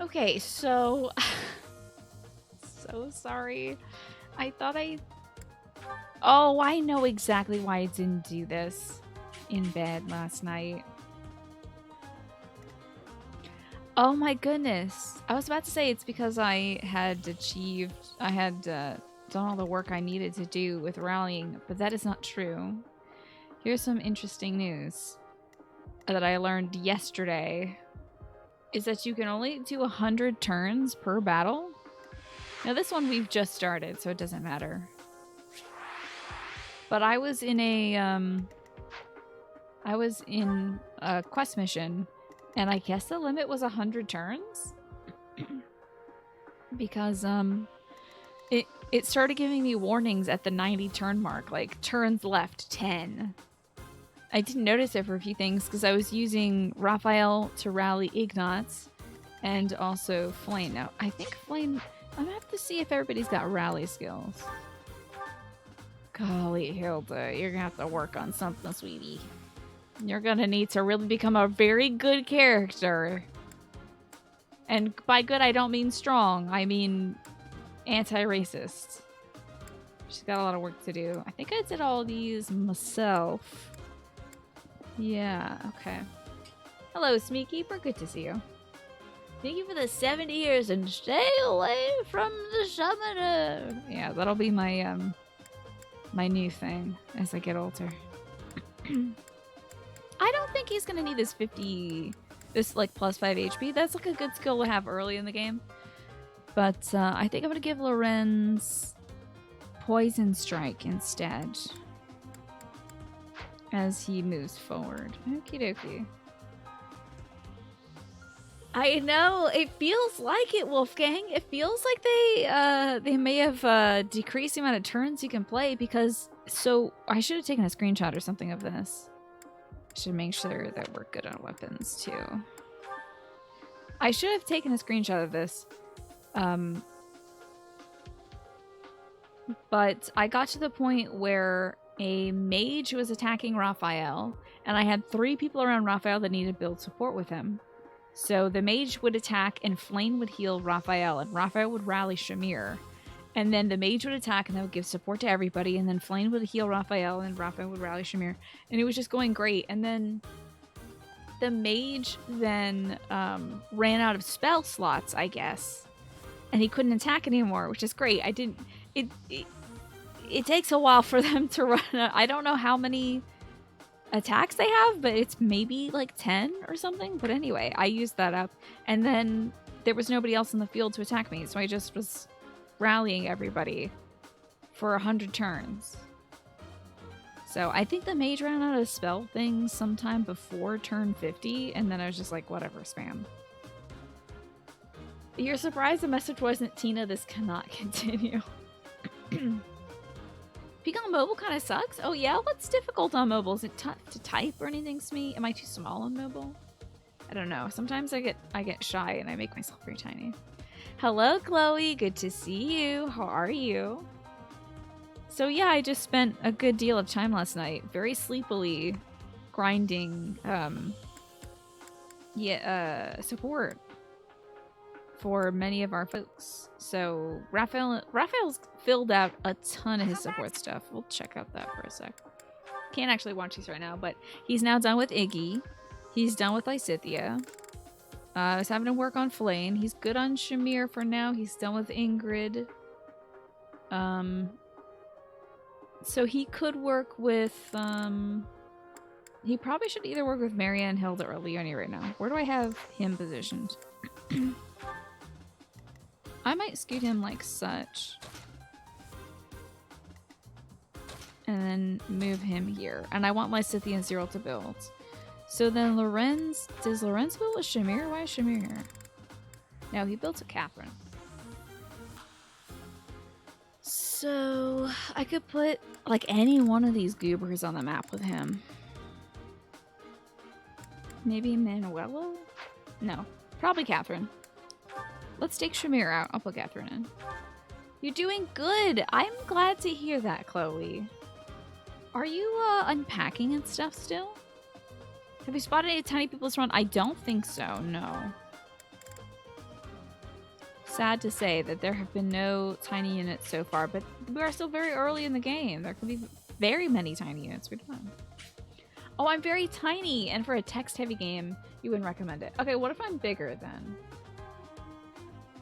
Okay, so... so sorry. I thought I... Oh, I know exactly why I didn't do this in bed last night. Oh my goodness. I was about to say it's because I had done all the work I needed to do with rallying, but that is not true. Here's some interesting news that I learned yesterday. Is that you can only do 100 turns per battle. Now this one we've just started, so it doesn't matter. But I was in a quest mission, and I guess the limit was 100 turns? Because it started giving me warnings at the 90 turn mark, like turns left 10. I didn't notice it for a few things because I was using Raphael to rally Ignatz and also Flame. Now, I think Flame... I'm gonna have to see if everybody's got rally skills. Golly, Hilda, you're gonna have to work on something, sweetie. You're gonna need to really become a very good character. And by good, I don't mean strong. I mean anti-racist. She's got a lot of work to do. I think I did all these myself. Yeah, okay. Hello, Smeekeeper. Good to see you. Thank you for the 70 years and stay away from the summoner. Yeah, that'll be my my new thing as I get older. I don't think he's gonna need this like plus 5 HP. That's like a good skill to have early in the game. But I think I'm gonna give Lorenz Poison Strike instead as he moves forward. Okie dokie. I know, it feels like it, Wolfgang. It feels like they may have decreased the amount of turns you can play because... So, I should have taken a screenshot or something of this. I should make sure that we're good on weapons, too. I should have taken a screenshot of this. But I got to the point where a mage was attacking Raphael, and I had 3 people around Raphael that needed build support with him. So the mage would attack and Flame would heal Raphael, and Raphael would rally Shamir. And then the mage would attack and that would give support to everybody, and then Flame would heal Raphael and Raphael would rally Shamir. And it was just going great. And then the mage then ran out of spell slots, I guess. And he couldn't attack anymore, which is great. It takes a while for them to run out. I don't know how many attacks they have, but it's maybe like 10 or something. But anyway, I used that up, and then there was nobody else in the field to attack me, so I just was rallying everybody for 100 turns. So I think the mage ran out of spell things sometime before turn 50, and then I was just like, whatever, spam. You're surprised the message wasn't, Tina, this cannot continue. Being on mobile kind of sucks. Oh yeah? What's difficult on mobile? Is it tough to type or anything, Smee? Am I too small on mobile? I don't know. Sometimes I get shy and I make myself very tiny. Hello, Chloe. Good to see you. How are you? So yeah, I just spent a good deal of time last night, very sleepily, grinding support for many of our folks. So Raphael's filled out a ton of his support stuff. We'll check out that for a sec. Can't actually watch these right now, but he's now done with Iggy. He's done with Lysithia. I was having to work on Flame. He's good on Shamir for now. He's done with Ingrid. So he could work with he probably should either work with Marianne, Hilda, or Leonie right now. Where do I have him positioned? I might scoot him like such. And then move him here. And I want Lysithia and Cyril to build. So then Lorenz... Does Lorenz build with Shamir? Why is Shamir here? No, he built a Catherine. So I could put like any one of these goobers on the map with him. Maybe Manuela? No. Probably Catherine. Let's take Shamir out. I'll put Catherine in. You're doing good. I'm glad to hear that, Chloe. Are you unpacking and stuff still? Have you spotted any tiny people's run? I don't think so, no. sad to say that there have been no tiny units so far, but we are still very early in the game. There could be very many tiny units. We're done. Oh, I'm very tiny, and for a text-heavy game, you wouldn't recommend it. Okay, what if I'm bigger then?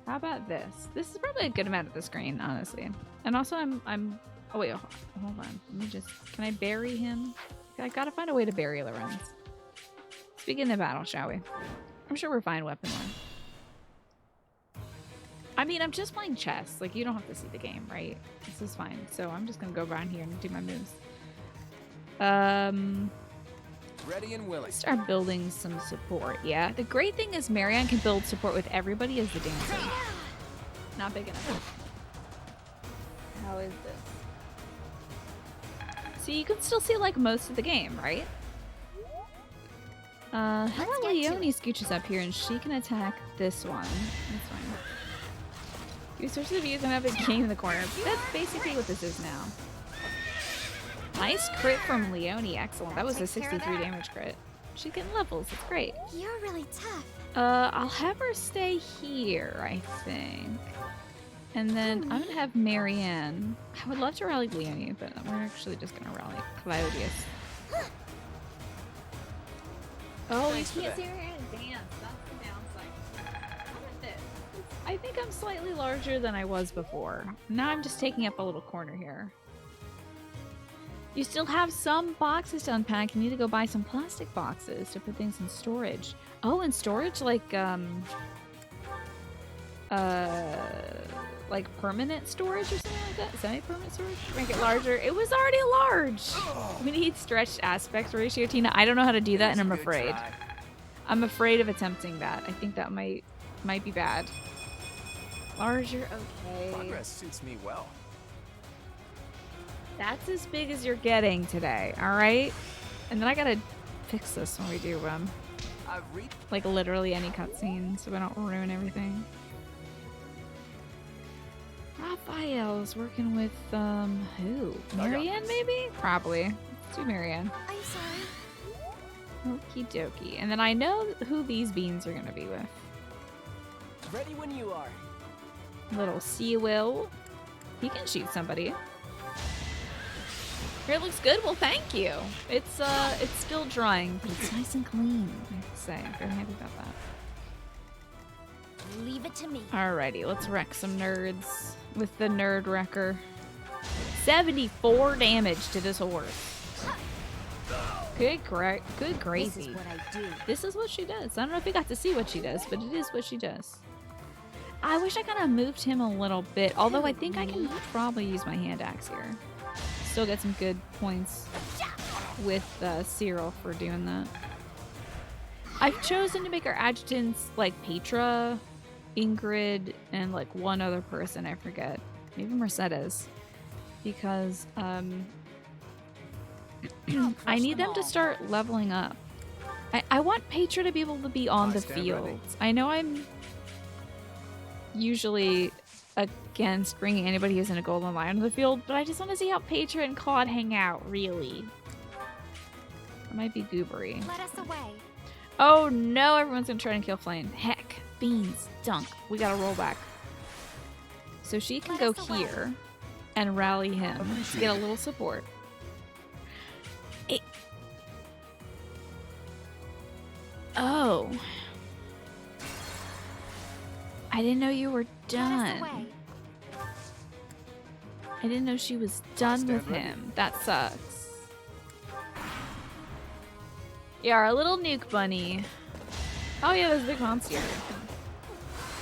How about this? This is probably a good amount of the screen, honestly. And also, I'm. Oh wait, hold on. Let me just. Can I bury him? I gotta find a way to bury Lorenz. Let's begin the battle, shall we? I'm sure we're fine weapon-wise. I mean, I'm just playing chess. Like, you don't have to see the game, right? This is fine. So I'm just gonna go around here and do my moves. Ready and willing. Start building some support. Yeah. The great thing is Marianne can build support with everybody as the dancer. Not big enough. How is this? So you can still see like most of the game, right? How about Leone scooches up here and she can attack this one? That's fine. You switch the views and have a king in the corner. That's basically what this is now. Nice crit from Leone. Excellent. That was a 63 damage crit. She's getting levels. It's great. You're really tough. I'll have her stay here, I think. And then I'm gonna have Marianne. I would love to rally Leone, but we're actually just gonna rally Claudius. Oh, you can't see her hand dance. That's the downside. How about this? I think I'm slightly larger than I was before. Now I'm just taking up a little corner here. You still have some boxes to unpack. You need to go buy some plastic boxes to put things in storage. Oh, in storage? Like permanent storage or something like that? Semi-permanent storage? Make it larger. It was already large! We need stretched aspect ratio, Tina. I don't know how to do that, and I'm afraid. I'm afraid of attempting that. I think that might be bad. Larger, okay. Progress suits me well. That's as big as you're getting today, alright? And then I gotta fix this when we do, like literally any cutscene so we don't ruin everything. Raphael's working with, who? Marianne, maybe? Probably. Let's do Marianne. I'm sorry. Okie dokie. And then I know who these beans are gonna be with. Ready when you are. Little Seawill. He can shoot somebody. Here, it looks good. Well, thank you. It's still drying, but it's nice and clean, I have to say. I'm very happy about that. Leave it to me. Alrighty, let's wreck some nerds with the Nerd Wrecker. 74 damage to this horse. Good gravy. This is what I do. This is what she does. I don't know if you got to see what she does, but it is what she does. I wish I kind of moved him a little bit, although I think I can probably use my hand axe here. Still get some good points with Cyril for doing that. I've chosen to make our adjutants like Petra, Ingrid, and like one other person I forget. Maybe Mercedes. Because I need them to start leveling up. I want Petra to be able to be on the fields. I know I'm usually against bringing anybody who's in a golden lion to the field, but I just want to see how Petra and Claude hang out, really. It might be goobery. Let us away. Oh no, everyone's gonna try and kill Flame. Heck, beans, dunk. We gotta roll back. So she can go here and rally him to get a little support. Oh. I didn't know you were done. I didn't know she was done with him. That sucks. Yeah, our little nuke bunny. Oh yeah, there's a big monster.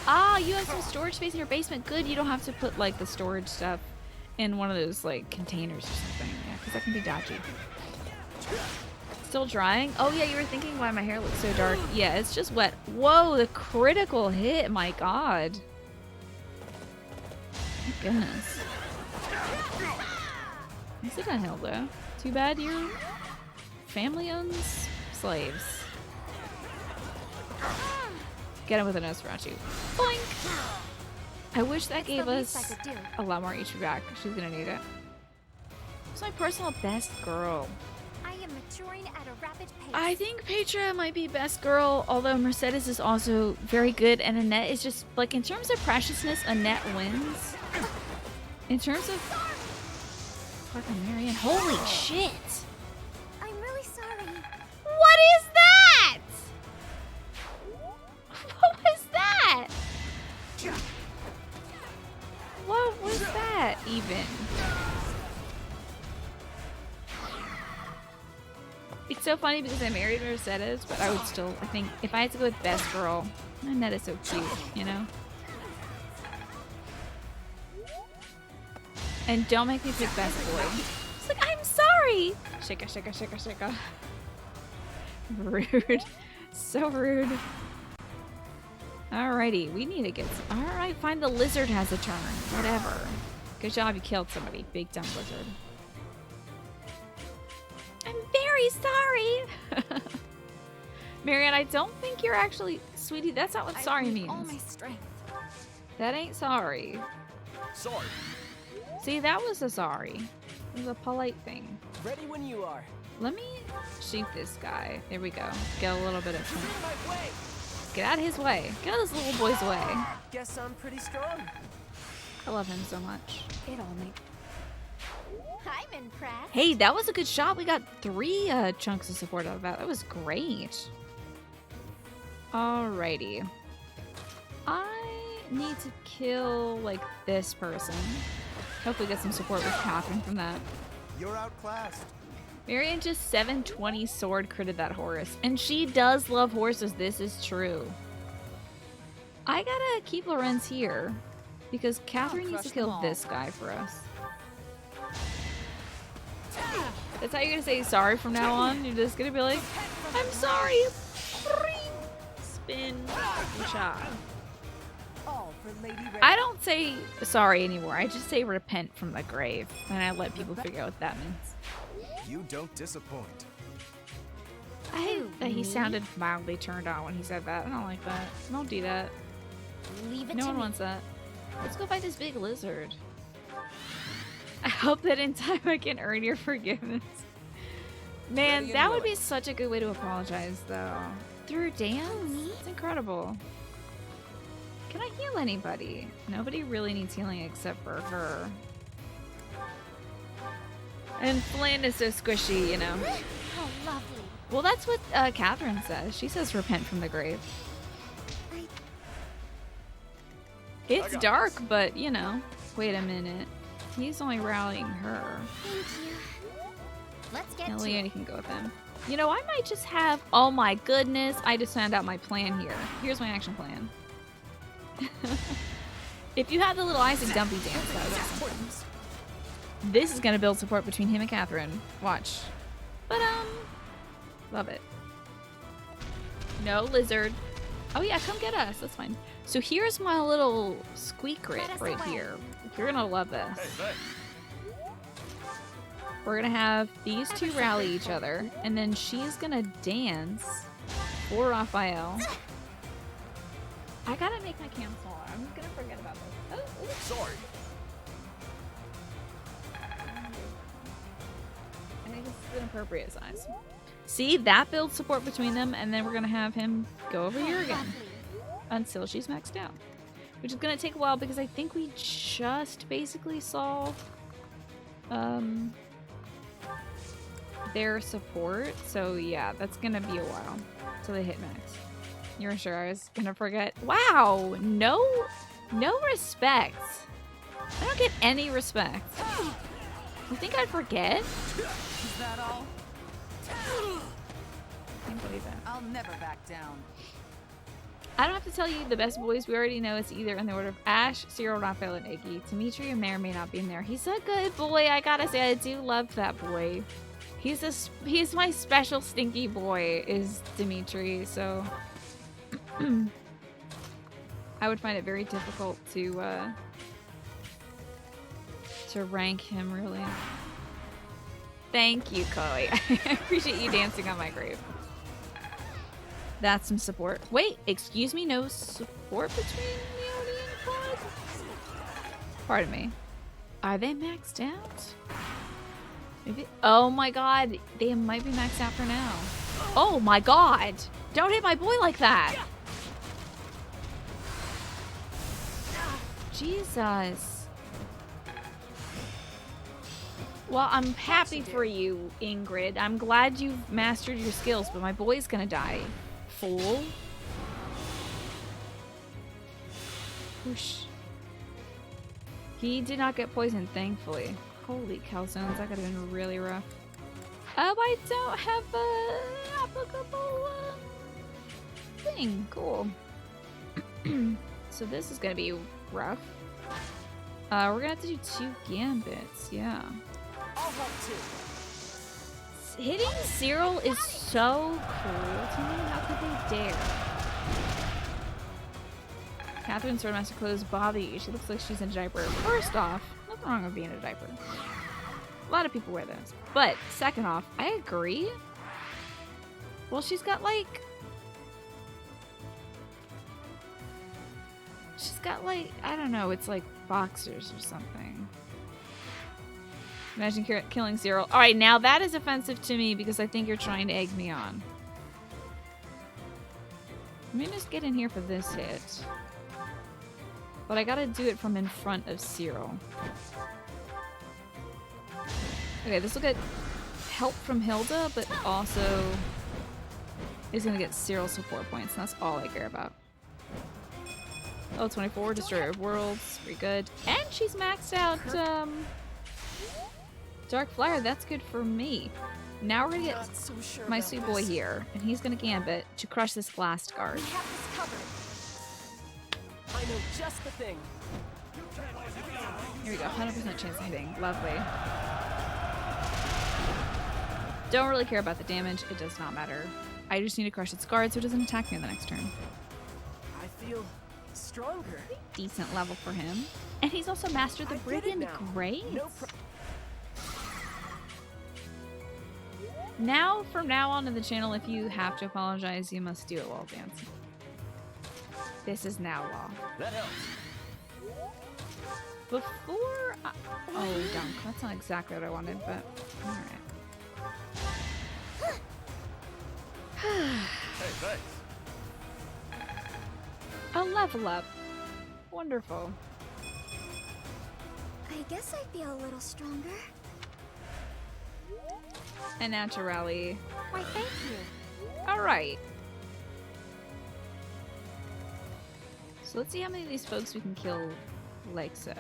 Ah, you have some storage space in your basement. Good, you don't have to put like the storage stuff in one of those like containers or something. Yeah, because that can be dodgy. Still drying? Oh yeah, you were thinking why my hair looks so dark. Yeah, it's just wet. Whoa, the critical hit. My god. My goodness. Nicely done, Hilda. Too bad your family owns slaves. Get him with a Nosferatu. Boink! I wish that gave us a lot more HP back. She's gonna need it. It's my personal best girl. I am maturing at a rapid pace. I think Petra might be best girl, although Mercedes is also very good, and Annette is just, like, in terms of preciousness, Annette wins. In terms of fucking Marion, holy shit! I'm really sorry. What is that? What was that? What was that even? It's so funny because I married Mercedes, but I would still, I think, if I had to go with best girl, Annette is so cute, you know? And don't make me pick best boy. It's like, I'm sorry! Shika, shika, shika, shika. Rude. So rude. Alrighty, we need to get some. Alright, fine, the lizard has a turn. Whatever. Good job, you killed somebody. Big dumb lizard. I'm very sorry! Marianne, I don't think you're actually... Sweetie, that's not what sorry means. All my strength. That ain't sorry. Sorry. See, that was a sorry. It was a polite thing. Ready when you are. Let me shoot this guy. There we go. Get a little bit of Get time. in my way. Get out of his way. Get out of this little boy's way. Guess I'm pretty strong. I love him so much. It all makes. I'm impressed. Hey, that was a good shot. We got 3 chunks of support out of that. That was great. Alrighty. I need to kill, like, this person. Hopefully get some support with Catherine from that. You're outclassed. Marion just 720 sword critted that horse. And she does love horses. This is true. I gotta keep Lorenz here. Because Catherine needs to kill this guy for us. That's how you're gonna say sorry from now on? You're just gonna be like, I'm sorry. Spin. Shot. All for Lady Red. I don't say sorry anymore. I just say repent from the grave. And I let people figure out what that means. You don't disappoint. I hate that he sounded mildly turned on when he said that. I don't like that. Don't do that. Leave it No to one me. wants that. Let's go fight this big lizard. I hope that in time I can earn your forgiveness. Man, Ready and that would be willing. such a good way to apologize, though. Through dance? It's incredible. Can I heal anybody? Nobody really needs healing except for her. And Flynn is so squishy, you know. How lovely. Well, that's what Catherine says. She says repent from the grave. It's dark, but, you know. Wait a minute. He's only rallying her. Thank you. Let's get Now to Leonie it. can go with them. You know, I might just have... Oh my goodness. I just found out my plan here. Here's my action plan. If you had the little Isaac Dumpy dance, that would be something. This is going to build support between him and Catherine. Watch. But, love it. No, lizard. Oh yeah, come get us. That's fine. So here's my little squeak Let rit us right away. here. You're going to love this. Hey, thanks. We're gonna have these two rally each other, and then she's gonna dance for Raphael. I gotta make my cam smaller. I'm gonna forget about this. Oh, oops. Sorry. I think this is an appropriate size. See, that builds support between them, and then we're gonna have him go over here again until she's maxed out, which is gonna take a while because I think we just basically solved their support. So yeah, that's gonna be a while till they hit max. You're sure I was gonna forget? Wow, no respect. I don't get any respect. You think I'd forget? Is that all? I can't believe that. I'll never back down. I don't have to tell you the best boys. We already know it's either in the order of Ash, Cyril, Raphael, and Iggy. Dimitri may or may not be in there. He's a good boy. I gotta say, I do love that boy. He's my special stinky boy, is Dimitri. So I would find it very difficult to rank him, really. Thank you, Chloe. I appreciate you dancing on my grave. That's some support. Wait, excuse me, no support between Leonie and Claude? Pardon me. Are they maxed out? Maybe. Oh my god. They might be maxed out for now. Oh my god. Don't hit my boy like that. Jesus. Well, I'm happy for you, Ingrid. I'm glad you've mastered your skills, but my boy's gonna die. Fool. Whoosh. He did not get poisoned, thankfully. Holy calzones, that could have been really rough. I don't have a applicable thing. Cool. So this is gonna be rough. We're gonna have to do 2 gambits, yeah. I'll help too. Hitting Cyril is so cool to me. How could they dare? Catherine Swordmaster clothes Bobby. She looks like she's in a diaper. First off, nothing wrong with being in a diaper. A lot of people wear those. But second off, I agree. Well, she's got like... I don't know, it's like boxers or something. Imagine killing Cyril. Alright, now that is offensive to me because I think you're trying to egg me on. Let me just get in here for this hit. But I gotta do it from in front of Cyril. Okay, this will get help from Hilda, but also is gonna get Cyril support points, and that's all I care about. Oh, 24, Destroyer of Worlds, pretty good. And she's maxed out Dark Flyer, that's good for me. Now we're gonna get my sweet boy here, and he's gonna gambit to crush this blast guard. We have this covered. I know just the thing. Here we go, 100% chance of hitting. Lovely. Don't really care about the damage, it does not matter. I just need to crush its guard so it doesn't attack me on the next turn. I feel stronger. Decent level for him. And he's also mastered the Brigand. Great. No Now, from now on in the channel, if you have to apologize, you must do it while dancing. This is now law. That helps. Before oh, dunk. That's not exactly what I wanted, but alright. Hey, thanks. A level up. Wonderful. I guess I feel a little stronger. And now to rally. Why, thank you. Alright. So let's see how many of these folks we can kill like so.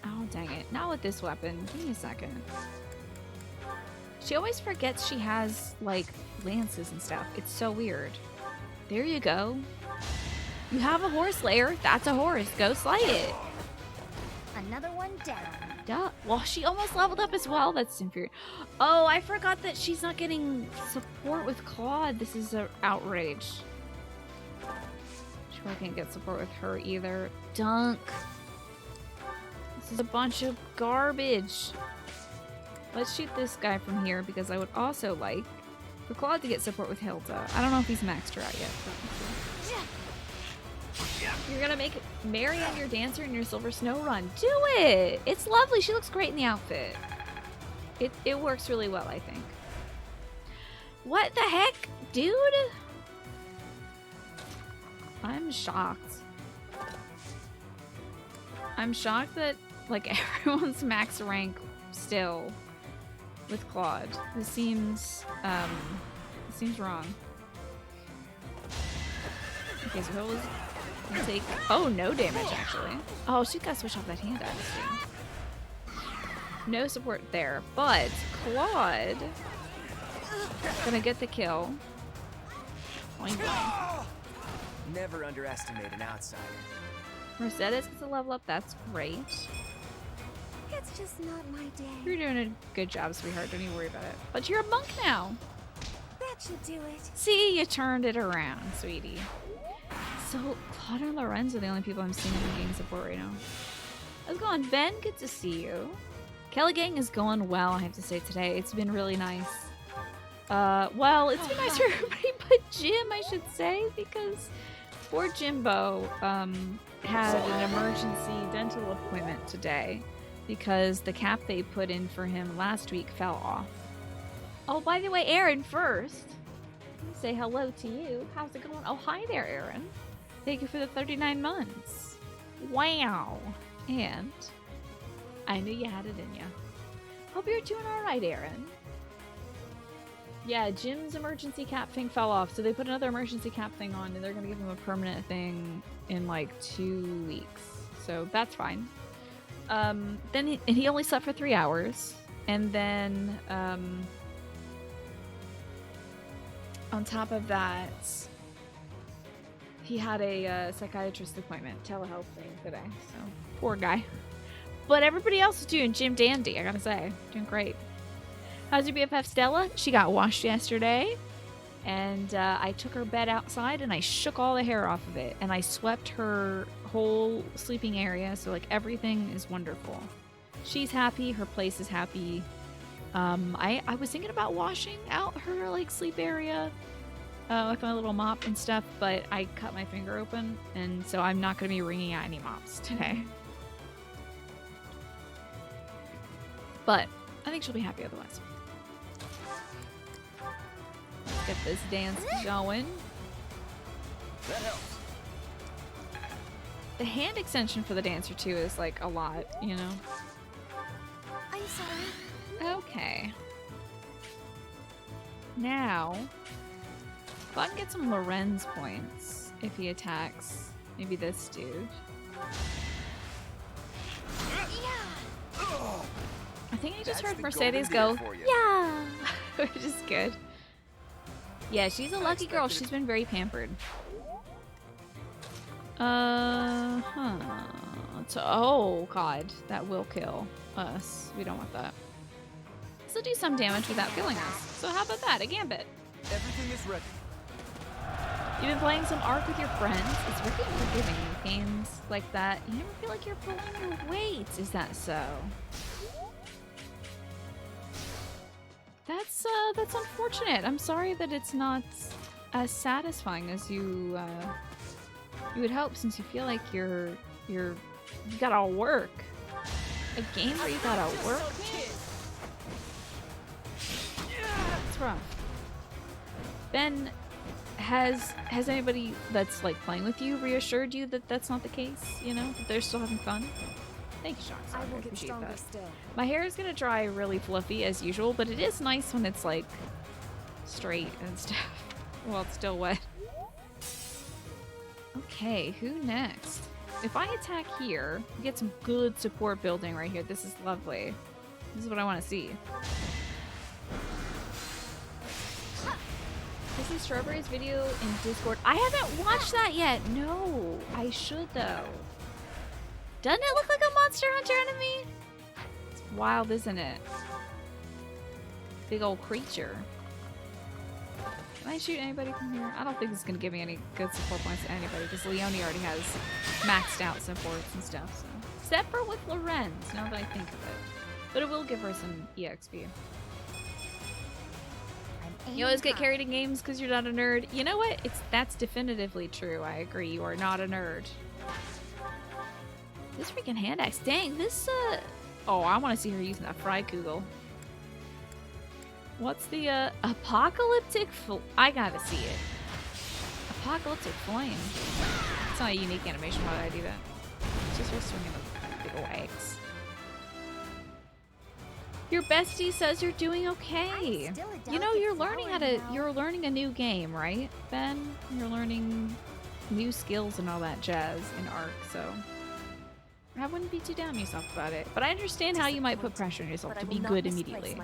Oh, dang it. Not with this weapon. Give me a second. She always forgets she has, like, lances and stuff. It's so weird. There you go. You have a horse lair. That's a horse. Go slay it. Another one down. Duh. Well, she almost leveled up as well. That's inferior. Oh, I forgot that she's not getting support with Claude. This is an outrage. She probably can't get support with her either. Dunk. This is a bunch of garbage. Let's shoot this guy from here because I would also like for Claude to get support with Hilda. I don't know if he's maxed her out yet. You're gonna make Marianne your dancer in your Silver Snow run. Do it! It's lovely. She looks great in the outfit. It works really well, I think. What the heck, dude? I'm shocked. I'm shocked that, like, everyone's max rank still with Claude. This seems wrong. Okay, so he'll take, oh, no damage, actually. Oh, she's got to switch off that hand, actually. No support there, but Claude gonna get the kill. Boing, boing. Never underestimate an outsider. Mercedes gets a level up, that's great. It's just not my day. You're doing a good job, sweetheart, don't even worry about it. But you're a monk now. That should do it. See, you turned it around, sweetie. So, Claude and Lorenz are the only people I'm seeing in game support right now. How's it going, Ben? Good to see you. Kelly Gang is going well, I have to say, today. It's been really nice. Well, it's been nice for everybody but Jim, I should say, because poor Jimbo had an emergency dental appointment today. because the cap they put in for him last week fell off. Oh, by the way, Aaron first. Say hello to you. How's it going? Oh, hi there, Aaron. Thank you for the 39 months. Wow. And I knew you had it in you. Hope you're doing all right, Aaron. Yeah, Jim's emergency cap thing fell off, so they put another emergency cap thing on, and they're going to give him a permanent thing in like 2 weeks. So that's fine. Then he only slept for 3 hours, and then on top of that, he had a psychiatrist appointment, telehealth thing today. So poor guy. But everybody else is doing Jim dandy, I gotta say, doing great. How's your BFF Stella? She got washed yesterday, and I took her bed outside and I shook all the hair off of it, and I swept her whole sleeping area, so like everything is wonderful. She's happy, her place is happy. I was thinking about washing out her like sleep area with my little mop and stuff, but I cut my finger open, and so I'm not going to be wringing out any mops today. But I think she'll be happy otherwise. Get this dance going. That helps. The hand extension for the dancer too is like a lot, you know? I'm sorry. Okay. Now, if I can get some Lorenz points if he attacks maybe this dude. I think I just That's heard the Mercedes golden go, deer for you. yeah, which is good. Yeah, she's a lucky girl. expected it. She's been very pampered. Oh, God. That will kill us. We don't want that. This will do some damage without killing us. So how about that? A gambit. Everything is ready. You've been playing some Ark with your friends. It's really forgiving with games like that. You never feel like you're pulling your weight. Is that so? That's unfortunate. I'm sorry that it's not as satisfying as you would hope, since you feel like you gotta work. A game where you gotta work, man? It's rough. Ben, has anybody that's like playing with you reassured you that that's not the case? You know, that they're still having fun? Thank you, Sean. I will get appreciate stronger that. still. My hair is gonna dry really fluffy as usual, but it is nice when it's like straight and stuff. Well, it's still wet. Okay, who next? If I attack here, we get some good support building right here. This is lovely. This is what I want to see. This is Strawberry's video in Discord. I haven't watched that yet. No, I should though. Doesn't it look like a Monster Hunter enemy? It's wild, isn't it? Big old creature. Can I shoot anybody from here? I don't think this is going to give me any good support points to anybody, because Leone already has maxed out supports and stuff. So. Except for with Lorenz, now that I think of it. But it will give her some EXP. You always get carried in games because you're not a nerd. You know what? That's definitively true. I agree. You are not a nerd. This freaking hand axe. Dang, this, oh, I want to see her using that fry kugel. What's the, apocalyptic I gotta see it. Apocalyptic flame. It's not a unique animation. Why did I do that? It's just her swinging the big ol' axe. Your bestie says you're doing okay. You know, you're learning a new game, right, Ben? You're learning new skills and all that jazz in Ark, so I wouldn't be too down on yourself about it. But I understand how you might put pressure on yourself to be good immediately.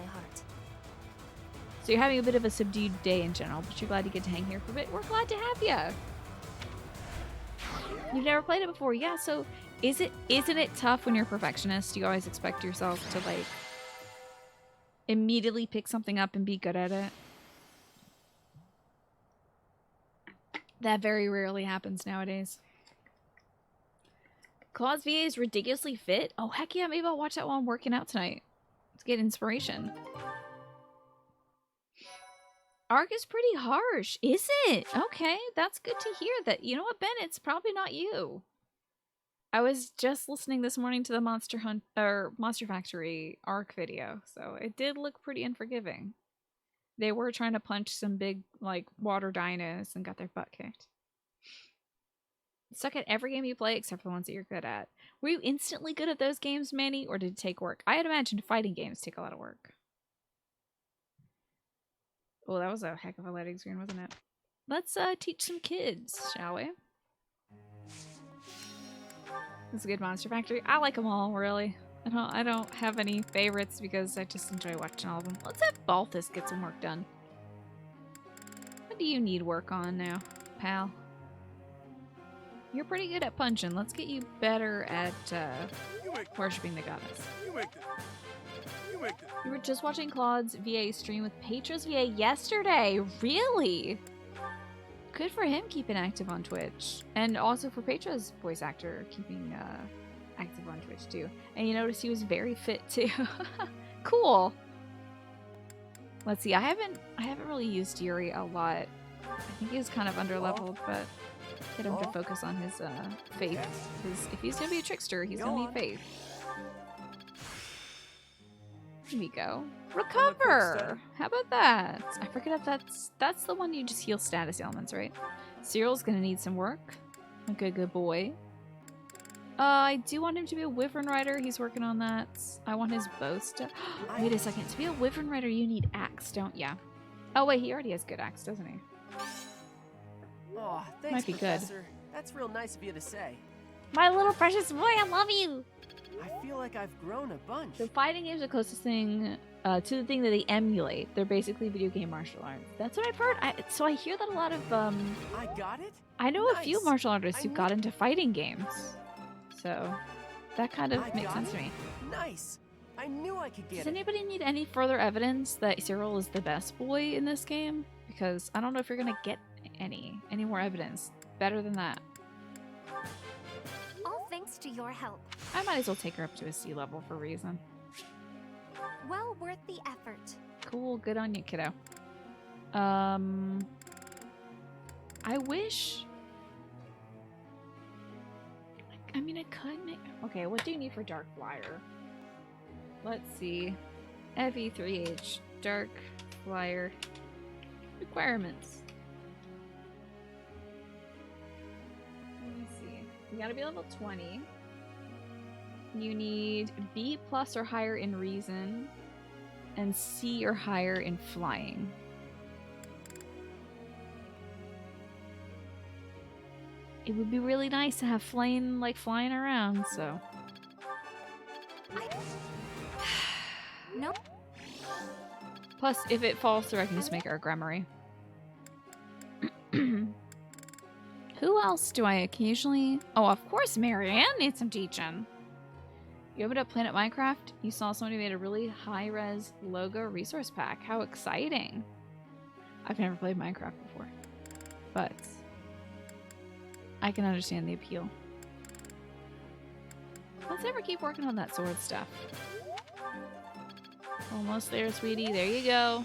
So you're having a bit of a subdued day in general, but you're glad you get to hang here for a bit. We're glad to have you. You've never played it before, yeah. So isn't it tough when you're a perfectionist? You always expect yourself to like immediately pick something up and be good at it. That very rarely happens nowadays. Claus VA is ridiculously fit. Oh heck yeah, maybe I'll watch that while I'm working out tonight to get inspiration. Ark is pretty harsh, is it? Okay, that's good to hear that. You know what, Ben? It's probably not you. I was just listening this morning to the Monster Hunt or Monster Factory arc video, so it did look pretty unforgiving. They were trying to punch some big like water dinos and got their butt kicked. Suck at every game you play except for the ones that you're good at. Were you instantly good at those games, Manny, or did it take work? I had imagined fighting games take a lot of work. Oh, that was a heck of a loading screen, wasn't it? Let's teach some kids, shall we? It's a good Monster Factory. I like them all, really. I don't have any favorites because I just enjoy watching all of them. Let's have Balthus get some work done. What do you need work on now, pal? You're pretty good at punching. Let's get you better at worshipping the goddess. You were just watching Claude's VA stream with Petra's VA yesterday. Really? Good for him keeping active on Twitch. And also for Petra's voice actor keeping active on Twitch too. And you notice he was very fit too. Cool. Let's see. I haven't really used Yuri a lot. I think he was kind of underleveled, but get him to focus on his faith. Because if he's gonna be a trickster, he's gonna need faith. Here we go. Recover! How about that? I forget if that's the one you just heal status ailments, right? Cyril's gonna need some work. Okay, good boy. I do want him to be a Wyvern Rider. He's working on that. I want his bow stuff. Wait a second. To be a Wyvern Rider, you need axe, don't ya? Oh wait, he already has good axe, doesn't he? Oh, thanks, Might be Professor. good. That's real nice of you to say. My little precious boy, I love you! I feel like I've grown a bunch. So fighting games are the closest thing to the thing that they emulate. They're basically video game martial arts. That's what I've heard. So I hear that a lot of I got it? I know a few Nice. martial artists who I got knew- into fighting games. So that kind of I makes got sense to it? me. Nice. I knew I could get Does it. anybody need any further evidence that Cyril is the best boy in this game? Because I don't know if you're gonna get any more evidence better than that. All thanks to your help. I might as well take her up to a sea level for a reason. Well worth the effort. Cool, good on you, kiddo. I wish. I mean, I could make. Okay, what do you need for Dark Flyer? Let's see. FE3H Dark Flyer requirements. Let me see. You gotta be level 20. You need B+ or higher in Reason, and C or higher in Flying. It would be really nice to have Flame like flying around, so. No. Plus, if it falls through, I can just make her a Gremory. Who else do I occasionally... Oh, of course, Marianne needs some teaching. You opened up Planet Minecraft, you saw somebody made a really high-res logo resource pack. How exciting. I've never played Minecraft before, but I can understand the appeal. Let's never keep working on that sword stuff. Almost there, sweetie. There you go.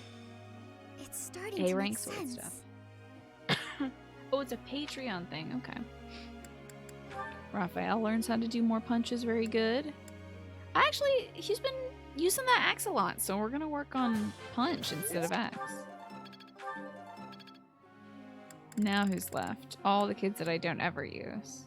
It's starting to make A-rank sword sense. stuff. Oh, it's a Patreon thing. Okay. Raphael learns how to do more punches. Very good. Actually, he's been using that axe a lot, so we're going to work on punch instead of axe. Now who's left? All the kids that I don't ever use.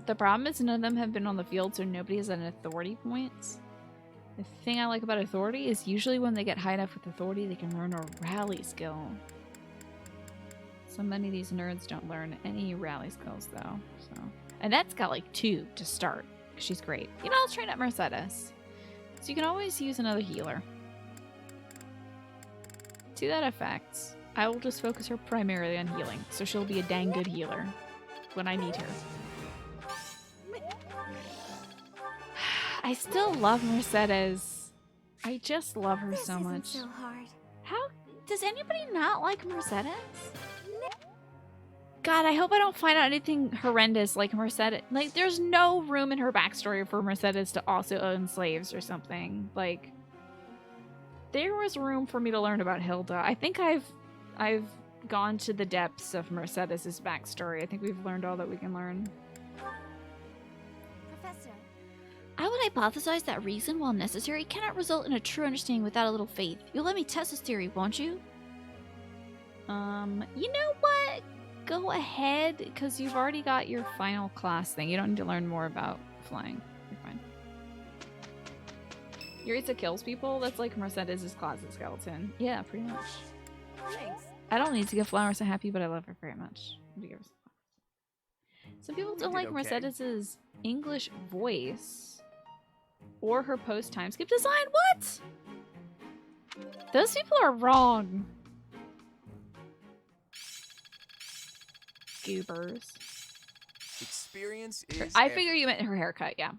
The problem is none of them have been on the field, so nobody has an authority points. The thing I like about authority is usually when they get high enough with authority, they can learn a rally skill. So many of these nerds don't learn any rally skills though. So, Annette's got like 2 to start. She's great. You know, let's train up Mercedes. So you can always use another healer. To that effect, I will just focus her primarily on healing, so she'll be a dang good healer when I need her. I still love Mercedes. I just love her This so isn't much. so hard. How does anybody not like Mercedes? God, I hope I don't find out anything horrendous like Mercedes. Like, there's no room in her backstory for Mercedes to also own slaves or something. Like, there was room for me to learn about Hilda. I think I've gone to the depths of Mercedes's backstory. I think we've learned all that we can learn. Professor. I would hypothesize that reason, while necessary, cannot result in a true understanding without a little faith. You'll let me test this theory, won't you? You know what? Go ahead, because you've already got your final class thing. You don't need to learn more about flying. You're fine. Yuritsa kills people? That's like Mercedes' closet skeleton. Yeah, pretty much. Thanks. I don't need to give flowers to Happy, but I love her very much. Some people don't like Mercedes' English voice or her post time skip design. What? Those people are wrong. Goobers. Experience is. I figure you meant her haircut, yeah.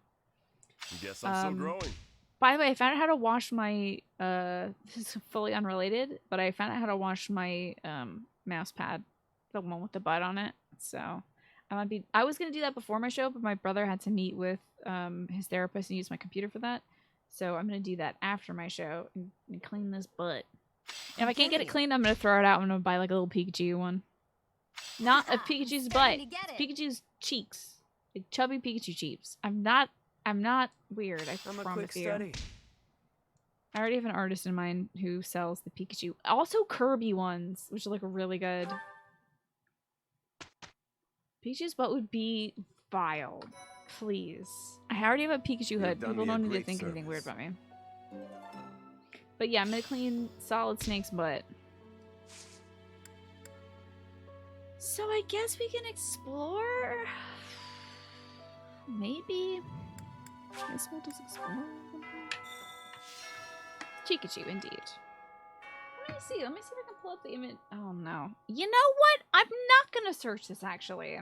Guess I'm still growing. By the way, I found out how to wash my this is fully unrelated, but I found out how to wash my mouse pad, the one with the bud on it. So I was gonna do that before my show, but my brother had to meet with his therapist and use my computer for that. So I'm gonna do that after my show and clean this butt. And if I can't get it cleaned, I'm gonna throw it out. I'm gonna buy like a little Pikachu one. Not a Pikachu's butt. Pikachu's cheeks. Like chubby Pikachu cheeks. I'm not weird, I I'm a promise quick you. study. I already have an artist in mind who sells the Pikachu. Also Kirby ones, which look really good. Pikachu's butt would be vile. Please. I already have a Pikachu hood. done People me a don't need to great think anything weird service. about me. But yeah, I'm gonna clean Solid Snake's butt. So I guess we can explore? Maybe. I guess we'll just explore. Pikachu, indeed. Let me see if I can pull up the image. Oh no. You know what? I'm not gonna search this actually.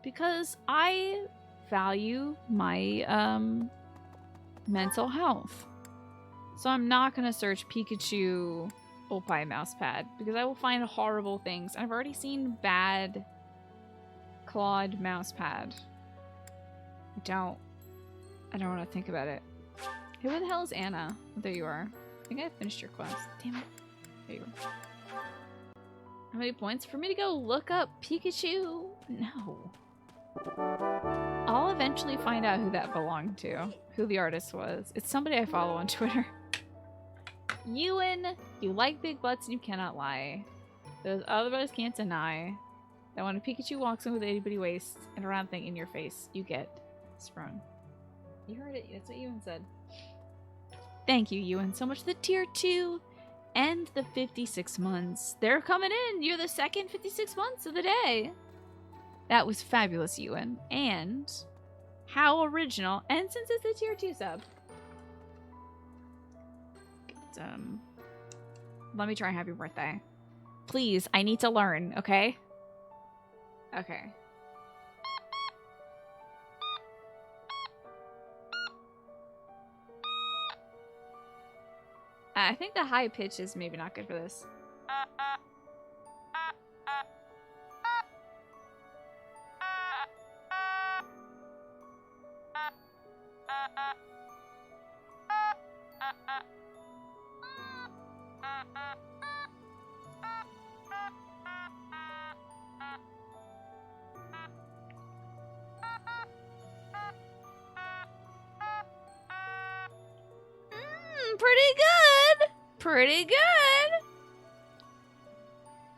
Because I value my mental health. So I'm not gonna search Pikachu Opie mousepad because I will find horrible things. I've already seen bad clawed mousepad. I don't want to think about it. Who the hell is Anna? There you are. I think I finished your quest. Damn it. There you are. How many points for me to go look up Pikachu? No. I'll eventually find out who that belonged to. Who the artist was. It's somebody I follow on Twitter. Ewan, you like big butts and you cannot lie. Those other brothers can't deny that when a Pikachu walks in with an itty bitty waist and a round thing in your face, you get sprung. You heard it. That's what Ewan said. Thank you, Ewan, so much for the tier 2 and the 56 months. They're coming in. You're the second 56 months of the day. That was fabulous, Ewan. And how original. And since it's a tier 2 sub. Let me try happy birthday. Please, I need to learn, okay? Okay. I think the high pitch is maybe not good for this. Pretty good! Pretty good!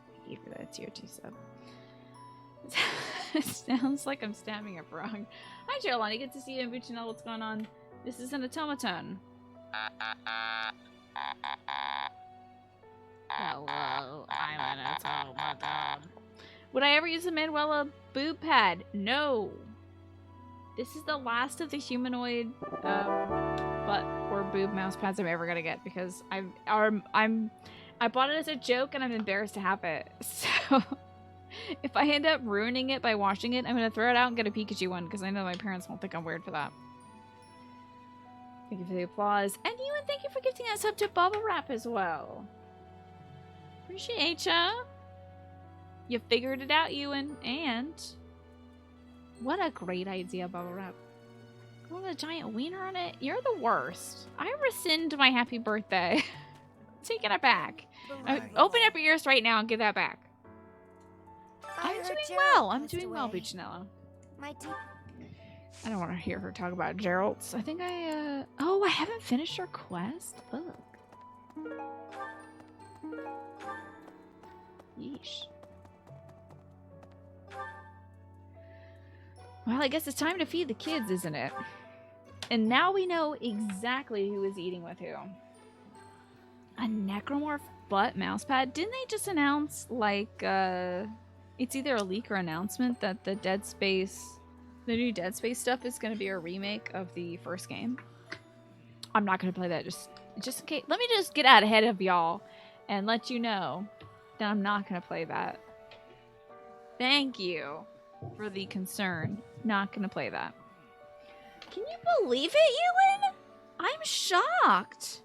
Thank you for that tier 2 sub. It sounds like I'm stabbing it wrong. Hi, Jelani. Good to see you and Buchinel. What's going on? This is an automaton. Hello, I'm an automaton. Would I ever use a Manuela boob pad? No. This is the last of the humanoid butt or boob mouse pads I'm ever gonna get because I bought it as a joke and I'm embarrassed to have it. So if I end up ruining it by washing it, I'm gonna throw it out and get a Pikachu one because I know my parents won't think I'm weird for that. Thank you for the applause. And you, and thank you for gifting us up to Bubble Wrap as well. Appreciate ya. You figured it out, Ewan. And what a great idea, Bubble Wrap. Go with a giant wiener on it? You're the worst. I rescind my happy birthday. taking it back. Right. Open up your ears right now and give that back. I I'm heard doing Gerald well. I'm passed doing well, away. Buccinella. My deep I don't want to hear her talk about Gerald's. I think oh, I haven't finished her quest? Look. Yeesh. Well, I guess it's time to feed the kids, isn't it? And now we know exactly who is eating with who. A necromorph butt mousepad? Didn't they just announce, like, it's either a leak or announcement that the new Dead Space stuff is going to be a remake of the first game? I'm not going to play that just in case. Let me just get out ahead of y'all and let you know that I'm not going to play that. Thank you for the concern. Not going to play that. Can you believe it, Ewan? I'm shocked.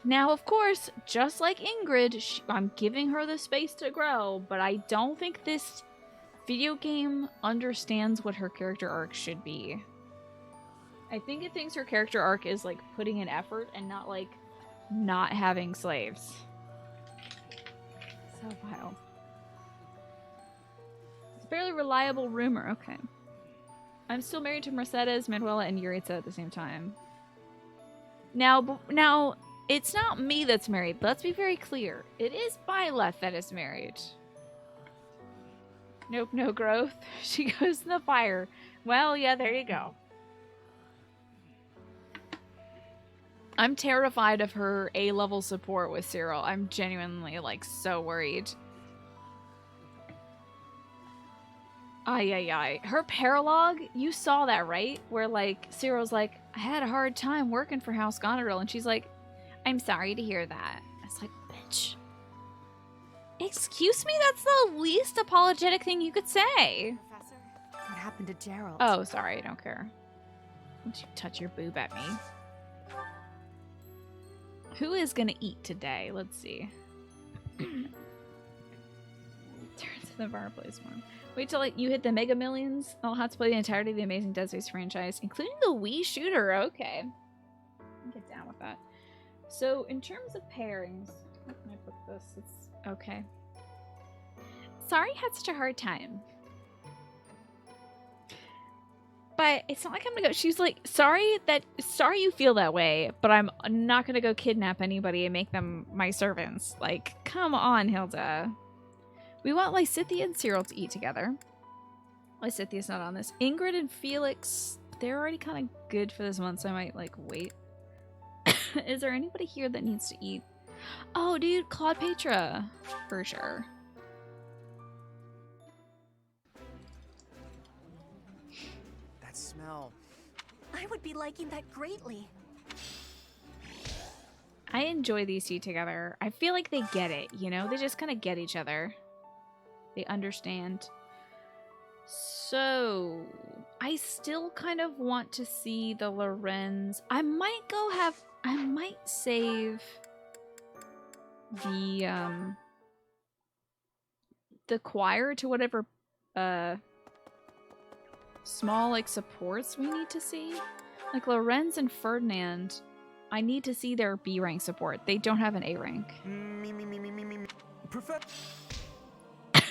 Now, of course, just like Ingrid, I'm giving her the space to grow, but I don't think this video game understands what her character arc should be. I think it thinks her character arc is like putting in effort and not like not having slaves. So vile. It's a fairly reliable rumor. Okay. I'm still married to Mercedes, Manuela, and Yuritsa at the same time. Now, it's not me that's married. Let's be very clear. It is Byleth that is married. Nope, no growth. She goes in the fire. Well, yeah, there you go. I'm terrified of her A-level support with Cyril. I'm genuinely, like, so worried. Ay. Her paralogue, you saw that, right? Where, like, Cyril's like, I had a hard time working for House Goneril. And she's like, I'm sorry to hear that. It's like, bitch. Excuse me? That's the least apologetic thing you could say. Professor, what happened to Gerald? Oh, sorry. I don't care. Don't you touch your boob at me. Who is gonna eat today? Let's see. Turn to the fireplace one. Wait till you hit the Mega Millions. I'll have to play the entirety of the Amazing Dead Space franchise, including the Wii shooter. Okay. I'll get down with that. So, in terms of pairings, how can I put this? It's okay. Sorry I had such a hard time. But it's not like I'm gonna go. She's like, sorry you feel that way, but I'm not gonna go kidnap anybody and make them my servants. Like, come on, Hilda. We want Lysithea and Cyril to eat together. Lysithea's not on this. Ingrid and Felix, they're already kind of good for this month, so I might, like, wait. Is there anybody here that needs to eat? Oh, dude, Claude Petra. For sure. That smell. I would be liking that greatly. I enjoy these two together. I feel like they get it, you know? They just kind of get each other. They understand. So, I still kind of want to see the Lorenz. I might save the choir to whatever small like supports we need to see. Like Lorenz and Ferdinand, I need to see their B rank support. They don't have an A rank. Me.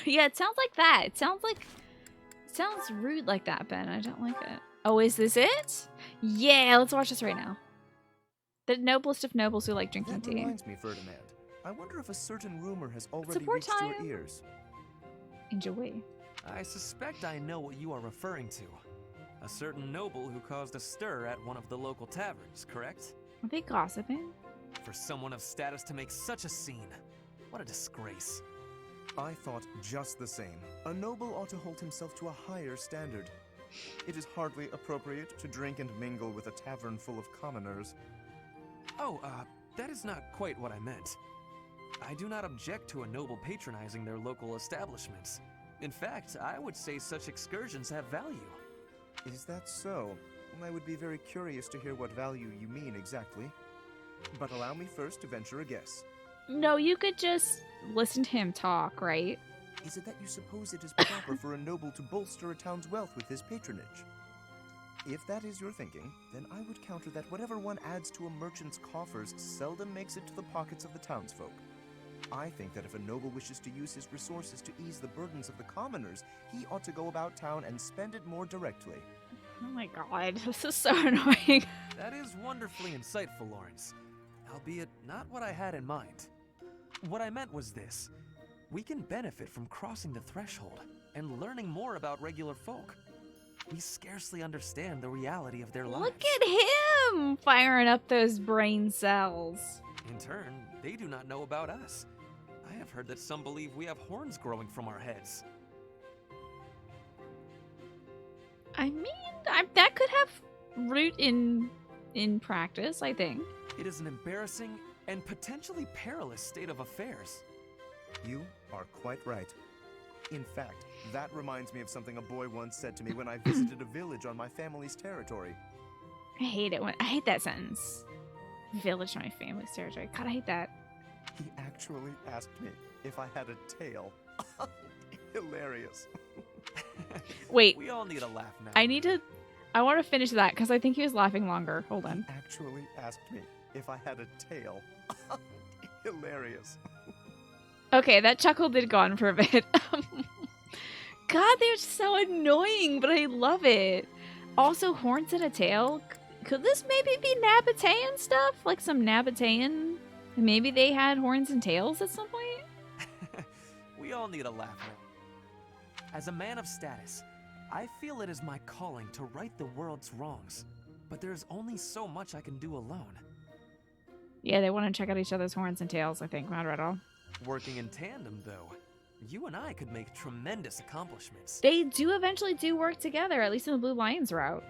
Yeah, it sounds like that. It sounds rude like that, Ben. I don't like it. Oh, is this it? Yeah, let's watch this right now. The noblest of nobles who like drinking That tea. reminds me, Ferdinand. I wonder if a certain rumor has already Support reached time. your ears. Enjoy. I suspect I know what you are referring to. A certain noble who caused a stir at one of the local taverns, correct? Are they gossiping? For someone of status to make such a scene. What a disgrace. I thought just the same. A noble ought to hold himself to a higher standard. It is hardly appropriate to drink and mingle with a tavern full of commoners. Oh, that is not quite what I meant. I do not object to a noble patronizing their local establishments. In fact, I would say such excursions have value. Is that so? I would be very curious to hear what value you mean exactly. But allow me first to venture a guess. No, you could just listen to him talk, right? Is it that you suppose it is proper for a noble to bolster a town's wealth with his patronage? If that is your thinking, then I would counter that whatever one adds to a merchant's coffers seldom makes it to the pockets of the townsfolk. I think that if a noble wishes to use his resources to ease the burdens of the commoners, he ought to go about town and spend it more directly. Oh my god, this is so annoying. That is wonderfully insightful, Lawrence. Albeit not what I had in mind. What I meant was this. We can benefit from crossing the threshold and learning more about regular folk. We scarcely understand the reality of their lives. Look at him firing up those brain cells. In turn, they do not know about us. I have heard that some believe we have horns growing from our heads. I mean, that could have root in practice, I think. It is an embarrassing and potentially perilous state of affairs. You are quite right. In fact, that reminds me of something a boy once said to me when I visited a village on my family's territory. I hate it I hate that sentence. Village on my family's territory. God, I hate that. He actually asked me if I had a tail. Hilarious. Wait, We all need a laugh now. I want to finish that because I think he was laughing longer. Hold on. He actually asked me if I had a tail. Hilarious. Okay, that chuckle did go on for a bit. God, they're so annoying, but I love it. Also, horns and a tail. Could this maybe be Nabatean stuff? Like some Nabatean? Maybe they had horns and tails at some point? We all need a laugh now. As a man of status, I feel it is my calling to right the world's wrongs. But there's only so much I can do alone. Yeah, they want to check out each other's horns and tails, I think, not at all. Working in tandem, though, you and I could make tremendous accomplishments. They do eventually work together, at least in the Blue Lions route.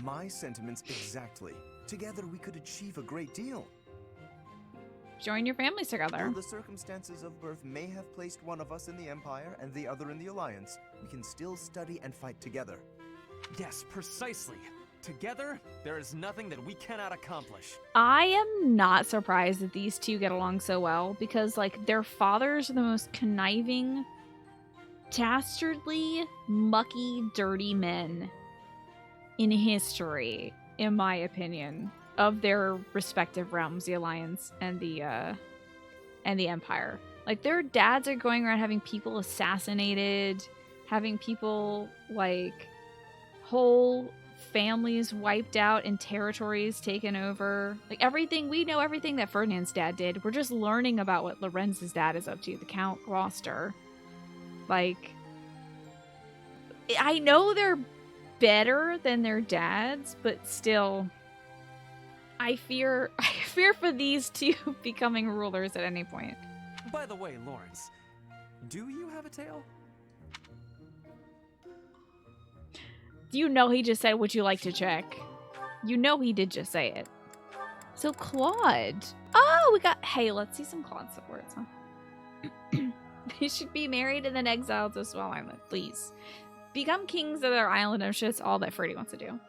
My sentiments exactly. Together we could achieve a great deal. Join your families together. Though the circumstances of birth may have placed one of us in the Empire and the other in the Alliance, we can still study and fight together. Yes, precisely. Together, there is nothing that we cannot accomplish. I am not surprised that these two get along so well because, like, their fathers are the most conniving, dastardly, mucky, dirty men in history, in my opinion, of their respective realms, the Alliance and the Empire. Like, their dads are going around having people assassinated, having people, like, whole families wiped out and territories taken over. Like, everything, we know everything that Ferdinand's dad did. We're just learning about what Lorenz's dad is up to, the Count Gloucester. Like, I know they're better than their dads, but still, I fear for these two becoming rulers at any point. By the way, Lawrence, do you have a tail? You know he just said, would you like to check? You know he did just say it. So Claude. Oh, we got, hey, let's see some Claude supports, huh? They should be married and then exiled to a small island, please. Become kings of their island of shit's all that Freddy wants to do.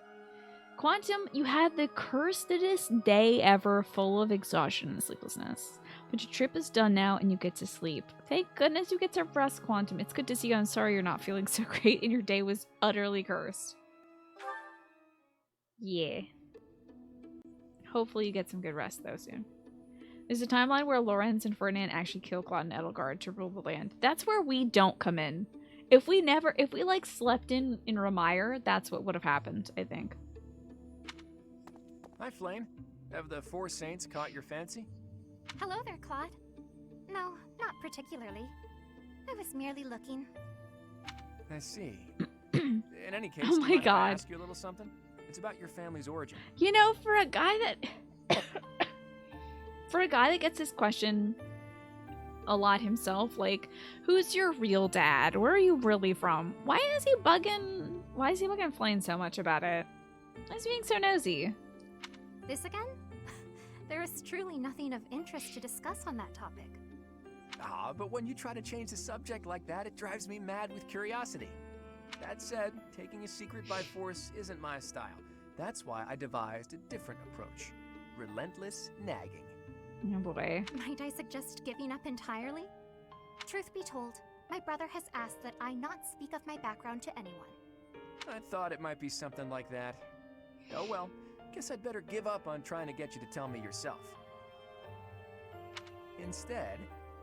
Quantum, you had the cursedest day ever, full of exhaustion and sleeplessness. But your trip is done now and you get to sleep. Thank goodness you get to rest, Quantum. It's good to see you. I'm sorry you're not feeling so great and your day was utterly cursed. Yeah. Hopefully you get some good rest though soon. There's a timeline where Lorenz and Ferdinand actually kill Claude and Edelgard to rule the land. That's where we don't come in. If we like slept in Ramire, that's what would have happened, I think. Hi, Flame. Have the Four Saints caught your fancy? Hello there, Claude. No, not particularly. I was merely looking. I see. In any case, Oh do my you mind if I God. ask you a little something? It's about your family's origin. You know, for a guy that gets this question a lot himself, like, who's your real dad? Where are you really from? Why is he bugging Flame so much about it? Why is he being so nosy? This again? There is truly nothing of interest to discuss on that topic. Ah, but when you try to change the subject like that, it drives me mad with curiosity. That said, taking a secret by force isn't my style. That's why I devised a different approach. Relentless nagging. Oh boy. Might I suggest giving up entirely? Truth be told, my brother has asked that I not speak of my background to anyone. I thought it might be something like that. Oh well, guess I'd better give up on trying to get you to tell me yourself. Instead,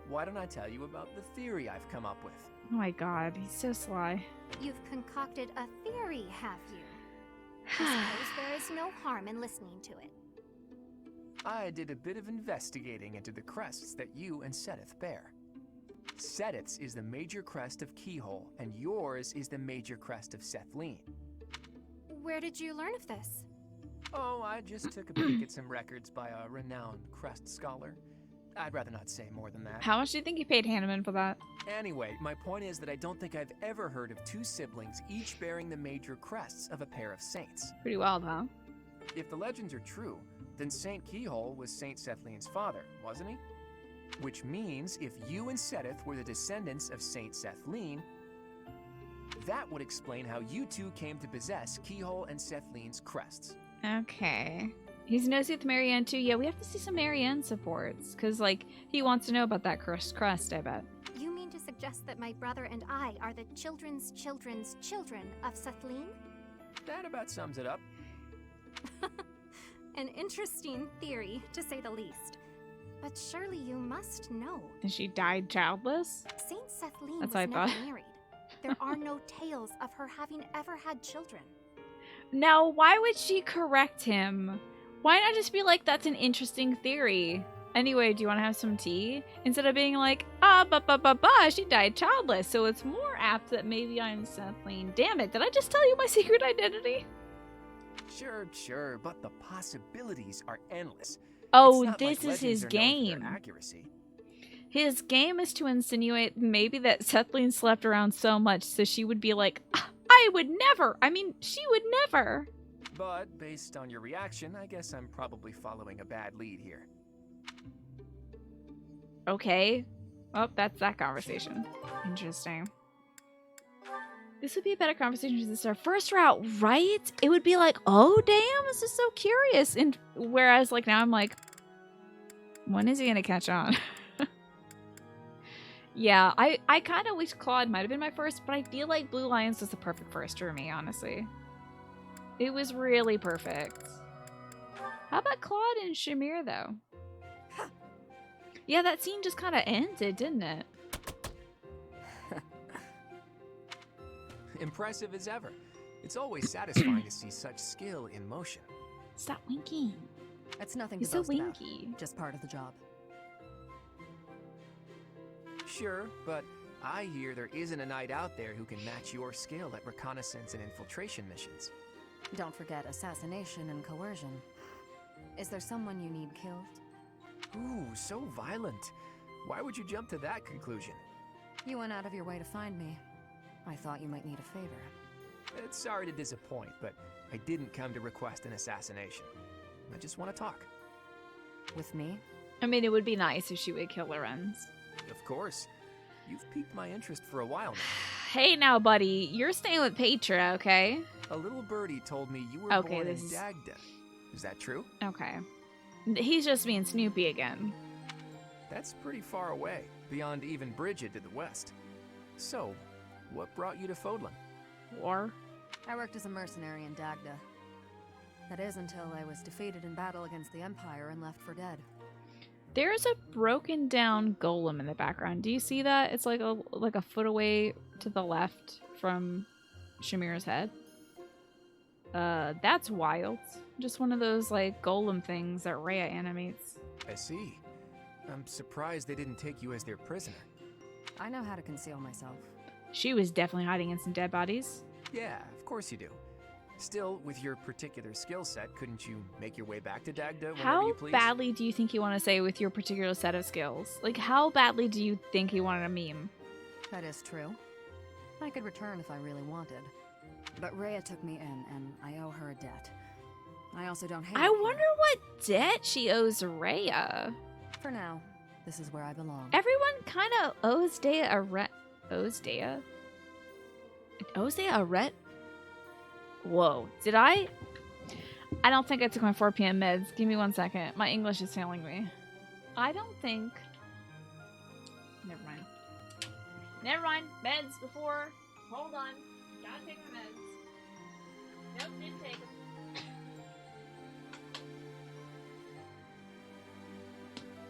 why don't I tell you about the theory I've come up with? Oh my god, he's so sly. You've concocted a theory, have you? I suppose there is no harm in listening to it. I did a bit of investigating into the crests that you and Sedith bear. Sedith's is the major crest of Keyhole, and yours is the major crest of Sethlene. Where did you learn of this? Oh, I just took a peek at some records by a renowned crest scholar. I'd rather not say more than that. How much do you think you paid Hanneman for that? Anyway, my point is that I don't think I've ever heard of two siblings each bearing the major crests of a pair of saints. Pretty wild, huh? If the legends are true, then Saint Keyhole was Saint Sethlene's father, wasn't he? Which means if you and Sedith were the descendants of Saint Sethlene, that would explain how you two came to possess Keyhole and Sethlene's crests. Okay. He's nosy with Marianne too. Yeah, we have to see some Marianne supports. Because, like, he wants to know about that crest, I bet. You mean to suggest that my brother and I are the children's children's children of Sethlene? That about sums it up. An interesting theory, to say the least. But surely you must know. And she died childless? Saint Sethlene That's was what I never thought. married. There are no tales of her having ever had children. Now, why would she correct him? Why not just be like, that's an interesting theory? Anyway, do you want to have some tea? Instead of being like, she died childless, so it's more apt that maybe I'm Sethlene. Damn it, did I just tell you my secret identity? Sure, but the possibilities are endless. Oh, It's not this like is his legends are known for game. their accuracy. His game is to insinuate maybe that Sethlene slept around so much so she would be like, I would never. I mean, she would never. But based on your reaction, I guess I'm probably following a bad lead here. Okay. Oh, that's that conversation. Interesting. This would be a better conversation since it's our first route, right? It would be like, oh, damn, this is so curious. And whereas, like, now I'm like, when is he going to catch on? Yeah, I kind of wish Claude might have been my first, but I feel like Blue Lions was the perfect first for me, honestly. It was really perfect. How about Claude and Shamir, though? Yeah, that scene just kind of ended, didn't it? Impressive as ever. It's always satisfying to see such skill in motion. Stop winking. It's nothing He's to so boast about. winky. Just part of the job. Sure, but I hear there isn't a knight out there who can match your skill at reconnaissance and infiltration missions. Don't forget assassination and coercion. Is there someone you need killed? Ooh, so violent. Why would you jump to that conclusion? You went out of your way to find me. I thought you might need a favor. It's sorry to disappoint, but I didn't come to request an assassination. I just want to talk. With me? I mean, it would be nice if she would kill Lorenz. Of course. You've piqued my interest for a while now. Hey now, buddy. You're staying with Petra, okay? A little birdie told me you were Okay, born in this is- Dagda. Is that true? Okay. He's just being Snoopy again. That's pretty far away, beyond even Bridget to the west. So, what brought you to Fodlan? War. I worked as a mercenary in Dagda. That is until I was defeated in battle against the Empire and left for dead. There's a broken down golem in the background. Do you see that? It's like a foot away to the left from Shamir's head. That's wild. Just one of those like golem things that Rhea animates. I see. I'm surprised they didn't take you as their prisoner. I know how to conceal myself. She was definitely hiding in some dead bodies. Yeah, of course you do. Still, with your particular skill set, couldn't you make your way back to Dagda whenever How you please? badly do you think you want to say with your particular set of skills? Like, how badly do you think you wanted a meme? That is true. I could return if I really wanted. But Rhea took me in, and I owe her a debt. I also don't hate I it wonder here. what debt she owes Rhea. For now, this is where I belong. Everyone kind of owes Dea a rent. Owes Dea? Owes Dea a rent? Whoa. Did I? I don't think I took my 4 p.m. meds. Give me 1 second. My English is failing me. I don't think... Never mind. Never mind. Meds before. Hold on. Gotta take my meds. Nope, didn't take them.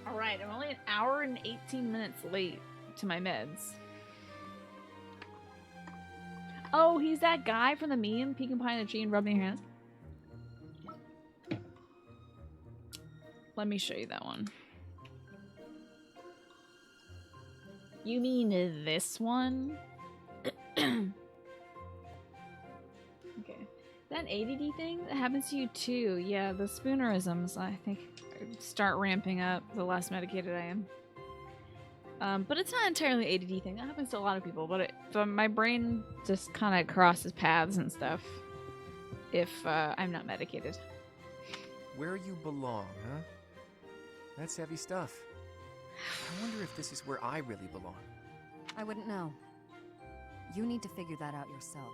Alright, I'm only an hour and 18 minutes late to my meds. Oh, he's that guy from the meme, peeking behind a tree and rubbing your hands. Let me show you that one. You mean this one? Okay. That ADD thing that happens to you too. Yeah, the spoonerisms, I think, start ramping up the less medicated I am. But it's not entirely an ADD thing. That happens to a lot of people. But my brain just kind of crosses paths and stuff if I'm not medicated. Where you belong, huh? That's heavy stuff. I wonder if this is where I really belong. I wouldn't know. You need to figure that out yourself.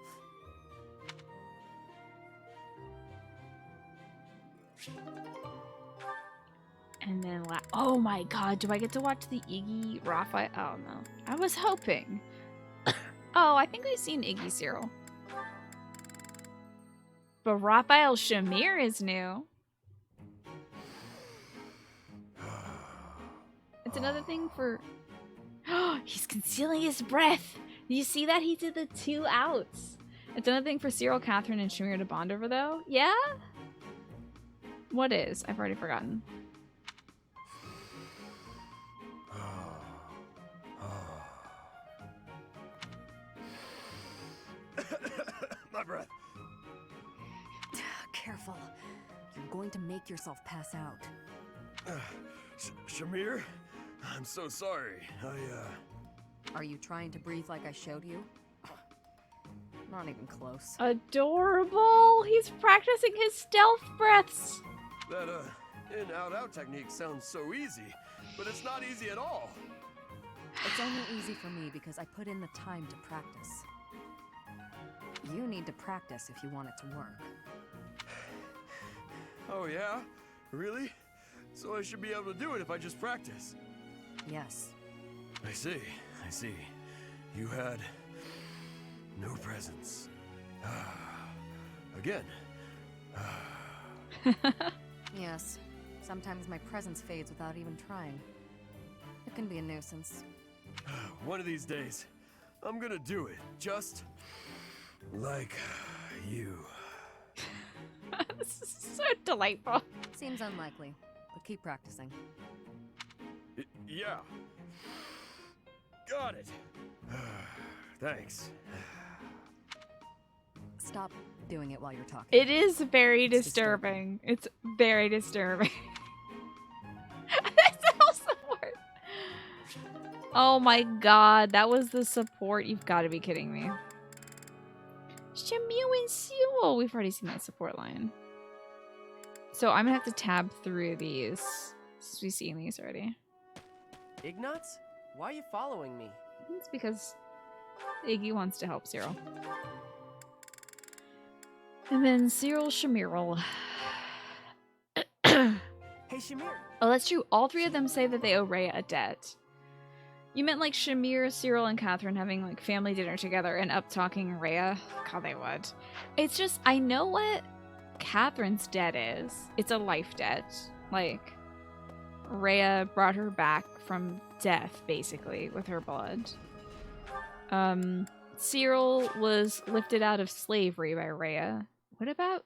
And then, oh my god, do I get to watch the Iggy Raphael? Oh no. I was hoping. Oh, I think we've seen Iggy Cyril. But Raphael Shamir is new. It's another thing for... He's concealing his breath! Did you see that? He did the 2 outs. It's another thing for Cyril, Catherine, and Shamir to bond over, though. Yeah? What is? I've already forgotten. My breath. Careful. You're going to make yourself pass out. Shamir? I'm so sorry. Are you trying to breathe like I showed you? Not even close. Adorable! He's practicing his stealth breaths! That, in-out-out technique sounds so easy, but it's not easy at all. It's only easy for me because I put in the time to practice. You need to practice if you want it to work. Oh yeah? Really? So I should be able to do it if I just practice? Yes. I see. You had no presence. Again. Yes. Sometimes my presence fades without even trying. It can be a nuisance. One of these days, I'm gonna do it. Just like you. This is so delightful. Seems unlikely, but keep practicing. Yeah. Got it. Thanks. Stop doing it while you're talking. It is very disturbing. It's very disturbing. That's also support. Oh my god, that was the support. You've got to be kidding me. Shamir and Cyril. We've already seen that support line. So I'm gonna have to tab through these since we've seen these already. Ignatz? Why are you following me? I think it's because Iggy wants to help Cyril. And then Cyril Shamiril. Hey, Shamir. Oh, that's true. All 3 of them say that they owe Rhea a debt. You meant like Shamir, Cyril, and Catherine having like family dinner together and up talking Rhea? God, they would. It's just, I know what Catherine's debt is. It's a life debt. Like, Rhea brought her back from death, basically, with her blood. Cyril was lifted out of slavery by Rhea. What about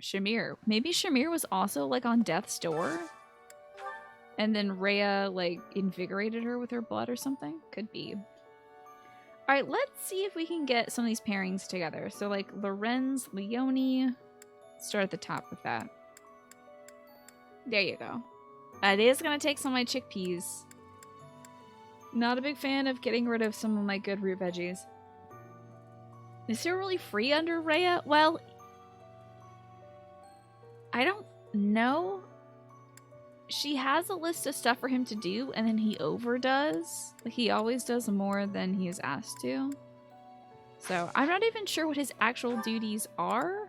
Shamir? Maybe Shamir was also, like, on death's door? And then Rhea, like, invigorated her with her blood or something? Could be. Alright, let's see if we can get some of these pairings together. So, like, Lorenz, Leonie. Start at the top with that. There you go. It is going to take some of my chickpeas. Not a big fan of getting rid of some of my good root veggies. Is there really free under Rhea? Well, I don't know. She has a list of stuff for him to do, and then he overdoes. Like, he always does more than he is asked to. So, I'm not even sure what his actual duties are.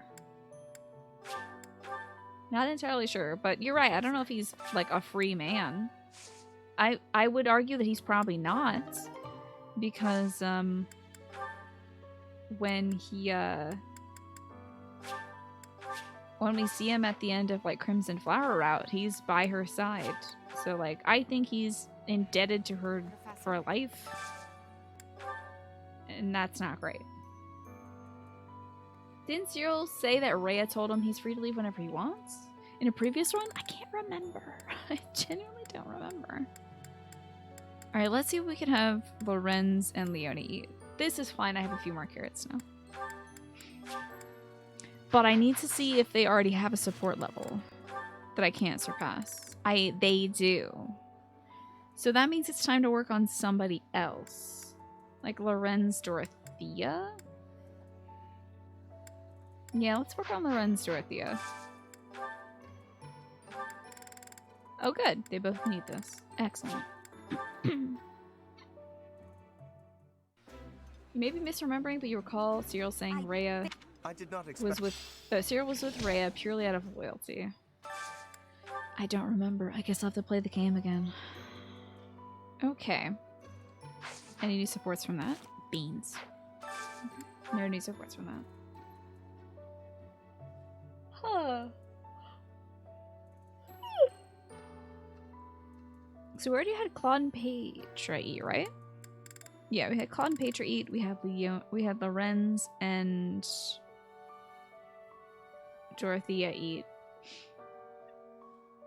Not entirely sure, but you're right. I don't know if he's, like, a free man. I would argue that he's probably not. Because, when he, when we see him at the end of like Crimson Flower Route, he's by her side. So like I think he's indebted to her for life. And that's not great. Didn't Cyril say that Rhea told him he's free to leave whenever he wants? In a previous run? I can't remember. I genuinely don't remember. Alright, let's see if we can have Lorenz and Leonie eat. This is fine, I have a few more carrots now. But I need to see if they already have a support level that I can't surpass. They do. So that means it's time to work on somebody else. Like Lorenz Dorothea? Yeah, let's work on Lorenz Dorothea. Oh good, they both need this. Excellent. You may be misremembering, but you recall Cyril saying Rhea I did not was with Cyril was with Rhea purely out of loyalty. I don't remember. I guess I'll have to play the game again. Okay. Any new supports from that? Beans. No new supports from that. Huh. So we already had Claude and Petra eat, right? Yeah, we had Claude and Petra eat. We had Lorenz and Dorothea eat.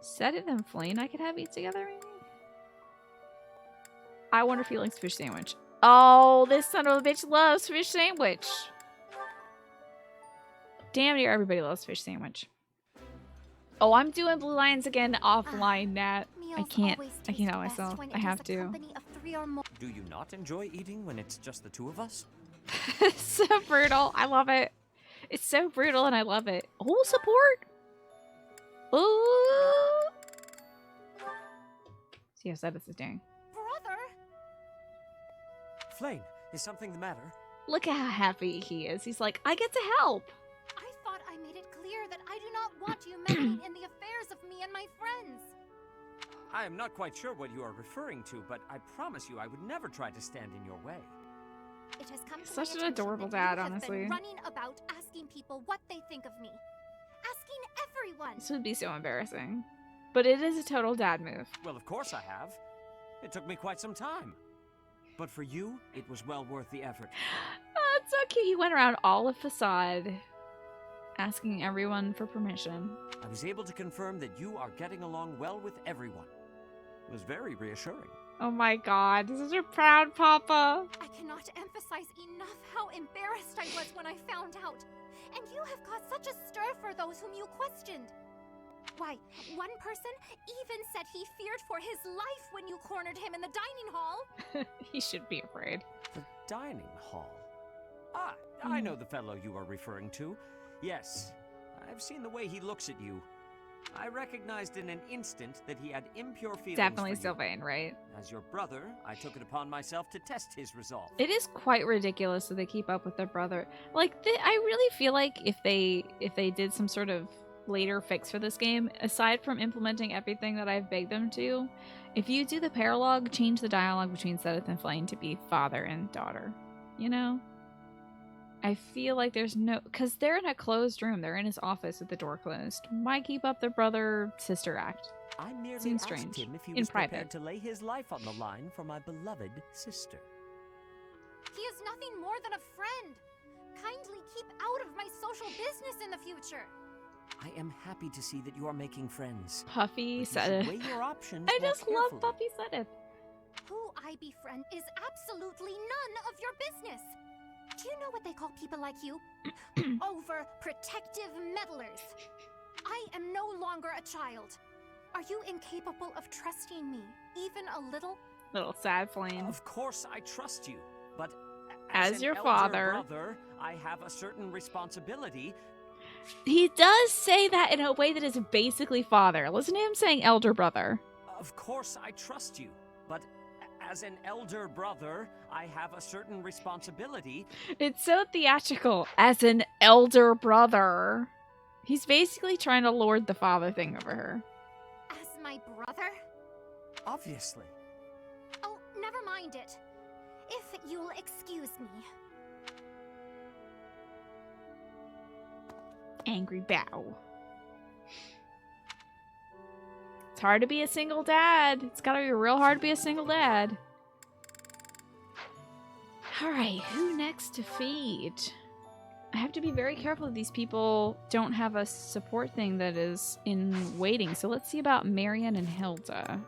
Sedith and Flame I could have eat together, maybe? I wonder if he likes fish sandwich. Oh, this son of a bitch loves fish sandwich. Damn near everybody loves fish sandwich. Oh, I'm doing Blue Lions again offline, Nat. I can't help myself. I have to. Do you not enjoy eating when it's just the two of us? It's so brutal. I love it. It's so brutal and I love it. Oh, support. Ooh. See how sad this is doing. Brother! Flame, is something the matter? Look at how happy he is. He's like, I get to help. I thought I made it clear that I do not want you meddling in the affairs of me and my friends. I am not quite sure what you are referring to, but I promise you I would never try to stand in your way. It has come to Such my an attention adorable that dad, you have honestly. been running about asking people what they think of me. Asking everyone. This would be so embarrassing. But it is a total dad move. Well, of course I have. It took me quite some time. But for you, it was well worth the effort. Oh, it's so cute. He went around all of Facade asking everyone for permission. I was able to confirm that you are getting along well with everyone. It was very reassuring. Oh my god, this is your proud papa. I cannot emphasize enough how embarrassed I was when I found out. And you have caused such a stir for those whom you questioned. Why, one person even said he feared for his life when you cornered him in the dining hall. He should be afraid. The dining hall? Ah, I know the fellow you are referring to. Yes, I've seen the way he looks at you. I recognized in an instant that he had impure feelings Definitely for you. Sylvain, right? As your brother, I took it upon myself to test his resolve. It is quite ridiculous that they keep up with their brother. Like, I really feel like if they did some sort of later fix for this game, aside from implementing everything that I've begged them to, if you do the paralogue, change the dialogue between Sedith and Flame to be father and daughter. You know? I feel like there's no... Because they're in a closed room. They're in his office with the door closed. Why keep up the brother-sister act? I merely Seems asked strange. him if he In was private. prepared to lay his life on the line for my beloved sister. He is nothing more than a friend. Kindly keep out of my social business in the future. I am happy to see that you are making friends. Puffy But you should Sedith. weigh your options I more just love carefully. Puffy Sedith. Who I befriend is absolutely none of your business. Do you know what they call people like you? Overprotective meddlers. I am no longer a child. Are you incapable of trusting me, even a little? Little sad Flame. Of course I trust you, but As an your elder father. brother, I have a certain responsibility. He does say that in a way that is basically father. Listen to him saying elder brother. Of course I trust you, but as an elder brother, I have a certain responsibility. It's so theatrical. As an elder brother. He's basically trying to lord the father thing over her. As my brother? Obviously. Oh, never mind it. If you'll excuse me. Angry bow. It's hard to be a single dad. It's gotta be real hard to be a single dad. Alright, who next to feed? I have to be very careful that these people don't have a support thing that is in waiting. So let's see about Marion and Hilda.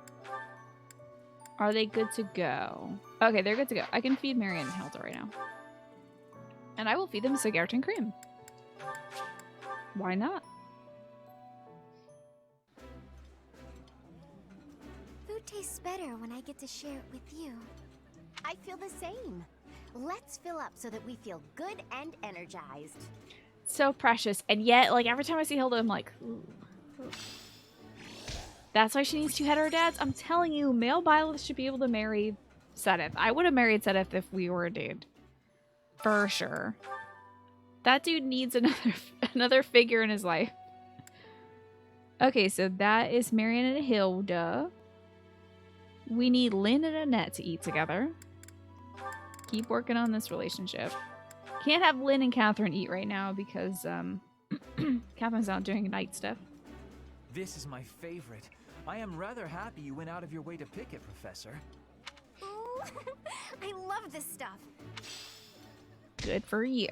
Are they good to go? Okay, they're good to go. I can feed Marion and Hilda right now. And I will feed them cigarette and cream. Why not? Food tastes better when I get to share it with you. I feel the same. Let's fill up so that we feel good and energized. So precious. And yet, like, every time I see Hilda, I'm like, ooh. That's why she needs to head her dads. I'm telling you, male biologists should be able to marry Sedith. I would have married Sedith if we were a dude. For sure. That dude needs another figure in his life. Okay, so that is Marion and Hilda. We need Lynn and Annette to eat together. Keep working on this relationship. Can't have Lynn and Catherine eat right now because Catherine's out doing night stuff. This is my favorite. I am rather happy you went out of your way to pick it, Professor. Ooh, I love this stuff. Good for you.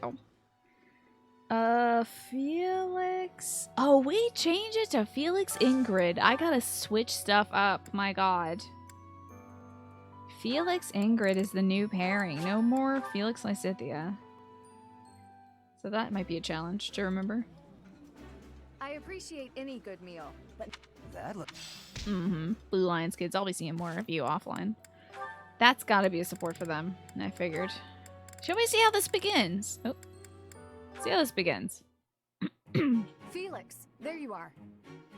Felix. Oh, we changed it to Felix Ingrid. I gotta switch stuff up. My god. Felix Ingrid is the new pairing. No more Felix Lysithia. So that might be a challenge to remember. I appreciate any good meal, but That look. Blue Lions kids. I'll be seeing more of you offline. That's gotta be a support for them. I figured. Shall we see how this begins? Oh. See how this begins. Felix, there you are.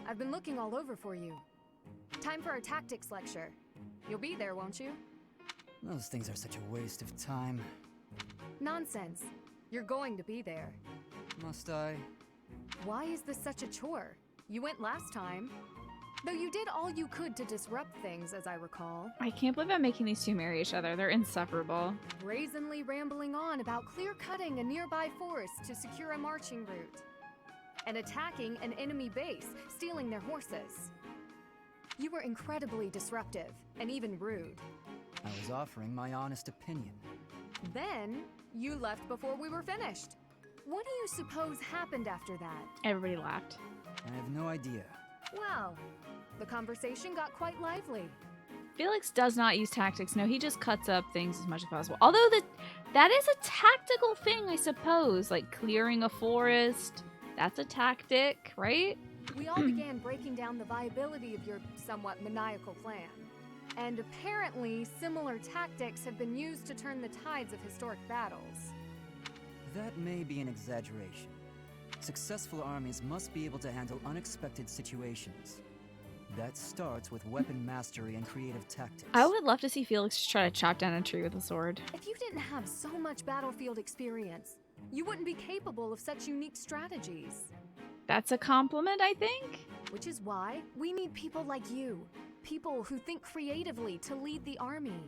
I've been looking all over for you. Time for our tactics lecture. You'll be there, won't you? Those things are such a waste of time. Nonsense. You're going to be there. Must I? Why is this such a chore? You went last time. Though you did all you could to disrupt things, as I recall. I can't believe I'm making these two marry each other. They're insufferable. Brazenly rambling on about clear-cutting a nearby forest to secure a marching route. And attacking an enemy base, stealing their horses. You were incredibly disruptive, and even rude. I was offering my honest opinion. Then, you left before we were finished. What do you suppose happened after that? Everybody laughed. I have no idea. Well, the conversation got quite lively. Felix does not use tactics. No, he just cuts up things as much as possible. Although that is a tactical thing, I suppose. Like clearing a forest. That's a tactic, right? We all began breaking down the viability of your somewhat maniacal plan. And apparently, similar tactics have been used to turn the tides of historic battles. That may be an exaggeration. Successful armies must be able to handle unexpected situations. That starts with weapon mastery and creative tactics. I would love to see Felix try to chop down a tree with a sword. If you didn't have so much battlefield experience, you wouldn't be capable of such unique strategies. That's a compliment, I think. Which is why we need people like you. People who think creatively to lead the army.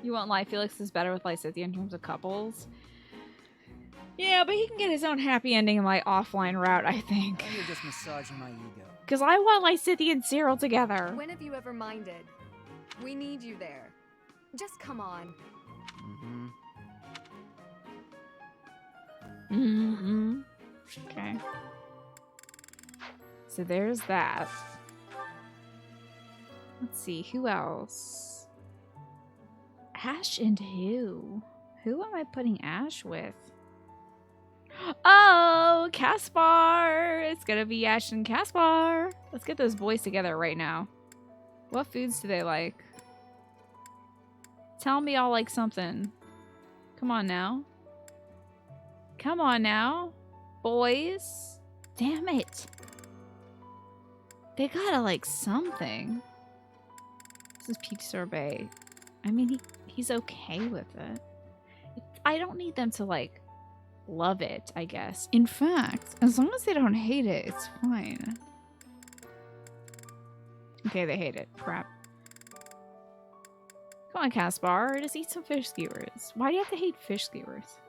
You won't lie, Felix is better with Lysithia in terms of couples. Yeah, but he can get his own happy ending in my offline route, I think. You're just massaging my ego. Because I want Lysithia and Cyril together. When have you ever minded? We need you there. Just come on. Okay. So there's that. Let's see, who else? Ash and who? Who am I putting Ash with? Oh, Caspar! It's gonna be Ash and Caspar. Let's get those boys together right now. What foods do they like? Tell me y'all like something. Come on now. Come on now. Boys. Damn it. They gotta like something. This is peach sorbet. I mean, he's okay with it. I don't need them to like love it, I guess. In fact, as long as they don't hate it, it's fine. Okay, they hate it. Crap. Come on, Caspar. Just eat some fish skewers. Why do you have to hate fish skewers?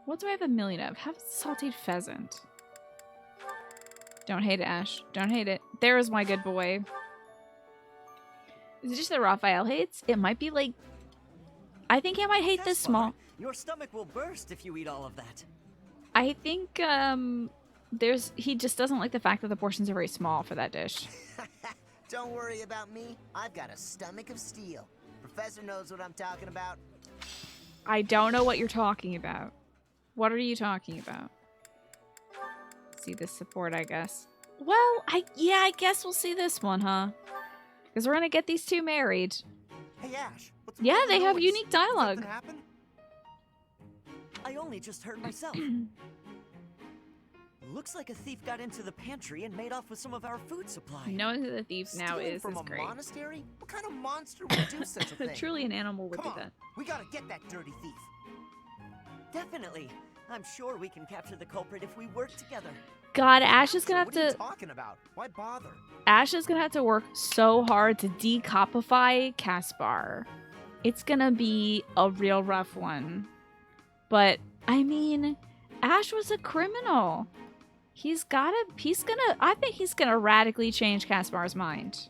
What do I have a million of? Have sauteed pheasant. Don't hate it, Ash. Don't hate it. There is my good boy. Is it just that Raphael hates? It might be like... I think he might hate this small... Your stomach will burst if you eat all of that. I think, he just doesn't like the fact that the portions are very small for that dish. Don't worry about me. I've got a stomach of steel. Professor knows what I'm talking about. I don't know what you're talking about. What are you talking about? See this support, I guess. Well, I guess we'll see this one, huh? Because we're gonna get these two married. Hey, Ash. What's Yeah, the they have noise? unique dialogue. Something happened? I only just heard myself. Looks like a thief got into the pantry and made off with some of our food supply. Knowing who the thief now Stealing is from a great. monastery? What kind of monster would do such a thing? Truly an animal would Come do on, that. we gotta get that dirty thief. Definitely. I'm sure we can capture the culprit if we work together. God, Ash is gonna have What are you to... talking about? Why bother? Ash is gonna have to work so hard to decopify Caspar. It's gonna be a real rough one. But, I mean, Ash was a criminal. I think he's gonna radically change Caspar's mind.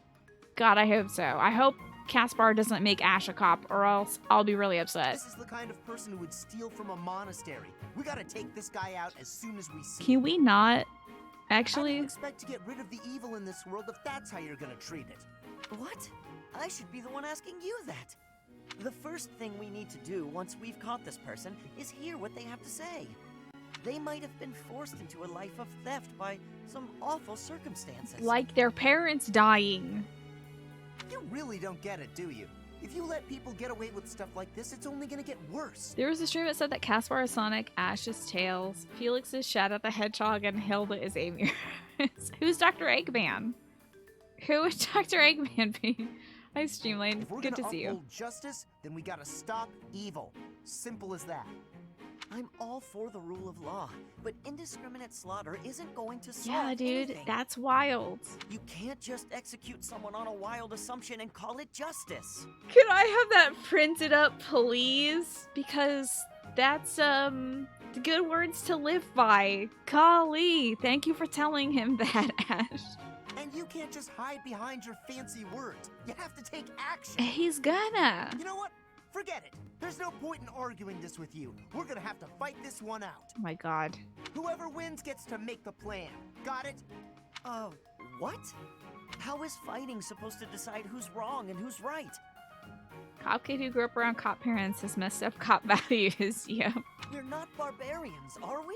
God, I hope so. I hope Caspar doesn't make Ash a cop, or else I'll be really upset. This is the kind of person who would steal from a monastery. We gotta take this guy out as soon as we see him. Can we not? How do Actually, you expect to get rid of the evil in this world if that's how you're gonna treat it? What? I should be the one asking you that. The first thing we need to do once we've caught this person is hear what they have to say. They might have been forced into a life of theft by some awful circumstances. like their parents dying. You really don't get it, do you? If you let people get away with stuff like this, it's only gonna get worse. There was a stream that said that Caspar is Sonic, Ash is Tails, Felix is Shadow the Hedgehog, and Hilda is Amir. Who's Dr. Eggman? Who would Dr. Eggman be? Hi, Streamlane. If we're Good to gonna see you. uphold justice, then we gotta stop evil. Simple as that. I'm all for the rule of law, but indiscriminate slaughter isn't going to solve Yeah, dude, anything. that's wild. You can't just execute someone on a wild assumption and call it justice. Could I have that printed up, please? Because that's, good words to live by. Golly, thank you for telling him that, Ash. And you can't just hide behind your fancy words. You have to take action. He's gonna. You know what? Forget it. There's no point in arguing this with you. We're gonna have to fight this one out. Oh my god. Whoever wins gets to make the plan. Got it? What? How is fighting supposed to decide who's wrong and who's right? Cop kid who grew up around cop parents has messed up cop values. Yeah. We're not barbarians, are we?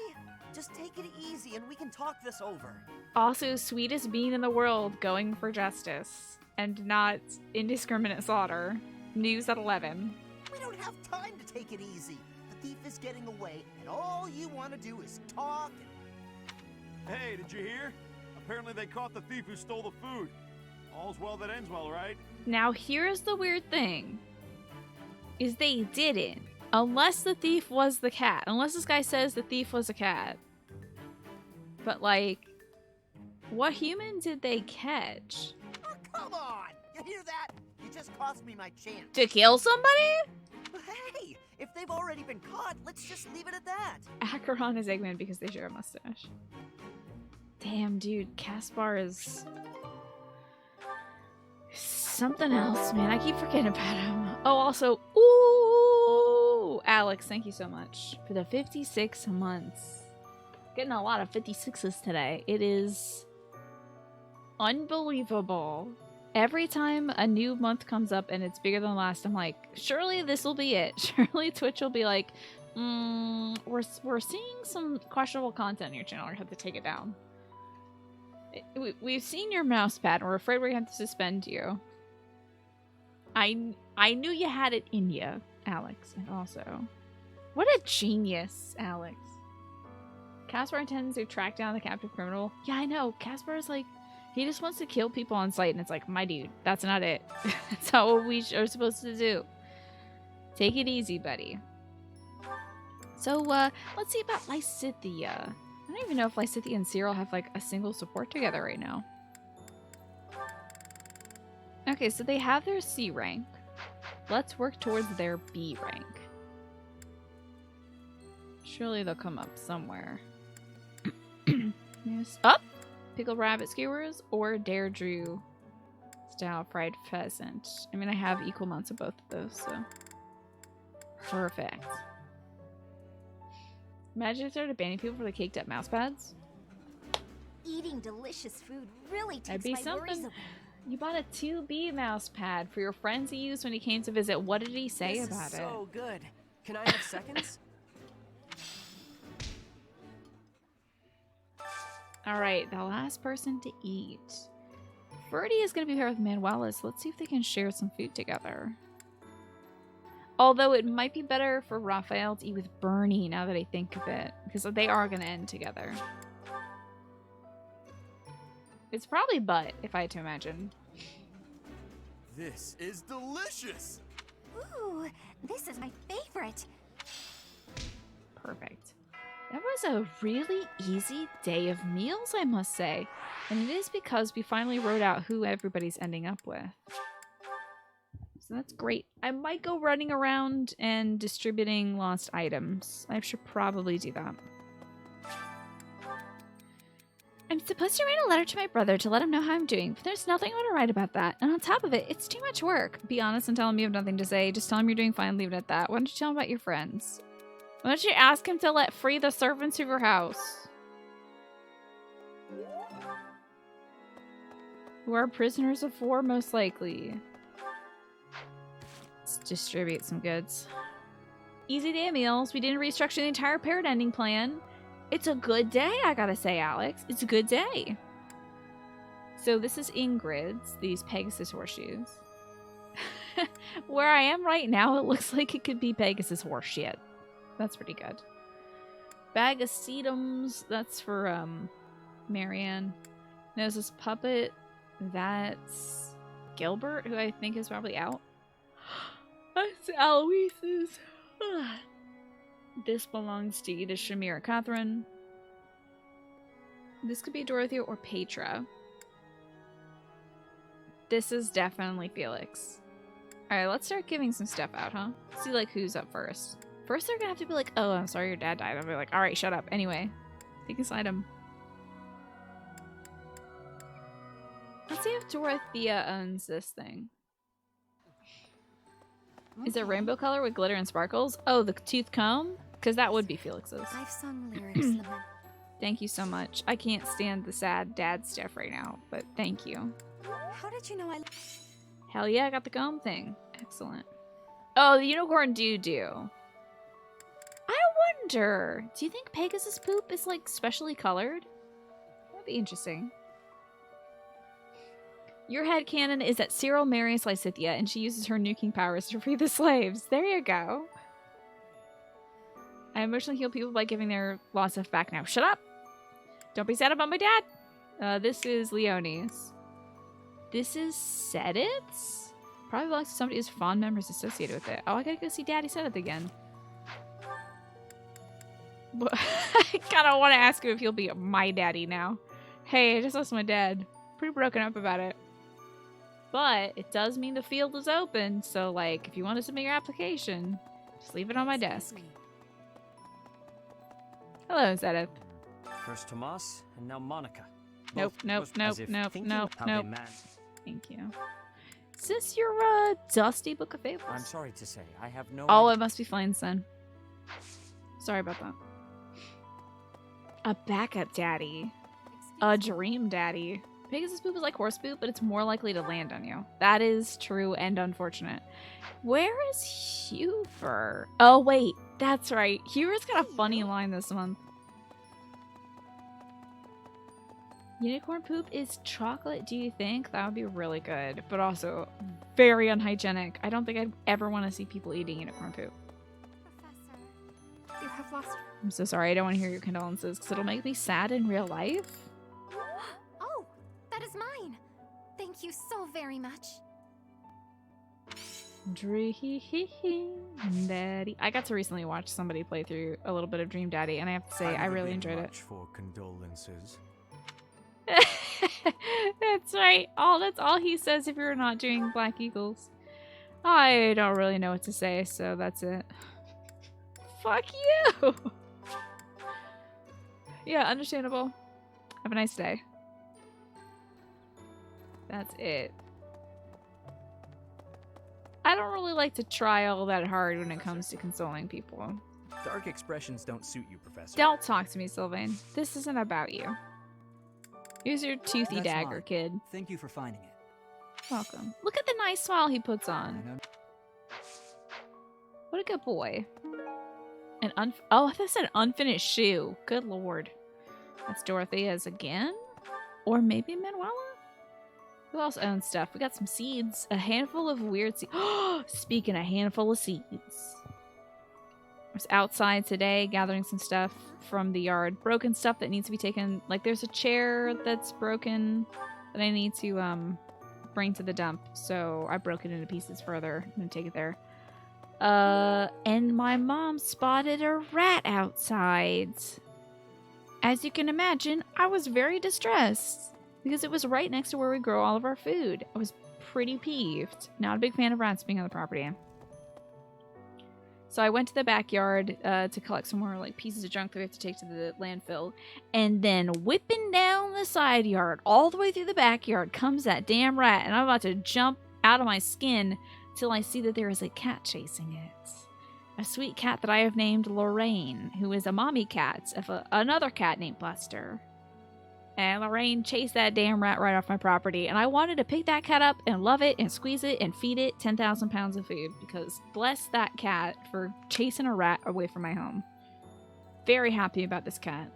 Just take it easy and we can talk this over. Also, sweetest being in the world going for justice and not indiscriminate slaughter. News at 11. We don't have time to take it easy. The thief is getting away, and all you want to do is talk and... Hey, did you hear? Apparently they caught the thief who stole the food. All's well that ends well, right? Now, here's the weird thing. Is they didn't. Unless the thief was the cat. Unless this guy says the thief was a cat. But, like, what human did they catch? Oh, come on! You hear that? You just cost me my chance. To kill somebody? Hey, if they've already been caught, let's just leave it at that. Acheron is Eggman because they share a mustache. Damn, dude. Caspar is... something else, man. I keep forgetting about him. Oh, also... Ooh! Alex, thank you so much for the 56 months. Getting a lot of 56s today. It is... unbelievable. Every time a new month comes up and it's bigger than the last, I'm like, surely this will be it. Surely Twitch will be like, we're seeing some questionable content on your channel. We're gonna have to take it down. We've seen your mouse pad, and we're afraid we're gonna have to suspend you. I knew you had it in you, Alex. And also, what a genius, Alex. Caspar intends to track down the captive criminal. Yeah, I know. Caspar is like, he just wants to kill people on sight, and it's like, my dude, that's not it. That's not what we are supposed to do. Take it easy, buddy. So, let's see about Lysithea. I don't even know if Lysithea and Cyril have, like, a single support together right now. Okay, so they have their C rank. Let's work towards their B rank. Surely they'll come up somewhere. Yes. Up! pickled rabbit skewers or Dare Drew style fried pheasant. I mean, I have equal amounts of both of those, so perfect. Imagine if they started banning people for the caked up mouse pads. Eating delicious food really That'd takes be my worries something. away. You bought a 2B mouse pad for your friends to use when he came to visit. What did he say This about is it? so good. Can I have seconds? Alright, the last person to eat. Birdie is going to be here with Manuela, so let's see if they can share some food together. Although it might be better for Raphael to eat with Bernie now that I think of it, because they are going to end together. It's probably Butt, if I had to imagine. This is delicious! Ooh, this is my favorite. Perfect. That was a really easy day of meals, I must say. And it is because we finally wrote out who everybody's ending up with. So that's great. I might go running around and distributing lost items. I should probably do that. I'm supposed to write a letter to my brother to let him know how I'm doing, but there's nothing I want to write about that. And on top of it, it's too much work. Be honest and tell him you have nothing to say. Just tell him you're doing fine, leave it at that. Why don't you tell him about your friends? Why don't you ask him to let free the servants of your house? Who are prisoners of war, most likely. Let's distribute some goods. Easy day of meals. We didn't restructure the entire parrot ending plan. It's a good day, I gotta say, Alex. It's a good day. So this is Ingrid's, these Pegasus horseshoes. Where I am right now, it looks like it could be Pegasus horse shit. That's pretty good. Bag of sedums. That's for Marianne. There's this puppet. That's Gilbert, who I think is probably out. That's Aloise's. This belongs to either Shamir or Catherine. This could be Dorothea or Petra. This is definitely Felix. Alright, let's start giving some stuff out, huh? See, like, who's up first. First, they're gonna have to be like, oh, I'm sorry your dad died. I'll be like, alright, shut up. Anyway, take this item. Let's see if Dorothea owns this thing. Is it rainbow color with glitter and sparkles? Oh, the tooth comb? Because that would be Felix's. I've sung lyrics, Lemon. Thank you so much. I can't stand the sad dad stuff right now, but thank you. How did you know I... Hell yeah, I got the comb thing. Excellent. Oh, the unicorn doo-doo. I wonder, do you think Pegasus poop is, like, specially colored? That'd be interesting. Your headcanon is that Cyril marries Lysithia and she uses her nuking powers to free the slaves. There you go. I emotionally heal people by giving their lost stuff back now. Shut up! Don't be sad about my dad! This is Leonie's. This is Sedith's? Probably belongs to somebody who's fond memories associated with it. Oh, I gotta go see Daddy Sedith again. I kinda wanna ask him if he'll be my daddy now. Hey, I just lost my dad. Pretty broken up about it. But it does mean the field is open, so like, if you want to submit your application, just leave it on my desk. Hello, Zedith. First Tomas, and now Monica. Nope, Both nope, just nope, as if nope, thinking nope, how they nope. met. Thank you. Is this your dusty book of fables? I'm sorry to say, I have no Oh, idea. it must be Flane's then. Sorry about that. A backup daddy. A dream daddy. Pegasus poop is like horse poop, but it's more likely to land on you. That is true and unfortunate. Where is Huber? Oh, wait. That's right. Huber's got a funny line this month. Unicorn poop is chocolate, do you think? That would be really good, but also very unhygienic. I don't think I'd ever want to see people eating unicorn poop. Professor, you have lost... I'm so sorry. I don't want to hear your condolences because it'll make me sad in real life. Oh, that is mine. Thank you so very much. Dream Daddy. I got to recently watch somebody play through a little bit of Dream Daddy, and I have to say, I really enjoyed it. For condolences. That's right. That's all he says if you're not doing Black Eagles. I don't really know what to say, so that's it. Fuck you! Yeah, understandable. Have a nice day. That's it. I don't really like to try all that hard when it comes to consoling people. Dark expressions don't suit you, Professor. Don't talk to me, Sylvain. This isn't about you. Here's your toothy That's dagger, mine. kid. Thank you for finding it. Welcome. Look at the nice smile he puts on. What a good boy. Oh, that's an unfinished shoe. Good lord. That's Dorothea's again? Or maybe Manuela? Who else owns stuff? We got some seeds. A handful of weird seeds. Speaking of handful of seeds. I was outside today gathering some stuff from the yard. Broken stuff that needs to be taken. Like there's a chair that's broken that I need to bring to the dump. So I broke it into pieces further. I'm gonna take it there. And my mom spotted a rat outside. As you can imagine, I was very distressed because it was right next to where we grow all of our food. I was pretty peeved. Not a big fan of rats being on the property. So I went to the backyard to collect some more like pieces of junk that we have to take to the landfill. And then whipping down the side yard all the way through the backyard comes that damn rat. And I'm about to jump out of my skin till I see that there is a cat chasing it. A sweet cat that I have named Lorraine, who is a mommy cat of another cat named Buster. And Lorraine chased that damn rat right off my property. And I wanted to pick that cat up and love it and squeeze it and feed it 10,000 pounds of food. Because bless that cat for chasing a rat away from my home. Very happy about this cat.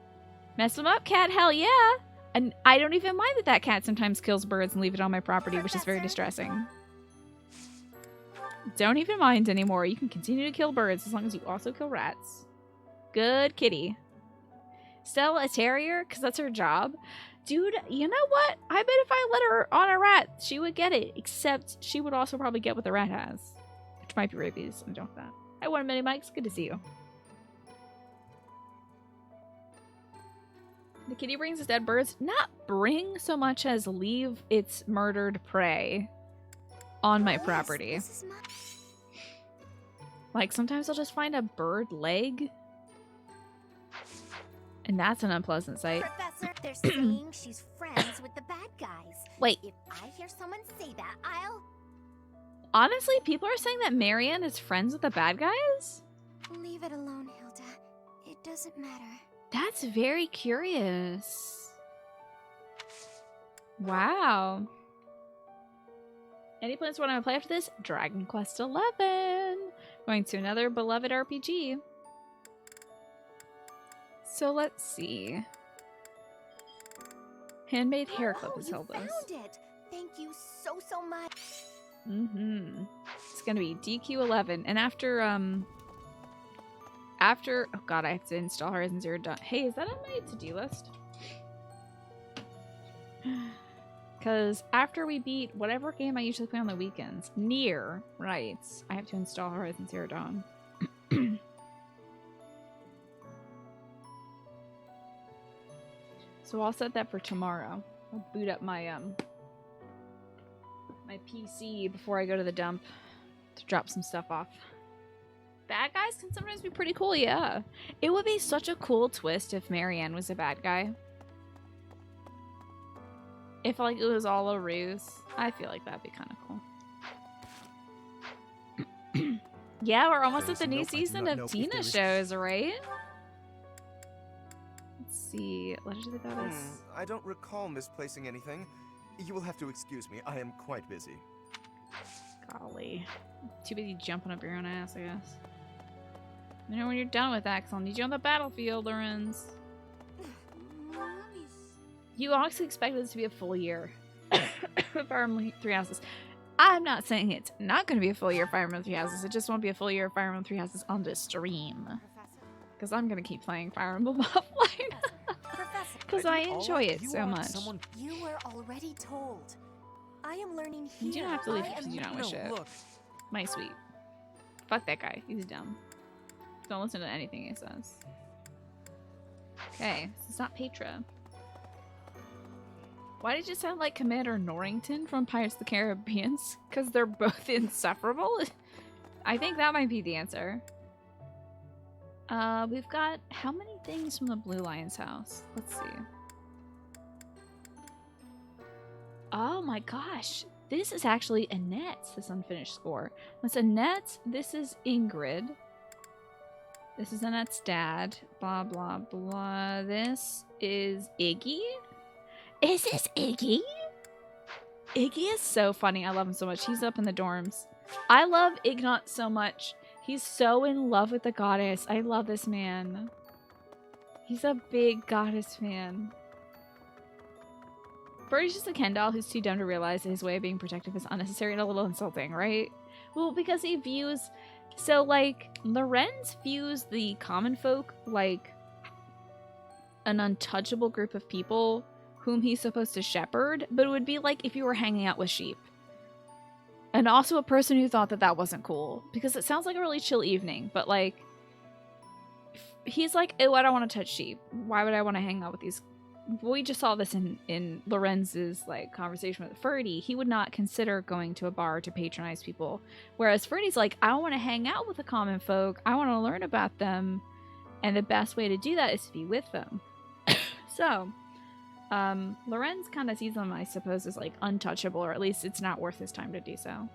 Mess him up, cat, hell yeah! And I don't even mind that cat sometimes kills birds and leave it on my property, which is very distressing. Don't even mind anymore. You can continue to kill birds as long as you also kill rats. Good kitty. Stella a terrier? Because that's her job. Dude, you know what? I bet if I let her on a rat, she would get it. Except she would also probably get what the rat has. Which might be rabies. I'm done with that. Hi, One Minute Mike's. Good to see you. The kitty brings its dead birds. Not bring so much as leave its murdered prey on my property. Like, sometimes I'll just find a bird leg. And that's an unpleasant sight. Professor, they're saying she's friends with the bad guys. Wait. If I hear someone say that, I'll... Honestly, people are saying that Marianne is friends with the bad guys? Leave it alone, Hilda. It doesn't matter. That's very curious. Wow. Any plans for what I'm gonna play after this? Dragon Quest XI. Going to another beloved RPG. So let's see. Handmade hair clip is held found it. Thank you so much. It's gonna be DQ11, and after oh god, I have to install Horizon Zero Dawn. Hey, is that on my to-do list? Because after we beat whatever game I usually play on the weekends, Nier, right? I have to install Horizon Zero Dawn. So I'll set that for tomorrow. I'll boot up my my PC before I go to the dump to drop some stuff off. Bad guys can sometimes be pretty cool, yeah. It would be such a cool twist if Marianne was a bad guy. If like it was all a ruse, I feel like that'd be kind of cool. Yeah, we're almost at the new season of Tina shows, right? Let's see. Letters of the Goddess. I don't recall misplacing anything. You will have to excuse me. I am quite busy. Golly. Too busy jumping up your own ass, I guess. You know, when you're done with that, 'cause I'll need you on the battlefield, Lorenz. You also expected this to be a full year of Fire Emblem 3 Houses. I'm not saying it's not going to be a full year of Fire Emblem 3 Houses. It just won't be a full year of Fire Emblem 3 Houses on the stream. Because I'm going to keep playing Fire Emblem offline. Because I enjoy it so much. You were already told. I am learning here. You don't have to leave because you don't wish it. My sweet. Fuck that guy. He's dumb. Don't listen to anything he says. Okay, it's not Petra. Why did you sound like Commander Norrington from Pirates of the Caribbean? Because they're both insufferable? I think that might be the answer. We've got how many things from the Blue Lion's house? Let's see. Oh my gosh. This is actually Annette's, this unfinished score. That's Annette's. This is Ingrid. This is Annette's dad. Blah, blah, blah. This is Iggy. Is this Iggy? Iggy is so funny. I love him so much. He's up in the dorms. I love Ignat so much. He's so in love with the goddess. I love this man. He's a big goddess fan. Birdie's just a Ken doll who's too dumb to realize that his way of being protective is unnecessary and a little insulting, right? Well, because he views... So, like, Lorenz views the common folk like an untouchable group of people whom he's supposed to shepherd, but it would be like if you were hanging out with sheep. And also a person who thought that that wasn't cool, because it sounds like a really chill evening, but, like, he's like, oh, I don't want to touch sheep. Why would I want to hang out with these? We just saw this in Lorenz's, like, conversation with Ferdy. He would not consider going to a bar to patronize people. Whereas Ferdy's like, I want to hang out with the common folk. I want to learn about them. And the best way to do that is to be with them. So, Lorenz kind of sees them, I suppose, as, like, untouchable, or at least it's not worth his time to do so.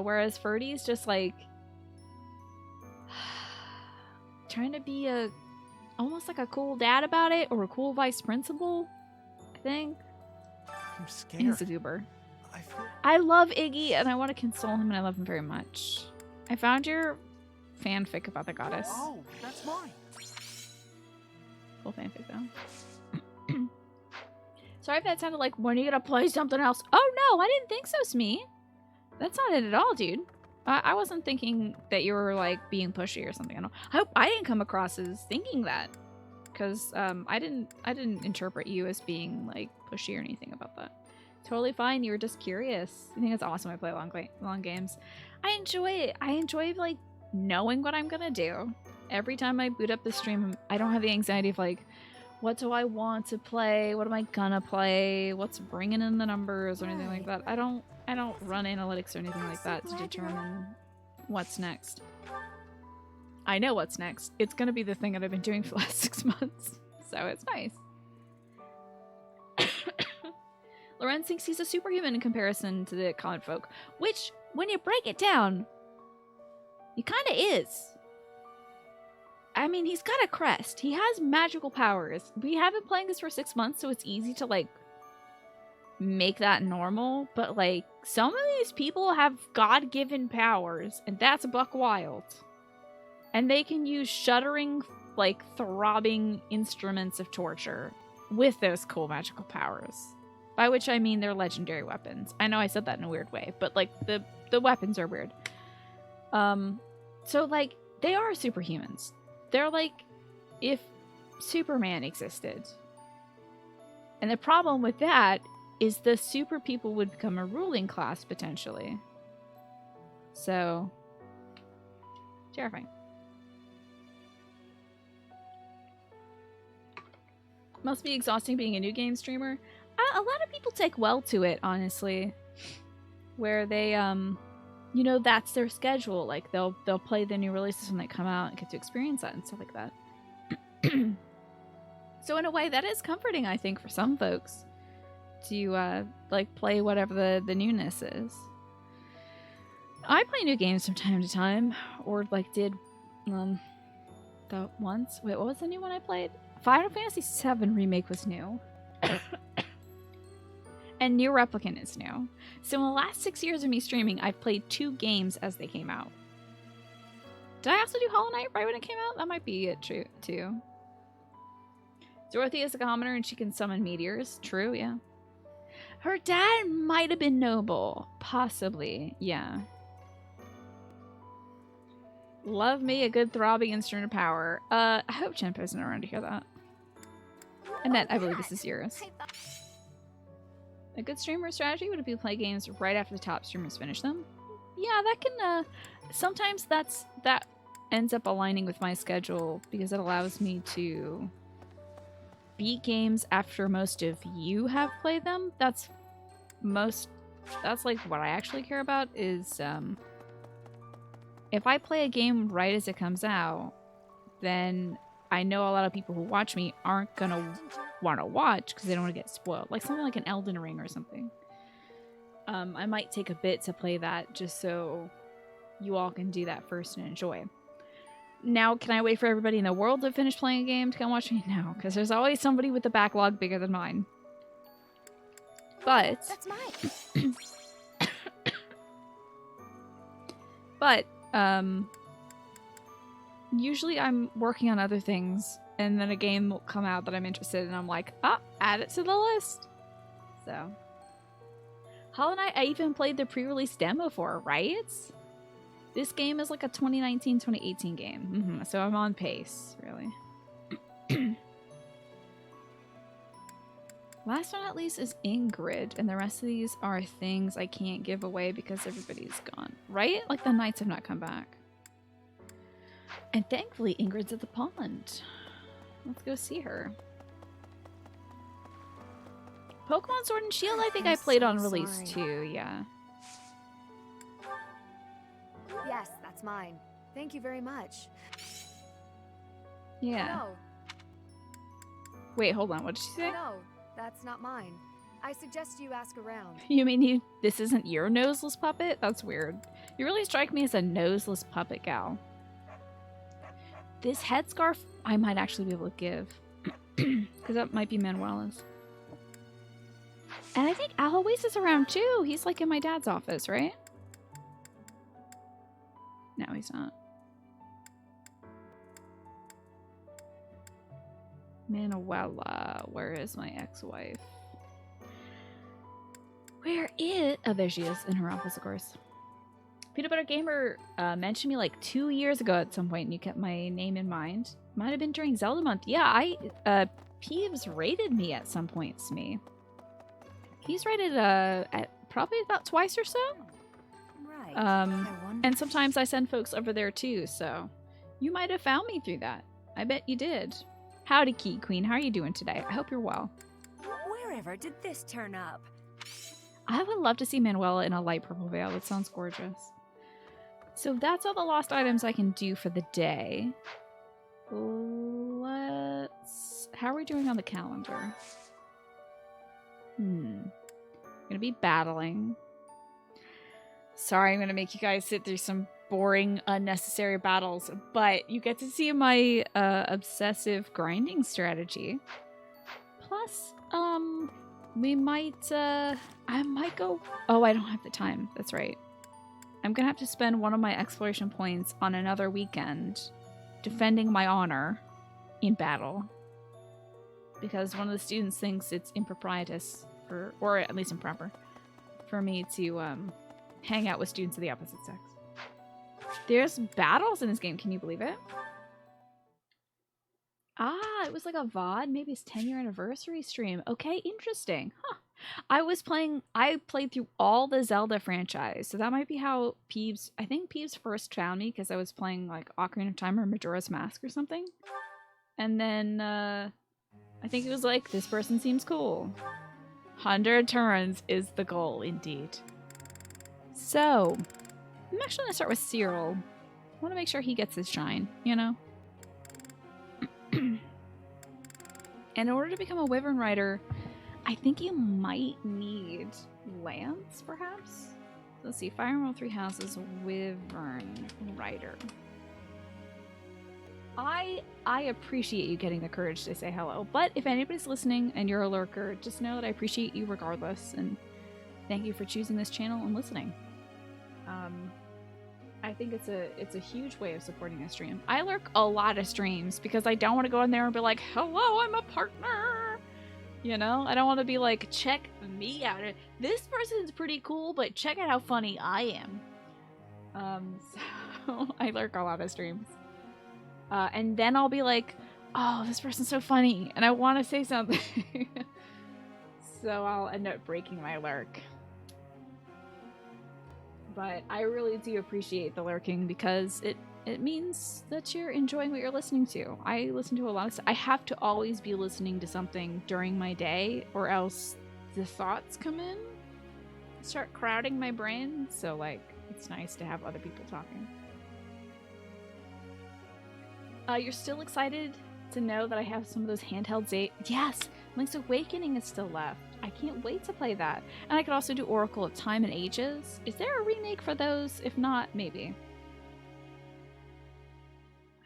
Whereas Ferdy's just, like, trying to be almost like a cool dad about it, or a cool vice principal, I think. I'm scared. He's a goober. I love Iggy, and I want to console him, and I love him very much. I found your fanfic about the goddess. Oh, that's mine. Cool fanfic, though. Sorry if that sounded like, when are you gonna play something else? Oh, no, I didn't think so, Smee. That's not it at all, dude. I wasn't thinking that you were, like, being pushy or something. I hope I didn't come across as thinking that, because I didn't interpret you as being, like, pushy or anything about that. Totally fine. You were just curious. I think it's awesome. I play long games. I enjoy it. I enjoy, like, knowing what I'm gonna do. Every time I boot up the stream, I don't have the anxiety of, like, what do I want to play? What am I gonna play? What's bringing in the numbers or anything like that? I don't run analytics or anything like that to determine what's next. I know what's next. It's gonna be the thing that I've been doing for the last 6 months. So it's nice. Lorenz thinks he's a superhuman in comparison to the common folk, which, when you break it down, he kinda is. I mean, he's got a crest. He has magical powers. We have been playing this for 6 months, so it's easy to, like, make that normal, but, like, some of these people have God-given powers, and that's buck wild. And they can use shuddering, like, throbbing instruments of torture with those cool magical powers. By which I mean they're legendary weapons. I know I said that in a weird way, but, like, the weapons are weird. So, like, they are superhumans. They're like if Superman existed. And the problem with that is the super people would become a ruling class, potentially. So, terrifying. Must be exhausting being a new game streamer. A lot of people take well to it, honestly. Where they, you know, that's their schedule. Like, they'll play the new releases when they come out and get to experience that and stuff like that. So in a way, that is comforting, I think, for some folks. To, like, play whatever the newness is. I play new games from time to time. Or, like, did, the once. Wait, what was the new one I played? Final Fantasy VII Remake was new. And Nier Replicant is new. So in the last 6 years of me streaming, I've played 2 games as they came out. Did I also do Hollow Knight right when it came out? That might be it, true, too. Dorothy is a commoner and she can summon meteors. True, yeah. Her dad might have been noble. Possibly, yeah. Love me a good throbbing instrument of power. I hope Chenpo's not around to hear that. Annette, I believe this is yours. A good streamer strategy would be to play games right after the top streamers finish them. Yeah, that can, sometimes that ends up aligning with my schedule because it allows me to beat games after most of you have played them. That's like what I actually care about is, if I play a game right as it comes out, then I know a lot of people who watch me aren't gonna want to watch because I don't want to get spoiled. Like something like an Elden Ring or something. I might take a bit to play that just so you all can do that first and enjoy. Now, can I wait for everybody in the world to finish playing a game to come watch me? No, because there's always somebody with a backlog bigger than mine. But... That's mine. But, usually I'm working on other things, and then a game will come out that I'm interested in, and I'm like, ah, add it to the list. So. Hollow Knight, I even played the pre-release demo for, right? This game is like a 2019-2018 game. So I'm on pace, really. Last but not least is Ingrid, and the rest of these are things I can't give away because everybody's gone. Right? Like the knights have not come back. And thankfully Ingrid's at the pond. Let's go see her. Pokemon Sword and Shield I think I played on release too, yeah. Yes, that's mine. Thank you very much. Yeah. No. Wait, hold on, what did she say? No, that's not mine. I suggest you ask around. You mean this isn't your noseless puppet? That's weird. You really strike me as a noseless puppet gal. This headscarf I might actually be able to give. Because that might be Manuela's. And I think Alois is around too. He's like in my dad's office, right? No, he's not. Manuela, where is my ex-wife? Where is... Oh, there she is, in her office, of course. Peanut Butter Gamer mentioned me like 2 years ago at some point, and you kept my name in mind. Might have been during Zelda month. Yeah, Peeves rated me at some point, Smee. He's rated at probably about twice or so. Right. And sometimes I send folks over there too, so you might have found me through that. I bet you did. Howdy, Key Queen. How are you doing today? I hope you're well. Wherever did this turn up? I would love to see Manuela in a light purple veil. It sounds gorgeous. So that's all the lost items I can do for the day. How are we doing on the calendar? Gonna be battling. Sorry, I'm gonna make you guys sit through some boring, unnecessary battles, but you get to see my obsessive grinding strategy. Plus, we might, I might go... Oh, I don't have the time. That's right. I'm gonna have to spend one of my exploration points on another weekend defending my honor in battle. Because one of the students thinks it's improprietous, or at least improper, for me to hang out with students of the opposite sex. There's battles in this game, can you believe it? Ah, it was like a VOD, maybe it's 10-year anniversary stream. Okay, interesting. Huh. I played through all the Zelda franchise, so that might be how Peeves, I think Peeves first found me because I was playing like Ocarina of Time or Majora's Mask or something. And then, I think it was like, this person seems cool. 100 turns is the goal, indeed. So, I'm actually going to start with Cyril. I want to make sure he gets his shine, you know? And in order to become a Wyvern Rider, I think you might need Lance, perhaps? Let's see, Fire Emerald 3 Houses, Wyvern Rider. I appreciate you getting the courage to say hello, but if anybody's listening and you're a lurker, just know that I appreciate you regardless, and thank you for choosing this channel and listening. I think it's a huge way of supporting a stream. I lurk a lot of streams because I don't want to go in there and be like, hello, I'm a partner! You know? I don't want to be like, check me out. This person's pretty cool, but check out how funny I am. So I lurk a lot of streams. And then I'll be like, oh, this person's so funny, and I want to say something. So I'll end up breaking my lurk. But I really do appreciate the lurking because it means that you're enjoying what you're listening to. I listen to a lot of stuff. I have to always be listening to something during my day, or else the thoughts come in, start crowding my brain. So, like, it's nice to have other people talking. You're still excited to know that I have some of those handheld Yes! Link's Awakening is still left. I can't wait to play that. And I could also do Oracle of Time and Ages. Is there a remake for those? If not, maybe.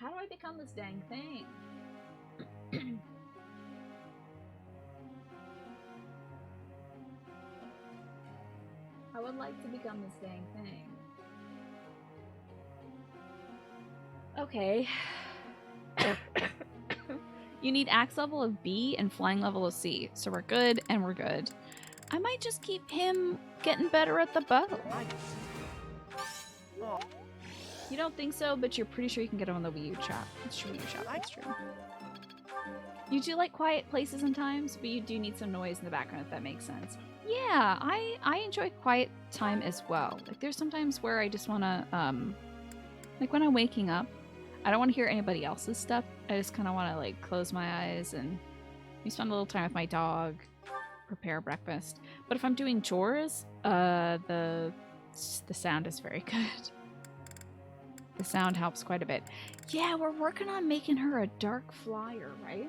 How do I become this dang thing? I would like to become this dang thing. Okay. You need axe level of B and flying level of C. So we're good and we're good. I might just keep him getting better at the bow. You don't think so, but you're pretty sure you can get him on the Wii U shop. It's true, Wii U shop. That's true. You do like quiet places and times, but you do need some noise in the background if that makes sense. Yeah, I enjoy quiet time as well. Like there's sometimes where I just want to, like when I'm waking up, I don't want to hear anybody else's stuff. I just kind of want to like close my eyes and maybe spend a little time with my dog, prepare breakfast. But if I'm doing chores, the sound is very good. The sound helps quite a bit. Yeah, we're working on making her a dark flyer, right?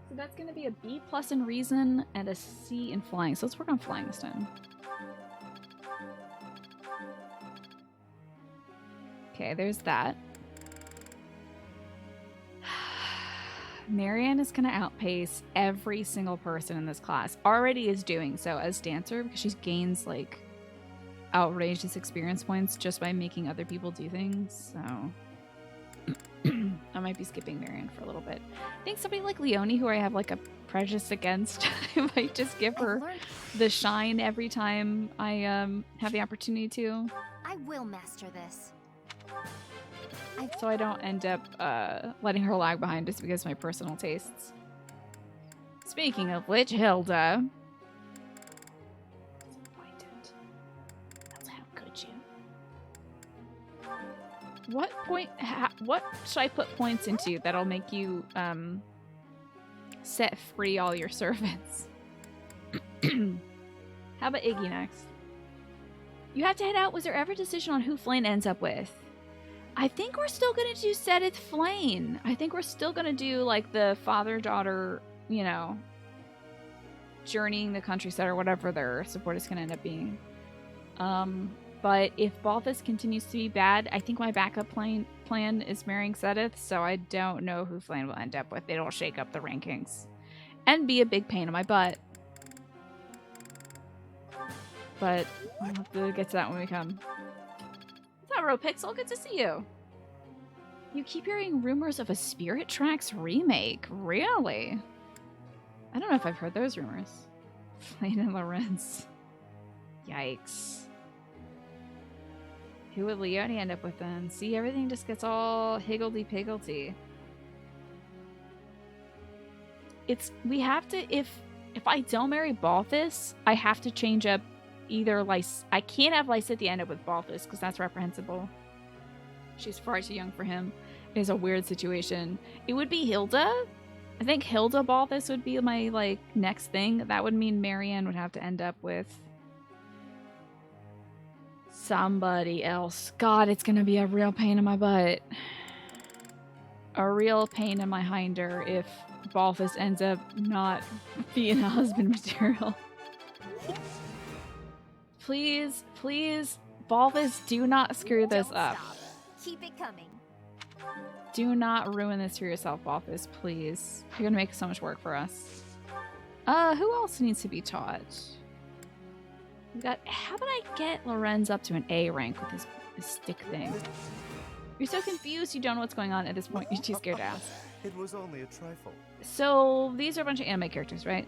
So that's going to be a B+ in reason and a C in flying. So let's work on flying this time. Okay, there's that. Marianne is going to outpace every single person in this class. Already is doing so as dancer because she gains like outrageous experience points just by making other people do things. So I might be skipping Marianne for a little bit. I think somebody like Leonie, who I have like a prejudice against, I might just give her the shine every time I have the opportunity to. I will master this. So I don't end up letting her lag behind just because of my personal tastes. Speaking of which, Hilda. How could you? What point? What should I put points into that'll make you set free all your servants? How about Iggy next? You have to head out. Was there ever a decision on who Flayn ends up with? I think we're still gonna do Sedith Flayn. I think we're still gonna do like the father-daughter, you know, journeying the countryside or whatever their support is gonna end up being. But if Balthus continues to be bad, I think my backup plan is marrying Sedith, so I don't know who Flayn will end up with. It'll shake up the rankings. And be a big pain in my butt. But we'll have to get to that when we come. What's up, Pixel? Good to see you. You keep hearing rumors of a Spirit Tracks remake. Really? I don't know if I've heard those rumors. Flayn and Lorenz. Yikes. Who would Leonie end up with then? See, everything just gets all higgledy-piggledy. We have to, if I don't marry Balthus, I have to change up either I can't have Lysithea end up with Balthus because that's reprehensible. She's far too young for him. It is a weird situation. It would be Hilda. I think Hilda Balthus would be my like next thing. That would mean Marianne would have to end up with somebody else. God, it's gonna be a real pain in my butt. A real pain in my hinder if Balthus ends up not being a husband material. Please, please, Balthus, do not screw this up. Stop. Keep it coming. Do not ruin this for yourself, Balthus, please. You're gonna make so much work for us. Who else needs to be taught? We got. How about I get Lorenz up to an A rank with his stick thing? You're so confused, you don't know what's going on at this point. You're too scared to ask. It was only a trifle. So these are a bunch of anime characters, right?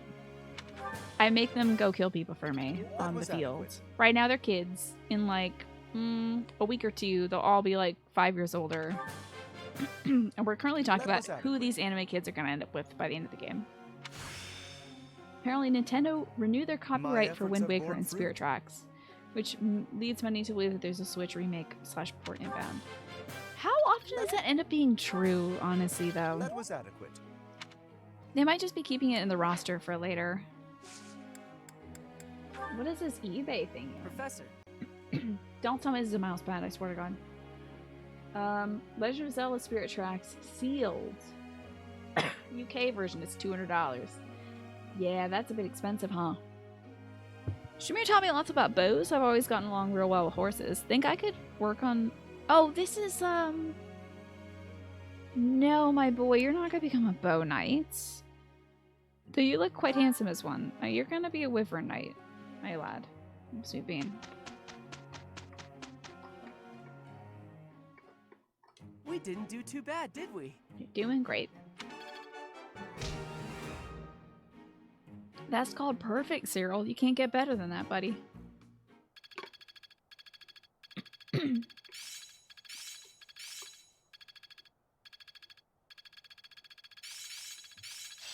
I make them go kill people for me on the field. Right now they're kids. In like a week or two, they'll all be like 5 years older. And we're currently talking about who these anime kids are going to end up with by the end of the game. Apparently Nintendo renewed their copyright for Wind Waker and Spirit Tracks, which leads many to believe that there's a Switch remake / port inbound. How often does that end up being true, honestly, though? That was adequate. They might just be keeping it in the roster for later. What is this eBay thing? Professor. Don't tell me this is a mouse pad, I swear to God. Legend of Zelda Spirit Tracks sealed. UK version is $200. Yeah, that's a bit expensive, huh? Shamir taught me lots about bows. I've always gotten along real well with horses. Think I could work on... Oh, this is, No, my boy, you're not gonna become a bow knight. Though you look quite handsome as one. You're gonna be a wyvern knight, my lad. Sweet bean. We didn't do too bad, did we? You're doing great. That's called perfect, Cyril. You can't get better than that, buddy.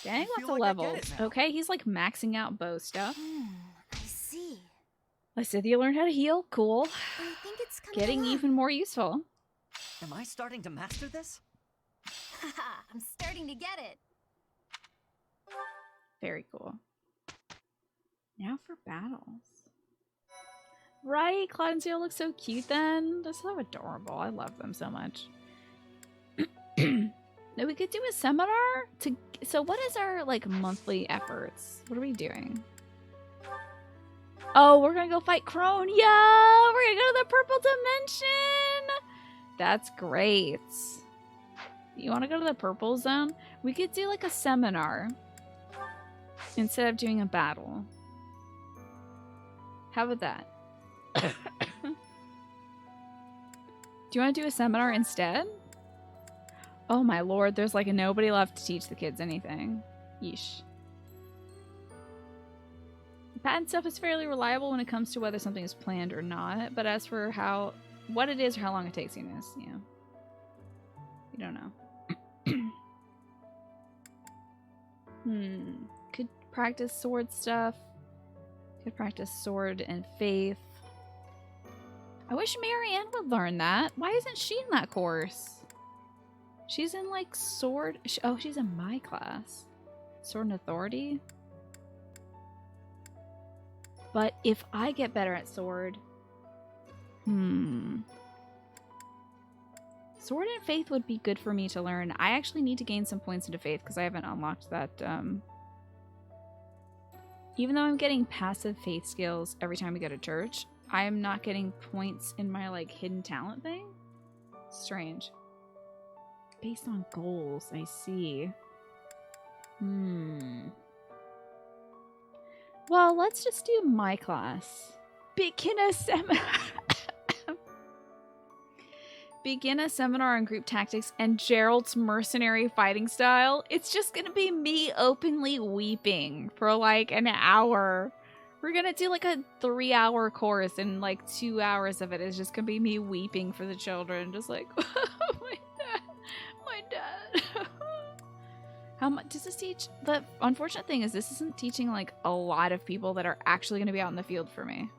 Dang, lots of levels. Okay, he's like maxing out bow stuff. I see. Lysithea learned how to heal. Cool. I think it's coming Getting along. even more useful. Am I starting to master this? Haha, I'm starting to get it. Very cool. Now for battles. Right? Cloud and Seal look so cute then. They're so adorable. I love them so much. Now we could do a seminar to... So what is our, like, monthly efforts? What are we doing? Oh, we're gonna go fight Crone. Yeah! We're gonna go to the Purple Dimension! That's great. You want to go to the Purple Zone? We could do, like, a seminar instead of doing a battle. How about that? Do you want to do a seminar instead? Oh my lord, there's like nobody left to teach the kids anything. Yeesh. Patent stuff is fairly reliable when it comes to whether something is planned or not, but as for what it is or how long it takes, you don't know. Could practice sword stuff. Could practice sword and faith. I wish Marianne would learn that. Why isn't she in that course? She's in like sword. Oh, she's in my class. Sword and authority. But if I get better at sword. Sword and faith would be good for me to learn. I actually need to gain some points into faith because I haven't unlocked that. Even though I'm getting passive faith skills every time we go to church, I am not getting points in my like hidden talent thing. Strange. Based on goals, I see. Well, let's just do my class. Beginner seminar. Begin a seminar on group tactics and Gerald's mercenary fighting style. It's just gonna be me openly weeping for like an hour. We're gonna do like a 3-hour course and like 2 hours of it is just gonna be me weeping for the children. Just like, oh my dad. How much does this teach? The unfortunate thing is this isn't teaching like a lot of people that are actually gonna be out in the field for me.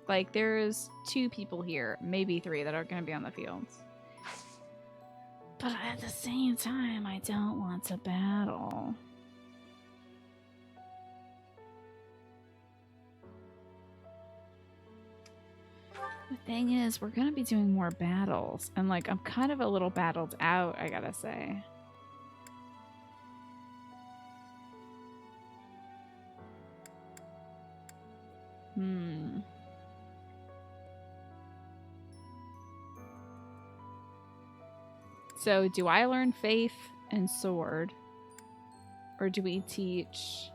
Like, there's 2 people here, maybe 3, that are going to be on the fields. But at the same time, I don't want to battle. The thing is, we're going to be doing more battles. And, like, I'm kind of a little battled out, I gotta say. So, do I learn faith and sword? Or do we teach...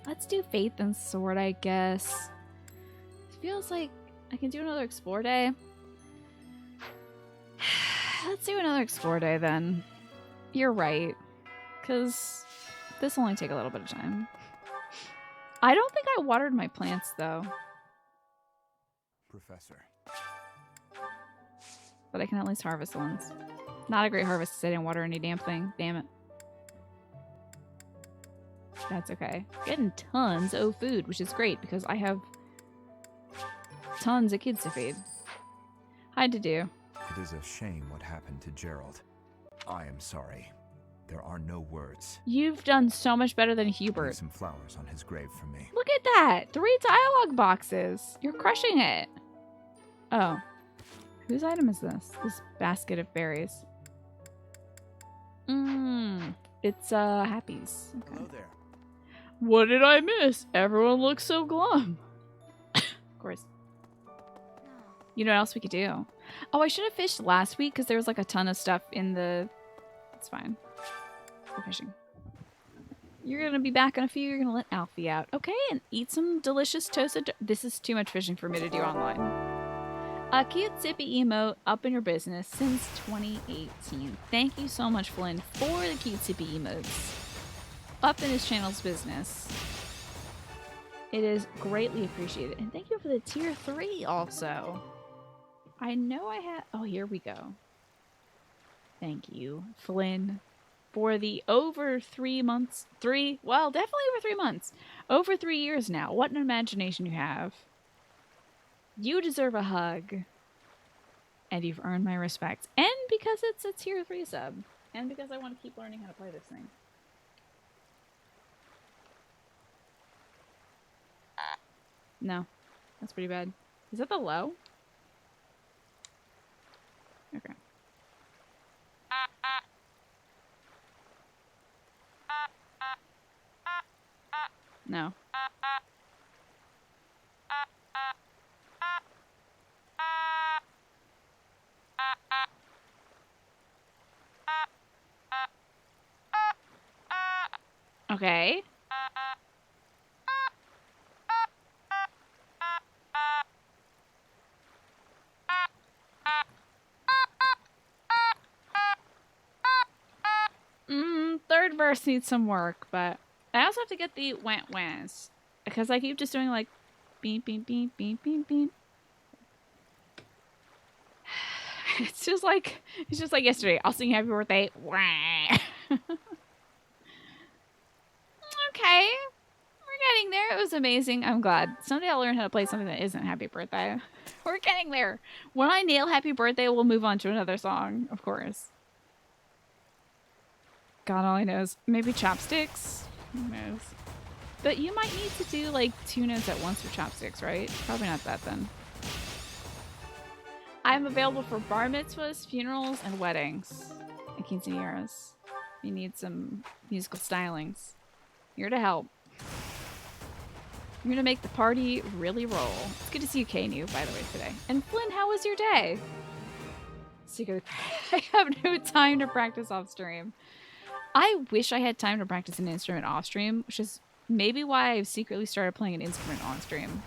Let's do faith and sword, I guess. It feels like I can do another explore day. Let's do another explore day then. You're right. Because this will only take a little bit of time. I don't think I watered my plants, though. Professor. But I can at least harvest ones. Not a great harvest because I didn't water any damn thing. Damn it. That's okay. Getting tons of food, which is great because I have tons of kids to feed. Hi, to do. It is a shame what happened to Gerald. I am sorry. There are no words. You've done so much better than Hubert. Leave some flowers on his grave for me. Look at that! 3 dialogue boxes. You're crushing it. Oh. Whose item is this? This basket of berries. It's Happy's. Okay. Hello there. What did I miss? Everyone looks so glum. Of course. You know what else we could do? Oh, I should have fished last week because there was like a ton of stuff in the... It's fine. Let's go fishing. You're going to be back in a few. You're going to let Alfie out. Okay, and eat some delicious toasted... This is too much fishing for me to do online. A cute sippy emote up in your business since 2018. Thank you so much, Flynn, for the cute sippy emotes. Up in his channel's business. It is greatly appreciated. And thank you for the tier 3 also. I know I had... Oh, here we go. Thank you, Flynn, for the over 3 months. Well, definitely over 3 months. Over 3 years now. What an imagination you have. You deserve a hug. And you've earned my respect. And because it's a tier 3 sub. And because I want to keep learning how to play this thing. No. That's pretty bad. Is that the low? Okay. No. Okay. Third verse needs some work, but I also have to get the wah-wahs because I keep just doing like beep, beep, beep, beep, beep, beep. It's just like yesterday. I'll sing happy birthday. Wah. Okay. We're getting there. It was amazing. I'm glad. Someday I'll learn how to play something that isn't happy birthday. We're getting there. When I nail happy birthday, we'll move on to another song, of course. God only knows. Maybe chopsticks? Who knows? But you might need to do like 2 notes at once for chopsticks, right? Probably not that then. I'm available for bar mitzvahs, funerals, and weddings. And quinceañeras. You need some musical stylings. Here to help. I'm gonna make the party really roll. It's good to see you, Kanu, by the way, today. And Flynn, how was your day? Secretly, I have no time to practice off stream. I wish I had time to practice an instrument off stream, which is maybe why I've secretly started playing an instrument on stream.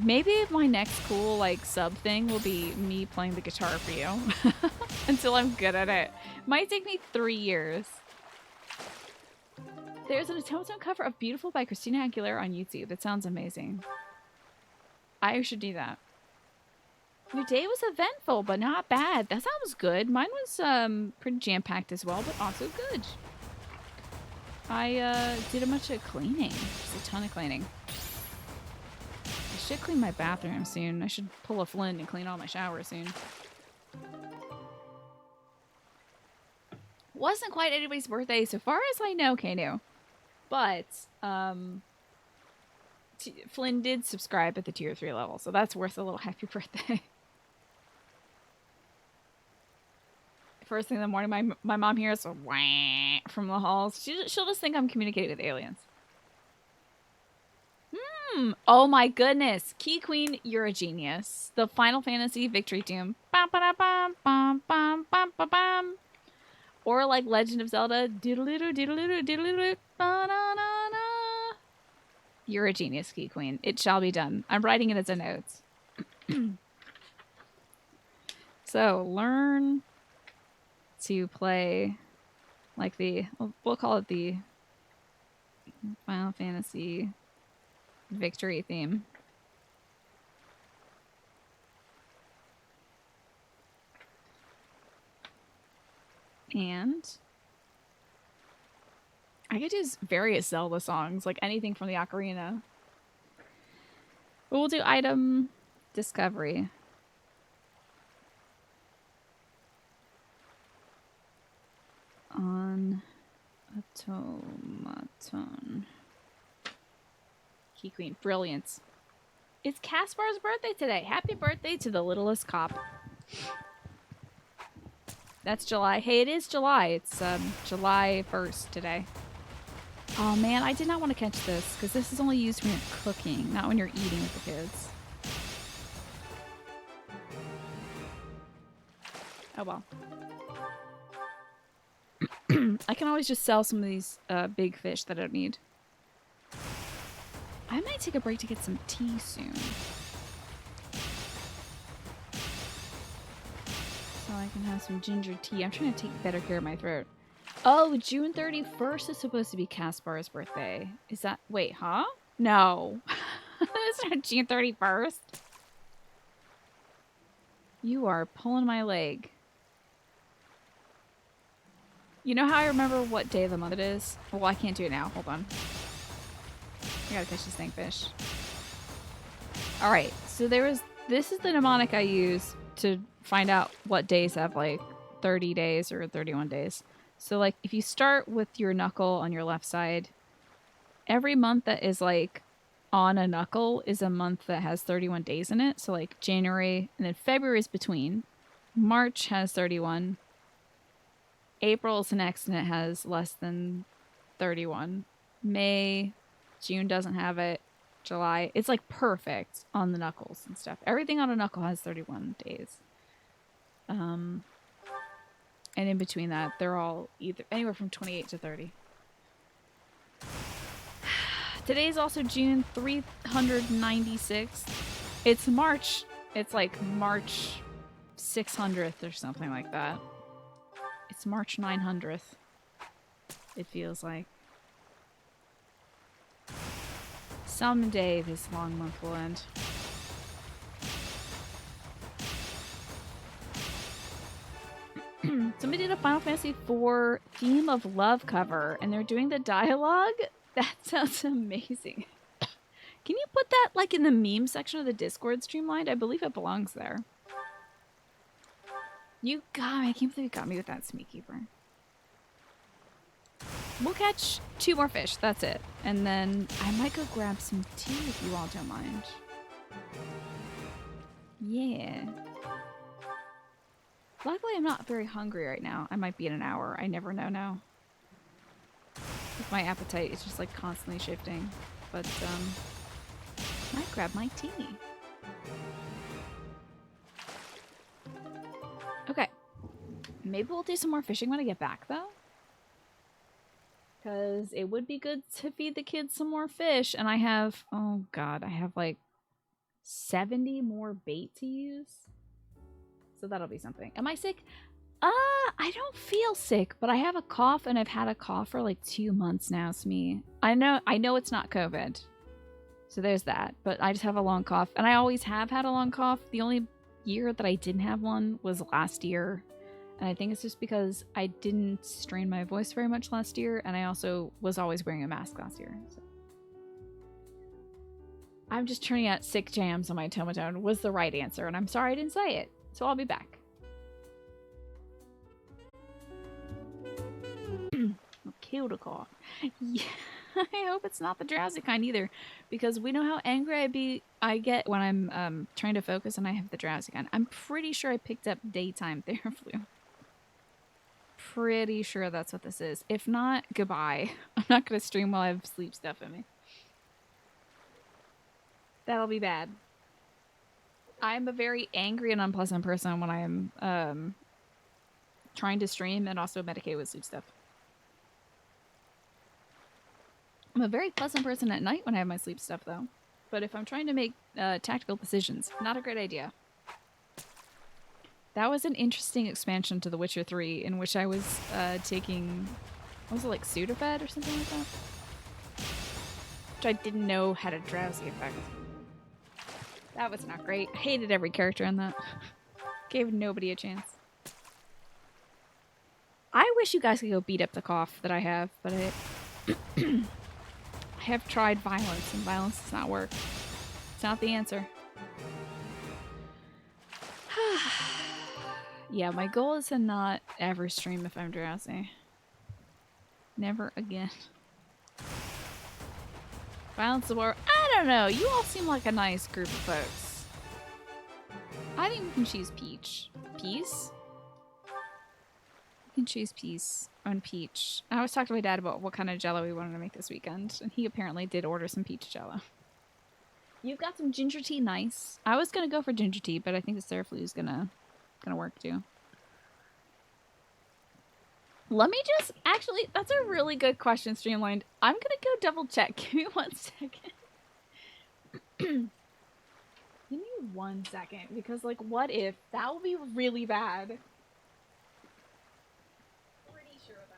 Maybe my next cool like sub thing will be me playing the guitar for you until I'm good at it. Might take me 3 years. There's an automaton cover of Beautiful by Christina Aguilera on YouTube. That sounds amazing. I should do that. Your day was eventful, but not bad. That sounds good. Mine was pretty jam-packed as well, but also good. I did a bunch of cleaning. Just a ton of cleaning. I should clean my bathroom soon. I should pull a Flynn and clean all my showers soon. Wasn't quite anybody's birthday so far as I know, Kanu. But, Flynn did subscribe at the tier 3 level, so that's worth a little happy birthday. First thing in the morning, my mom hears a wah from the halls. She'll just think I'm communicating with aliens. Oh my goodness. Key Queen, you're a genius. The Final Fantasy victory tune. Bam, ba, da, bam, bam, bam, bam, bam, bam. Or like Legend of Zelda. Diddle-diddle, diddle-diddle, diddle-diddle, ba-da-da-da. You're a genius, Key Queen. It shall be done. I'm writing it as a note. So, learn to play like we'll call it the Final Fantasy victory theme. And I could use various Zelda songs, like anything from the ocarina. But we'll do item discovery. On automaton. Key Queen. Brilliant. It's Caspar's birthday today. Happy birthday to the littlest cop. That's July. Hey, it is July. It's July 1st today. Oh man, I did not want to catch this because this is only used when you're cooking, not when you're eating with the kids. Oh well. I can always just sell some of these big fish that I don't need. I might take a break to get some tea soon. So I can have some ginger tea. I'm trying to take better care of my throat. Oh, June 31st is supposed to be Caspar's birthday. Is that... Wait, huh? No. It's not June 31st. You are pulling my leg. You know how I remember what day of the month it is? Well, I can't do it now. Hold on. I gotta catch this dang fish. Alright, so this is the mnemonic I use to find out what days have like 30 days or 31 days. So like if you start with your knuckle on your left side, every month that is like on a knuckle is a month that has 31 days in it. So like January, and then February is between. March has 31. April's next and it has less than 31. May, June doesn't have it. July, it's like perfect on the knuckles and stuff. Everything on a knuckle has 31 days. And in between that, they're all either anywhere from 28 to 30. Today is also June 396. It's March. It's like March 600th or something like that. It's March 900th. It feels like. Someday this long month will end. Somebody did a Final Fantasy IV Theme of Love cover, and they're doing the dialogue. That sounds amazing. Can you put that like in the meme section of the Discord, Streamlined? I believe it belongs there. You got me. I can't believe you got me with that Smeekeeper. We'll catch 2 more fish. That's it. And then I might go grab some tea if you all don't mind. Yeah. Luckily, I'm not very hungry right now. I might be in an hour. I never know now. With my appetite, it's just like constantly shifting. But, I might grab my tea. Okay. Maybe we'll do some more fishing when I get back, though. Because it would be good to feed the kids some more fish. And I have, oh god, I have like 70 more bait to use. So that'll be something. Am I sick? I don't feel sick, but I have a cough and I've had a cough for like 2 months now, Smee. I know it's not COVID. So there's that. But I just have a long cough. And I always have had a long cough. The only year that I didn't have one was last year. And I think it's just because I didn't strain my voice very much last year, and I also was always wearing a mask last year. So. I'm just turning out sick jams on my Tomatone was the right answer, and I'm sorry I didn't say it. So I'll be back. Kill the cough. Yeah, I hope it's not the drowsy kind either, because we know how angry I get when I'm trying to focus and I have the drowsy kind. I'm pretty sure I picked up daytime Theraflu. Pretty sure that's what this is. If not, goodbye. I'm not going to stream while I have sleep stuff in me. That'll be bad. I'm a very angry and unpleasant person when I am trying to stream and also medicate with sleep stuff. I'm a very pleasant person at night when I have my sleep stuff, though. But if I'm trying to make tactical decisions, not a great idea. That was an interesting expansion to The Witcher 3 in which I was taking, what was it, like Sudafed or something like that? Which I didn't know had a drowsy effect. That was not great. I hated every character in that. Gave nobody a chance. I wish you guys could go beat up the cough that I have, but I have tried violence, and violence does not work. It's not the answer. Yeah, my goal is to not ever stream if I'm drowsy. Never again. Violence of war. I don't know. You all seem like a nice group of folks. I think we can choose Peach. Peace? We can choose Peace on Peach. I was talking to my dad about what kind of jello we wanted to make this weekend, and he apparently did order some peach jello. You've got some ginger tea, nice. I was gonna go for ginger tea, but I think the Seraflu is gonna work too. Let me just actually, that's a really good question, Streamlined. I'm gonna go double check. Give me 1 second. Give me 1 second, because like, what if that would be really bad? Pretty sure though.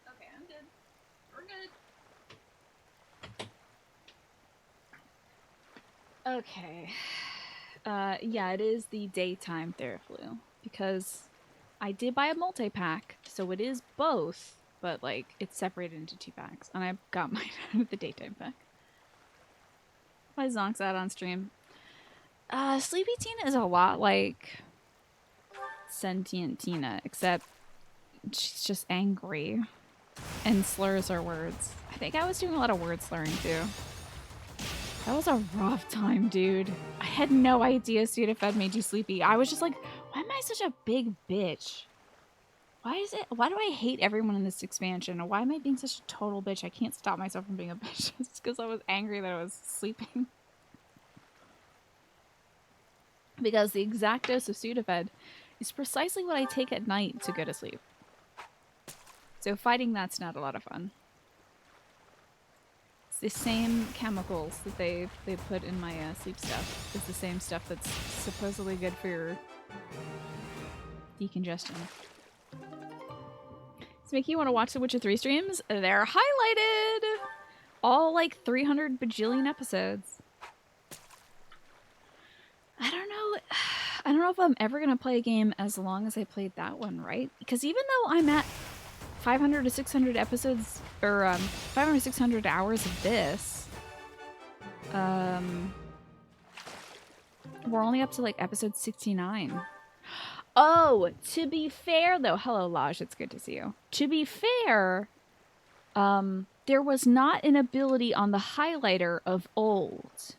Okay, I'm good. We're good. Okay. Yeah, it is the daytime Theraflu, because I did buy a multi-pack, so it is both, but like it's separated into 2 packs, and I got mine out of the daytime pack. My Zonk's out on stream. Sleepy Tina is a lot like Sentient Tina, except she's just angry and slurs her words. I think I was doing a lot of word slurring too. That was a rough time, dude. I had no idea Sudafed made you sleepy. I was just like, why am I such a big bitch? Why do I hate everyone in this expansion? Or why am I being such a total bitch? I can't stop myself from being a bitch. It's because I was angry that I was sleeping. Because the exact dose of Sudafed is precisely what I take at night to go to sleep. So fighting that's not a lot of fun. The same chemicals that they put in my sleep stuff is the same stuff that's supposedly good for your decongestion. So Mickey, you want to watch the Witcher 3 streams? They're highlighted! All like 300 bajillion episodes. I don't know if I'm ever gonna play a game as long as I played that one, right? Because even though I'm at 500 to 600 episodes, or 500 to 600 hours of this, we're only up to like episode 69. Oh, to be fair though, hello Laj, it's good to see you. To be fair, there was not an ability on the highlighter of old.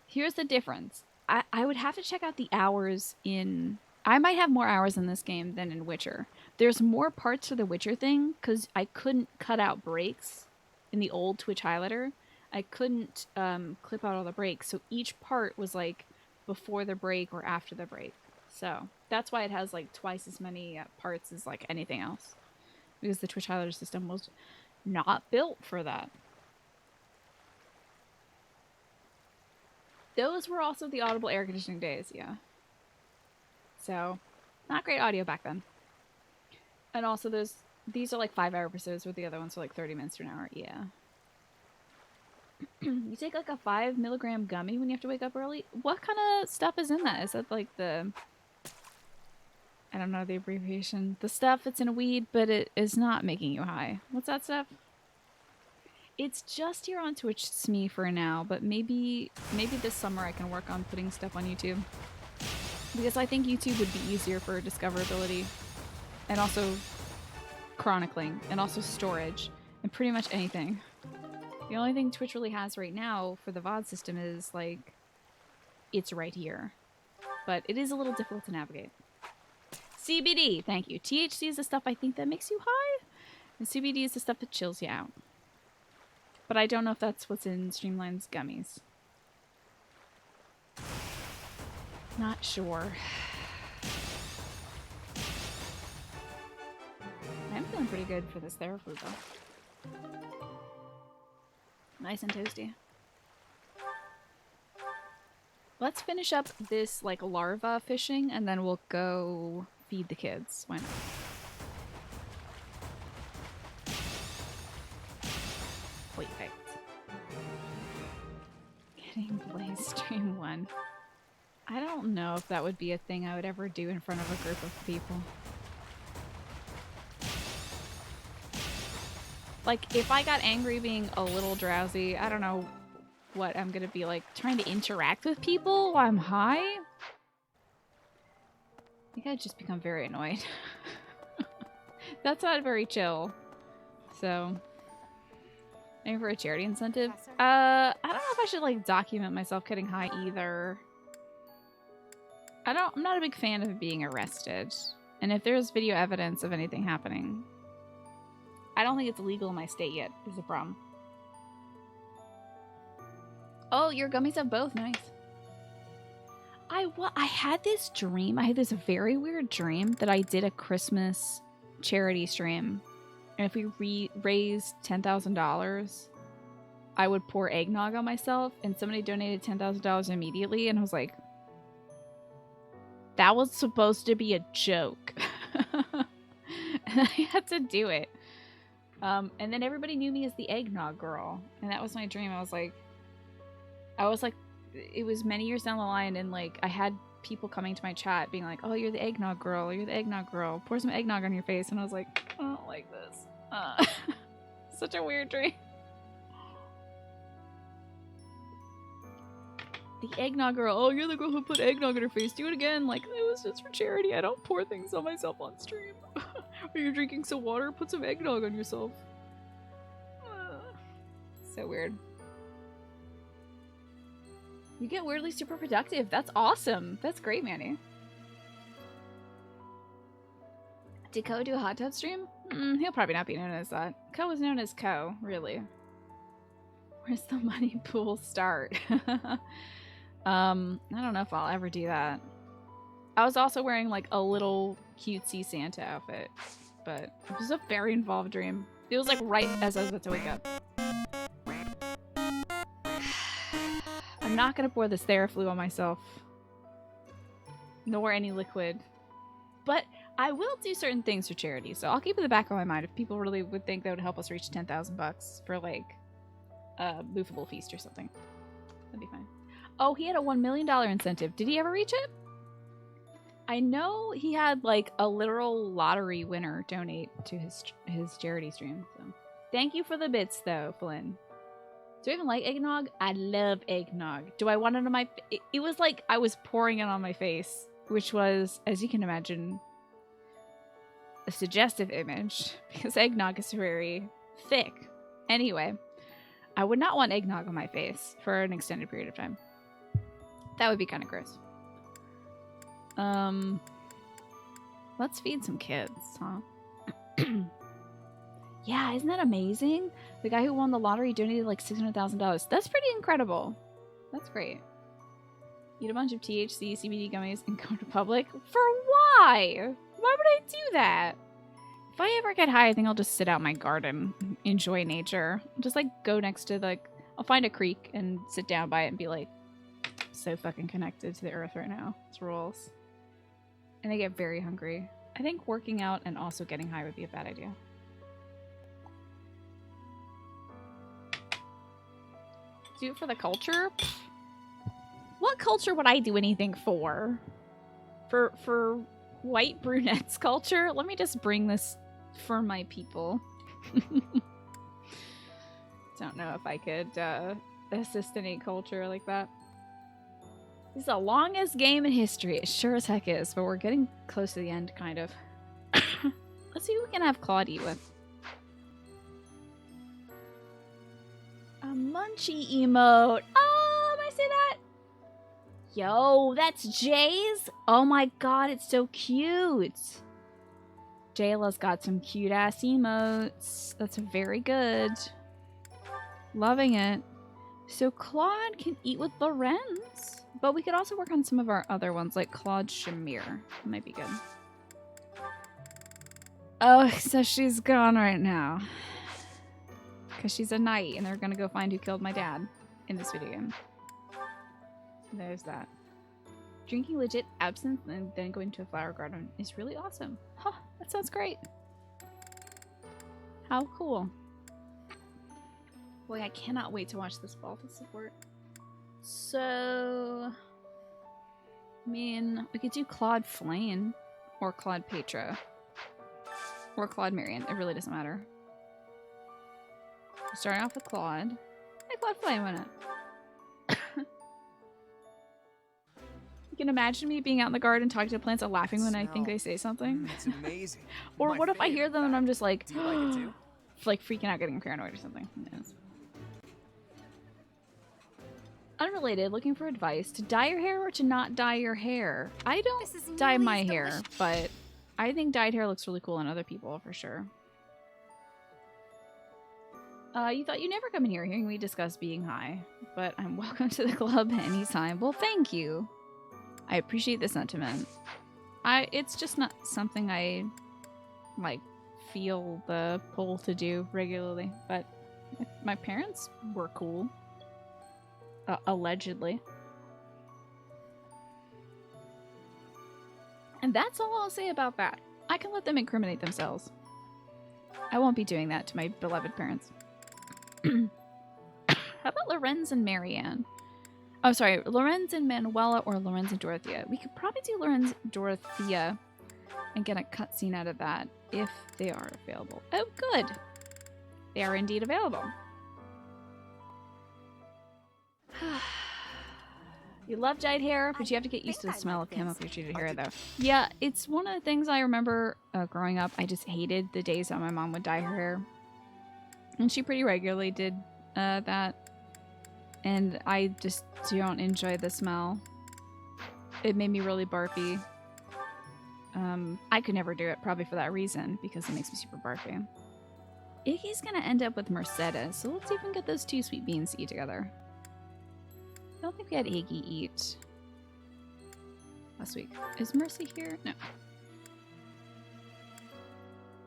Here's the difference. I would have to check out the hours in... I might have more hours in this game than in Witcher. There's more parts to the Witcher thing, because I couldn't cut out breaks in the old Twitch highlighter. I couldn't clip out all the breaks, so each part was like before the break or after the break. So that's why it has like twice as many parts as like anything else. Because the Twitch highlighter system was not built for that. Those were also the audible air conditioning days, yeah. So, not great audio back then. And also these are like 5-hour episodes, where the other ones are like 30 minutes to an hour, yeah. You take like a 5 milligram gummy when you have to wake up early? What kind of stuff is in that? Is that like the... I don't know the abbreviation. The stuff that's in a weed, but it is not making you high. What's that stuff? It's just here on Twitch SME for now, but maybe this summer I can work on putting stuff on YouTube. Because I think YouTube would be easier for discoverability. And also chronicling. And also storage. And pretty much anything. The only thing Twitch really has right now for the VOD system is, like, it's right here. But it is a little difficult to navigate. CBD, thank you. THC is the stuff I think that makes you high. And CBD is the stuff that chills you out. But I don't know if that's what's in Streamline's gummies. Not sure. I'm feeling pretty good for this Theraflu though. Nice and toasty. Let's finish up this like larva fishing and then we'll go feed the kids. Why not? Wait, getting Blaze stream 1. I don't know if that would be a thing I would ever do in front of a group of people. Like, if I got angry being a little drowsy, I don't know what I'm gonna be like. Trying to interact with people while I'm high? I think I'd just become very annoyed. That's not very chill. So, maybe for a charity incentive? I don't know if I should, like, document myself getting high either. I'm not a big fan of being arrested. And if there's video evidence of anything happening, I don't think it's legal in my state yet, is the problem. Oh, your gummies have both. Nice. I had this dream. I had this very weird dream that I did a Christmas charity stream. And if we raised $10,000, I would pour eggnog on myself. And somebody donated $10,000 immediately. And I was like, that was supposed to be a joke. And I had to do it. And then everybody knew me as the eggnog girl. And that was my dream. I was like, it was many years down the line, and like I had people coming to my chat being like, oh, you're the eggnog girl, you're the eggnog girl, pour some eggnog on your face. And I was like, I don't like this. Such a weird dream. The eggnog girl, oh, you're the girl who put eggnog on her face, do it again. Like, it was just for charity, I don't pour things on myself on stream. Or you're drinking some water, put some eggnog on yourself. So weird. You get weirdly super productive. That's awesome. That's great, Manny. Did Ko do a hot tub stream? He'll probably not be known as that. Ko was known as Ko, really. Where's the money pool start? I don't know if I'll ever do that. I was also wearing like a little cutesy Santa outfit, but it was a very involved dream. It was like right as I was about to wake up. I'm not gonna pour this Theraflu on myself. Nor any liquid. But I will do certain things for charity, so I'll keep it in the back of my mind if people really would think that would help us reach 10,000 bucks for like a movable feast or something. That'd be fine. Oh, he had a $1 million incentive. Did he ever reach it? I know he had like a literal lottery winner donate to his charity stream. So thank you for the bits though, Flynn. Do I even like eggnog? I love eggnog. Do I want it on my... It was like I was pouring it on my face, which was, as you can imagine, a suggestive image, because eggnog is very thick. Anyway, I would not want eggnog on my face for an extended period of time. That would be kind of gross. Let's feed some kids, huh? Yeah, isn't that amazing? The guy who won the lottery donated like $600,000. That's pretty incredible. That's great. Eat a bunch of THC, CBD gummies, and go to public? For why? Why would I do that? If I ever get high, I think I'll just sit out in my garden, enjoy nature. Just like go next to like, I'll find a creek and sit down by it and be like, so fucking connected to the earth right now. It's rules. And I get very hungry. I think working out and also getting high would be a bad idea. Do it for the culture? What culture would I do anything for? For white brunettes culture? Let me just bring this for my people. Don't know if I could assist any culture like that. This is the longest game in history. It sure as heck is, but we're getting close to the end, kind of. Let's see who we can have Claude eat with. A munchie emote. Oh, may I say that? Yo, that's Jay's? Oh my god, it's so cute. Jayla's got some cute ass emotes. That's very good. Loving it. So Claude can eat with Lorenz. But we could also work on some of our other ones, like Claude Shamir. Might be good. Oh, so she's gone right now. Because she's a knight, and they're gonna go find who killed my dad in this video game. There's that. Drinking legit absinthe and then going to a flower garden is really awesome. Huh, that sounds great. How cool. Boy, I cannot wait to watch this fall to support. So... I mean, we could do Claude Flame or Claude Petra or Claude Marion. It really doesn't matter. Starting off with Claude. Hey, Claude Flame, why not? You can imagine me being out in the garden talking to plants and laughing when I think they say something. It's amazing. Or My what if I hear favorite, them and I'm just like, Do you like it too? like freaking out, getting paranoid or something. Who knows? Unrelated, looking for advice. To dye your hair or to not dye your hair? I don't dye my hair, but I think dyed hair looks really cool on other people for sure. You thought you'd never come in here hearing me discuss being high, but I'm welcome to the club anytime. Well, thank you. I appreciate the sentiment. It's just not something I, like, feel the pull to do regularly, but my parents were cool. Allegedly. And that's all I'll say about that. I can let them incriminate themselves. I won't be doing that to my beloved parents. How about Lorenz and Marianne? Oh, sorry. Lorenz and Manuela or Lorenz and Dorothea. We could probably do Lorenz and Dorothea and get a cutscene out of that if they are available. Oh, good. They are indeed available. You love dyed hair, but you have to get used to the smell of chemically treated hair, though. Yeah, it's one of the things I remember growing up. I just hated the days that my mom would dye her hair. And she pretty regularly did that. And I just don't enjoy the smell. It made me really barfy. I could never do it, probably for that reason, because it makes me super barfy. Iggy's gonna end up with Mercedes, so let's see if we can get those two sweet beans to eat together. I don't think we had Iggy eat last week. Is Mercy here? No.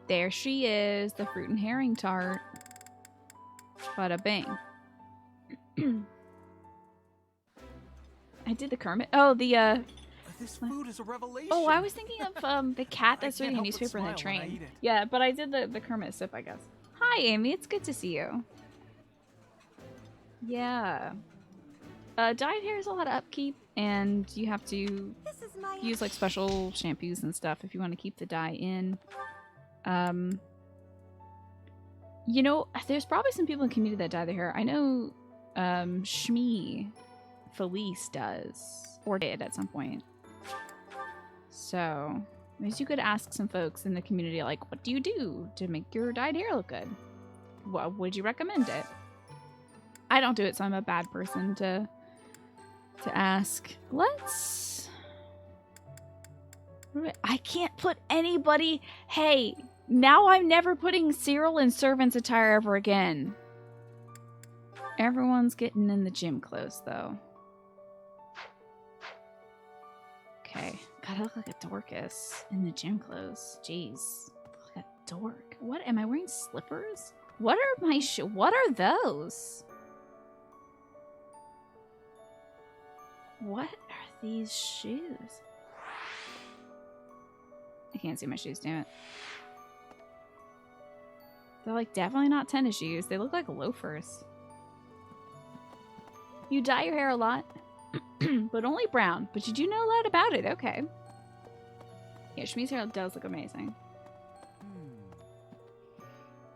There she is, the fruit and herring tart. Bada bang. I did the Kermit. Oh, the This food is a revelation. Oh, I was thinking of the cat that's reading a newspaper in the train. Yeah, but I did the Kermit sip, I guess. Hi, Amy. It's good to see you. Yeah. Dyed hair is a lot of upkeep, and you have to use like special shampoos and stuff if you want to keep the dye in. You know, there's probably some people in the community that dye their hair. I know Shmee Felice does, or did at some point. So, maybe you could ask some folks in the community, like, what do you do to make your dyed hair look good? What would you recommend it? I don't do it, so I'm a bad person to ask. I can't put anybody... Hey, now I'm never putting Cyril in servant's attire ever again. Everyone's getting in the gym clothes, though. Okay. God, I look like a Dorcas in the gym clothes. Jeez. Look like a dork. What? Am I wearing slippers? What are my What are those? What are these shoes? I can't see my shoes, damn it. They're like definitely not tennis shoes. They look like loafers. You dye your hair a lot, but only brown. But you do know a lot about it. Okay. Yeah, Shmi's hair does look amazing.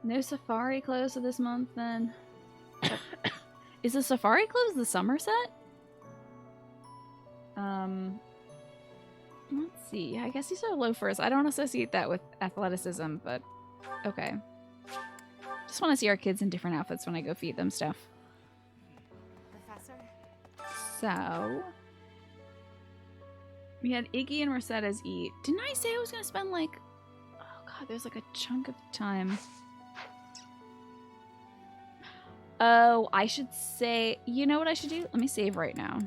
No safari clothes for this month, then. Is the safari clothes the summer set? Let's see. I guess these are loafers. I don't associate that with athleticism, but okay. Just want to see our kids in different outfits when I go feed them stuff. Professor? So, we had Iggy and Mercedes eat. Didn't I say I was going to spend like... Oh god, there's like a chunk of time. Oh, I should say... You know what I should do? Let me save right now.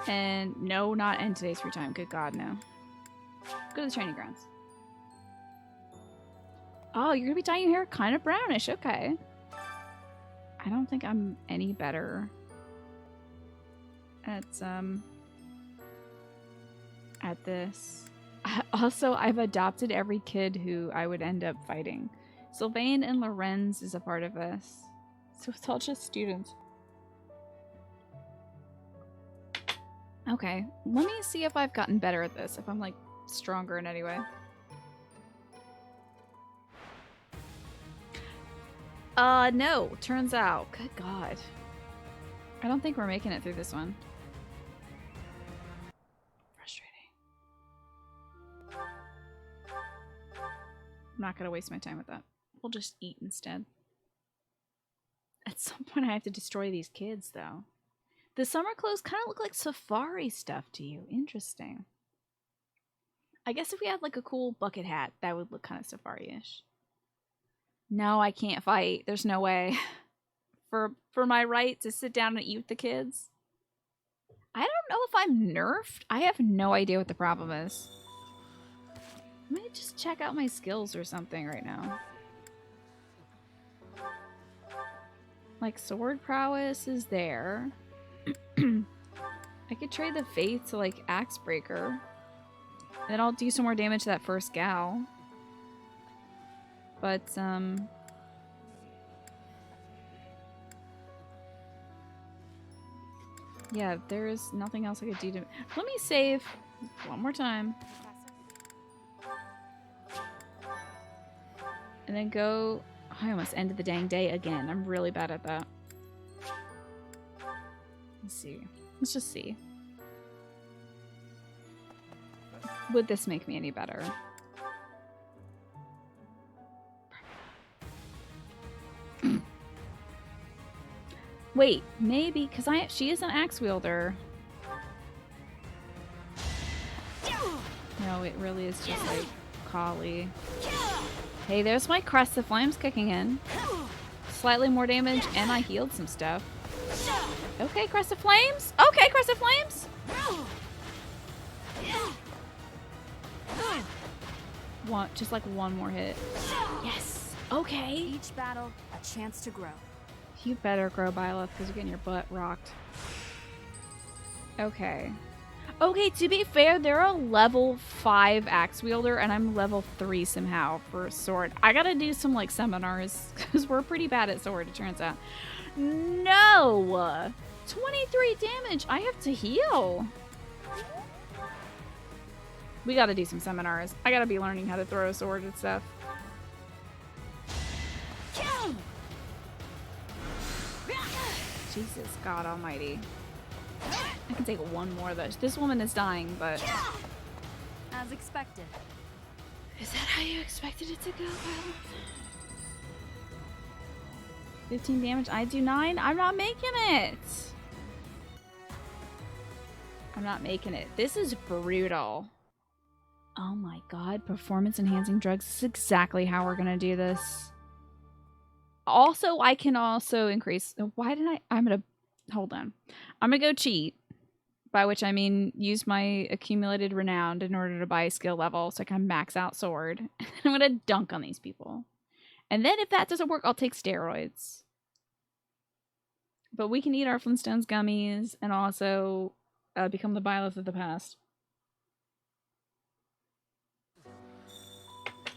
And no, not end today's free time. Good god, no. Go to the training grounds. Oh, you're going to be dyeing your hair kind of brownish. Okay. I don't think I'm any better at this. Also, I've adopted every kid who I would end up fighting. Sylvain and Lorenz is a part of this. So it's all just students. Okay, let me see if I've gotten better at this, if I'm like stronger in any way. No, turns out. Good God. I don't think we're making it through this one. Frustrating. I'm not gonna waste my time with that. We'll just eat instead. At some point I have to destroy these kids, though. The summer clothes kind of look like safari stuff to you. Interesting. I guess if we had like a cool bucket hat, that would look kind of safari-ish. No, I can't fight. There's no way. For my right to sit down and eat with the kids. I don't know if I'm nerfed. I have no idea what the problem is. Let me just check out my skills or something right now. Like, sword prowess is there. I could trade the faith to, like, axe breaker. And then I'll do some more damage to that first gal. But, yeah, there's nothing else I could do to... Let me save one more time. And then go... I almost ended the dang day again. I'm really bad at that. Let's see. Let's just see. Would this make me any better? Wait, maybe, because she is an axe wielder. No, it really is just like Kali. Hey, there's my Crest of Flames kicking in. Slightly more damage, and I healed some stuff. Okay, Crest of Flames. Okay, Crest of Flames. Just like one more hit. Yes. Okay. Each battle, a chance to grow. You better grow, Byleth, because you're getting your butt rocked. Okay. Okay, to be fair, they're a level 5 axe wielder, and I'm level 3 somehow for sword. I gotta do some, like, seminars, because we're pretty bad at sword, it turns out. No! 23 damage! I have to heal! We gotta do some seminars. I gotta be learning how to throw a sword and stuff. Jesus, God almighty. I can take one more of those. This woman is dying, but... As expected. Is that how you expected it to go, Byleth? 15 damage. I do 9. I'm not making it. I'm not making it. This is brutal. Oh my God. Performance enhancing drugs. This is exactly how we're gonna do this. Also, I can also increase... Why did I'm gonna... Hold on. I'm gonna go cheat. By which I mean use my accumulated renown in order to buy a skill level so I can max out sword. I'm gonna dunk on these people. And then if that doesn't work, I'll take steroids. But we can eat our Flintstones gummies and also become the Byleth of the past.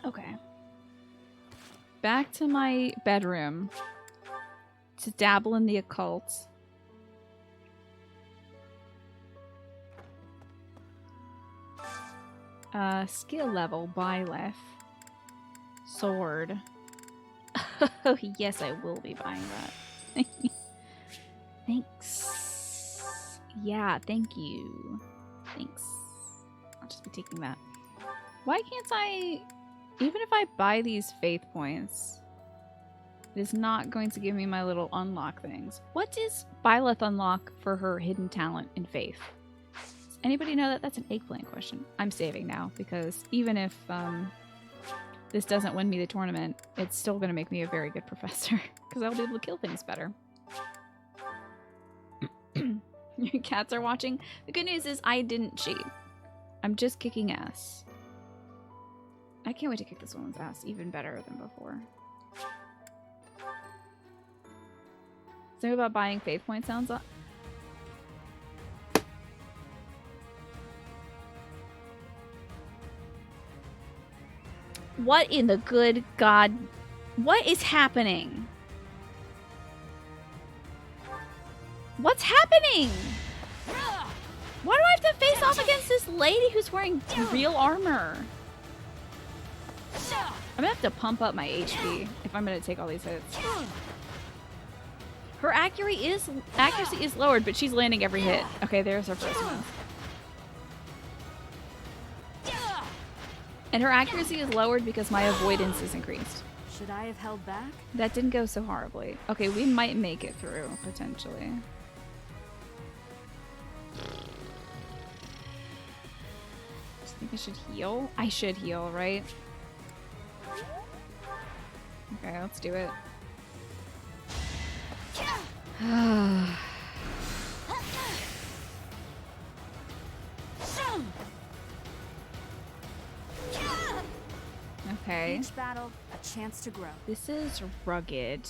Okay. Back to my bedroom to dabble in the occult. Skill level, Byleth. Sword. Oh, yes, I will be buying that. Thanks. Yeah, thank you. Thanks. I'll just be taking that. Why can't I... Even if I buy these faith points, it is not going to give me my little unlock things. What does Byleth unlock for her hidden talent in faith? Does anybody know that? That's an eggplant question. I'm saving now because even if this doesn't win me the tournament, it's still going to make me a very good professor because I'll be able to kill things better. Your cats are watching. The good news is I didn't cheat. I'm just kicking ass. I can't wait to kick this woman's ass even better than before. Something about buying faith points sounds like... What in the good God? What is happening? What's happening? Why do I have to face off against this lady who's wearing real armor? I'm gonna have to pump up my HP if I'm gonna take all these hits. Her accuracy is lowered, but she's landing every hit. Okay, there's her first move. And her accuracy is lowered because my avoidance is increased. Should I have held back? That didn't go so horribly. Okay, we might make it through, potentially. I think I should heal. I should heal, right? Okay, let's do it. Okay. Each battle, a chance to grow. This is rugged.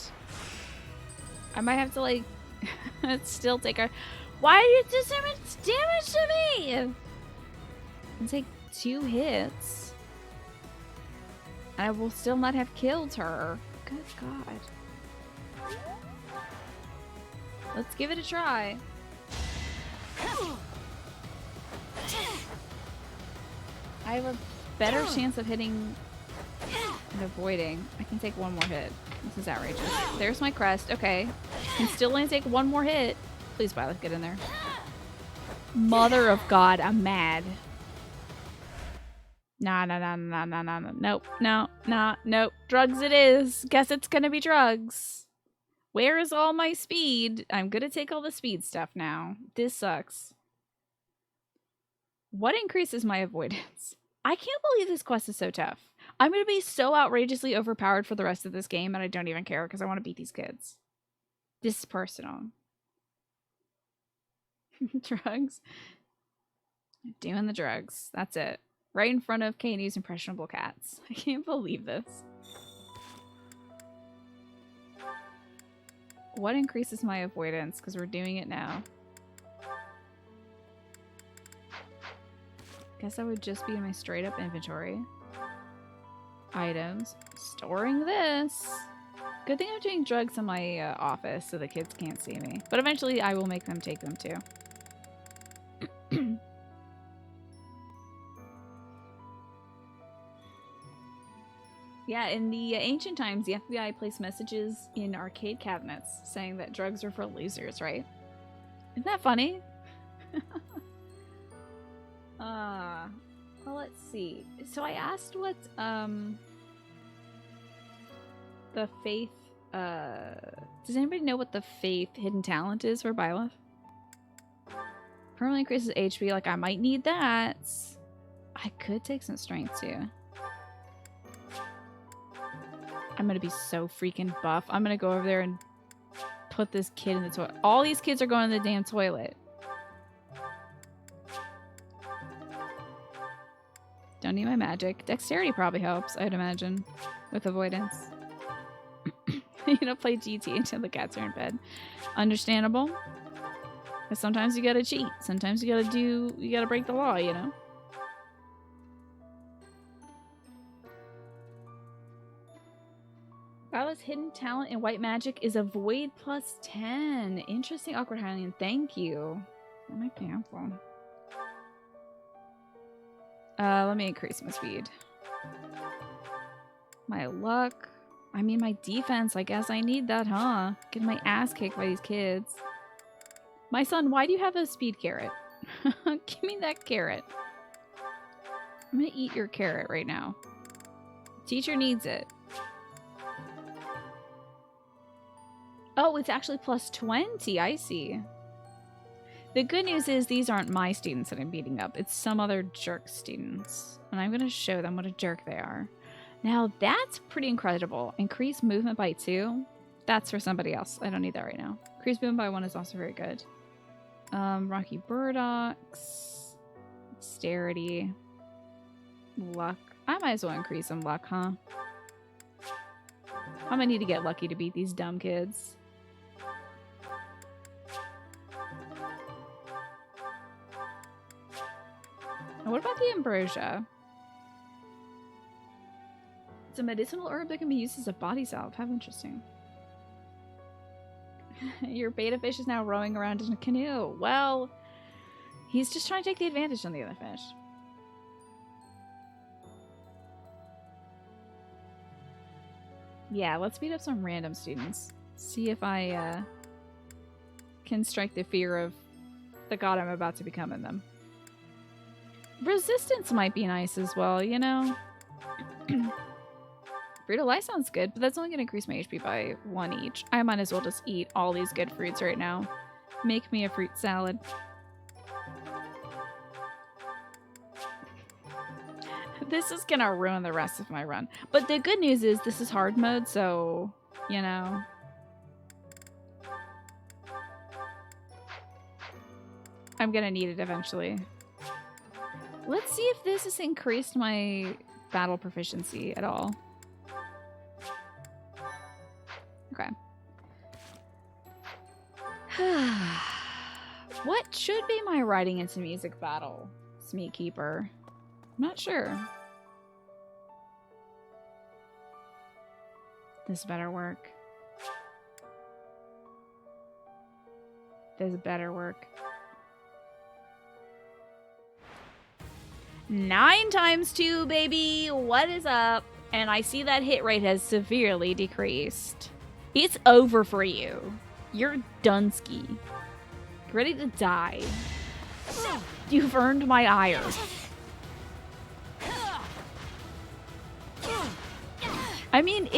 I might have to, like, still take her. Why do you do so much damage to me? I'll take 2 hits. I will still not have killed her. Good God. Let's give it a try. I have a better chance of hitting and avoiding. I can take 1 more hit. This is outrageous. There's my crest. Okay. Can still only take 1 more hit. Please, Violet, get in there. Mother of God, I'm mad. Nah. Nope. Nope. Drugs it is. Guess it's gonna be drugs. Where is all my speed? I'm gonna take all the speed stuff now. This sucks. What increases my avoidance? I can't believe this quest is so tough. I'm gonna be so outrageously overpowered for the rest of this game and I don't even care because I want to beat these kids. This is personal. Drugs. Doing the drugs. That's it. Right in front of Kanie's impressionable cats. I can't believe this. What increases my avoidance? Because we're doing it now. Guess I would just be in my straight up inventory. Items. Storing this. Good thing I'm doing drugs in my office so the kids can't see me. But eventually I will make them take them too. Yeah, in the ancient times, the FBI placed messages in arcade cabinets saying that drugs are for losers, right? Isn't that funny? Well, let's see. So I asked what, the faith, does anybody know what the faith hidden talent is for Byleth? Permanently increases HP, like I might need that. I could take some strength too. I'm gonna be so freaking buff. I'm gonna go over there and put this kid in the toilet. All these kids are going in the damn toilet. Don't need my magic. Dexterity probably helps, I'd imagine, with avoidance. You know, play GT until the cats are in bed. Understandable. Because sometimes you gotta cheat. Sometimes you gotta break the law, you know? Violet's hidden talent in white magic is avoid plus 10. Interesting, Awkward Hylian. Thank you. That might be helpful. Let me increase my speed. My luck. I mean, my defense. I guess I need that, huh? Getting my ass kicked by these kids. My son, why do you have a speed carrot? Give me that carrot. I'm gonna eat your carrot right now. Teacher needs it. Oh, it's actually plus 20. I see. The good news is these aren't my students that I'm beating up. It's some other jerk students. And I'm going to show them what a jerk they are. Now, that's pretty incredible. Increase movement by 2. That's for somebody else. I don't need that right now. Increase movement by 1 is also very good. Rocky Burdocks. Dexterity. Luck. I might as well increase some luck, huh? I'm going to need to get lucky to beat these dumb kids. What about the ambrosia? It's a medicinal herb that can be used as a body salve. How interesting. Your beta fish is now rowing around in a canoe. Well, He's just trying to take the advantage on the other fish. Yeah, let's beat up some random students. See if I can strike the fear of the god I'm about to become in them. Resistance might be nice as well, you know? Brutal Life sounds good, but that's only going to increase my HP by 1 each. I might as well just eat all these good fruits right now. Make me a fruit salad. This is going to ruin the rest of my run. But the good news is this is hard mode, so, you know. I'm going to need it eventually. Let's see if this has increased my battle proficiency at all. Okay. What should be my writing into music battle, Smeat Keeper? I'm not sure. This better work. This better work. 9 times 2, baby! What is up? And I see that hit rate has severely decreased. It's over for you. You're Dunsky. Ready to die. You've earned my ire. I mean,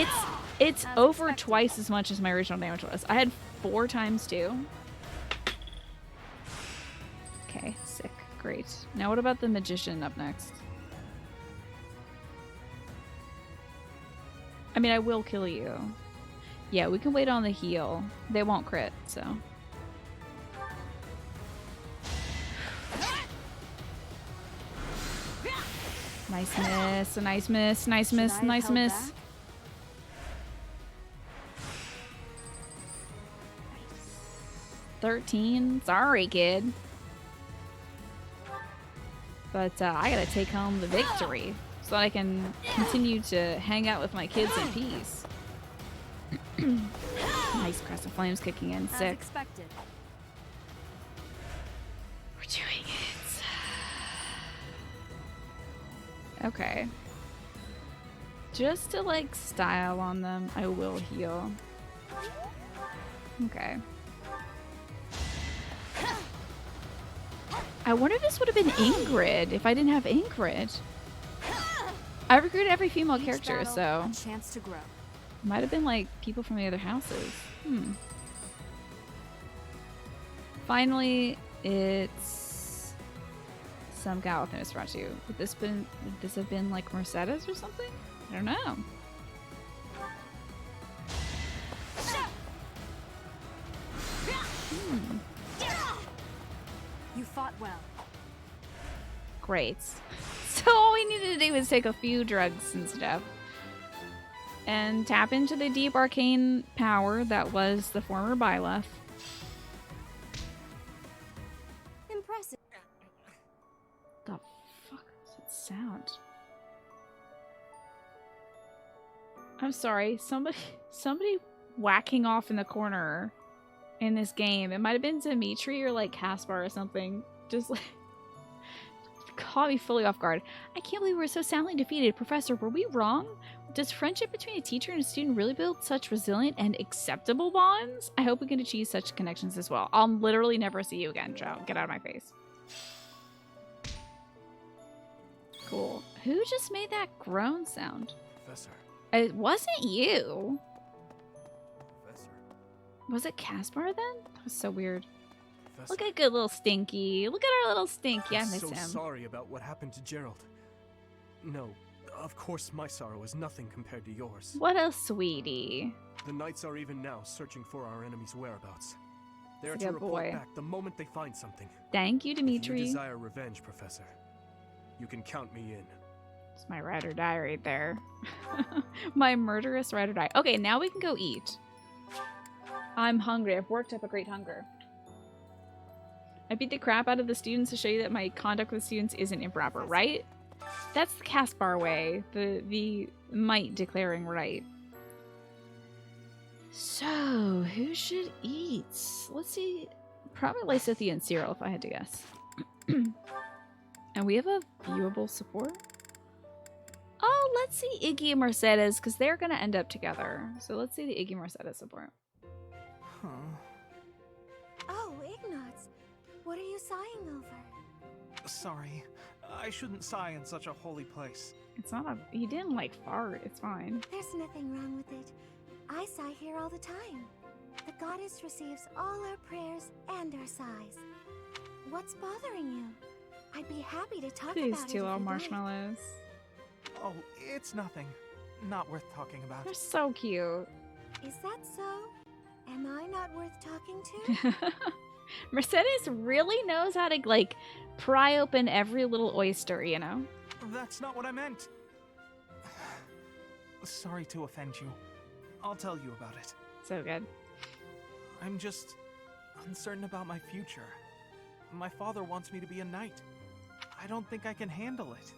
it's over twice as much as my original damage was. I had 4 times 2. Okay, sick. Great. Now what about the magician up next? I mean, I will kill you. Yeah, we can wait on the heal. They won't crit, so. Nice miss, a nice miss, nice miss, nice miss. 13. Sorry, kid. But I gotta take home the victory so that I can continue to hang out with my kids in peace. Nice Crest of Flames kicking in. Sick. As expected. We're doing it. Okay. Just to like style on them, I will heal. Okay. I wonder if this would have been Ingrid if I didn't have Ingrid. I recruited every female character, so A chance to grow. might have been like people from the other houses. Finally, it's some gal with Nosferatu. Would this have been like Mercedes or something? I don't know. You fought well. Great. So all we needed to do was take a few drugs and stuff. And tap into the deep arcane power that was the former Byleth. Impressive. The fuck does that sound? I'm sorry, somebody whacking off in the corner in this game. It might have been Dimitri or like Caspar or something. Just like caught me fully off guard. I can't believe we were so soundly defeated. Professor, were we wrong? Does friendship between a teacher and a student really build such resilient and acceptable bonds? I hope we can achieve such connections as well. I'll literally never see you again, Joe. Get out of my face. Cool. Who just made that groan sound? Professor. It wasn't you. Professor. Was it Caspar then? That was so weird. Professor. Look at good little Stinky. Look at our little Stinky. I I'm miss so him. sorry about what happened to Gerald. No, of course my sorrow is nothing compared to yours. What a sweetie. The Knights are even now searching for our enemy's whereabouts. They are That's a to good report boy. back the moment they find something. Thank you, If Dimitri. you desire revenge, Professor, you can count me in. It's my ride or die right there. My murderous ride or die. Okay, now we can go eat. I'm hungry. I've worked up a great hunger. I beat the crap out of the students to show you that my conduct with students isn't improper, right? That's the Caspar way. The might declaring right. So, who should eat? Let's see. Probably Lysithia and Cyril, if I had to guess. And we have a viewable support. Oh, let's see Iggy and Mercedes, because they're going to end up together. So let's see the Iggy Mercedes support. Huh. Oh, Ignatz. What are you sighing over? Sorry. I shouldn't sigh in such a holy place. It's not a... He didn't, like, fart. It's fine. There's nothing wrong with it. I sigh here all the time. The goddess receives all our prayers and our sighs. What's bothering you? I'd be happy to talk These about it. two if little you'd marshmallows. Oh, it's nothing. Not worth talking about. They're so cute. Like. Is that so? Am I not worth talking to? Mercedes really knows how to, like, pry open every little oyster, you know? That's not what I meant. Sorry to offend you. I'll tell you about it. So good. I'm just uncertain about my future. My father wants me to be a knight. I don't think I can handle it.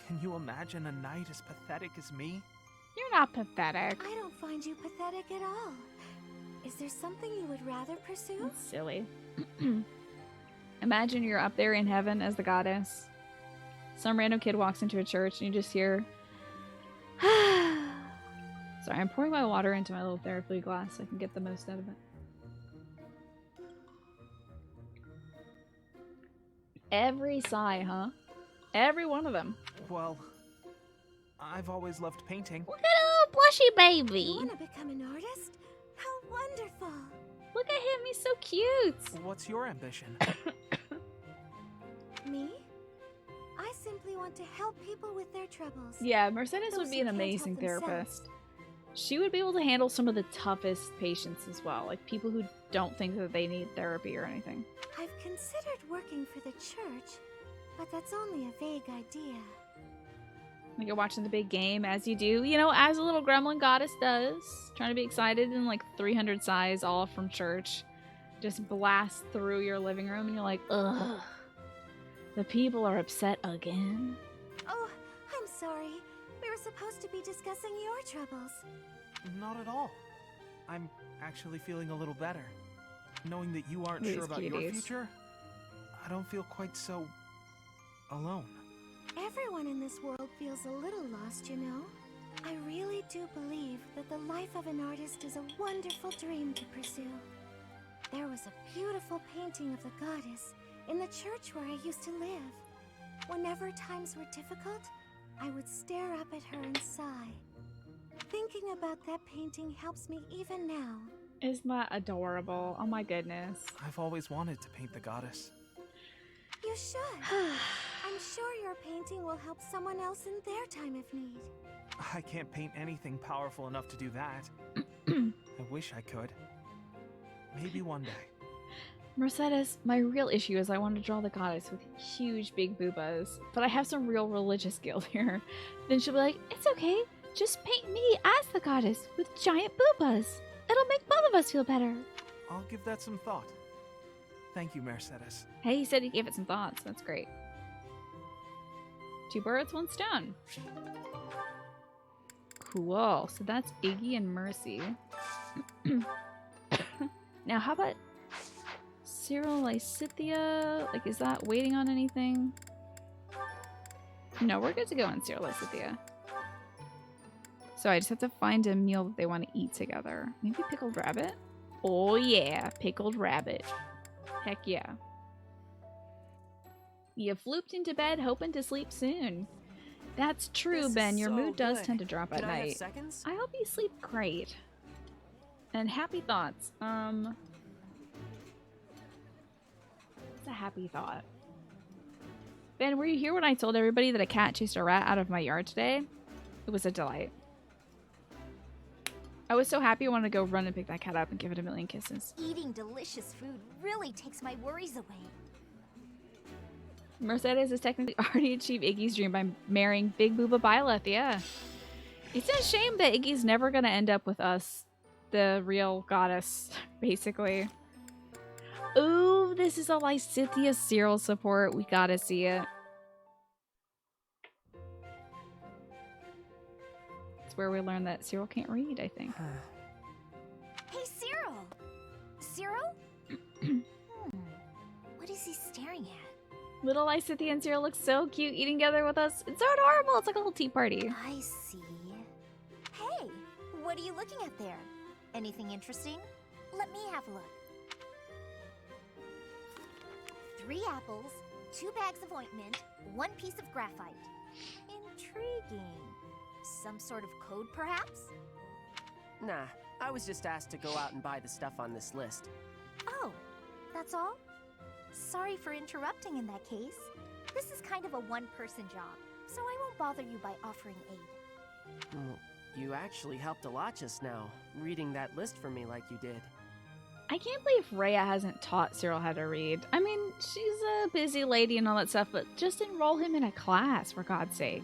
Can you imagine a knight as pathetic as me? You're not pathetic. I don't find you pathetic at all. Is there something you would rather pursue? That's silly. Imagine you're up there in heaven as the goddess. Some random kid walks into a church and you just hear... Sorry, I'm pouring my water into my little therapy glass so I can get the most out of it. Every sigh, huh? Every one of them. Well, I've always loved painting. Look at a little blushy baby. You want to become an artist? How wonderful. Look at him, he's so cute. What's your ambition? Me? I simply want to help people with their troubles. Yeah, Mercedes Those would be who an can't amazing help themselves. therapist. She would be able to handle some of the toughest patients as well, like people who don't think that they need therapy or anything. I've considered working for the church, but that's only a vague idea. Like you're watching the big game as you do, you know, as a little gremlin goddess does. Trying to be excited and like 300 sighs all from church. Just blast through your living room and you're like, ugh. The people are upset again. Oh, I'm sorry. We were supposed to be discussing your troubles. Not at all. I'm actually feeling a little better. Knowing that you aren't These sure about your cuties. future, I don't feel quite so alone. Everyone in this world feels a little lost, you know? I really do believe that the life of an artist is a wonderful dream to pursue. There was a beautiful painting of the goddess in the church where I used to live. Whenever times were difficult, I would stare up at her and sigh. Thinking about that painting helps me even now. Isn't that adorable? Oh my goodness. I've always wanted to paint the goddess. You should. I'm sure your painting will help someone else in their time of need. I can't paint anything powerful enough to do that. I wish I could. Maybe one day. Mercedes, my real issue is I want to draw the goddess with huge big boobas, but I have some real religious guilt here. Then she'll be like, it's okay, just paint me as the goddess with giant boobas. It'll make both of us feel better. I'll give that some thought. Thank you, Mercedes. Hey, he said he gave it some thoughts. That's great. 2 birds, 1 stone. Cool. So that's Iggy and Mercy. Now, how about Cyril Lysithia? Like, is that waiting on anything? No, we're good to go on Cyril Lysithia. So I just have to find a meal that they want to eat together. Maybe pickled rabbit? Oh yeah, pickled rabbit. Heck yeah. You flooped into bed hoping to sleep soon. That's true, This Ben. is Your so mood does good. tend to drop at Can I have night. seconds? I hope you sleep great. And happy thoughts. What's a happy thought? Ben, were you here when I told everybody that a cat chased a rat out of my yard today? It was a delight. I was so happy I wanted to go run and pick that cat up and give it a million kisses. Eating delicious food really takes my worries away. Mercedes has technically already achieved Iggy's dream by marrying Big Booba Byleth, yeah. It's a shame that Iggy's never gonna end up with us, the real goddess, basically. Ooh, this is a Lysithia Cyril support. We gotta see it. It's where we learn that Cyril can't read, I think. Hey, Cyril! Cyril? What is he staring at? Little Lysithia and Cyril look so cute eating together with us. It's so adorable. It's like a little tea party. I see. Hey, what are you looking at there? Anything interesting? Let me have a look. 3 apples, 2 bags of ointment, 1 piece of graphite. Intriguing. Some sort of code, perhaps? Nah, I was just asked to go out and buy the stuff on this list. Oh, that's all? Sorry for interrupting in that case. This is kind of a one-person job, so I won't bother you by offering aid. Well, you actually helped a lot just now, reading that list for me like you did. I can't believe Rhea hasn't taught Cyril how to read. I mean, she's a busy lady and all that stuff, but just enroll him in a class, for God's sake.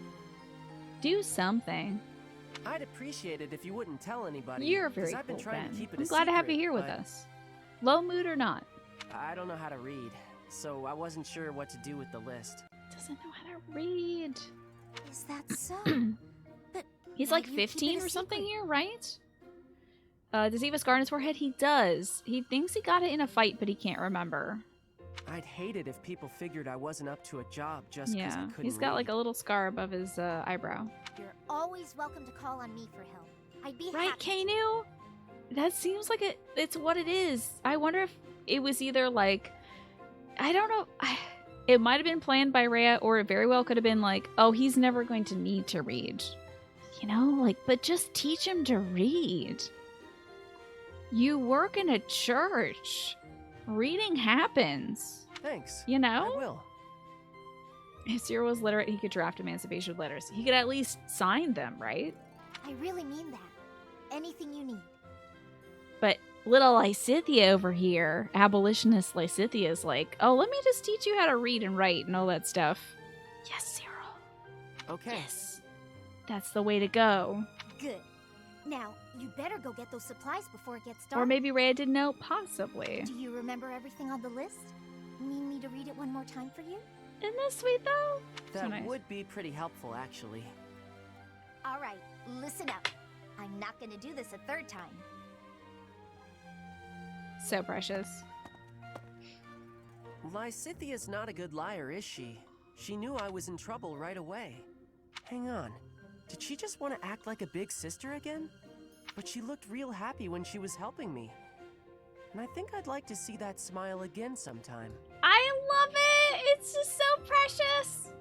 Do something. I'd appreciate it if you wouldn't tell anybody. You're very I've been cool, trying Ben. to keep it I'm a glad to have you secret, here with but us. Low mood or not. I don't know how to read, so I wasn't sure what to do with the list. Doesn't know how to read. Is that so? But He's why like do you keep it 15 a or something secret? here, right? Does he have a scar on his forehead? He does. He thinks he got it in a fight, but he can't remember. I'd hate it if people figured I wasn't up to a job just because I Yeah, couldn't he's got read. like a little scar above his eyebrow. You're always welcome to call on me for help. I'd be Right, happy. Kainu? That seems like it's what it is. I wonder if it was either like, I don't know. It might have been planned by Rhea, or it very well could have been like, oh, he's never going to need to read. You know, like, but just teach him to read. You work in a church. Reading happens. Thanks. You know? I will. If Cyril was literate, he could draft emancipation letters. He could at least sign them, right? I really mean that. Anything you need. But little Lysithia over here, abolitionist Lysithia, is like, oh, let me just teach you how to read and write and all that stuff. Yes, Cyril. Okay. Yes. That's the way to go. Good. Now, you better go get those supplies before it gets dark. Or maybe Rhea didn't know. Possibly. Do you remember everything on the list? Need me to read it one more time for you? Isn't that sweet, though? That So nice. would be pretty helpful, actually. All right, listen up. I'm not going to do this a 3rd time. So precious. Lysithia's not a good liar, is she? She knew I was in trouble right away. Hang on. Did she just want to act like a big sister again? But she looked real happy when she was helping me. And I think I'd like to see that smile again sometime. I love it! It's just so precious!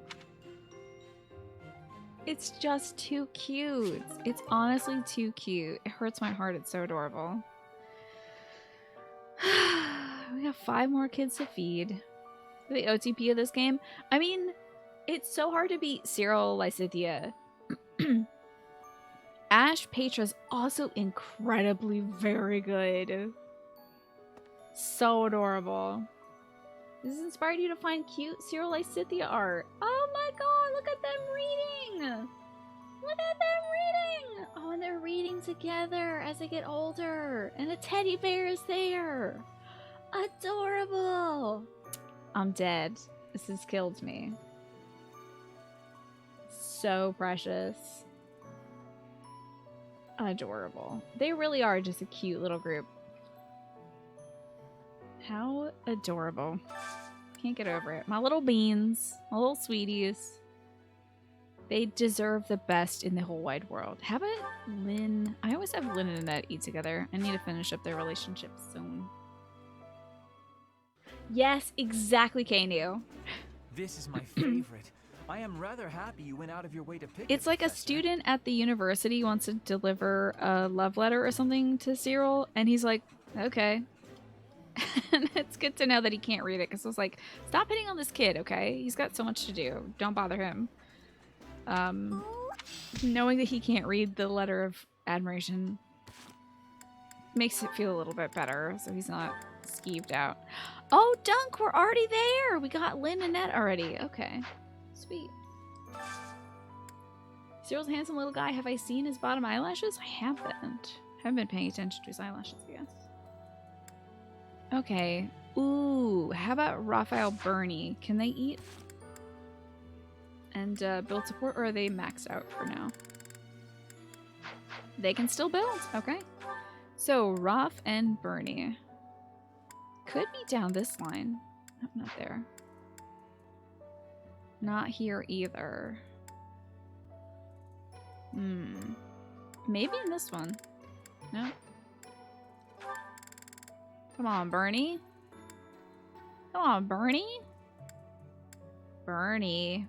It's just too cute. It's honestly too cute. It hurts my heart. It's so adorable. We got 5 more kids to feed. The OTP of this game. I mean, it's so hard to beat Cyril Lysithia. Ash Petra's also incredibly very good. So adorable. This has inspired you to find cute Cyril Lysithia art. Oh my god, look at them reading! Look at them reading! Oh, and they're reading together as they get older. And a teddy bear is there. Adorable! I'm dead. This has killed me. So precious. Adorable. They really are just a cute little group. How adorable. Can't get over it. My little beans. My little sweeties. They deserve the best in the whole wide world. How about Lynn? I always have Lynn and Annette eat together. I need to finish up their relationship soon. Yes, exactly, Kainu. This is my favorite. I am rather happy you went out of your way to pick It's it, like a Professor. student at the university wants to deliver a love letter or something to Cyril, and he's like, okay. And it's good to know that he can't read it, because I was like, stop hitting on this kid, okay? He's got so much to do. Don't bother him. Knowing that he can't read the letter of admiration makes it feel a little bit better, so he's not skeeved out. Oh, Dunk, we're already there! We got Lynn and Annette already. Okay. Sweet. Cyril's a handsome little guy. Have I seen his bottom eyelashes? I haven't. Haven't been paying attention to his eyelashes, I guess. Okay. Ooh, how about Raphael Bernie? Can they eat? And build support, or are they maxed out for now? They can still build. Okay. So, Raph and Bernie. Could be down this line. No, not there. Not here either. Maybe in this one. No. Come on, Bernie. Come on, Bernie. Bernie.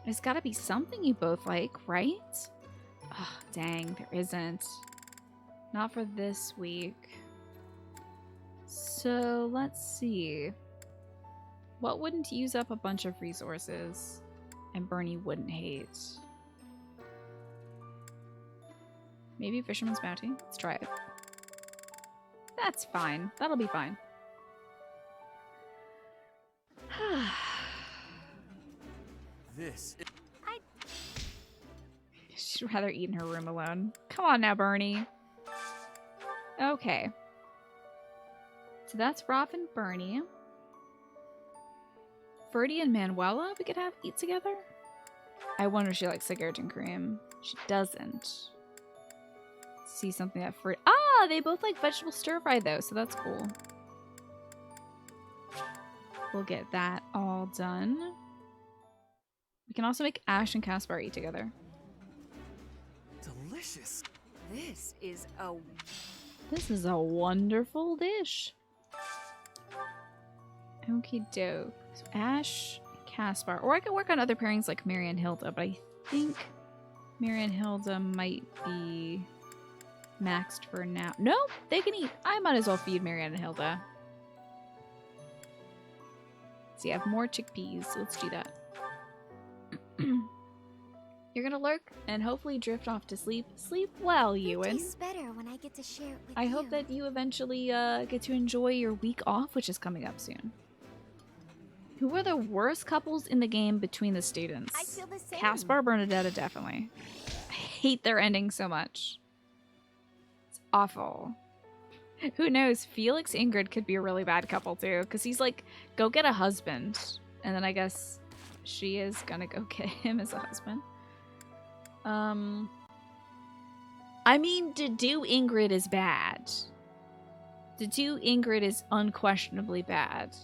There's gotta be something you both like, right? Oh, dang, there isn't. Not for this week. So, let's see. What wouldn't use up a bunch of resources and Bernie wouldn't hate? Maybe Fisherman's Bounty? Let's try it. That's fine. That'll be fine. This is... She'd rather eat in her room alone. Come on now, Bernie. Okay. So that's Rob and Bernie. Ferdy and Manuela we could have eat together? I wonder if she likes cigarette and cream. She doesn't. See something that Ferdy... Ah! They both like vegetable stir-fry though, so that's cool. We'll get that all done. We can also make Ash and Caspar eat together. Delicious. This is a... This is a wonderful dish. Okie doke. So Ash, Caspar. Or I could work on other pairings like Mary and Hilda, but I think Mary and Hilda might be maxed for now. No, they can eat. I might as well feed Mary and Hilda. See, I have more chickpeas, so let's do that. You're gonna lurk and hopefully drift off to sleep. Sleep well, Ewan. Tastes better when I get to share it with I you. hope that you eventually get to enjoy your week off, which is coming up soon. Who are the worst couples in the game between the students? I feel the same. Caspar, Bernadetta, definitely. I hate their ending so much. It's awful. Who knows? Felix Ingrid could be a really bad couple too, because he's like, go get a husband, and then I guess she is gonna go get him as a husband. I mean, to do Ingrid is bad. To do Ingrid is unquestionably bad.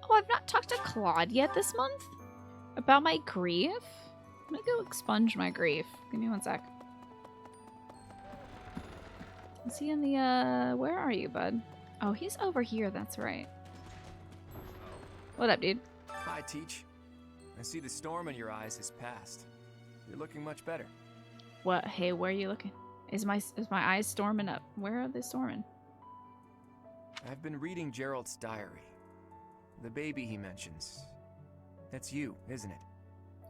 Oh, I've not talked to Claude yet this month about my grief. I'm gonna go expunge my grief. Give me one sec. Is he in the, where are you, bud? Oh, he's over here, that's right. What up, dude? Hi, Teach. I see the storm in your eyes has passed. You're looking much better. What? Hey, where are you looking? Is my eyes storming up? Where are they storming? I've been reading Gerald's diary. The baby he mentions. That's you, isn't it?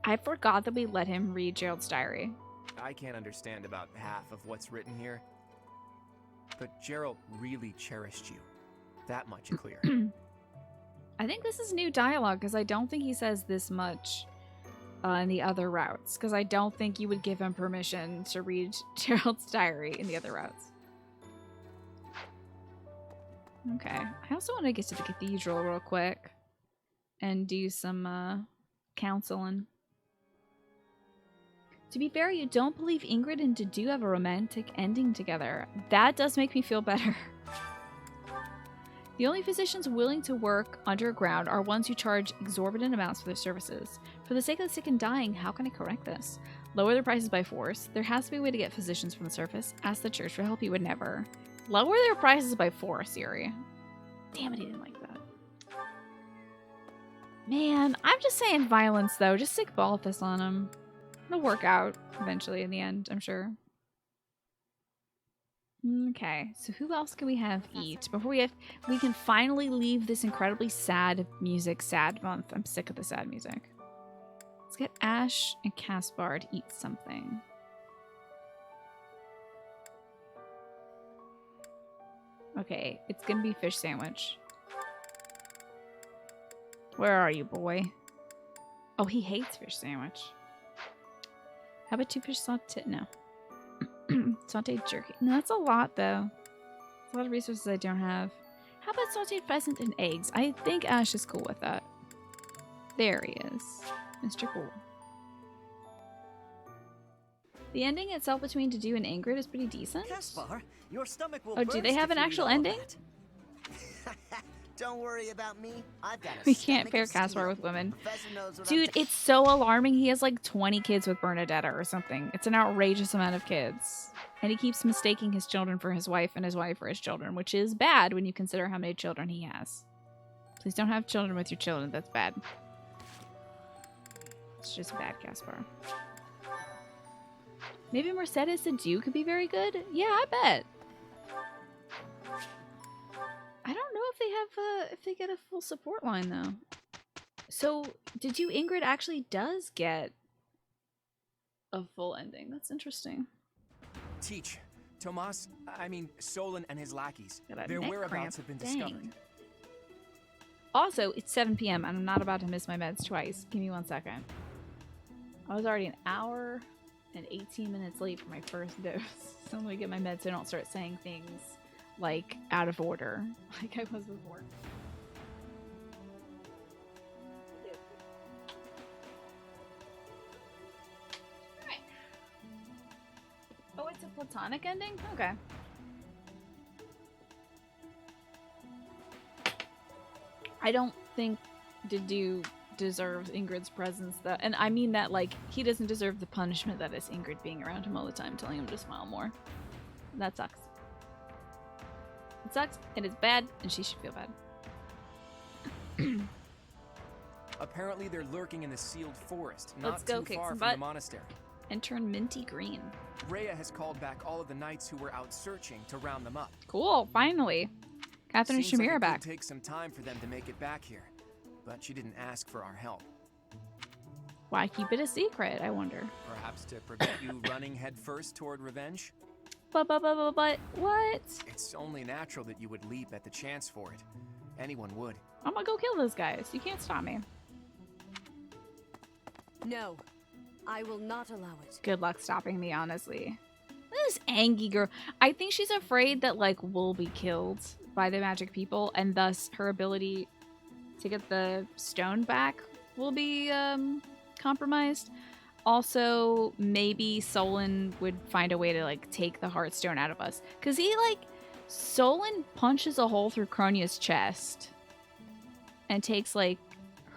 I forgot that we let him read Gerald's diary. I can't understand about half of what's written here. But Gerald really cherished you. That much clear. I think this is new dialogue because I don't think he says this much in the other routes. Because I don't think you would give him permission to read Gerald's diary in the other routes. Okay. I also want to get to the cathedral real quick and do some counseling. To be fair, you don't believe Ingrid and Dedue have a romantic ending together. That does make me feel better. The only physicians willing to work underground are ones who charge exorbitant amounts for their services. For the sake of the sick and dying, how can I correct this? Lower their prices by force. There has to be a way to get physicians from the surface. Ask the church for help, you would never. Lower their prices by force, Yuri. Damn it, he didn't like that. Man, I'm just saying violence, though. Just stick Balthus on him. It'll work out eventually in the end, I'm sure. Okay, so who else can we have eat before we can finally leave this incredibly sad music sad month? I'm sick of the sad music. Let's get Ash and Caspar to eat something. Okay, it's gonna be fish sandwich. Where are you, boy? Oh, he hates fish sandwich. How about 2 fish sauté? No. Sauteed jerky. No, that's a lot, though. It's a lot of resources I don't have. How about sauteed pheasant and eggs? I think Ash is cool with that. There he is. Mr. Cool. The ending itself between Dedue and Ingrid is pretty decent. Caspar, your stomach will Oh, do they burst have if an you eat actual all of ending? that. Don't worry about me. I've got a We can't stomach pair of Caspar steel. with women. Professor knows what Dude, it's so alarming. He has like 20 kids with Bernadetta or something. It's an outrageous amount of kids. And he keeps mistaking his children for his wife and his wife for his children, which is bad when you consider how many children he has. Please don't have children with your children. That's bad. It's just bad, Caspar. Maybe Mercedes and Dew could be very good? Yeah, I bet. I don't know if they have if they get a full support line though. So, did you Ingrid actually does get a full ending? That's interesting. Teach. Solon and his lackeys. Got a Their neck whereabouts cramp. have been Dang. discovered. Also, it's 7 p.m. and I'm not about to miss my meds twice. Give me 1 second. I was already an hour and 18 minutes late for my first dose. So I'm gonna get my meds so I don't start saying things like out of order, like I was before. Alright. Oh, it's a platonic ending? Okay. I don't think Dedu deserves Ingrid's presence, though. And I mean that, like, he doesn't deserve the punishment that is Ingrid being around him all the time, telling him to smile more. That sucks. It sucks, and it's bad, and she should feel bad. Apparently they're lurking in the sealed forest, not Let's go too kick far some from butt. the monastery. And turn minty green. Rhea has called back all of the knights who were out searching to round them up. Cool, finally. Catherine and Seems like Shamira it back. could take some time for them to make it back here, but she didn't ask for our help. Why keep it a secret, I wonder? Perhaps to prevent you running headfirst toward revenge? But, what? It's only natural that you would leap at the chance for it. Anyone would. I'm gonna go kill those guys. You can't stop me. No, I will not allow it. Good luck stopping me, honestly. This Angie girl. I think she's afraid that, like, we'll be killed by the magic people, and thus her ability to get the stone back will be compromised. Also, maybe Solon would find a way to, like, take the Heartstone out of us. Because he, like, Solon punches a hole through Cronia's chest and takes, like,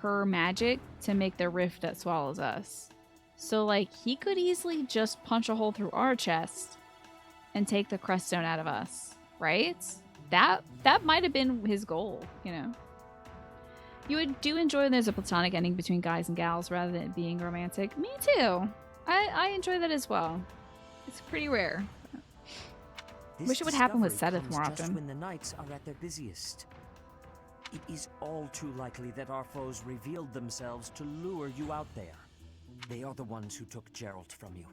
her magic to make the rift that swallows us. So, like, he could easily just punch a hole through our chest and take the Creststone out of us, right? That might have been his goal, you know? You do enjoy when there's a platonic ending between guys and gals rather than it being romantic. Me too. I enjoy that as well. It's pretty rare. Wish it would happen with Sedith more Just often. when the knights are at their busiest. It is all too likely that our foes revealed themselves to lure you out there. They are the ones who took Geralt from you.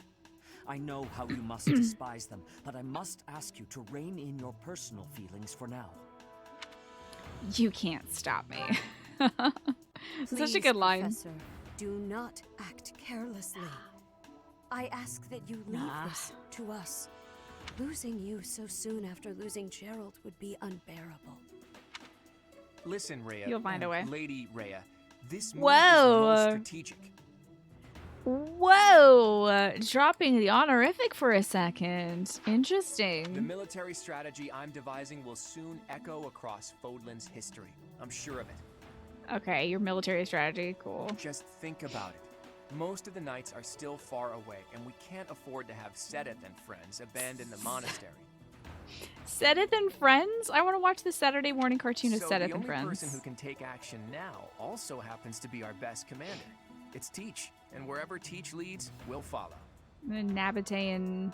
I know how you must despise them, but I must ask you to rein in your personal feelings for now. You can't stop me. Such a Please, good line. Professor, do not act carelessly. I ask that you leave this to us. Losing you so soon after losing Gerald would be unbearable. Listen, Rhea. You'll find a way. Lady Rhea, this move Whoa. is most strategic. Whoa! Dropping the honorific for a second. The Interesting. military strategy I'm devising will soon echo across Fodlan's history. I'm sure of it. Okay, your military strategy. Cool. Just think about it. Most of the knights are still far away, and we can't afford to have Sedith and friends abandon the monastery. Sedith and Friends? I want to watch the Saturday morning cartoon of So Sedith the and only Friends. person who can take action now also happens to be our best commander. It's Teach, and wherever Teach leads, we'll follow. The Nabatean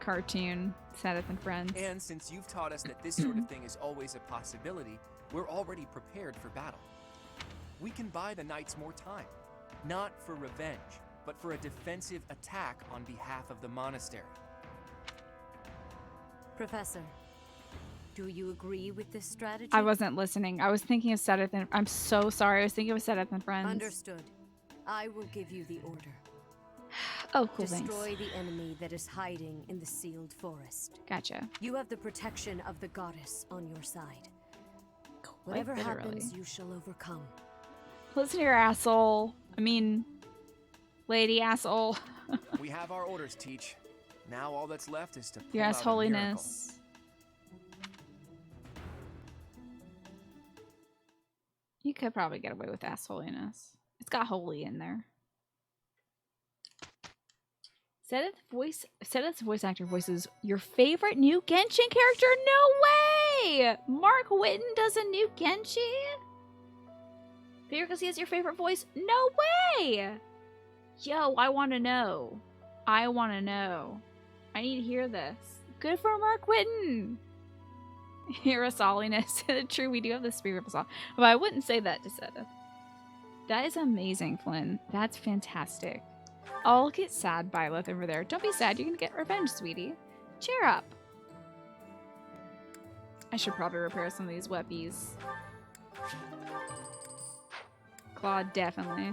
cartoon, Sedith and Friends. And since you've taught us that this sort of thing is always a possibility, we're already prepared for battle. We can buy the knights more time, not for revenge, but for a defensive attack on behalf of the monastery. Professor, do you agree with this strategy? I wasn't listening. I was thinking of Sedith and... I'm so sorry. I was thinking of Sedith and Friends. Understood. I will give you the order. Oh, cool, thanks. Destroy the enemy that is hiding in the sealed forest. Gotcha. You have the protection of the goddess on your side. Quite Whatever literally. happens, you shall overcome. Listen here, asshole. I mean, lady asshole. We have our orders, Teach. Now all that's left is to pull Your out ass a miracle. holiness. You could probably get away with assholiness. It's got holy in there. Sedith's voice actor voices your favorite new Genshin character? No way! Mark Whitten does a new Genshin? Favorite because he has your favorite voice? No way! Yo, I want to know. I want to know. I need to hear this. Good for Mark Whitten! Hear us alliness. True, we do have the spirit of us all. But I wouldn't say that to Sedith. That is amazing, Flynn. That's fantastic. I'll get sad, Byleth, over there. Don't be sad. You're going to get revenge, sweetie. Cheer up. I should probably repair some of these weppies. Claude, definitely.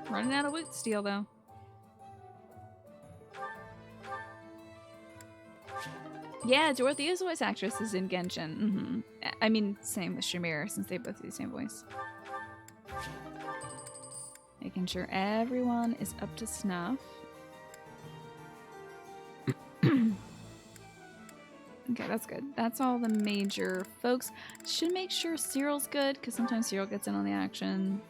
Running out of woot steel, though. Yeah, Dorothea's voice actress is in Genshin. I mean, same with Shamir, since they both do the same voice. Making sure everyone is up to snuff. Okay, that's good. That's all the major folks. Should make sure Cyril's good, because sometimes Cyril gets in on the action.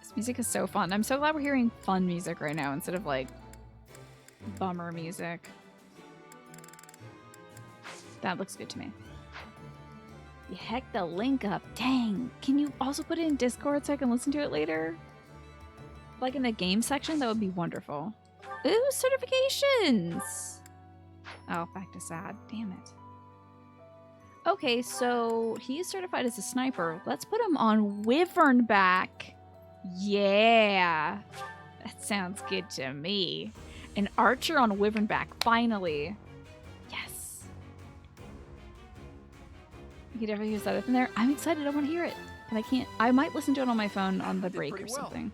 This music is so fun. I'm so glad we're hearing fun music right now instead of, like, bummer music. That looks good to me. You heck the link up. Dang. Can you also put it in Discord so I can listen to it later? Like in the game section? That would be wonderful. Ooh, certifications! Oh, back to sad. Damn it. Okay, so he's certified as a sniper. Let's put him on Wyvernback. Yeah. That sounds good to me. An archer on Wyvernback, finally. Yes. You can definitely use that up in there. I'm excited. I want to hear it. But I can't. I might listen to it on my phone on the break or something.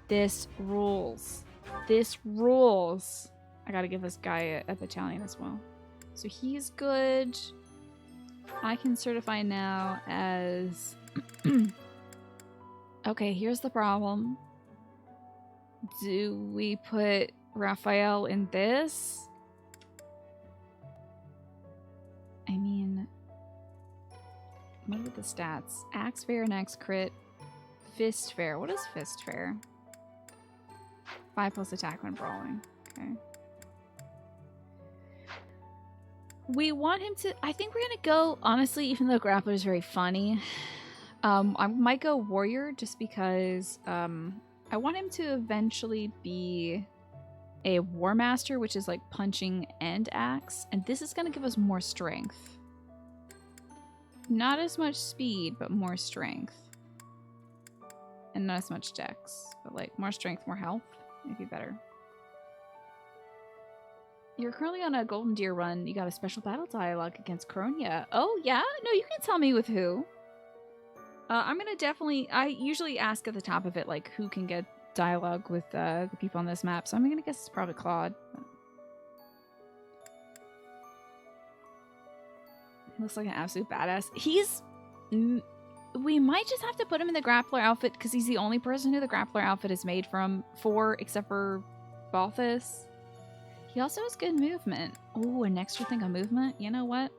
This rules. This rules. I gotta give this guy a battalion as well. So he's good. I can certify now as... Okay, here's the problem. Do we put Raphael in this? I mean... What are the stats? Axe Fair and Axe Crit. Fist Fair. What is Fist Fair? 5+ attack when brawling. Okay. We want him to... I think we're gonna go... Honestly, even though Grappler is very funny, I might go Warrior just because I want him to eventually be a War Master, which is like punching and axe. And this is gonna give us more strength. Not as much speed, but more strength. And not as much dex, but like more strength, more health. Maybe better. You're currently on a Golden Deer run. You got a special battle dialogue against Kronia. Oh, yeah? No, you can tell me with who. I'm gonna definitely... I usually ask at the top of it, like, who can get dialogue with the people on this map. So I'm gonna guess it's probably Claude. Looks like an absolute badass. He's... We might just have to put him in the Grappler outfit because he's the only person who the Grappler outfit is made for, except for Balthus. He also has good movement. Oh, an extra thing on movement. You know what?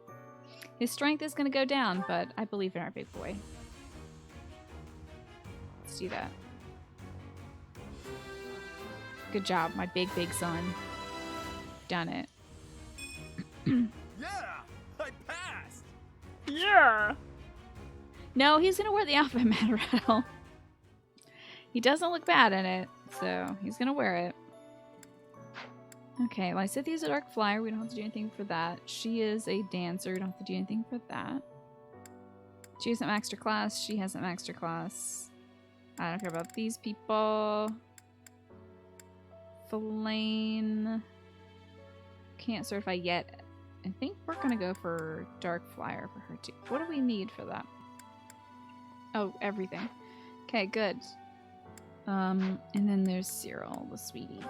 His strength is going to go down, but I believe in our big boy. Let's do that. Good job, my big son. Done it. Yeah! I passed! Yeah! No, he's gonna wear the outfit, Mad Rattle. He doesn't look bad in it, so he's gonna wear it. Okay, Lysithia's a Dark Flyer. We don't have to do anything for that. She is a Dancer. We don't have to do anything for that. She hasn't maxed her class. She hasn't maxed her class. I don't care about these people. Flame. Can't certify yet. I think we're gonna go for Dark Flyer for her too. What do we need for that? Oh, everything. Okay, good. And then there's Cyril, the sweetie. Yeah!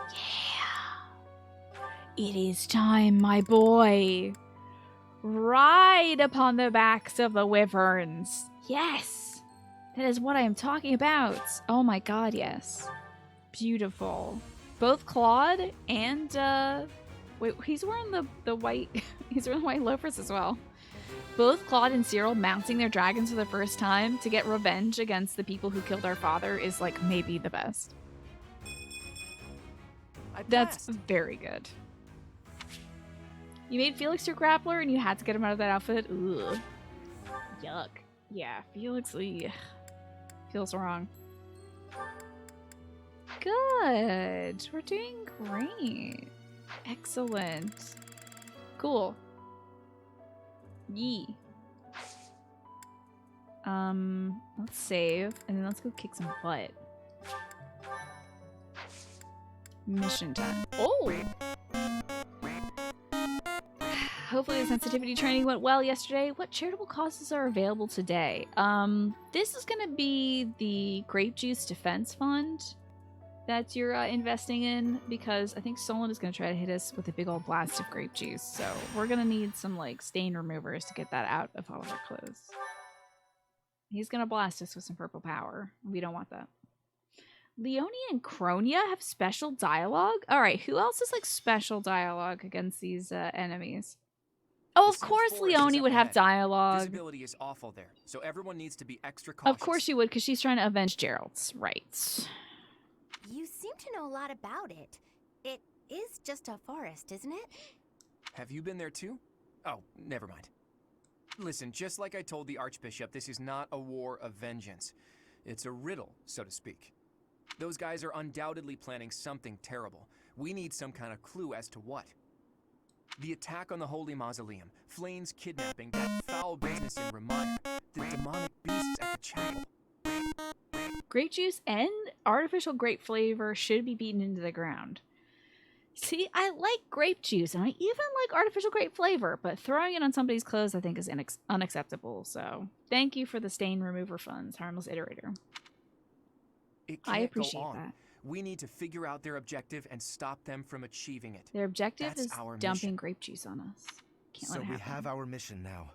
It is time, my boy! Ride upon the backs of the wyverns! Yes! That is what I am talking about! Oh my god, yes. Beautiful. Both Claude and Wait, he's wearing the white. He's wearing white loafers as well. Both Claude and Cyril mounting their dragons for the first time to get revenge against the people who killed our father is like maybe the best. That's very good. You made Felix your grappler and you had to get him out of that outfit. Ugh. Yuck. Yeah, Felix feels wrong. Good. We're doing great. Excellent. Cool. Yee. Let's save and then let's go kick some butt. Mission time. Oh! Hopefully the sensitivity training went well yesterday. What charitable causes are available today? This is gonna be the Grape Juice Defense Fund that you're investing in, because I think Solon is gonna try to hit us with a big old blast of grape juice. So we're gonna need some like stain removers to get that out of all of our clothes. He's gonna blast us with some purple power. We don't want that. Leonie and Cronia have special dialogue? Alright, who else has like special dialogue against these enemies? Oh, of course Leonie would have dialogue. Visibility is awful there, so everyone needs to be extra cautious. Of course you would, because she's trying to avenge Gerald's. Right. You seem to know a lot about it. It is just a forest, isn't it? Have you been there too? Oh, never mind. Listen, just like I told the Archbishop, this is not a war of vengeance. It's a riddle, so to speak. Those guys are undoubtedly planning something terrible. We need some kind of clue as to what. The attack on the Holy Mausoleum, Flayn's kidnapping, that foul business in Ramaya, the demonic beasts at the chapel. Grape juice and artificial grape flavor should be beaten into the ground. See, I like grape juice, and I even like artificial grape flavor, but throwing it on somebody's clothes I think is unacceptable, so thank you for the stain remover funds, Harmless Iterator. I appreciate that. We need to figure out their objective and stop them from achieving it. Their objective That's is our dumping mission. grape juice on us. Can't So let it we happen. have our mission now.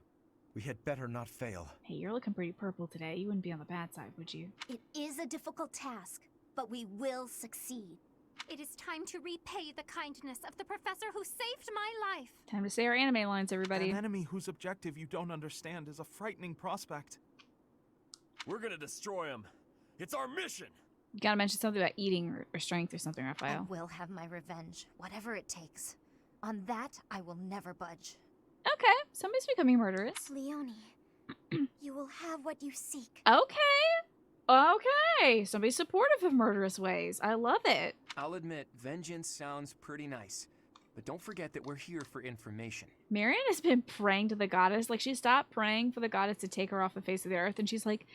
We had better not fail. Hey, you're looking pretty purple today. You wouldn't be on the bad side, would you? It is a difficult task, but we will succeed. It is time to repay the kindness of the professor who saved my life. Time to say our anime lines, everybody. An enemy whose objective you don't understand is a frightening prospect. We're gonna destroy him. It's our mission. You gotta mention something about eating or strength or something, Raphael. I will have my revenge, whatever it takes. On that, I will never budge. Okay, somebody's becoming murderous. Leonie, you will have what you seek. Okay, somebody's supportive of murderous ways. I love it. I'll admit, vengeance sounds pretty nice, but don't forget that we're here for information. Marion has been praying to the goddess. Like, she stopped praying for the goddess to take her off the face of the earth, and she's like,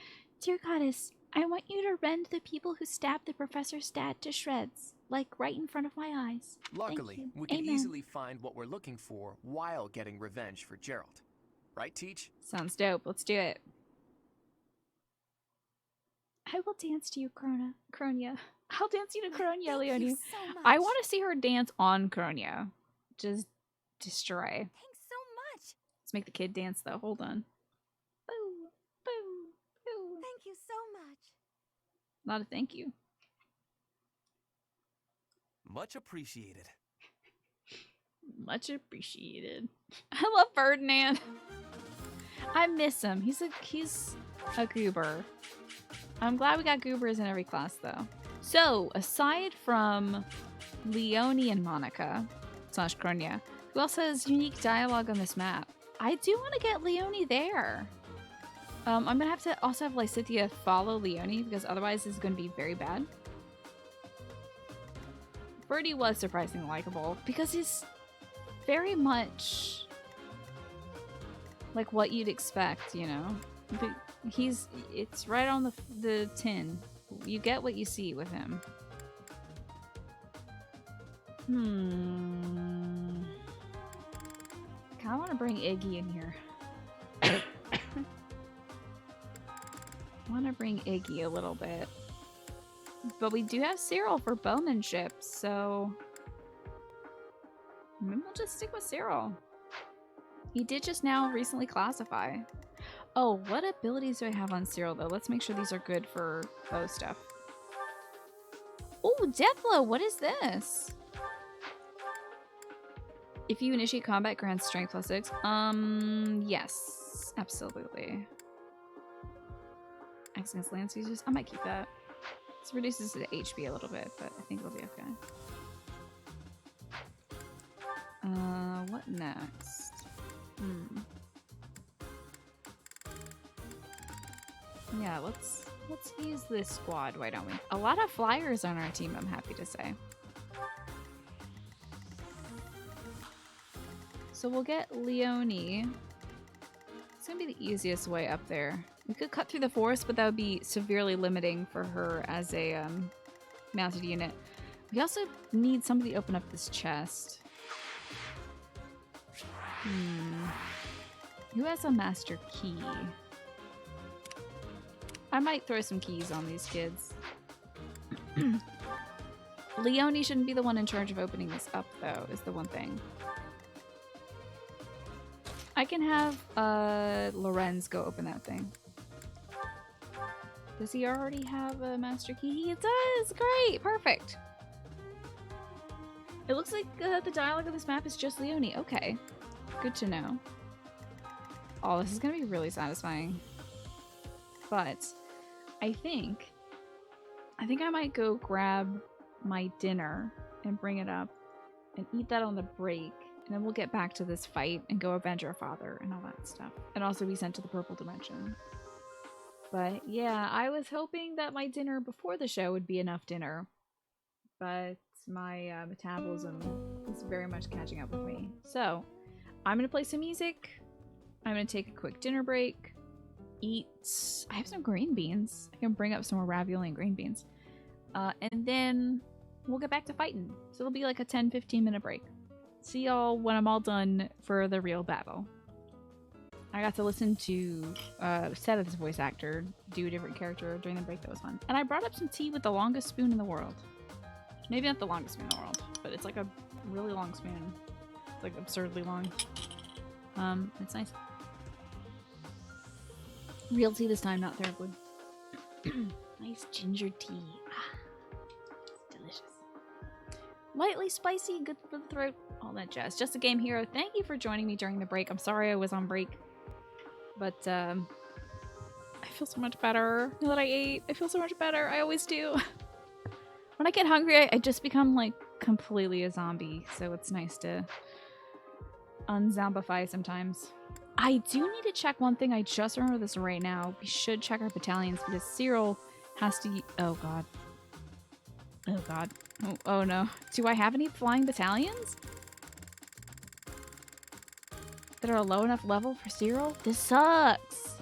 "Dear goddess, I want you to rend the people who stabbed the Professor's dad to shreds, like right in front of my eyes." Luckily, we can easily find what we're looking for while getting revenge for Gerald. Right, Teach? Sounds dope. Let's do it. I will dance to you, Cronia. I'll dance you to Cronia, Leonie. So much. I want to see her dance on Cronia. Just destroy. Thanks so much. Let's make the kid dance, though. Hold on. Boo, boo, boo. Thank you so much. Not a thank you. Much appreciated. Much appreciated. I love Ferdinand. I miss him. He's a goober. I'm glad we got goobers in every class, though. So, aside from Leonie and Monica / Cronia, who else has unique dialogue on this map? I do want to get Leonie there. I'm going to have to also have Lysithea follow Leonie, because otherwise this is going to be very bad. Birdie was surprisingly likable, because he's very much like what you'd expect, you know? But it's right on the tin. You get what you see with him. Kinda want to bring Iggy in here. I want to bring Iggy a little bit. But we do have Cyril for bowmanship, so maybe we'll just stick with Cyril. He did just now recently classify. Oh, what abilities do I have on Cyril, though? Let's make sure these are good for bow stuff. Oh, Deathblow, what is this? If you initiate combat, grants strength +6. Yes, absolutely. X against lance users. I might keep that. This reduces the HP a little bit, but I think it'll be okay. What next? Yeah, let's use this squad, why don't we? A lot of flyers on our team, I'm happy to say. So we'll get Leonie. It's gonna be the easiest way up there. We could cut through the forest, but that would be severely limiting for her as a mounted unit. We also need somebody to open up this chest. Who has a master key? I might throw some keys on these kids. Leonie shouldn't be the one in charge of opening this up, though, is the one thing. I can have Lorenz go open that thing. Does he already have a master key? He does! Great! Perfect! It looks like the dialogue of this map is just Leonie. Okay. Good to know. Oh, this is gonna be really satisfying. But I think I might go grab my dinner and bring it up and eat that on the break. And then we'll get back to this fight and go avenge our father and all that stuff. And also be sent to the purple dimension. But yeah, I was hoping that my dinner before the show would be enough dinner. But my metabolism is very much catching up with me. So, I'm going to play some music. I'm going to take a quick dinner break. Eat. I have some green beans. I can bring up some more ravioli and green beans. And then we'll get back to fighting. So it'll be like a 10-15 minute break. See y'all when I'm all done for the real battle. I got to listen to Seth's voice actor do a different character during the break. That was fun. And I brought up some tea with the longest spoon in the world. Maybe not the longest spoon in the world, but it's like a really long spoon. It's like absurdly long. It's nice. Real tea this time, not terribly. Nice ginger tea. It's delicious. Lightly spicy, good for the throat, all that jazz. Just a Game Hero, thank you for joining me during the break. I'm sorry I was on break, but I feel so much better now that I ate. I feel so much better. I always do. When I get hungry, I just become like completely a zombie, so it's nice to unzombify sometimes. I do need to check one thing. I just remember this right now. We should check our battalions because Cyril has to... Oh god. Oh god. Oh no. Do I have any flying battalions that are a low enough level for Cyril? This sucks.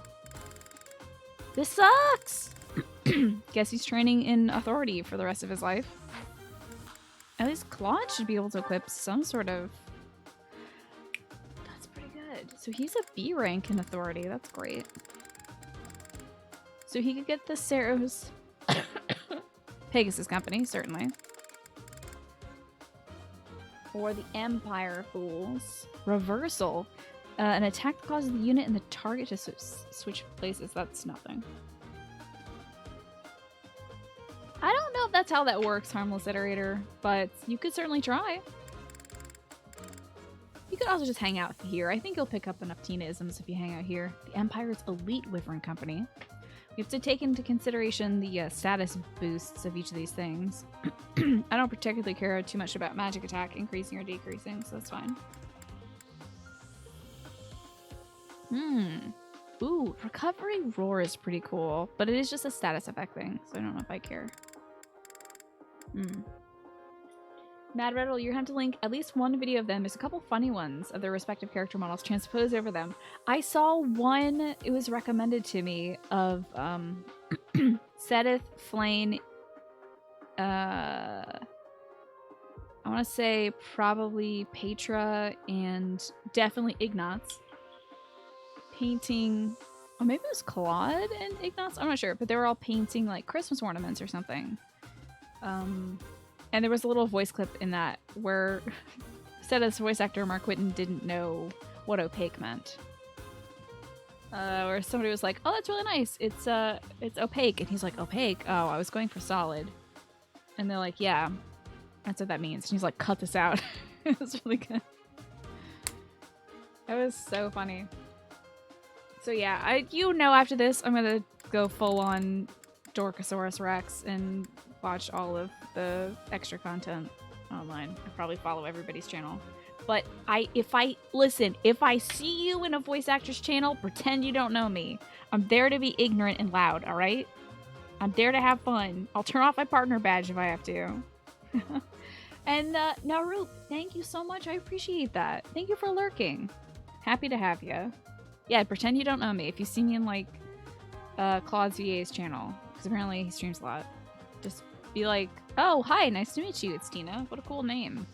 This sucks. Guess he's training in authority for the rest of his life. At least Claude should be able to equip some sort of... That's pretty good. So he's a B rank in authority. That's great. So he could get the Ceros Pegasus Company, certainly. Or the Empire Fools. Reversal. An attack that causes the unit and the target to switch places. That's nothing. I don't know if that's how that works, Harmless Iterator, but you could certainly try. You could also just hang out here. I think you'll pick up enough Tina-isms if you hang out here. The Empire's elite Wyvern Company. You have to take into consideration the status boosts of each of these things. I don't particularly care too much about magic attack increasing or decreasing, so that's fine. Ooh, Recovery Roar is pretty cool, but it is just a status effect thing, so I don't know if I care. Mad Rattle, you have to link at least one video of them. There's a couple funny ones of their respective character models transposed over them. I saw one, it was recommended to me, of Sedith, Flane, I want to say probably Petra and definitely Ignatz painting, or maybe it was Claude and Ignatz, I'm not sure, but they were all painting like Christmas ornaments or something. And there was a little voice clip in that where Sedith's voice actor Mark Whitten didn't know what opaque meant. Where somebody was like, "Oh, that's really nice. It's opaque," and he's like, "Opaque? Oh, I was going for solid." And they're like, "Yeah, that's what that means." And he's like, "Cut this out." It was really good. That was so funny. So yeah, after this, I'm gonna go full on Dorkosaurus Rex and watch all of the extra content online. I probably follow everybody's channel. But if I see you in a voice actor's channel, pretend you don't know me. I'm there to be ignorant and loud, alright? I'm there to have fun. I'll turn off my partner badge if I have to. And Narup, thank you so much. I appreciate that. Thank you for lurking. Happy to have you. Yeah, pretend you don't know me. If you see me in like Claude's VA's channel, because apparently he streams a lot, just be like, oh, hi, nice to meet you. It's Tina. What a cool name.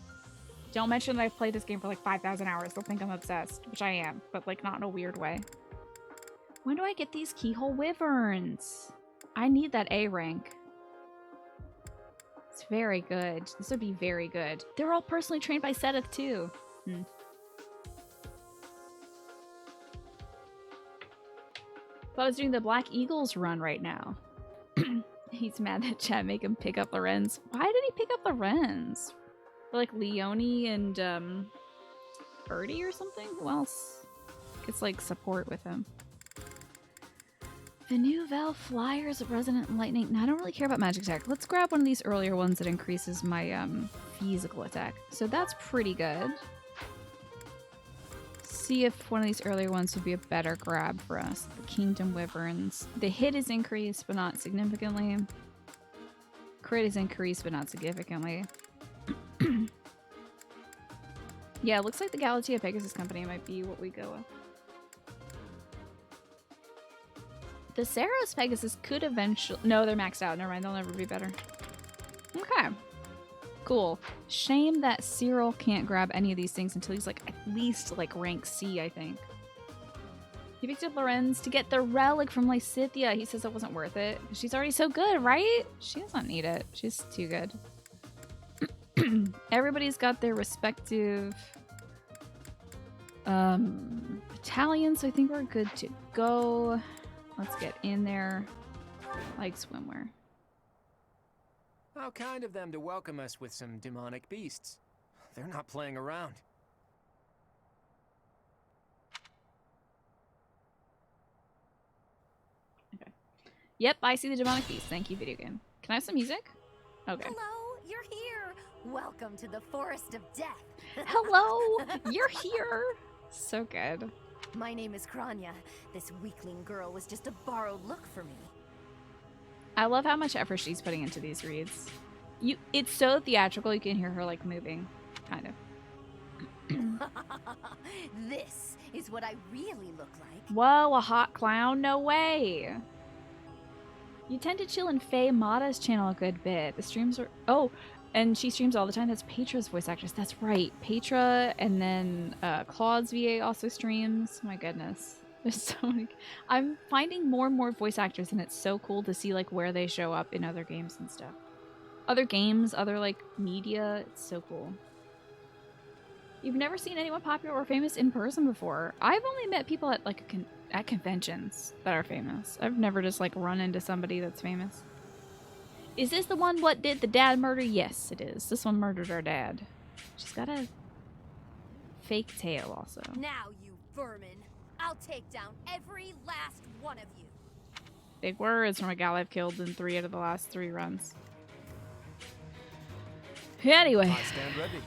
Don't mention that I've played this game for like 5,000 hours. They'll think I'm obsessed, which I am, but like not in a weird way. When do I get these keyhole wyverns? I need that A rank. It's very good. This would be very good. They're all personally trained by Seth too. Thought I was doing the Black Eagles run right now. He's mad that chat make him pick up Lorenz. Why did he pick up Lorenz? For like Leonie and Birdie or something? Who else gets like support with him? The new Val Flyers Resonant Lightning. Now I don't really care about magic attack. Let's grab one of these earlier ones that increases my physical attack. So that's pretty good. See if one of these earlier ones would be a better grab for us. The Kingdom Wyverns. The hit is increased, but not significantly. Crit is increased, but not significantly. Yeah, it looks like the Galatea Pegasus Company might be what we go with. The Saros Pegasus could eventually... No, they're maxed out. Never mind, they'll never be better. Okay. Cool. Shame that Cyril can't grab any of these things until he's like at least like rank C, I think. He picked up Lorenz to get the relic from Lysithea. He says it wasn't worth it. She's already so good, right? She doesn't need it. She's too good. Everybody's got their respective battalions, so I think we're good to go. Let's get in there like swimwear. How kind of them to welcome us with some demonic beasts. They're not playing around. Okay. Yep, I see the demonic beast. Thank you, video game. Can I have some music? Okay. Hello, you're here. Welcome to the Forest of Death. Hello, you're here. So good. My name is Kranya. This weakling girl was just a borrowed look for me. I love how much effort she's putting into these reads. It's so theatrical, you can hear her like moving, kind of. This is what I really look like. Whoa, a hot clown? No way. You tend to chill in Faye Mata's channel a good bit. The streams are... Oh, and she streams all the time. That's Petra's voice actress. That's right. Petra, and then Claude's VA also streams. My goodness. There's so many... I'm finding more and more voice actors, and it's so cool to see like where they show up in other games and stuff. Other games, other like media. It's so cool. You've never seen anyone popular or famous in person before. I've only met people at like at conventions that are famous. I've never just like run into somebody that's famous. Is this the one what did the dad murder? Yes, it is. This one murdered our dad. She's got a fake tail also. Now, you vermin. I'll take down every last one of you. Big words from a gal I've killed in 3 out of the last 3 runs. Anyway,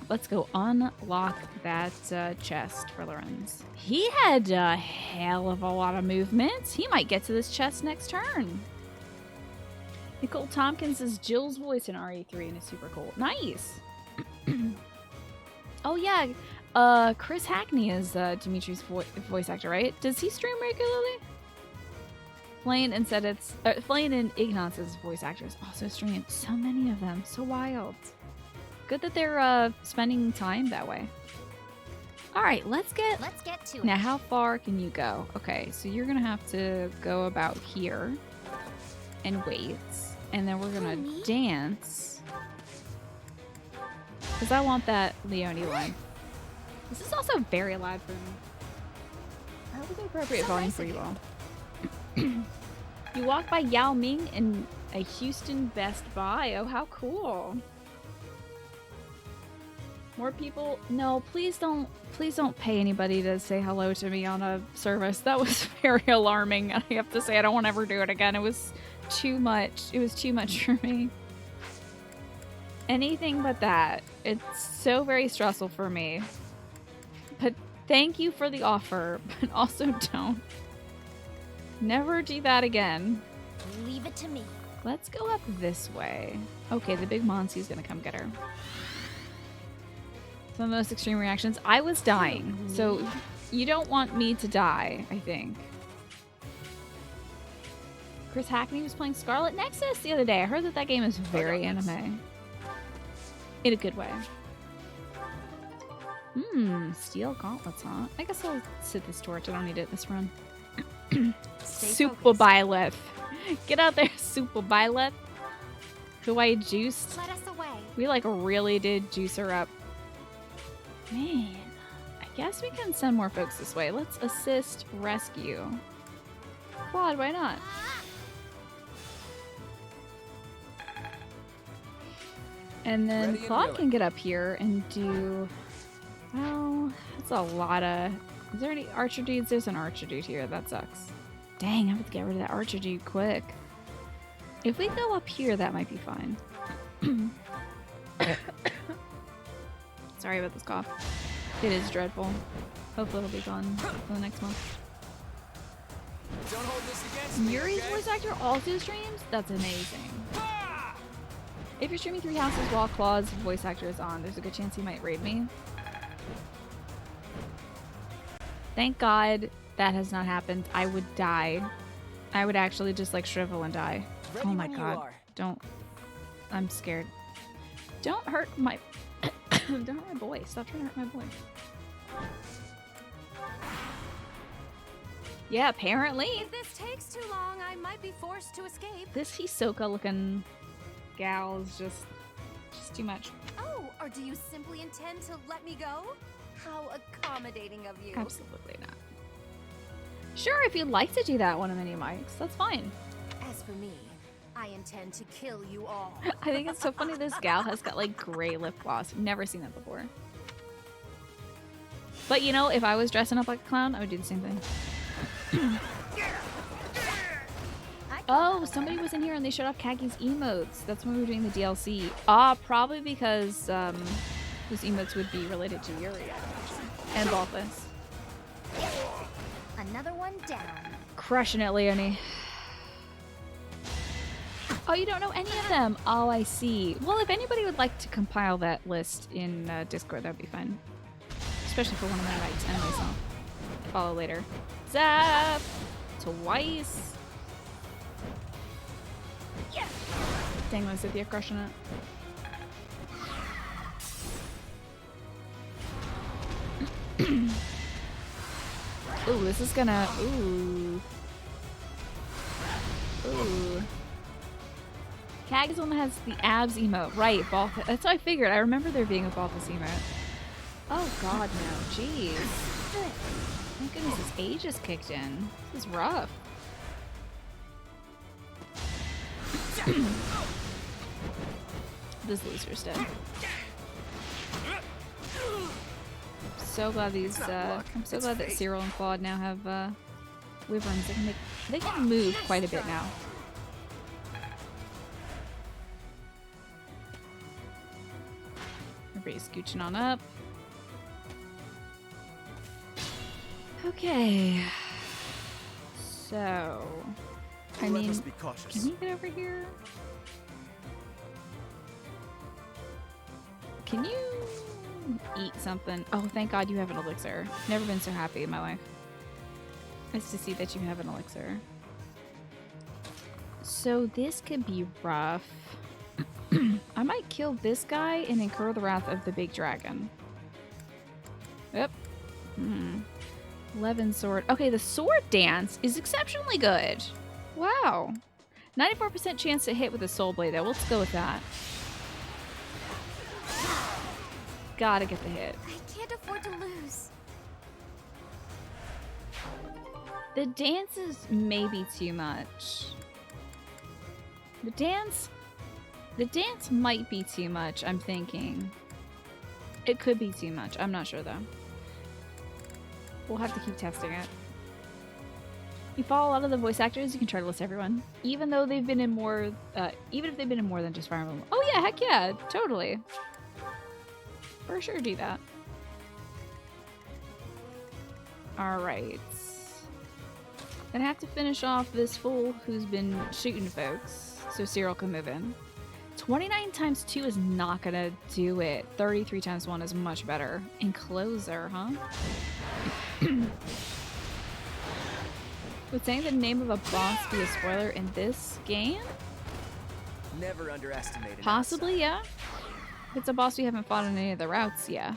let's go unlock that chest for Lorenz. He had a hell of a lot of movements. He might get to this chest next turn. Nicole Tompkins is Jill's voice in RE3 and is super cool. Nice. Oh yeah, Chris Hackney is Dimitri's voice actor, right? Does he stream regularly? Flane and Ignaz's voice actors also stream. So many of them. So wild. Good that they're spending time that way. All right, let's get to it. Now, how far can you go? Okay, so you're gonna have to go about here and wait, and then we're gonna dance because I want that Leonie line. This is also very loud for me. I hope it's appropriate volume for you all. You walk by Yao Ming in a Houston Best Buy. Oh, how cool. More people? No, please don't pay anybody to say hello to me on a service. That was very alarming. I have to say I don't want to ever do it again. It was too much. It was too much for me. Anything but that. It's so very stressful for me. But thank you for the offer, but also don't. Never do that again. Leave it to me. Let's go up this way. Okay, the big Monsi's gonna come get her. Some of the most extreme reactions. I was dying, so you don't want me to die, I think. Chris Hackney was playing Scarlet Nexus the other day. I heard that that game is very anime. In a good way. Steel gauntlets, huh? I guess I'll sit this torch. I don't need it this run. Super Byleth. Get out there, Super Byleth. Who I juiced. Let us away. We like really did juice her up. Man, I guess we can send more folks this way. Let's assist rescue. Quad, why not? And then Claude can get up here and do... Well, that's a lot of... Is there any archer dudes? There's an archer dude here. That sucks. Dang, I have to get rid of that archer dude quick. If we go up here, that might be fine. Sorry about this cough. It is dreadful. Hopefully it'll be gone for the next month. Don't hold this against me, Yuri's okay? voice actor also streams? That's amazing. If you're streaming 3 houses while Claw's voice actor is on, there's a good chance he might raid me. Thank God that has not happened. I would die. I would actually just like shrivel and die. Ready Oh my when you God. are. Don't. I'm scared. Don't hurt my... Don't hurt my boy. Stop trying to hurt my boy. Yeah, apparently. If this takes too long, I might be forced to escape. This Hisoka looking gal is just too much. Oh, or do you simply intend to let me go? How accommodating of you. Absolutely not. Sure, if you'd like to do that, one of many mics, that's fine. As for me, I intend to kill you all. I think it's so funny this gal has got like gray lip gloss. Never seen that before. But you know, if I was dressing up like a clown, I would do the same thing. Oh, somebody was in here and they showed off Kagi's emotes. That's when we were doing the DLC. Probably because those emotes would be related to Yuri, I imagine. And Balthus. Another one down. Crushing it, Leonie. Oh, you don't know any of them? Oh, I see. Well, if anybody would like to compile that list in Discord, that'd be fine. Especially for one of my rights and myself. Follow later. Zap! Twice. Yeah. Dang, was Cynthia crushing it. Ooh, this is gonna... Ooh. Ooh. Kag is the one that has the abs emote. Right, Balthus. That's what I figured. I remember there being a Balthus emote. Oh god, no. Jeez. Thank goodness his age has kicked in. This is rough. This loser's dead. So glad these, I'm so glad that Cyril and Claude now have, wyverns. They can move quite a bit now. Everybody's scooching on up. Okay. So, I mean, Let us be cautious. can you get over here? Can you eat something? Oh, thank God you have an elixir. Never been so happy in my life. Nice to see that you have an elixir. So this could be rough. I might kill this guy and incur the wrath of the big dragon. Yep. 11 sword. Okay, the sword dance is exceptionally good. Wow. 94% chance to hit with a soul blade though. Let's go with that. Gotta get the hit. I can't afford to lose. The dance is maybe too much. The dance might be too much, I'm thinking. It could be too much. I'm not sure though. We'll have to keep testing it. You follow a lot of the voice actors, you can try to list everyone. Even though they've been in more, even if they've been in more than just Fire Emblem. Oh yeah, heck yeah, totally. For sure do that. Alright. Gonna have to finish off this fool who's been shooting folks, so Cyril can move in. 29 times 2 is not gonna do it. 33 times 1 is much better. And closer, huh? Would saying the name of a boss be a spoiler in this game? Never underestimate it. Possibly, yeah. If it's a boss we haven't fought on any of the routes, yeah.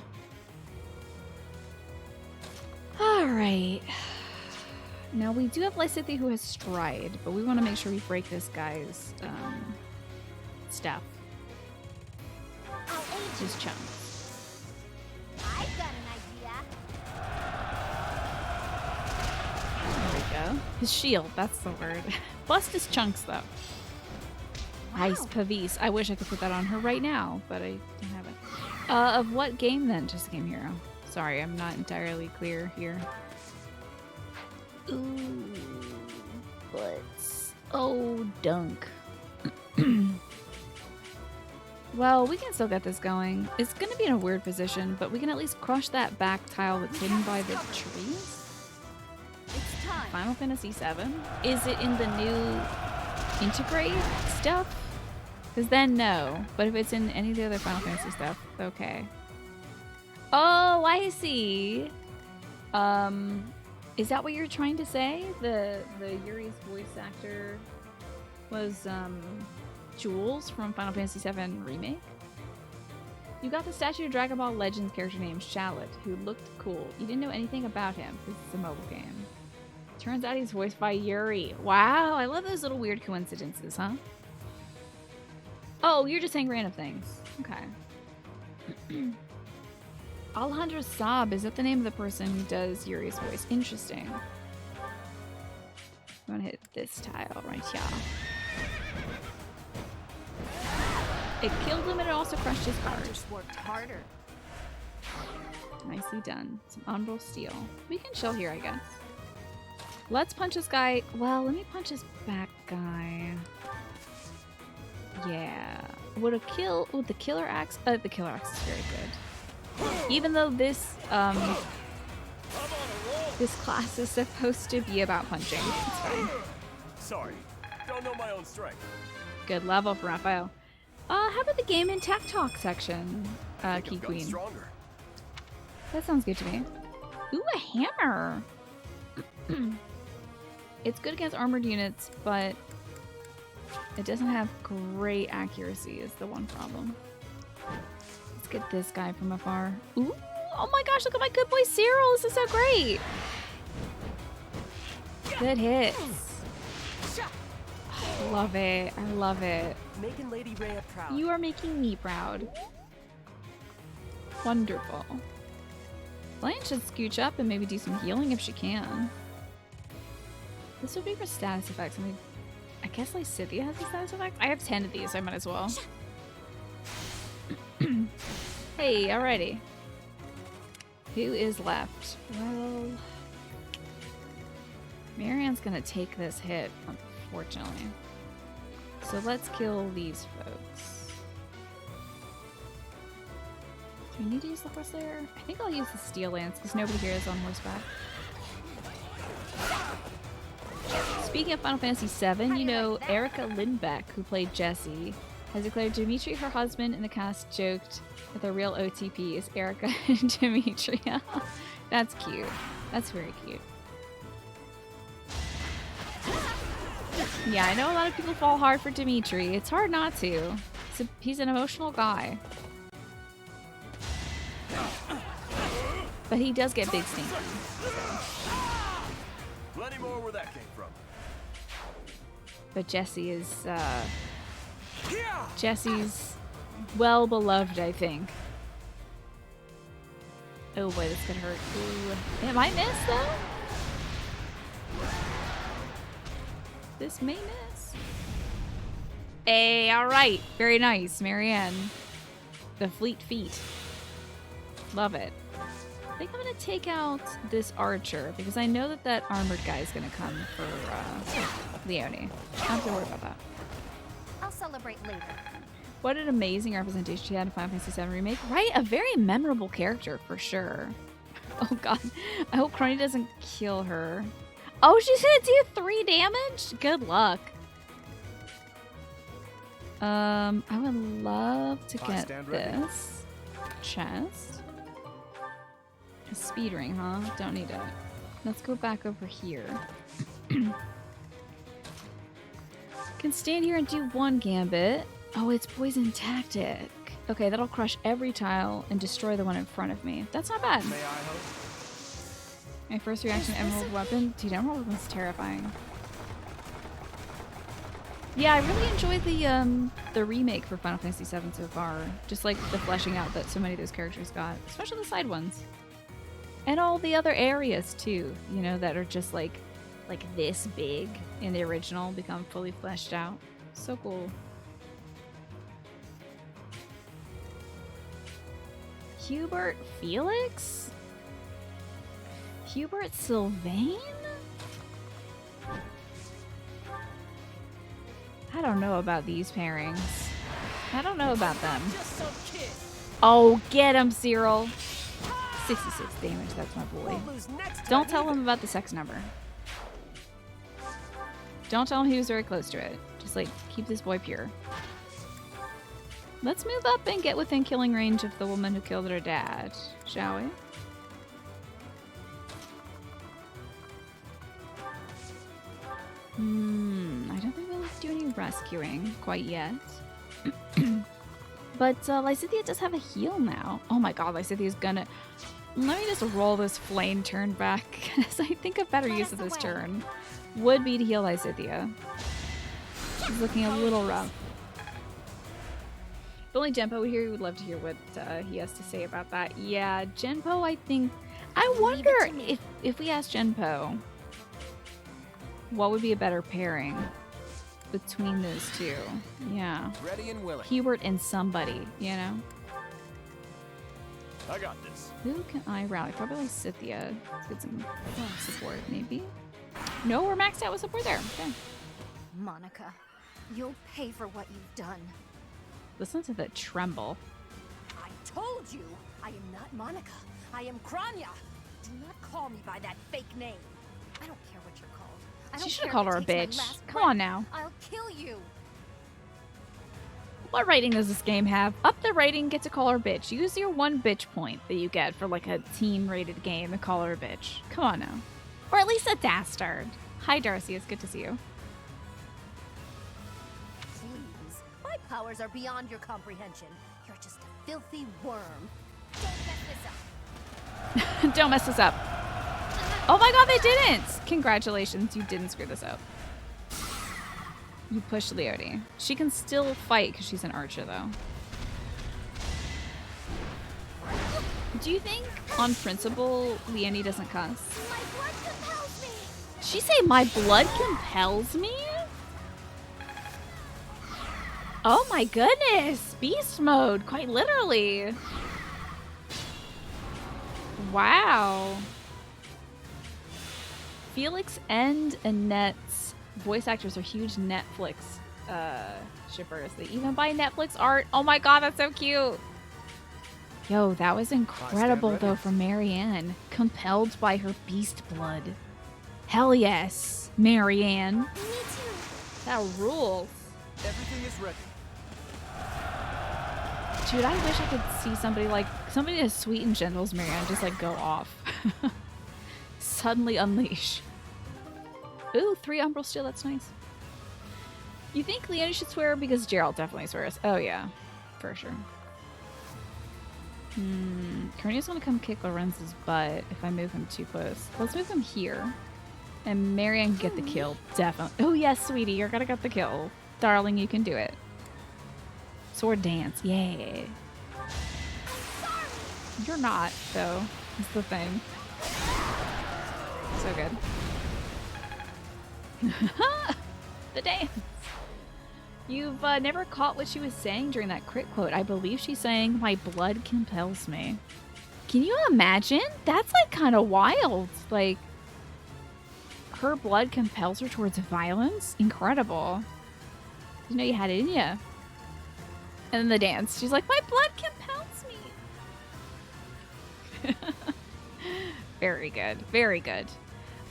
Alright. Now we do have Lysithea who has Stride, but we want to make sure we break this guy's stuff. His chunks. I've got an idea. There we go. His shield, that's the word. Bust his chunks though. Nice Pavis. I wish I could put that on her right now, but I don't have it. Of what game then? Just Game Hero. Sorry, I'm not entirely clear here. Ooh. Butts. Oh, dunk. Well, we can still get this going. It's going to be in a weird position, but we can at least crush that back tile that's hidden by the trees. It's time. Final Fantasy VII? Is it in the new integrate stuff? Because then no. But if it's in any of the other Final Fantasy stuff, okay. Oh, I see. Is that what you're trying to say? The Yuri's voice actor was Jules from Final Fantasy VII Remake? You got the statue of Dragon Ball Legends character named Shallot, who looked cool. You didn't know anything about him because it's a mobile game. Turns out he's voiced by Yuri. Wow, I love those little weird coincidences, huh? Oh, you're just saying random things. Okay. Alejandro Saab, is that the name of the person who does Yuri's voice? Interesting. I'm gonna hit this tile right here. It killed him and it also crushed his guard. Just worked harder. Nicely done. Some honorable steel. We can chill here, I guess. Let's punch this guy. Well, let me punch his back guy. Yeah. Would the killer axe? The killer axe is very good. Even though this this class is supposed to be about punching, it's fine. Sorry, don't know my own strength. Good level for Raphael. How about the game and tech talk section, Key Queen? Stronger. That sounds good to me. Ooh, a hammer. It's good against armored units, but it doesn't have great accuracy is the one problem. Let's get this guy from afar. Ooh, oh my gosh, look at my good boy Cyril. This is so great. Good hits. I love it. I love it. Making Lady Rhea proud. You are making me proud. Wonderful. Blanche should scooch up and maybe do some healing if she can. This would be for status effects. I mean, I guess Lysithea has the status effects? I have 10 of these, I might as well. Hey, alrighty. Who is left? Well, Marianne's gonna take this hit, unfortunately. So let's kill these folks. Do we need to use the horse layer? I think I'll use the steel lance because nobody here is on horseback. Speaking of Final Fantasy VII, you know Erica Lindbeck, who played Jessie, has declared Dimitri her husband, and the cast joked that their real OTP is Erica and Dimitri. That's cute. That's very cute. Yeah, I know a lot of people fall hard for Dimitri. It's hard not to. He's an emotional guy. But he does get big stinky. Plenty more where that came from. But Jessie is, Jessie's well beloved, I think. Oh boy, this could hurt. Ooh. It might miss, though. This may miss. Hey, alright. Very nice, Marianne. The fleet feet. Love it. I think I'm gonna take out this archer because I know that that armored guy is gonna come for Leone. I don't have to worry about that. I'll celebrate later. What an amazing representation she had in Final Fantasy VII Remake. Right? A very memorable character for sure. Oh god. I hope Crony doesn't kill her. Oh, she's gonna do 3 damage? Good luck. I would love to get this chest. A speed ring, huh? Don't need it. Let's go back over here. Can stand here and do 1 gambit. Oh, it's poison tactic. Okay, that'll crush every tile and destroy the one in front of me. That's not bad. May I hope? My first reaction, Emerald Weapon. Dude, Emerald Weapon's terrifying. Yeah, I really enjoyed the remake for Final Fantasy VII so far. Just like the fleshing out that so many of those characters got, especially the side ones. And all the other areas too, you know, that are just like this big in the original become fully fleshed out. So cool. Hubert Felix? Hubert Sylvain? I don't know about these pairings. I don't know about them. Oh, get him, Cyril. 66 damage, that's my boy. Don't tell him about the sex number. Don't tell him he was very close to it. Just like, keep this boy pure. Let's move up and get within killing range of the woman who killed her dad, shall we? I don't think we'll have to do any rescuing quite yet. But Lysithea does have a heal now. Oh my god, Lysithea's gonna... Let me just roll this flame turn back, because I think a better use of this turn would be to heal Lysithea. She's looking a little rough. If only Genpo were here, we would love to hear what he has to say about that. Yeah, Genpo, I think... I wonder if we ask Genpo what would be a better pairing between those two. Yeah. Ready and willing. Hubert and somebody, you know? I got this. Who can I rally? Probably Lysithea. Let's get some support, maybe. No, we're maxed out with support there. Okay. Monica, you'll pay for what you've done. Listen to the tremble. I told you, I am not Monica. I am Kranya. Do not call me by that fake name. I don't care what you're called. I don't She should care have called if her a it takes my bitch. last Come on breath. now. I'll kill you. What rating does this game have? Up the rating, get to call her bitch. Use your 1 bitch point that you get for like a team rated game and call her a bitch. Come on now. Or at least a dastard. Hi Darcy, it's good to see you. Please, my powers are beyond your comprehension. You're just a filthy worm. Don't mess this up. Oh my god, they didn't! Congratulations, you didn't screw this up. You pushed Leone. She can still fight because she's an archer, though. Do you think, on principle, Leone doesn't cuss? My blood compels me. Did she say, my blood compels me? Oh my goodness! Beast mode, quite literally. Wow. Felix and Annette's voice actors are huge Netflix shippers. They even buy Netflix art. Oh my god, that's so cute. Yo, that was incredible though from Marianne. Compelled by her beast blood. Hell yes, Marianne. Me too. That rules. Everything is ready. Dude, I wish I could see somebody as sweet and gentle as Marianne just like go off. Suddenly unleash. Ooh, 3 Umbral Steel, that's nice. You think Leone should swear? Because Gerald definitely swears. Oh yeah, for sure. Cornea's gonna come kick Lorenz's butt if I move him too close. Let's move him here. And Marianne can get the kill, definitely. Oh yes, sweetie, you're gonna get the kill. Darling, you can do it. Sword dance, yay. You're not, though. That's the thing. So good. The dance. You've never caught what she was saying during that crit quote. I believe she's saying, my blood compels me. Can you imagine? That's like kind of wild. Like, her blood compels her towards violence? Incredible. Didn't know you had it in you. And then the dance. She's like, my blood compels me. Very good. Very good.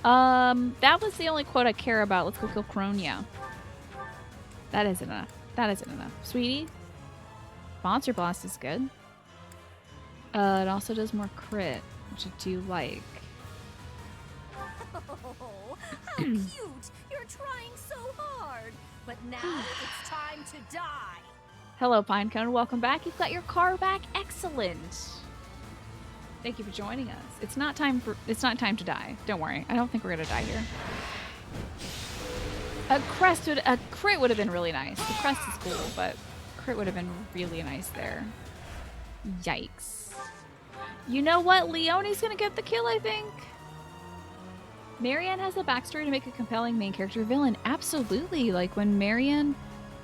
That was the only quote I care about. Let's go kill Kronia. That isn't enough. That isn't enough. Sweetie, Monster Blast is good. It also does more crit, which I do like. Oh, how cute! You're trying so hard. But now it's time to die. Hello, Pinecone. Welcome back. You've got your car back. Excellent. Thank you for joining us. It's not time to die. Don't worry. I don't think we're gonna die here. A crit would have been really nice. The crest is cool, but crit would have been really nice there. Yikes. You know what? Leonie's gonna get the kill, I think. Marianne has the backstory to make a compelling main character villain. Absolutely. Like when Marianne...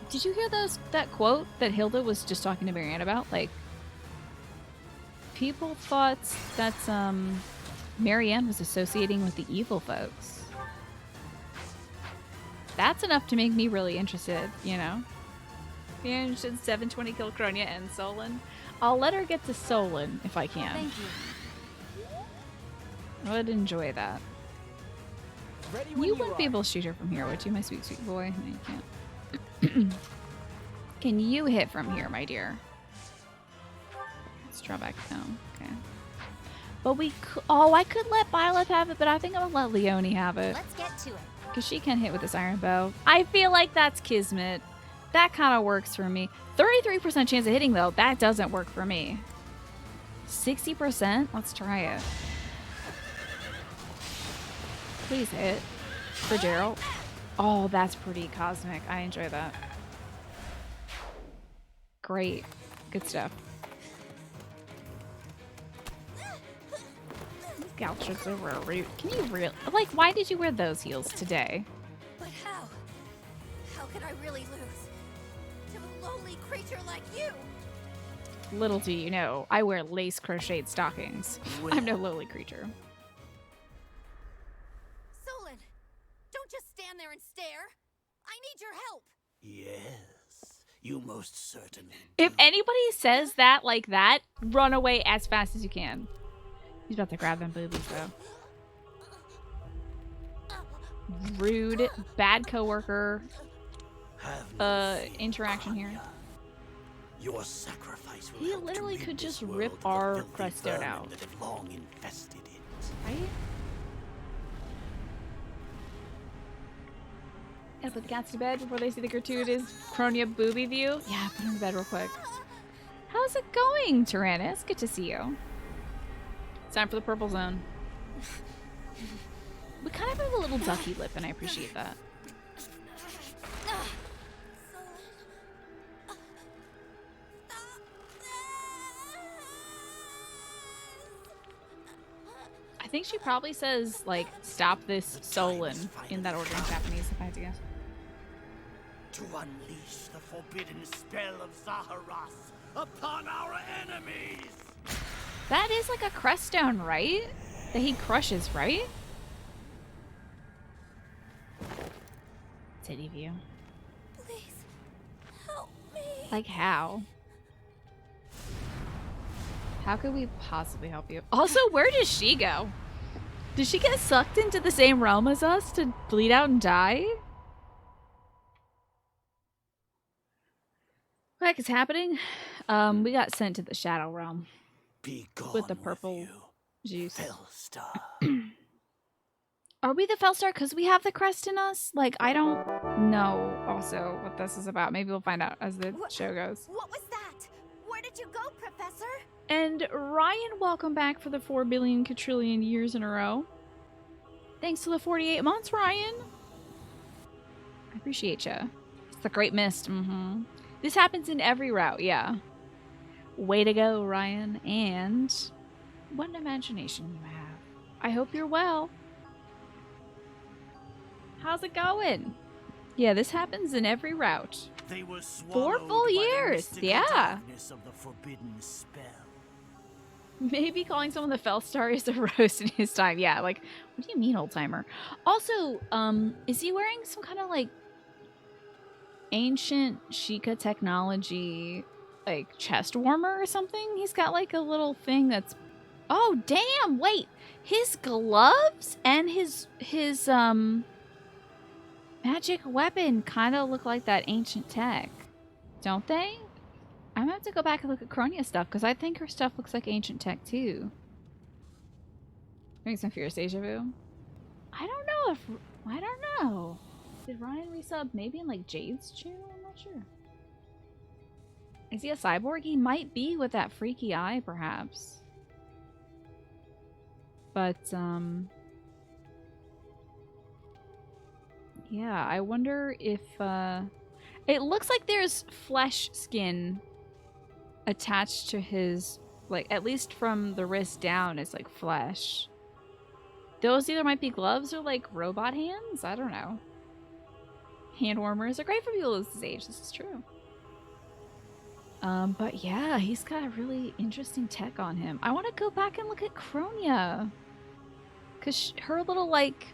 Did you hear that quote that Hilda was just talking to Marianne about? Like, people thought that Marianne was associating with the evil folks. That's enough to make me really interested, you know? Be interested in 720 kill Kronia and Solon. I'll let her get to Solon if I can. Thank you. I would enjoy that. You wouldn't be able to shoot her from here, would you, my sweet, sweet boy? No, you can't. Can you hit from here, my dear? Let's draw back down. Okay. But we could... Oh, I could let Byleth have it, but I think I'm gonna let Leonie have it. Let's get to it. Because she can hit with this iron bow. I feel like that's Kismet. That kind of works for me. 33% chance of hitting, though. That doesn't work for me. 60%? Let's try it. Please hit. For Gerald. Oh, that's pretty cosmic. I enjoy that. Great. Good stuff. Goucher's over a root. Can you really... Like, why did you wear those heels today? But how? How could I really lose? To a lowly creature like you? Little do you know, I wear lace crocheted stockings. I'm no lowly creature. Solon, don't just stand there and stare. I need your help. Yes, you most certainly. If anybody says that like that, run away as fast as you can. He's about to grab them boobies, though. Rude, bad coworker. Interaction here. Your sacrifice will He literally could just rip our Creststone out. that have long infested it. Right? Gotta put the cats to bed before they see the gratuitous Kronia booby view. Yeah, put them to bed real quick. How's it going, Tyrannus? Good to see you. It's time for the purple zone. We kind of have a little ducky lip, and I appreciate that. I think she probably says, like, stop this Solon in that order in Japanese, if I had to guess. To unleash the forbidden spell of Zaharas upon our enemies! That is like a Creststone, right? That he crushes, right? Titty view. Please, help me. Like how? How could we possibly help you? Also, where does she go? Did she get sucked into the same realm as us to bleed out and die? What the heck is happening? We got sent to the Shadow Realm. With the purple juice. Are we the Fellstar because we have the crest in us? Like, I don't know also what this is about. Maybe we'll find out as the show goes. What was that? Where did you go, Professor? And Ryan, welcome back for the 4 billion quadrillion years in a row. Thanks to the 48 months, Ryan. I appreciate you. It's the Great Mist. This happens in every route, yeah. Way to go, Ryan. And what an imagination you have. I hope you're well. How's it going? Yeah, this happens in every route. They were 4 full years. Yeah. Of the forbidden spell. Maybe calling someone the Felstar is a roast in his time. Yeah, like, what do you mean, old timer? Also, is he wearing some kind of like ancient Sheikah technology, like chest warmer or something? He's got like a little thing that's. Oh damn! Wait, his gloves and his magic weapon kind of look like that ancient tech, don't they? I'm gonna have to go back and look at Cronia's stuff because I think her stuff looks like ancient tech too. Maybe some Fierce Deja Vu. I don't know. Did Ryan resub maybe in like Jade's channel? I'm not sure. Is he a cyborg? He might be with that freaky eye, perhaps. But yeah, I wonder if it looks like there's flesh skin attached to his, like, at least from the wrist down is like flesh. Those either might be gloves or like robot hands. I don't know. Hand warmers are great for people of this age. This is true. But yeah, he's got a really interesting tech on him. I want to go back and look at Cronia. Because her little, like,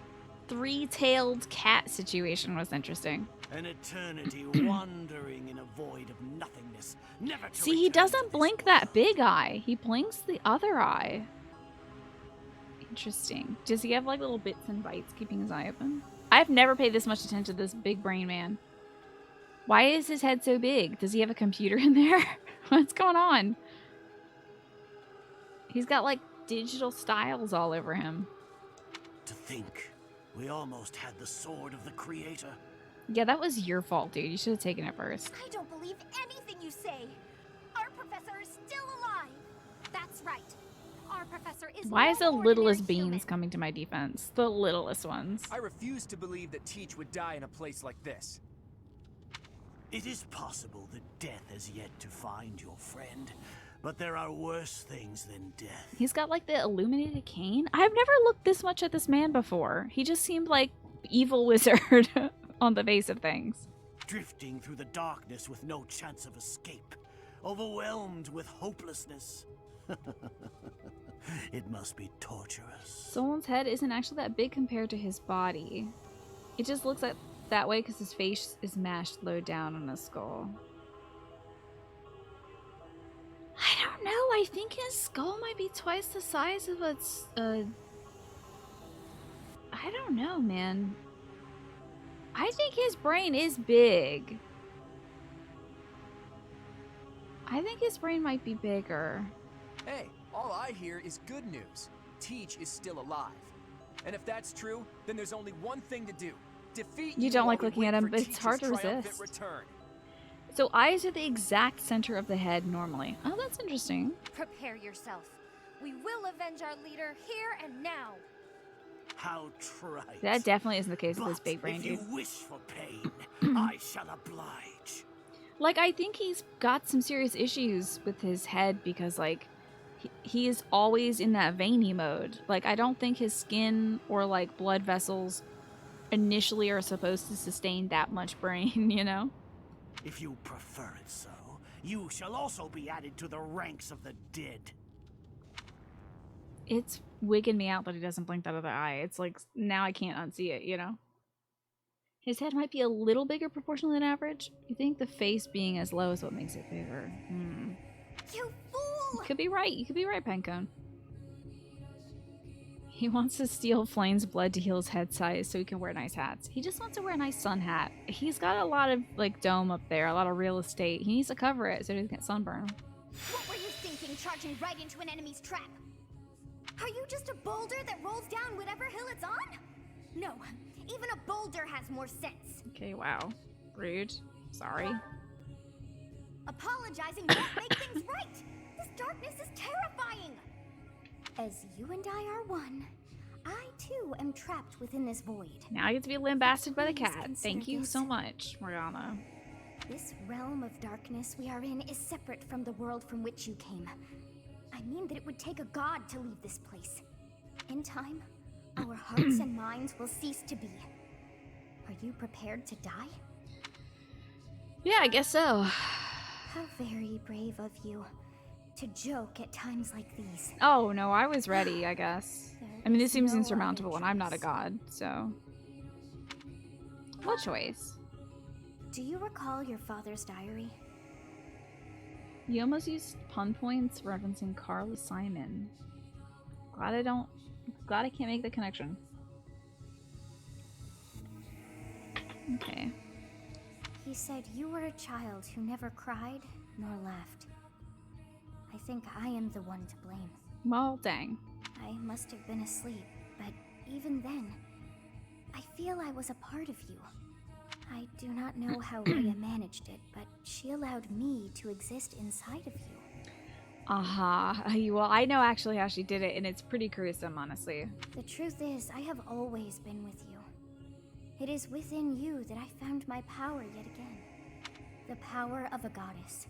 three-tailed cat situation was interesting. An eternity wandering in a void of nothingness. Never to See, he doesn't blink that big eye. He blinks the other eye. Interesting. Does he have, like, little bits and bites keeping his eye open? I've never paid this much attention to this big brain man. Why is his head so big? Does he have a computer in there? What's going on? He's got, like, digital styles all over him. To think, we almost had the sword of the creator. Yeah, that was your fault, dude. You should have taken it first. I don't believe anything you say. Our professor is still alive. That's right. Our professor is Why no is the ordinary littlest beans human. coming to my defense? The littlest ones. I refuse to believe that Teach would die in a place like this. It is possible that death has yet to find your friend, but there are worse things than death. He's got like the illuminated cane. I've never looked this much at this man before. He just seemed like evil wizard on the face of things. Drifting through the darkness with no chance of escape, overwhelmed with hopelessness. It must be torturous. Solon's head isn't actually that big compared to his body. It just looks like that way because his face is mashed low down on his skull. I don't know. I think his skull might be twice the size of its, I don't know, man. I think his brain is big. I think his brain might be bigger. Hey, all I hear is good news. Teach is still alive. And if that's true, then there's only one thing to do. Defeat You don't while like we looking wait at him, for but it's Teach's hard to triumphant resist. return. So eyes are the exact center of the head normally. Oh, that's interesting. Prepare yourself. We will avenge our leader here and now. How trite. That definitely isn't the case with this But big brain if dude. you wish for pain, I shall oblige. Like, I think he's got some serious issues with his head because, like, he is always in that veiny mode. Like, I don't think his skin or, like, blood vessels initially are supposed to sustain that much brain, you know? If you prefer it so, you shall also be added to the ranks of the dead. It's wigging me out that he doesn't blink that other eye. It's like, now I can't unsee it, you know? His head might be a little bigger proportionally than average. You think the face being as low is what makes it bigger? You fool! You could be right. You could be right, Pencone. He wants to steal Flame's blood to heal his head size so he can wear nice hats. He just wants to wear a nice sun hat. He's got a lot of, like, dome up there, a lot of real estate. He needs to cover it so he doesn't get sunburn. What were you thinking, charging right into an enemy's trap? Are you just a boulder that rolls down whatever hill it's on? No, even a boulder has more sense. Okay, wow. Rude. Sorry. Apologizing won't make things right. This darkness is terrifying. As you and I are one, I too am trapped within this void. Now I get to be lambasted by the cat. Thank you so much, Morgana. This realm of darkness we are in is separate from the world from which you came. I mean that it would take a god to leave this place. In time, our hearts and minds will cease to be. Are you prepared to die? Yeah, I guess so. How very brave of you to joke at times like these. Oh, no, I was ready, I guess. I mean, this seems no insurmountable, other and I'm not a god, so... What choice? Do you recall your father's diary? You almost used pun points referencing Carly Simon. Glad I can't make the connection. Okay. He said you were a child who never cried nor laughed. I think I am the one to blame. Well, dang. I must have been asleep, but even then, I feel I was a part of you. I do not know how Rhea managed it, but she allowed me to exist inside of you. Aha. Well, I know actually how she did it, and it's pretty gruesome, honestly. The truth is, I have always been with you. It is within you that I found my power yet again. The power of a goddess.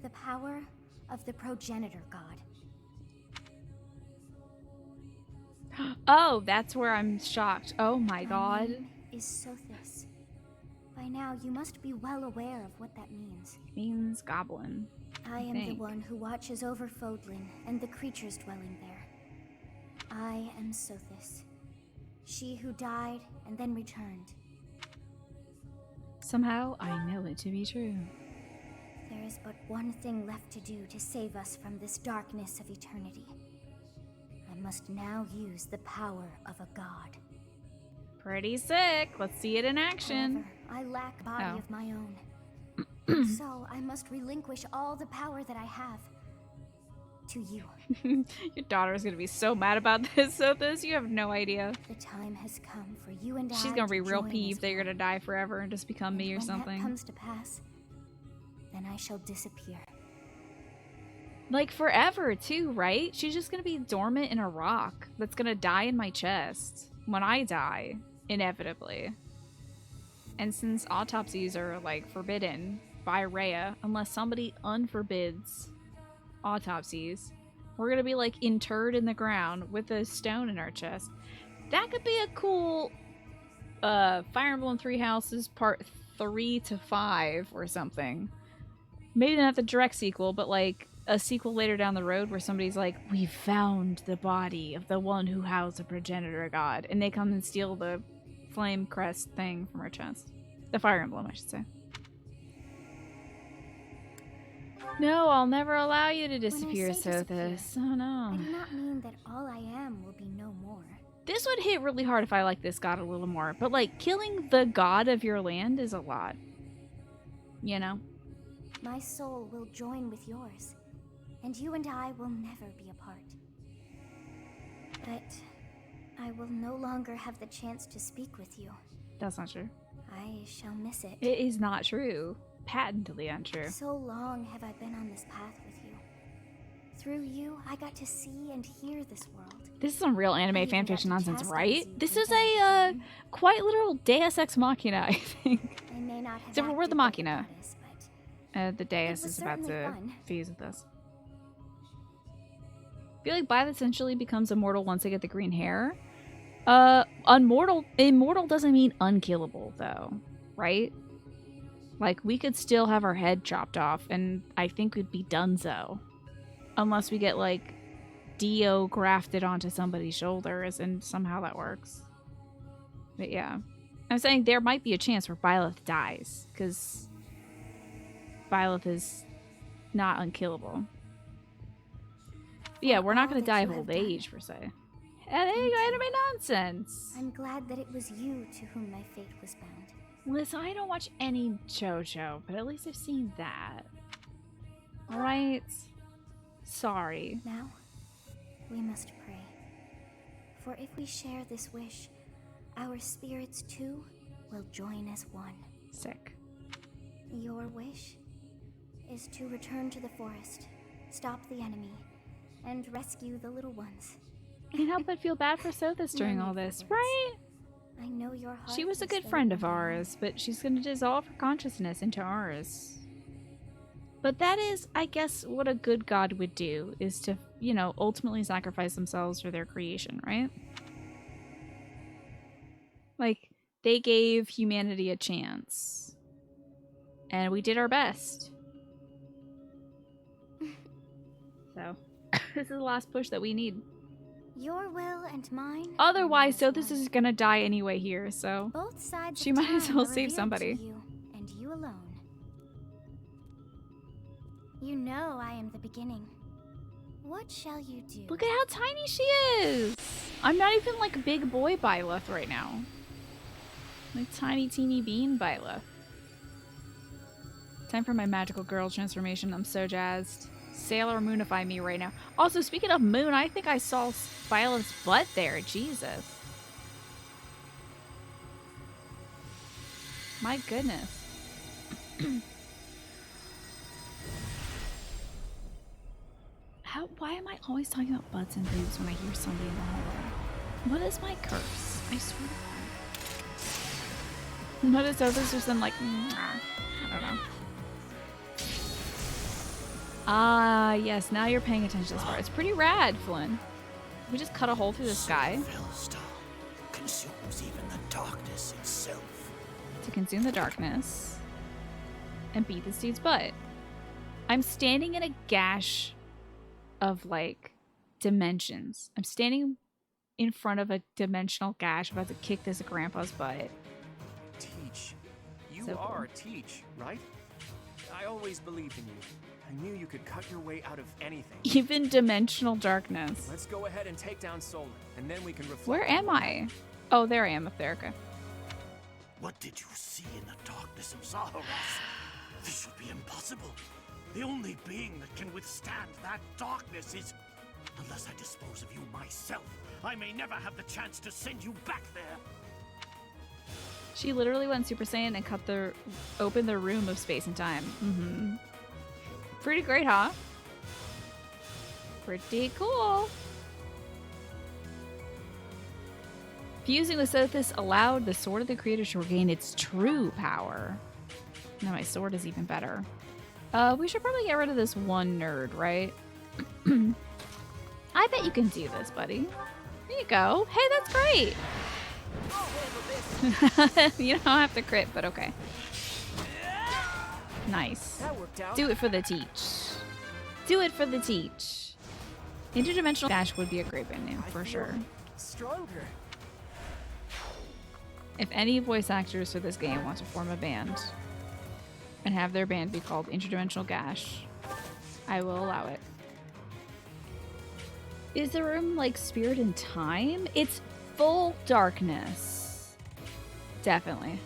The power of the progenitor god. Oh, that's where I'm shocked. Oh my god. name is Sothis. By now, you must be well aware of what that means. Means goblin. I am the one who watches over Fodlin and the creatures dwelling there. I am Sothis. She who died and then returned. Somehow, I know it to be true. There is but one thing left to do to save us from this darkness of eternity. I must now use the power of a god. Pretty sick. Let's see it in action. However, I lack a body of my own. So I must relinquish all the power that I have to you. Your daughter's gonna be so mad about this, Sothis. You have no idea. The time has come for you and She's I gonna be to real join peeved as that you're one. gonna die forever and just become me or When something. that comes to pass, then I shall disappear. Like forever too, right? She's just gonna be dormant in a rock that's gonna die in my chest when I die, inevitably. And since autopsies are like forbidden by Rhea, unless somebody unforbids autopsies, we're gonna be like interred in the ground with a stone in our chest. That could be a cool Fire Emblem Three Houses Part 3 to 5 or something. Maybe not the direct sequel, but like a sequel later down the road where somebody's like, we found the body of the one who housed the progenitor god, and they come and steal the flame crest thing from her chest. The Fire Emblem, I should say. No, I'll never allow you to disappear, Sothis. Oh no. I do not mean that all I am will be no more. This would hit really hard if I liked this god a little more, but like killing the god of your land is a lot. You know? My soul will join with yours, and you and I will never be apart. But I will no longer have the chance to speak with you. That's not true. I shall miss it. It is not true. Patently untrue. So long have I been on this path with you. Through you, I got to see and hear this world. This is some real anime fanfiction nonsense, right? This is a quite literal Deus Ex Machina, I think. I may not have Except for we're the acted like a Machina. goddess, The Deus was is about certainly to fun. fuse with us. I feel like Blythe essentially becomes immortal once they get the green hair. Immortal doesn't mean unkillable, though, right? Like, we could still have our head chopped off, and I think we'd be donezo. Unless we get, like, Dio grafted onto somebody's shoulders, and somehow that works. But yeah. I'm saying there might be a chance where Byleth dies, because Byleth is not unkillable. But yeah, we're not going to die of old age, per se. There you go, anime nonsense! I'm glad that it was you to whom my fate was bound. Listen, I don't watch any JoJo, but at least I've seen that. Alright? Sorry. Now, we must pray. For if we share this wish, our spirits too will join as one. Sick. Your wish is to return to the forest, stop the enemy, and rescue the little ones. Can't help but feel bad for Sothis during all this, right? I know your heart. She was a is good filled friend with of ours, but she's going to dissolve her consciousness into ours. But that is, I guess, what a good god would do, is to, you know, ultimately sacrifice themselves for their creation, right? Like, they gave humanity a chance. And we did our best. So, this is the last push that we need. Your will and mine. Otherwise, so this is gonna die anyway here, so Both sides she of might as time well were save revealed somebody. to you, and you alone. You know I am the beginning. What shall you do? Look at how tiny she is! I'm not even like big boy Byleth right now. Like tiny teeny bean Byleth. Time for my magical girl transformation. I'm so jazzed. Sailor Moonify me right now. Also, speaking of moon, I think I saw Byleth's butt there. Jesus. My goodness. Why am I always talking about butts and boobs when I hear somebody in the hallway? What is my curse? I swear to God. Notice others are some like, I don't know. Ah, yes, now you're paying attention to this part. It's pretty rad, Flynn. We just cut a hole through the sky. Consumes even the darkness itself. To consume the darkness. And beat this dude's butt. I'm standing in a gash of, like, dimensions. I'm standing in front of a dimensional gash about to kick this grandpa's butt. Teach. You So are cool. Teach, right? I always believed in you. I knew you could cut your way out of anything. Even dimensional darkness. Let's go ahead and take down Solon, and then we can reflect. Where am I? Oh, there I am up there. Okay. What did you see in the darkness of Zaharos? This should be impossible. The only being that can withstand that darkness is... Unless I dispose of you myself, I may never have the chance to send you back there. She literally went Super Saiyan and opened the room of space and time. Mm-hmm. Pretty great, huh? Pretty cool. Fusing with Sothis allowed the Sword of the Creator to regain its true power. Now my sword is even better. We should probably get rid of this one nerd, right? I bet you can do this, buddy. There you go. Hey, that's great. You don't have to crit, but okay. Nice. That worked out. Do it for the teach. Do it for the teach. Interdimensional Dash would be a great band name, for sure. Stronger. If any voice actors for this game want to form a band and have their band be called Interdimensional Gash, I will allow it. Is the room like Spirit in Time? It's full darkness. Definitely.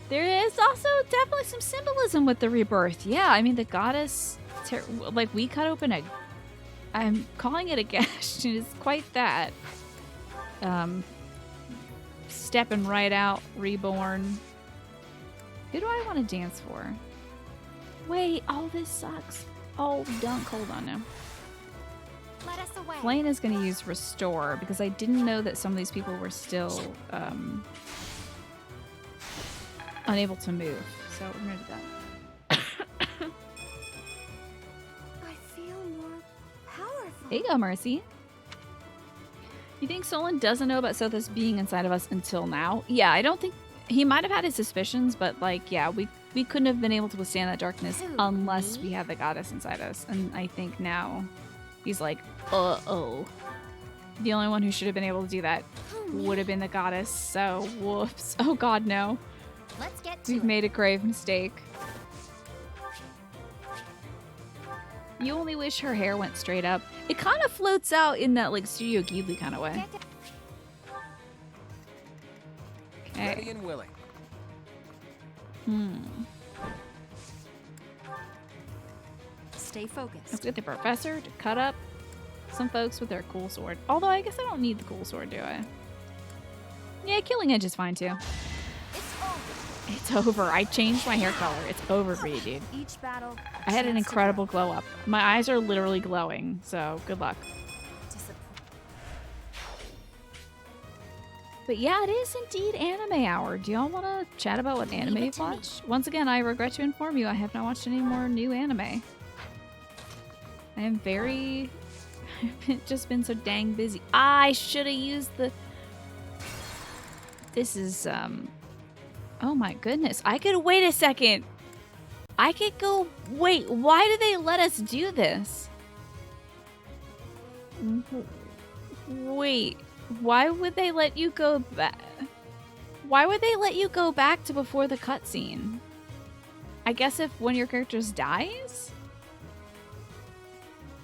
There is also definitely some symbolism with the rebirth. Yeah, I mean the goddess, like we cut open a, I'm calling it a gash. It is quite that. Stepping right out, reborn. Who do I want to dance for? Wait, oh, this sucks. Oh, dunk, hold on now. Let us away. Flane is going to use Restore because I didn't know that some of these people were still unable to move. So we're going to do that. I feel more powerful. There you go, Mercy. You think Solon doesn't know about Sothis being inside of us until now? Yeah, I don't think... He might have had his suspicions, but, like, yeah, we couldn't have been able to withstand that darkness unless we had the goddess inside us. And I think now he's like, uh-oh. The only one who should have been able to do that would have been the goddess, so whoops. Oh god, no. Let's get to We've it. made a grave mistake. You only wish her hair went straight up. It kind of floats out in that, like, Studio Ghibli kind of way. Ready Okay. and willing. Stay focused. Let's get the professor to cut up some folks with their cool sword. Although, I guess I don't need the cool sword, do I? Yeah, Killing Edge is fine, too. It's over. I changed my hair color. It's over for you, dude. Each battle. I had an incredible glow up. My eyes are literally glowing, so good luck. But yeah, it is indeed anime hour. Do y'all want to chat about what anime you've watched? Once again, I regret to inform you I have not watched any more new anime. I am very... I've just been so dang busy. I should have used the... This is, Oh my goodness. I could wait a second. I could go... Wait, why do they let us do this? Wait, why would they let you go back? Why would they let you go back to before the cutscene? I guess if one of your characters dies?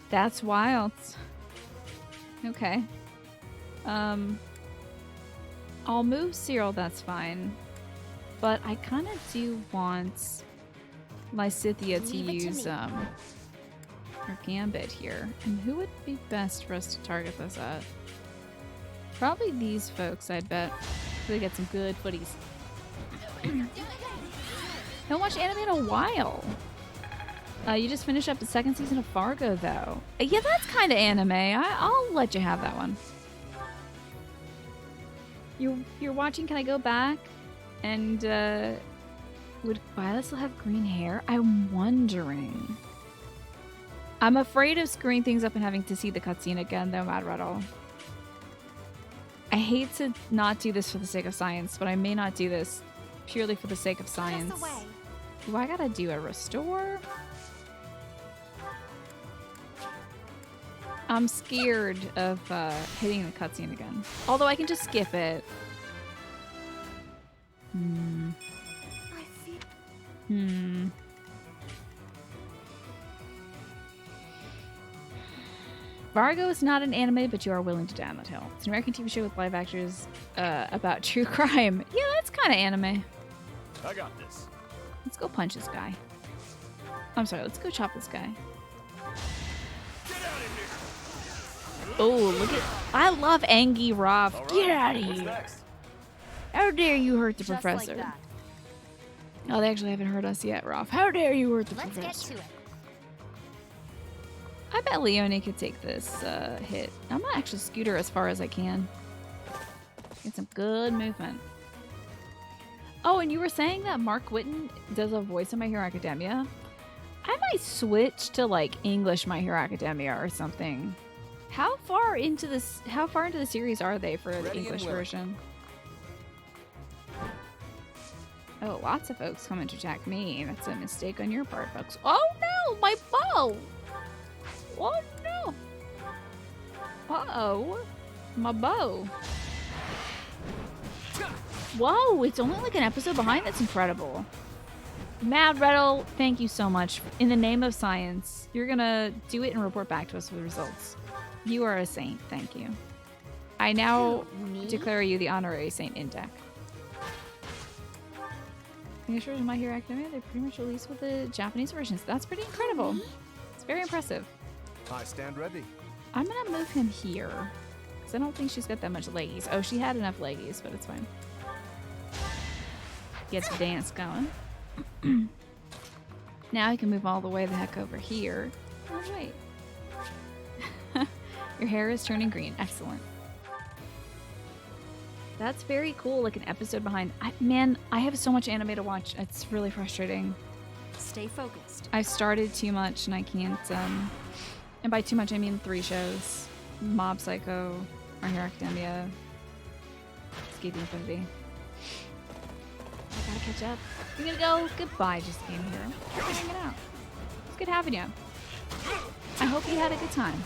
That's wild. Okay. I'll move Cyril, that's fine. But I kind of do want Lysithea to use her Gambit here. And who would be best for us to target this at? Probably these folks, I'd bet. They get some good footies. Don't watch anime in a while. You just finished up the second season of Fargo, though. Yeah, that's kind of anime. I'll let you have that one. You're watching. Can I go back? And would Violet still have green hair? I'm wondering. I'm afraid of screwing things up and having to see the cutscene again, though, Mad Rattle. I hate to not do this for the sake of science, but I may not do this purely for the sake of science. Do I gotta do a restore? I'm scared of hitting the cutscene again. Although I can just skip it. Fargo is not an anime, but you are willing to die on that hill. It's an American TV show with live actors about true crime. Yeah, that's kind of anime. I got this. Let's go punch this guy. I'm sorry, let's go chop this guy. Oh, look at... I love Angie Roth. Right, get out of here. How dare you hurt the professor? Like oh, they actually haven't hurt us yet, Roth. How dare you hurt the professor? Let's get to it. I bet Leonie could take this hit. I'm gonna actually scoot her as far as I can. Get some good movement. Oh, and you were saying that Mark Whitten does a voice in My Hero Academia? I might switch to like English My Hero Academia or something. How far into this? How far into the series are they for the English version? Oh, lots of folks coming to attack me. That's a mistake on your part, folks. Oh no, my bow! Oh no! Uh-oh. My bow. Whoa, it's only like an episode behind? That's incredible. Mad Rattle, thank you so much. In the name of science, you're gonna do it and report back to us with the results. You are a saint, thank you. I now declare you the honorary saint in deck. Are sure My Hero Academia? They're pretty much released with the Japanese versions. That's pretty incredible. It's very impressive. I stand ready. I'm gonna move him here. Because I don't think she's got that much leggies. Oh, she had enough leggies, but it's fine. Get the dance going. Now I can move all the way the heck over here. Oh, wait. Your hair is turning green. Excellent. That's very cool. Like an episode behind. Man, I have so much anime to watch. It's really frustrating. Stay focused. I've started too much and I can't. And by too much, I mean 3 shows. Mob Psycho, My Hero Academia, Escape Infinity. I gotta catch up. We're gonna go. Goodbye, just Game Hero. Thanks for hanging out. It's good having you. I hope you had a good time.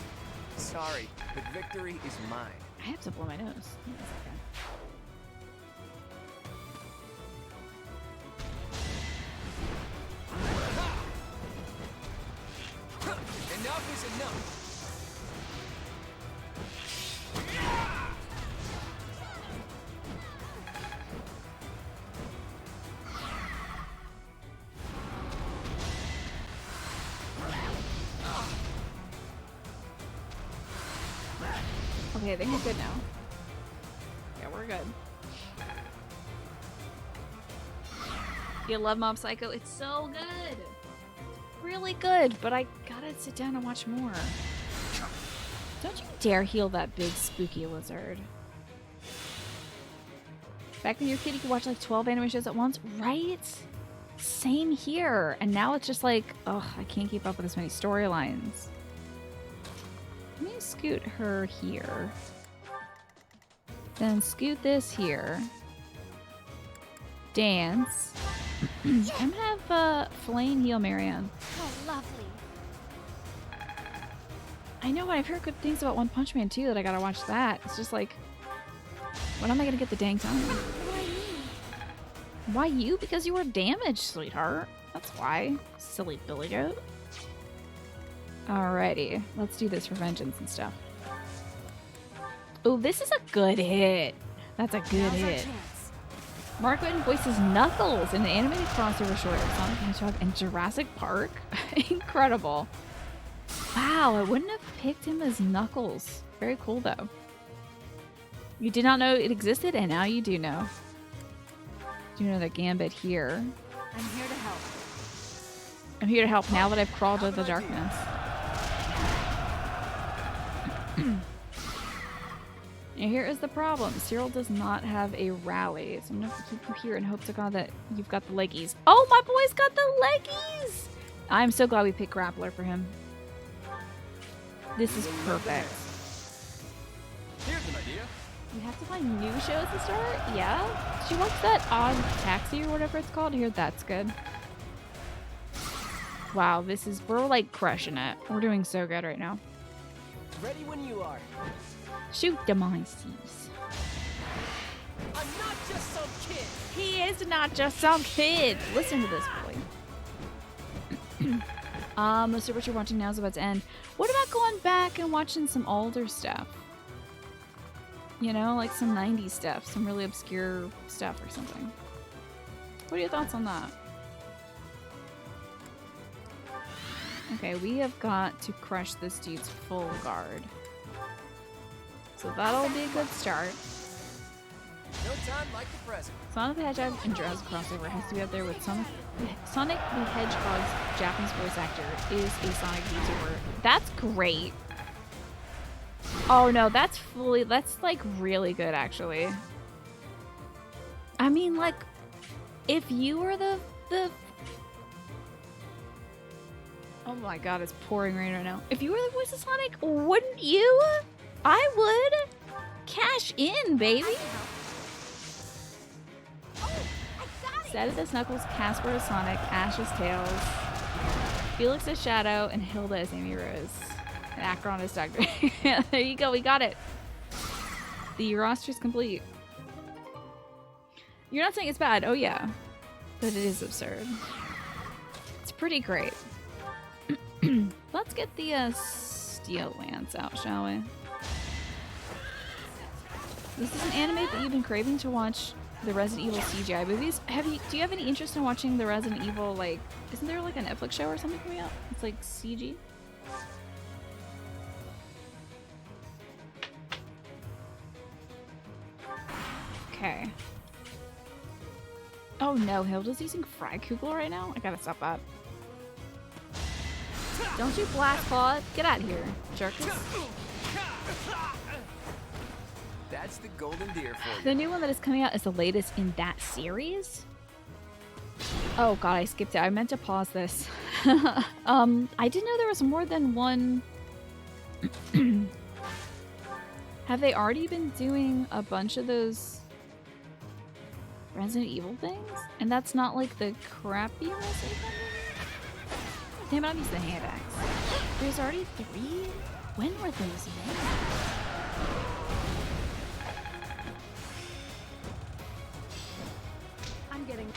Sorry, but victory is mine. I have to blow my nose. Enough is enough. Okay, I think we're good now. Yeah, we're good. You love Mob Psycho? It's so good! Really good, but I gotta sit down and watch more. Don't you dare heal that big spooky lizard. Back when you were a kid, you could watch like 12 anime shows at once, right? Same here. And now it's just like, ugh, I can't keep up with as many storylines. Let me scoot her here. Then scoot this here. Dance. I'm gonna have Flame heal Marianne. Oh, lovely. I know, I've heard good things about One Punch Man too, that I gotta watch that. It's just like, when am I gonna get the dang time? Why you? Because you were damaged, sweetheart. That's why. Silly Billy Goat. Alrighty, let's do this for vengeance and stuff. Oh, this is a good hit. That's a good hit. Mark Whitten voices Knuckles in an animated crossover short of Sonic the Hedgehog and Jurassic Park. Incredible. Wow, I wouldn't have picked him as Knuckles. Very cool, though. You did not know it existed, and now you do know. Do you know the Gambit here? I'm here to help. I'm here to help now that I've crawled out of the darkness. And here is the problem. Cyril does not have a rally, so I'm gonna have to keep you here and hope to God that you've got the leggies. Oh, my boy's got the leggies! I'm so glad we picked Grappler for him. This is perfect. Here's an idea. You have to find new shows to start? Yeah? Did you watch that Odd Taxi or whatever it's called? Here, that's good. Wow, we're like crushing it. We're doing so good right now. Ready when you are. Shoot the monsters. I'm not just some kid. He is not just some kid. Listen to this boy. So what you're watching now is about to end. What about going back and watching some older stuff? You know, like some 90s stuff, some really obscure stuff or something. What are your thoughts on that? Okay, we have got to crush this dude's full guard. So that'll be a good start. No time like the present. Sonic the Hedgehog and Jurassic crossover has to be up there with Sonic the Hedgehog's Japanese voice actor is a Sonic YouTuber. That's great. Oh no, that's like really good actually. I mean, like, if you were the oh my god, it's pouring rain right now. If you were the voice of Sonic, wouldn't you? I would. Cash in, baby. Zed is Knuckles, Casper is Sonic, Ash is Tails, Felix is Shadow, and Hilda is Amy Rose. And Akron is Dr. There you go, we got it. The roster's complete. You're not saying it's bad, oh yeah. But it is absurd. It's pretty great. Let's get the Steel Lance out, shall we? This is an anime that you've been craving to watch. The Resident Evil CGI movies. Do you have any interest in watching the Resident Evil, like, isn't there like a Netflix show or something coming out? It's like CG. Okay. Oh no, Hilda's using Fragkugel right now? I gotta stop that. Don't you blast Claw. Get out of here, jerkus. That's the golden deer for you. The new one that is coming out is the latest in that series? Oh god, I skipped it. I meant to pause this. I didn't know there was more than one. Have they already been doing a bunch of those Resident Evil things? And that's not like the crappy Resident Evil? Damn it, I'm using the hand axe. There's already 3? When were those made? I'm getting...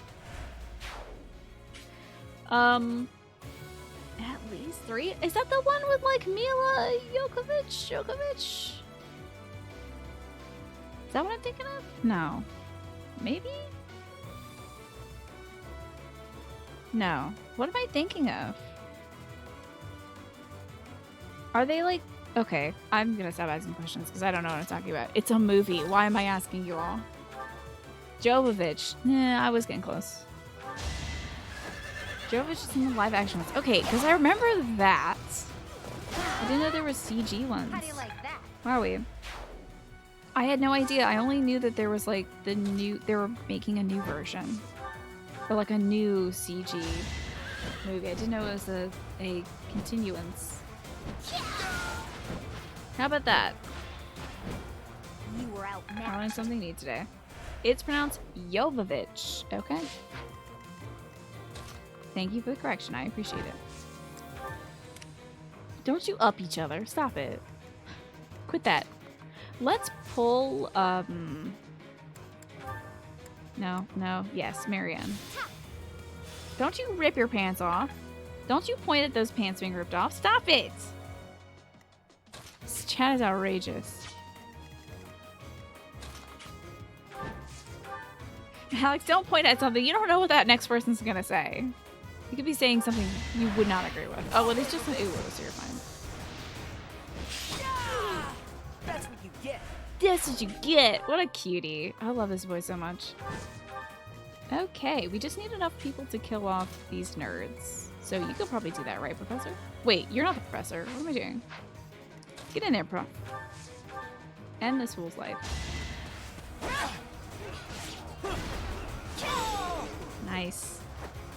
At least 3? Is that the one with like Mila Jovovich? Is that what I'm thinking of? No. Maybe? No. What am I thinking of? Are they like... Okay, I'm gonna stop asking questions because I don't know what I'm talking about. It's a movie. Why am I asking you all? Jovovich. Nah, I was getting close. Jovovich is in the live action ones. Okay, because I remember that. I didn't know there was CG ones. How do you like that? Where are we? I had no idea. I only knew that there was like the new... They were making a new version. Or like a new CG movie. I didn't know it was a continuance. How about that? You were out I now. learned something new today. It's pronounced Jovovich. Okay. Thank you for the correction. I appreciate it. Don't you up each other. Stop it. Quit that. Let's pull, No. Yes, Marianne. Don't you rip your pants off. Don't you point at those pants being ripped off. Stop it! This chat is outrageous. Alex, don't point at something. You don't know what that next person's gonna say. You could be saying something you would not agree with. Oh, well, it's just an ooh, so you're fine. That's what you get. That's what you get. What a cutie. I love this boy so much. Okay, we just need enough people to kill off these nerds. So you could probably do that, right, Professor? Wait, you're not the professor. What am I doing? Get in there, Prof. End this fool's life. Nice.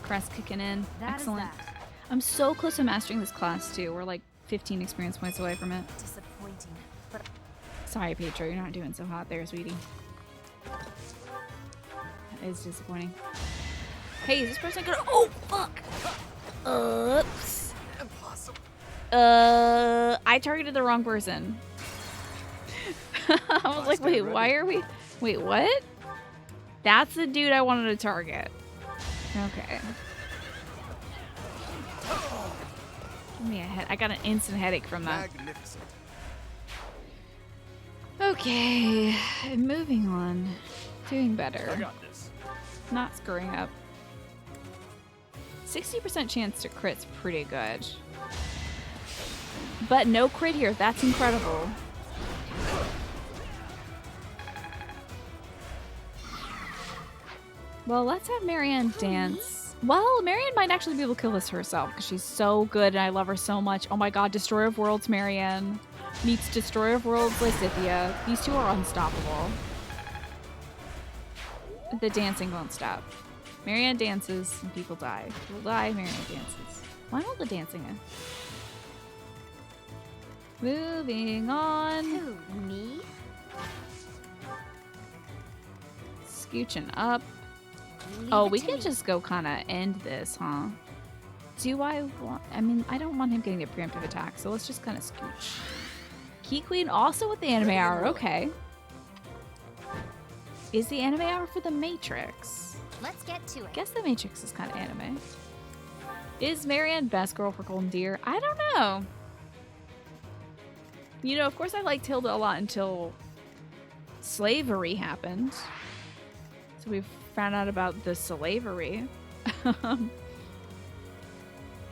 Crest kicking in. Excellent. I'm so close to mastering this class, too. We're like 15 experience points away from it. Disappointing, but Sorry, Pedro. You're not doing so hot there, sweetie. That is disappointing. Hey, is this person gonna... Oh, fuck! Oops. Impossible. I targeted the wrong person. I was like, wait, why are we... Wait, what? That's the dude I wanted to target. Okay. Give me a head. I got an instant headache from that. Magnificent. Okay, moving on. Doing better. I got this. Not screwing up. 60% chance to crit's pretty good. But no crit here. That's incredible. Well, let's have Marianne dance. Well, Marianne might actually be able to kill this herself because she's so good and I love her so much. Oh my god, Destroyer of Worlds Marianne meets Destroyer of Worlds Lysithea. These two are unstoppable. The dancing won't stop. Marianne dances and people die. People die, Marianne dances. Why not the dancing in? Moving on. Who, me? Scooching up. Leave Oh, it we to can me. just go kind of end this, huh? Do I want... I mean, I don't want him getting a preemptive attack, so let's just kind of scooch. Key Queen also with the anime hour. Okay. Is the anime hour for the Matrix? Let's get to it. Guess the Matrix is kind of anime. Is Marianne best girl for Golden Deer? I don't know. You know, of course I liked Hilda a lot until slavery happened. So we've found out about the slavery.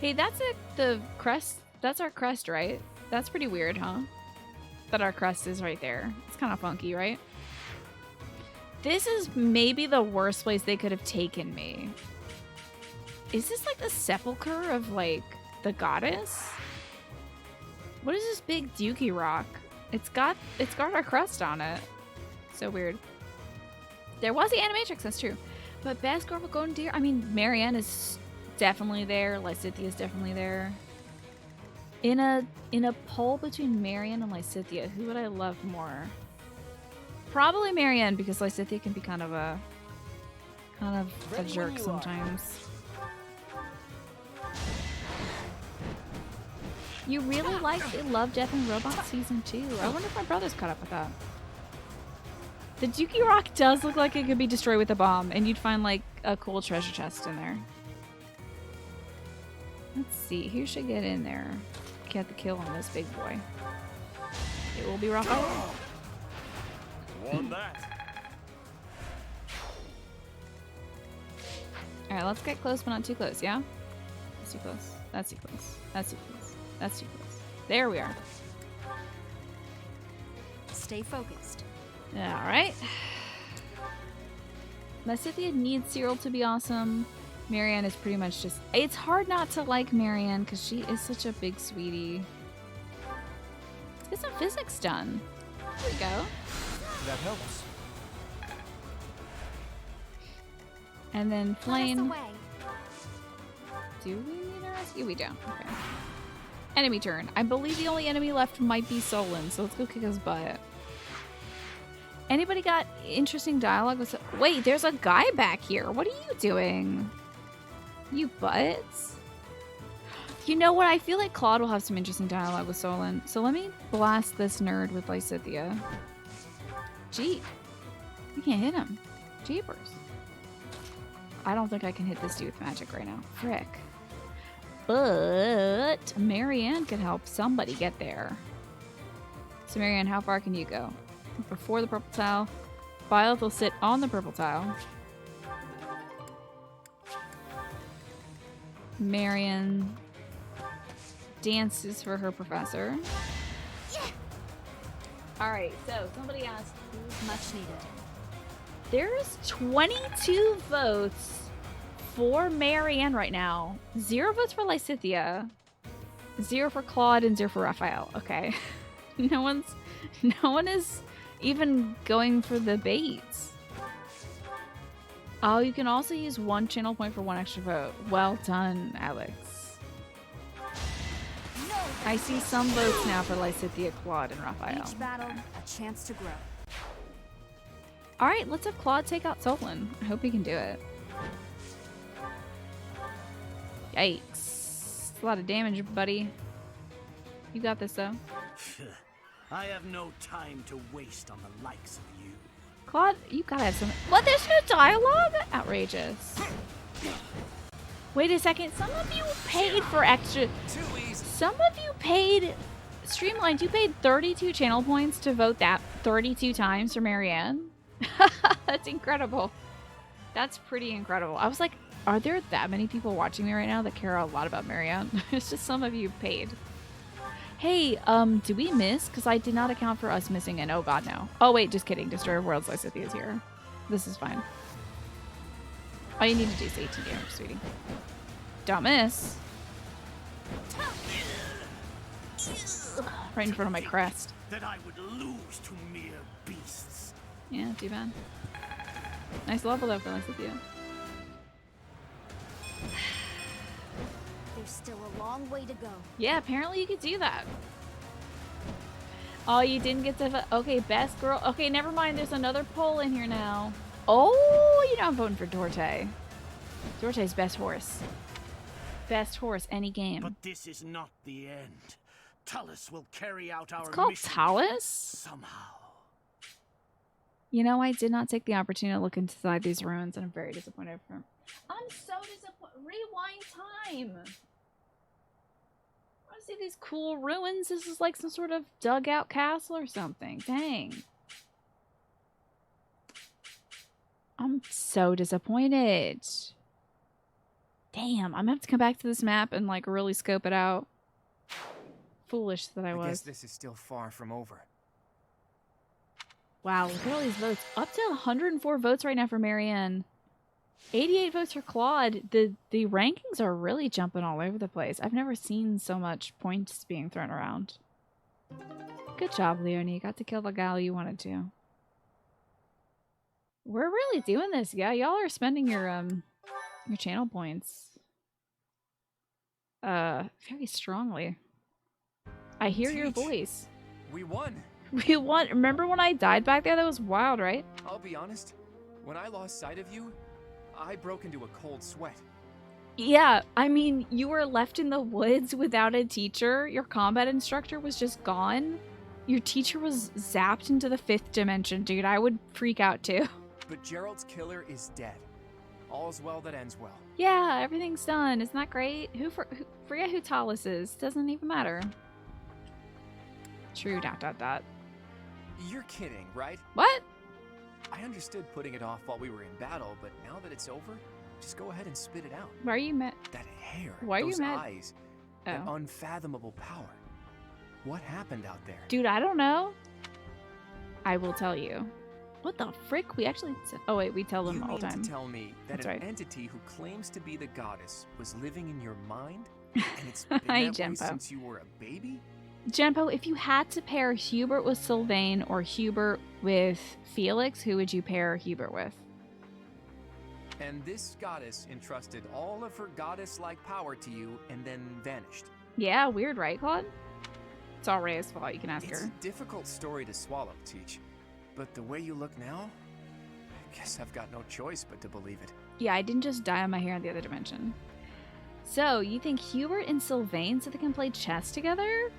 Hey, that's it. The crest. That's our crest, right? That's pretty weird, huh? That our crest is right there. It's kind of funky, right? This is maybe the worst place they could have taken me. Is this like the sepulcher of like the goddess? What is this big dookie rock? It's got our crest on it. So weird. There was the Animatrix, that's true. But best girl for Golden Deer, I mean, Marianne is definitely there. Lysithea is definitely there. In a poll between Marianne and Lysithea, who would I love more? Probably Marianne, because Lysithea can be kind of a jerk sometimes. You really liked Love, Death, and Robots Season 2. I wonder if my brother's caught up with that. The Dookie Rock does look like it could be destroyed with a bomb, and you'd find like a cool treasure chest in there. Let's see, who should get in there? Get the kill on this big boy. It will be Raphael. Won that. Alright, let's get close, but not too close, yeah? That's too close. That's too close. That's too close. That's too close. There we are. Stay focused. Alright. Lysithea needs Cyril to be awesome. Marianne is pretty much just... It's hard not to like Marianne because she is such a big sweetie. Let's get some physics done. There we go. That helps. And then Flame. Let us away. Do we need a rescue? We don't. Okay. Enemy turn. I believe the only enemy left might be Solon, so let's go kick his butt. Anybody got interesting dialogue with... Wait, there's a guy back here. What are you doing? You butts? You know what? I feel like Claude will have some interesting dialogue with Solon. So let me blast this nerd with Lysithea. Gee. I can't hit him. Jeepers. I don't think I can hit this dude with magic right now. Frick. But Marianne could help somebody get there. So Marianne, how far can you go? Before the purple tile. Violet will sit on the purple tile. Marianne dances for her professor. Alright, so somebody asked who's much needed. There's 22 votes for Marianne right now. 0 votes for Lysithea. 0 for Claude and 0 for Raphael. Okay. No one is even going for the baits. Oh, you can also use 1 channel point for 1 extra vote. Well done, Alex. I see some votes now for Lysithea, Claude, and Raphael. Each battle, a chance to grow. Alright, let's have Claude take out Solon. I hope he can do it. Yikes. It's a lot of damage, buddy. You got this, though. I have no time to waste on the likes of you. Claude, you gotta have some... What? There's no dialogue? Outrageous. Wait a second. Some of you paid for extra... Some of you paid... Streamlined, you paid 32 channel points to vote that 32 times for Marianne? That's incredible. That's pretty incredible. I was like, are there that many people watching me right now that care a lot about Marianne? It's just some of you paid. Hey, did we miss? Because I did not account for us missing an... Oh god, no. Oh wait, just kidding. Destroyer of Worlds Lysithea is here. This is fine. All you need to do is 18 damage, sweetie. Don't miss. Right in front of my crest. That I would lose to mere beasts. Yeah, too bad. Nice level though for Lysithea. There's still a long way to go. Yeah, apparently you could do that. Oh, you didn't get to... Okay, best girl. Okay, never mind. There's another poll in here now. Oh, you know I'm voting for Dorte. Dorte's best horse. Best horse, any game. But this is not the end. Talus will carry out our It's called mission Talus? somehow. You know, I did not take the opportunity to look inside these ruins, and I'm very disappointed. I'm so disappointed. Rewind time. I see these cool ruins. This is like some sort of dugout castle or something. Dang. I'm so disappointed. Damn, I'm gonna have to come back to this map and like really scope it out. Foolish that I was. I guess this is still far from over. Wow, look at all these votes. Up to 104 votes right now for Marianne. 88 votes for Claude. The rankings are really jumping all over the place. I've never seen so much points being thrown around. Good job, Leonie. You got to kill the gal you wanted to. We're really doing this. Yeah, y'all are spending your channel points very strongly. I hear your voice. We won. We won. Remember when I died back there? That was wild, right? I'll be honest. When I lost sight of you, I broke into a cold sweat. Yeah, I mean, you were left in the woods without a teacher. Your combat instructor was just gone. Your teacher was zapped into the 5th dimension, dude. I would freak out too. But Gerald's killer is dead. All's well that ends well. Yeah, everything's done. Isn't that great? Forget who Talus is. Doesn't even matter. True, ... You're kidding, right? What? I understood putting it off while we were in battle, but now that it's over, just go ahead and spit it out. Why are you mad? That hair, Why are those you mad? eyes, that unfathomable power. What happened out there? Dude, I don't know. I will tell you. What the frick? We actually... Oh, wait, we tell them all the time. You mean to tell me that That's an right. entity who claims to be the goddess was living in your mind? And it's been Hi, that way Jempo. since you were a baby? Jempo, if you had to pair Hubert with Sylvain or Hubert with Felix, who would you pair Hubert with? And this goddess entrusted all of her goddess-like power to you and then vanished. Yeah, weird, right, Claude? It's all Rhea's fault. You can ask It's her. a difficult story to swallow, Teach. But the way you look now, I guess I've got no choice but to believe it. Yeah, I didn't just dye my hair in the other dimension. So, you think Hubert and Sylvain so they can play chess together?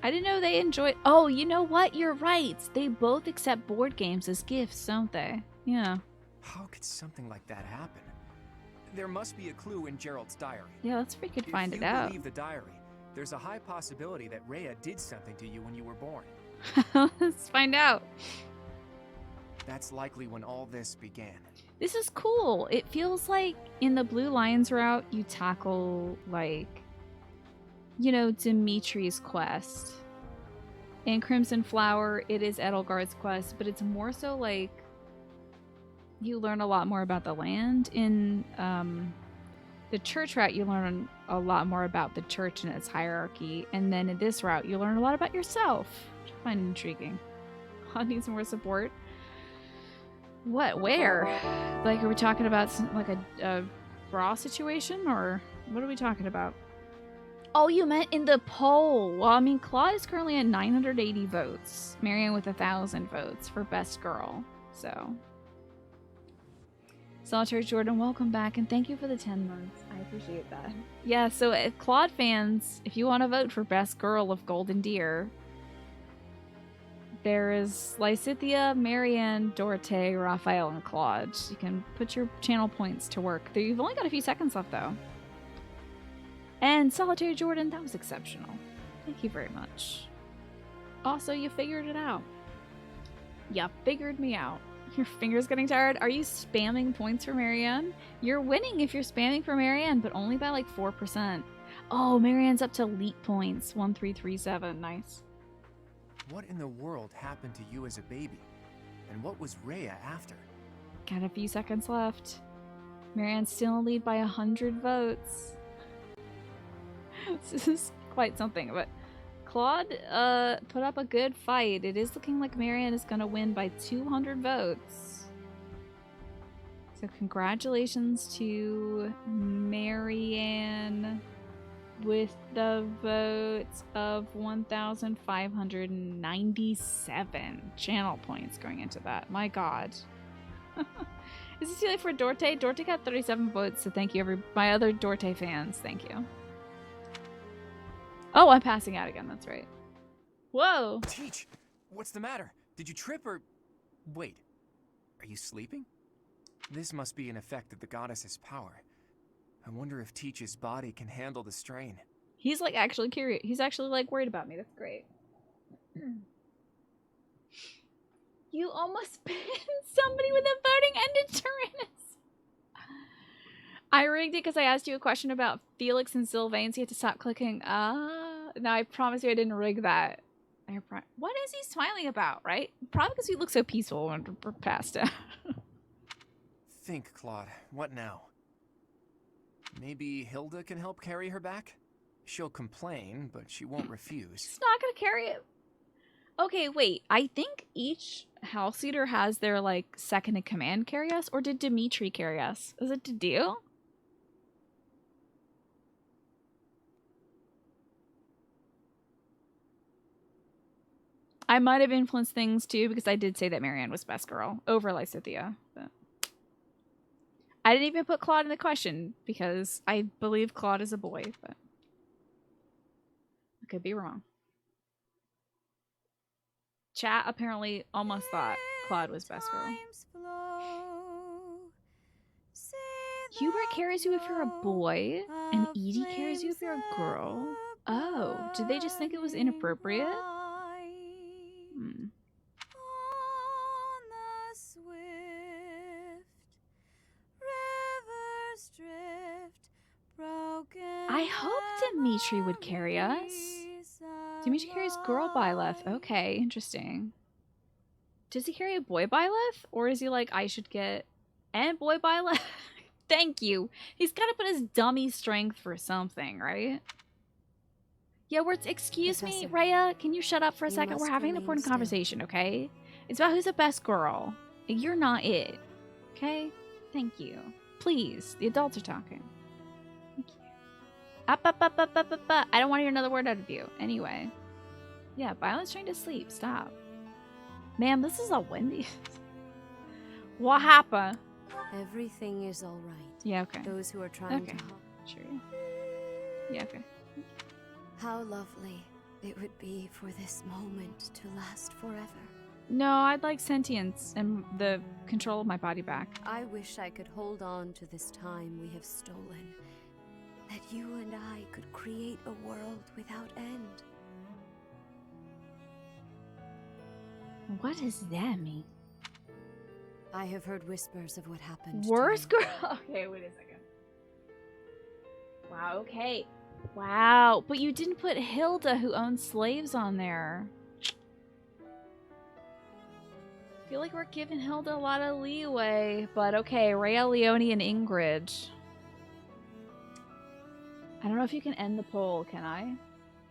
I didn't know they enjoyed... Oh, you know what? You're right. They both accept board games as gifts, don't they? Yeah. How could something like that happen? There must be a clue in Gerald's diary. Yeah, let's freaking find it out. If you believe the diary, there's a high possibility that Rhea did something to you when you were born. Let's find out. That's likely when all this began. This is cool. It feels like in the Blue Lions route, you tackle, like, you know, Dimitri's quest. In Crimson Flower, it is Edelgard's quest, but it's more so like you learn a lot more about the land. In the church route, you learn a lot more about the church and its hierarchy. And then in this route, you learn a lot about yourself, which I find intriguing. I need some more support. What? Where? Like, are we talking about like a bra situation, or what are we talking about? Oh, you meant in the poll. Well, I mean, Claude is currently at 980 votes. Marianne with 1,000 votes for best girl. So, Solitary Jordan, welcome back, and thank you for the 10 months. I appreciate that. Yeah, so Claude fans, if you want to vote for best girl of Golden Deer, there is Lysithea, Marianne, Dorte, Raphael, and Claude. You can put your channel points to work. You've only got a few seconds left, though. And Solitary Jordan, that was exceptional. Thank you very much. Also, you figured it out. You figured me out. Your finger's getting tired? Are you spamming points for Marianne? You're winning if you're spamming for Marianne, but only by like 4%. Oh, Marianne's up to elite points. 1337. Nice. What in the world happened to you as a baby? And what was Rhea after? Got a few seconds left. Marianne's still in lead by 100 votes. This is quite something, but Claude put up a good fight. It is looking like Marianne is going to win by 200 votes. So congratulations to Marianne with the votes of 1,597 channel points going into that. My god. Is this too late for Dorte? Dorte got 37 votes, so thank you my other Dorte fans. Thank you. Oh, I'm passing out again. That's right. Whoa. Teach, what's the matter? Did you trip or... Wait, are you sleeping? This must be an effect of the goddess's power. I wonder if Teach's body can handle the strain. He's like actually curious. He's actually like worried about me. That's great. You almost pinned somebody with a voting Endurance. I rigged it because I asked you a question about Felix and Sylvain, so you had to stop clicking. No, I promise you I didn't rig that. What is he smiling about, right? Probably because he looks so peaceful when we're past it. Think, Claude. What now? Maybe Hilda can help carry her back? She'll complain, but she won't refuse. She's not gonna carry it. Okay, wait. I think each house leader has their, like, second in command carry us, or did Dimitri carry us? Is it the deal? I might have influenced things, too, because I did say that Marianne was best girl over Lysithea, but... I didn't even put Claude in the question because I believe Claude is a boy, but I could be wrong. Chat apparently almost thought Claude was best girl. Hubert carries you if you're a boy, and Edie carries you if you're a girl. Oh, did they just think it was inappropriate? I hope Dimitri would carry us. Dimitri carries girl Byleth. Okay, interesting. Does he carry a boy Byleth? Or is he like, I should get... And boy Byleth? Thank you. He's got to put his dummy strength for something, right? Yeah, excuse me, Rhea, can you shut up for a second? We're having an important conversation, okay? It's about who's the best girl. You're not it. Okay? Thank you. Please, the adults are talking. Thank you. Up. I don't want to hear another word out of you. Anyway. Yeah, Violet's trying to sleep. Stop. Ma'am, this is a Wendy's. What happened? Everything is all right. Yeah, okay. Those who are trying to... Sure. Yeah, okay. How lovely it would be for this moment to last forever. No, I'd like sentience and the control of my body back. I wish I could hold on to this time we have stolen. That you and I could create a world without end. What does that mean? I have heard whispers of what happened. Worst girl? Okay, wait a second. Wow, okay. Wow, but you didn't put Hilda, who owns slaves, on there. I feel like we're giving Hilda a lot of leeway, but okay, Rhea, Leone, and Ingrid. I don't know if you can end the poll, can I?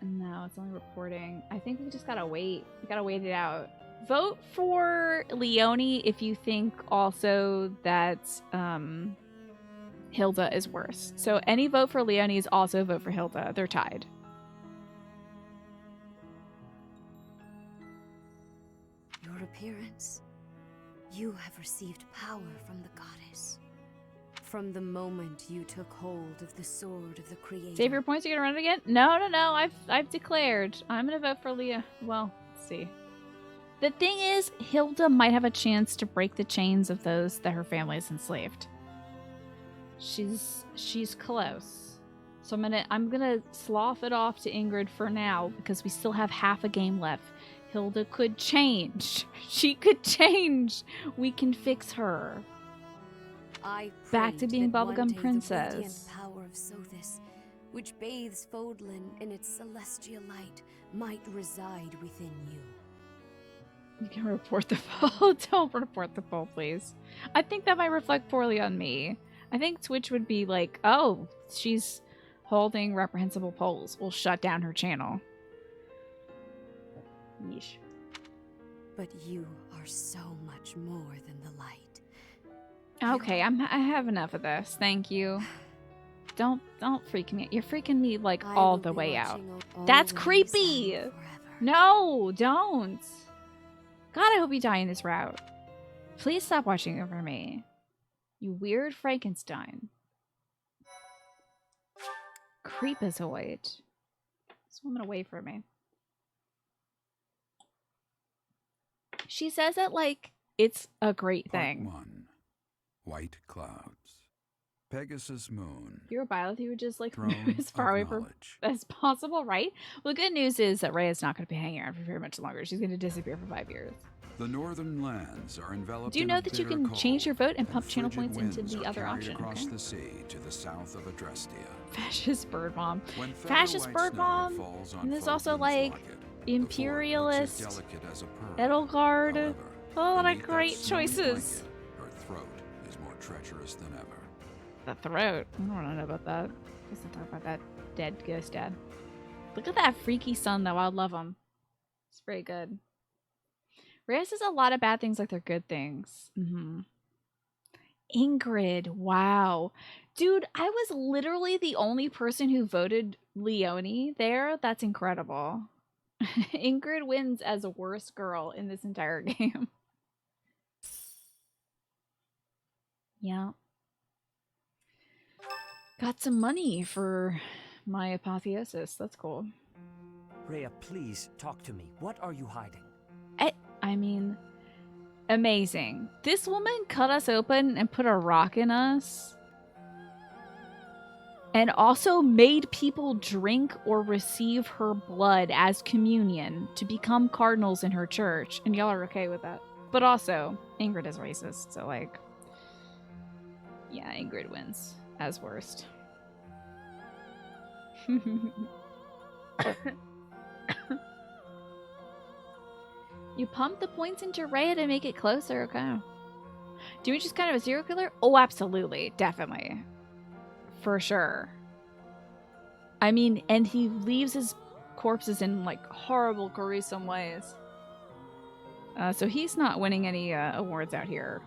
No, it's only reporting. I think we just gotta wait. We gotta wait it out. Vote for Leone if you think also that Hilda is worse. So any vote for Leone is also a vote for Hilda. They're tied. Your appearance. You have received power from the goddess. From the moment you took hold of the sword of the creator. Save your points, you're gonna run it again? No. I've declared. I'm gonna vote for Leah. Well, let's see. The thing is, Hilda might have a chance to break the chains of those that her family has enslaved. She's close. So I'm gonna slough it off to Ingrid for now because we still have half a game left. Hilda could change. She could change. We can fix her. Back to being Bubblegum Princess. The radiant power of Sothis, which bathes Fodlan in its celestial light, might reside within you. You can report the poll. Don't report the poll, please. I think that might reflect poorly on me. I think Twitch would be like, oh, she's holding reprehensible polls. We'll shut down her channel. Yeesh. But you are so much more than the light. Okay, I have enough of this. Thank you. Don't freak me out. You're freaking me like all the way out. That's creepy. No, don't. God, I hope you die in this route. Please stop watching over me. You weird Frankenstein. Creepazoid. This woman away from me. She says it like it's a great thing. Part 1. White clouds. Pegasus moon. If you were Byleth, you would just like Throne move as far away of from knowledge. as possible, right? Well, the good news is that Rhea's not going to be hanging around for very much longer. She's going to disappear for 5 years. The northern lands are enveloped Do you in know a that you bitter can cold, change your vote and pump and channel frigid points into winds the are other carried option? across Okay. the sea to the south of Adrestia. Fascist bird mom. When Fascist feather-white bird snow mom. falls on And there's also Fodlan's like locket, imperialist, looks as delicate as a pearl. Edelgard. However, A lot of beneath that great snowy choices. blanket, her throat is more treacherous than ever. The throat. I don't want to know about that. Let's not talk about that dead ghost dad. Look at that freaky son, though. I love him. It's very good. Rhea says a lot of bad things like they're good things. Ingrid. Wow. Dude, I was literally the only person who voted Leone there. That's incredible. Ingrid wins as a worst girl in this entire game. Yeah. Got some money for my apotheosis. That's cool. Rhea, please talk to me. What are you hiding? I mean, amazing. This woman cut us open and put a rock in us. And also made people drink or receive her blood as communion to become cardinals in her church. And y'all are okay with that. But also, Ingrid is racist. So, like, yeah, Ingrid wins as worst. You pump the points into Rhea to make it closer, okay. Do we just kind of a serial killer? Oh, absolutely. Definitely. For sure. I mean, and he leaves his corpses in, like, horrible, gruesome ways. So he's not winning any awards out here.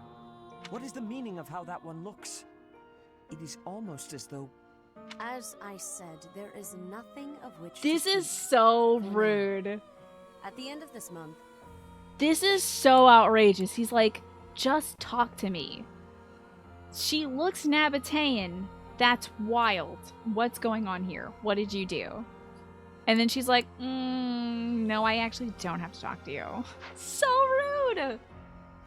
What is the meaning of how that one looks? It is almost as though... As I said, there is nothing of which This to is speak. so rude. At the end of this month, This is so outrageous. He's like, just talk to me. She looks Nabatean. That's wild. What's going on here? What did you do? And then she's like, no, I actually don't have to talk to you. So rude.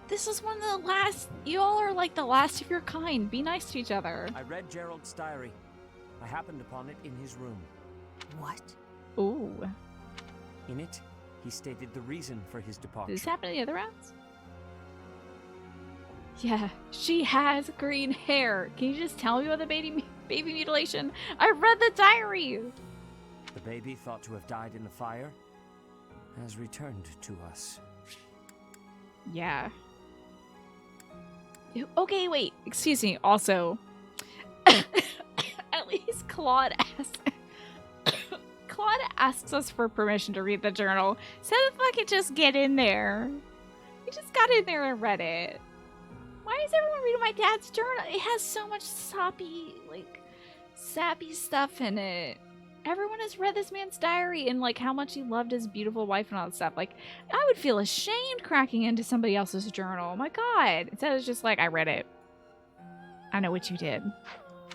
This is one of the last, you all are like the last of your kind. Be nice to each other. I read Gerald's diary. I happened upon it in his room. What? Ooh. In it, he stated the reason for his departure. Did this happen to the other rounds? Yeah, she has green hair. Can you just tell me about the baby mutilation? I read the diary. The baby, thought to have died in the fire, has returned to us. Yeah. Okay, wait. Excuse me. Also, at least Claude asks us for permission to read the journal. So if I could just get in there. We just got in there and read it. Why is everyone reading my dad's journal? It has so much sappy stuff in it. Everyone has read this man's diary and like how much he loved his beautiful wife and all that stuff. Like, I would feel ashamed cracking into somebody else's journal. Oh my god. Instead it's just like, I read it. I know what you did.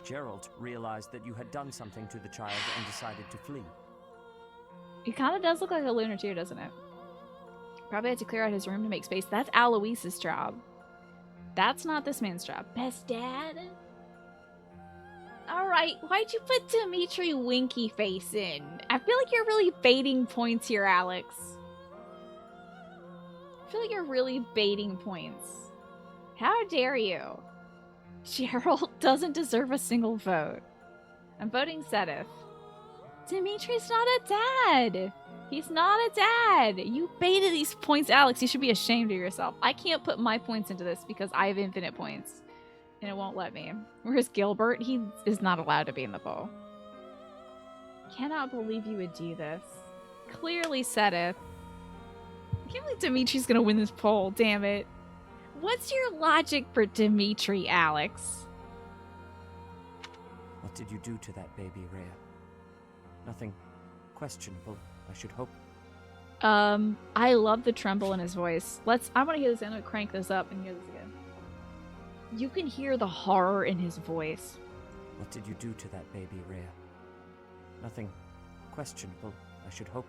Gerald realized that you had done something to the child and decided to flee. He kind of does look like a lunatic, doesn't it? Probably had to clear out his room to make space. That's Aloise's job. That's not this man's job. Best dad? Alright, why'd you put Dimitri winky face in? I feel like you're really baiting points here, Alex. I feel like you're really baiting points. How dare you? Gerald doesn't deserve a single vote. I'm voting Sedith. Dimitri's not a dad! He's not a dad! You baited these points, Alex. You should be ashamed of yourself. I can't put my points into this because I have infinite points. And it won't let me. Whereas Gilbert, he is not allowed to be in the poll. Cannot believe you would do this. Clearly Sedith. I can't believe Dimitri's gonna win this poll, damn it. What's your logic for Dimitri, Alex? What did you do to that baby, Rhea? Nothing questionable, I should hope. I love the tremble in his voice. I want to hear this. I'm gonna crank this up and hear this again. You can hear the horror in his voice. What did you do to that baby, Rhea? Nothing questionable, I should hope.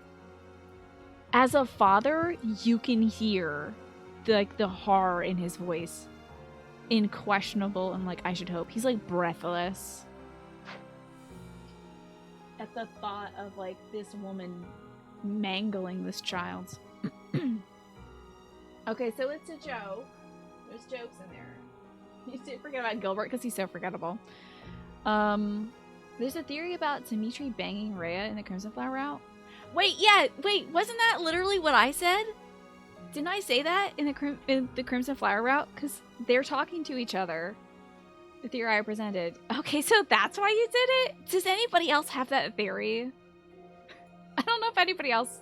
As a father, you can hear the horror in his voice. Unquestionable and like I should hope. He's like breathless at the thought of like this woman mangling this child. Okay, so it's a joke. There's jokes in there. You did forget about Gilbert because he's so forgettable. There's a theory about Dimitri banging Rhea in the Crimson Flower route. Wait, wasn't that literally what I said? Didn't I say that in the Crimson Flower route? Because they're talking to each other. The theory I presented. Okay, so that's why you did it? Does anybody else have that theory? I don't know if anybody else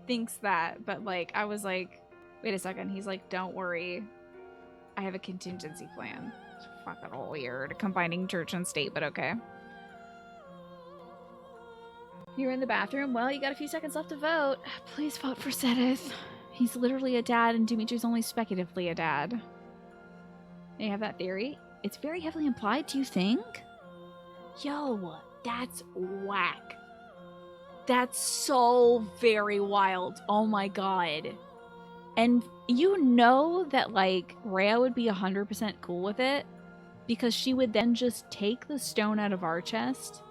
thinks that, but like, I was like, wait a second. He's like, don't worry. I have a contingency plan. It's fucking weird. Combining church and state, but okay. You're in the bathroom? Well, you got a few seconds left to vote. Please vote for Sedith. He's literally a dad, and Dimitri's only speculatively a dad. You have that theory? It's very heavily implied, do you think? Yo, that's whack. That's so very wild. Oh my god. And you know that, like, Rhea would be 100% cool with it because she would then just take the stone out of our chest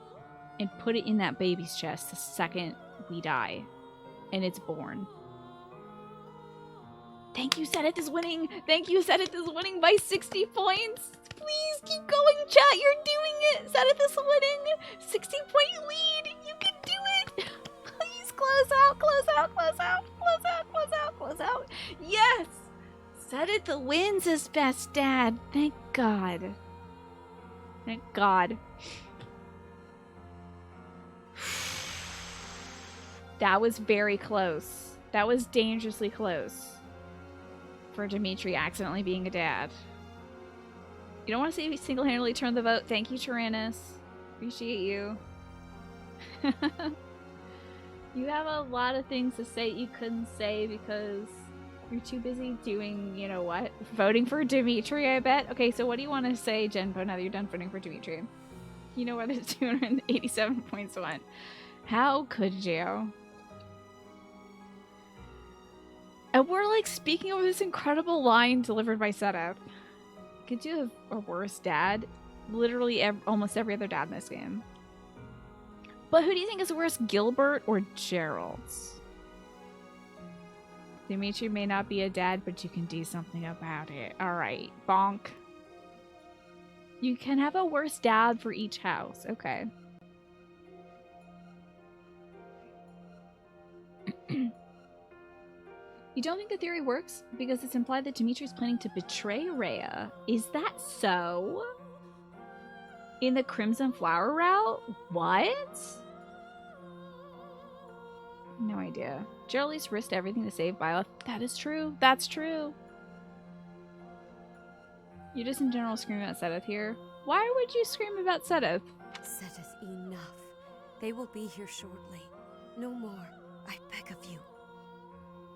and put it in that baby's chest the second we die. And it's born. Thank you, Sedith is winning. Thank you, Sedith is winning by 60 points. Please keep going, chat. You're doing it. Sedith is winning. 60-point lead. You can do it. Please close out, close out, close out, close out, close out, close out. Yes. Sedith wins as best dad. Thank God. Thank God. That was very close. That was dangerously close. For Dimitri accidentally being a dad. You don't want to see me single-handedly turn the vote. Thank you, Tyrannus. Appreciate you. You have a lot of things to say you couldn't say because You're too busy doing, you know what? Voting for Dimitri, I bet. Okay, so what do you want to say, Genpo, now that you're done voting for Dimitri? You know what his 287 points went. How could you? And we're like speaking of this incredible line delivered by Sedith. Could you have a worse dad? Literally almost every other dad in this game. But who do you think is worse, Gilbert or Gerald's? Dimitri may not be a dad, but you can do something about it. Alright, bonk. You can have a worse dad for each house. Okay. You don't think the theory works? Because it's implied that Dimitri's planning to betray Rhea. Is that so? In the Crimson Flower route? What? No idea. Gerald's risked everything to save Violet. That is true. That's true. You just in general scream about Sedith here. Why would you scream about Sedith? Sedith, enough. They will be here shortly. No more. I beg of you.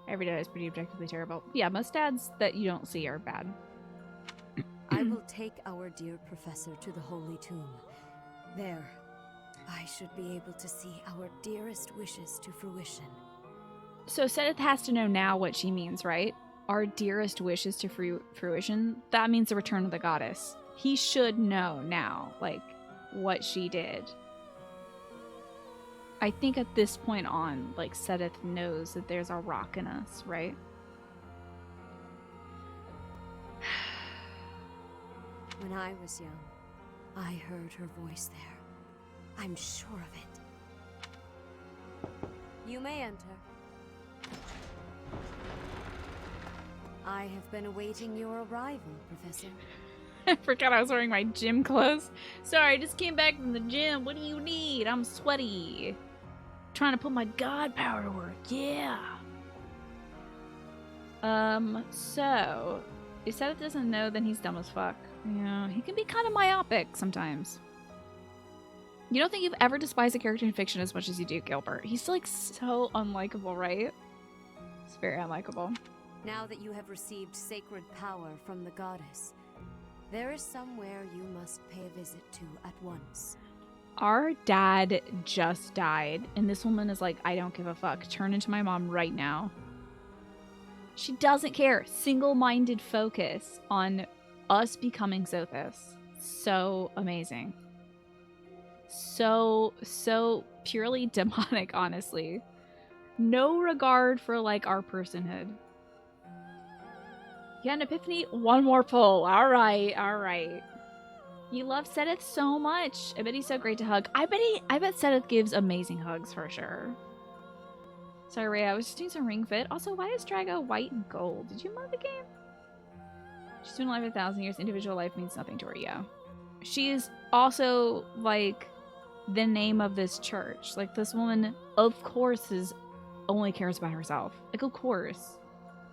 Every dad is pretty objectively terrible. Yeah, most dads that you don't see are bad. I will take our dear professor to the Holy Tomb. There, I should be able to see our dearest wishes to fruition. So Sedith has to know now what she means, right? Our dearest wishes to fruition. That means the return of the goddess. He should know now, like, what she did. I think at this point on, like, Sedith knows that there's a rock in us, right? When I was young, I heard her voice there. I'm sure of it. You may enter. I have been awaiting your arrival, Professor. I forgot I was wearing my gym clothes. Sorry, I just came back from the gym. What do you need? I'm sweaty. Trying to put my god power to work. Yeah. So if Sedith doesn't know, then he's dumb as fuck. Yeah, he can be kind of myopic sometimes. You don't think you've ever despised a character in fiction as much as you do Gilbert. He's like so unlikable, right? It's very unlikable. Now that you have received sacred power from the goddess, there is somewhere you must pay a visit to at once. Our dad just died, and this woman is like, I don't give a fuck. Turn into my mom right now. She doesn't care. Single-minded focus on us becoming Zothis. So amazing. So purely demonic, honestly. No regard for, like, our personhood. You got an epiphany? One more pull. Alright, alright. You love Sedith so much. I bet he's so great to hug. I bet Sedith gives amazing hugs for sure. Sorry, Rhea, I was just doing some Ring Fit. Also, why is Drago white and gold? Did you mod the game? She's been alive 1,000 years. Individual life means nothing to her, yeah. She is also, like, the name of this church. Like, this woman, of course, only cares about herself. Like, of course.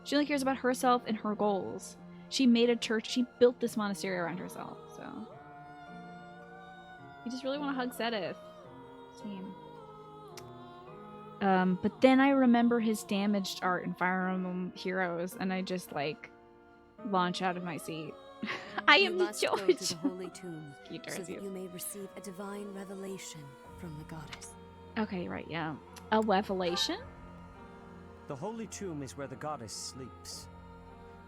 She only cares about herself and her goals. She made a church. She built this monastery around herself, so. You just really want to hug Sedith. Same. But then I remember his damaged art in Fire Emblem Heroes, and I just, like, launch out of my seat. I am the George. Go to the Holy Tomb so that you may receive a divine revelation from the goddess. Okay, right, yeah. A revelation? The Holy Tomb is where the goddess sleeps.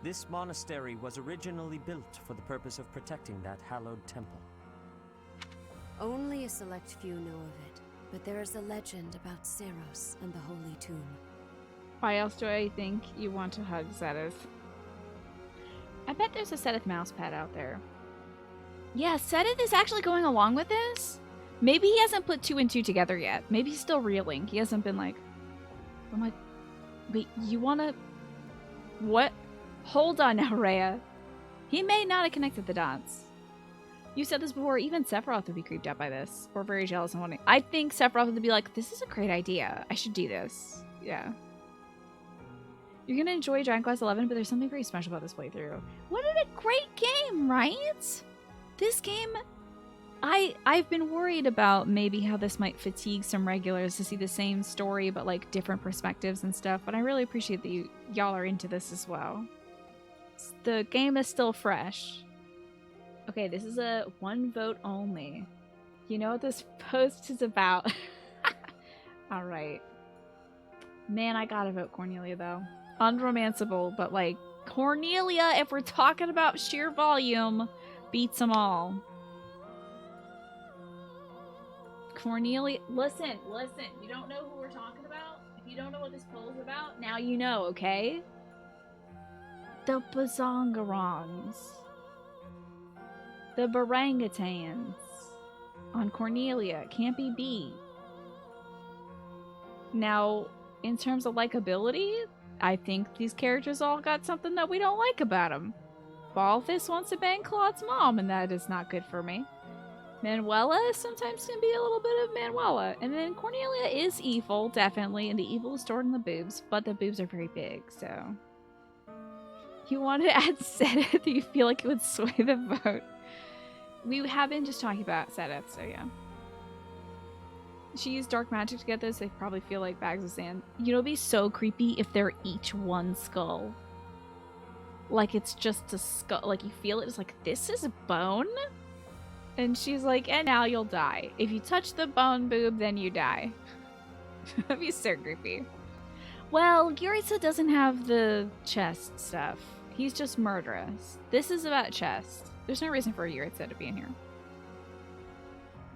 This monastery was originally built for the purpose of protecting that hallowed temple. Only a select few know of it, but there is a legend about Seros and the Holy Tomb. Why else do I think you want to hug Sedith? I bet there's a Sedith mousepad out there. Yeah, Sedith is actually going along with this? Maybe he hasn't put 2 and 2 together yet. Maybe he's still reeling. He hasn't been like, I'm like, wait, you wanna... What? Hold on now, Rhea. He may not have connected the dots. You said this before, even Sephiroth would be creeped out by this. Or very jealous and wanting... I think Sephiroth would be like, this is a great idea. I should do this. Yeah. You're gonna enjoy Dragon Quest XI, but there's something very special about this playthrough. What a great game, right? This game, I I've been worried about maybe how this might fatigue some regulars to see the same story but like different perspectives and stuff, but I really appreciate that y'all are into this as well. The game is still fresh. Okay, this is a 1 vote only. You know what this post is about? Alright. Man, I gotta vote Cornelia though. Unromanceable, but like Cornelia, if we're talking about sheer volume, beats them all. Cornelia, listen. You don't know who we're talking about? If you don't know what this poll is about, now you know, okay? The Bazongarons. The Barangutans. On Cornelia. Can't be beat. Now, in terms of likability, I think these characters all got something that we don't like about them. Balthus wants to bang Claude's mom, and that is not good for me. Manuela sometimes can be a little bit of Manuela. And then Cornelia is evil, definitely, and the evil is stored in the boobs, but the boobs are very big, so... You want to add Sedith that you feel like it would sway the vote. We have been just talking about Sedith, so yeah. She used dark magic to get this, they probably feel like bags of sand. You know, it'd be so creepy if they're each one skull. Like, it's just a skull. Like, you feel it, it's like, this is a bone? And she's like, and now you'll die. If you touch the bone boob, then you die. That'd be so creepy. Well, Yuritsa doesn't have the chest stuff. He's just murderous. This is about chest. There's no reason for Yuritsa to be in here.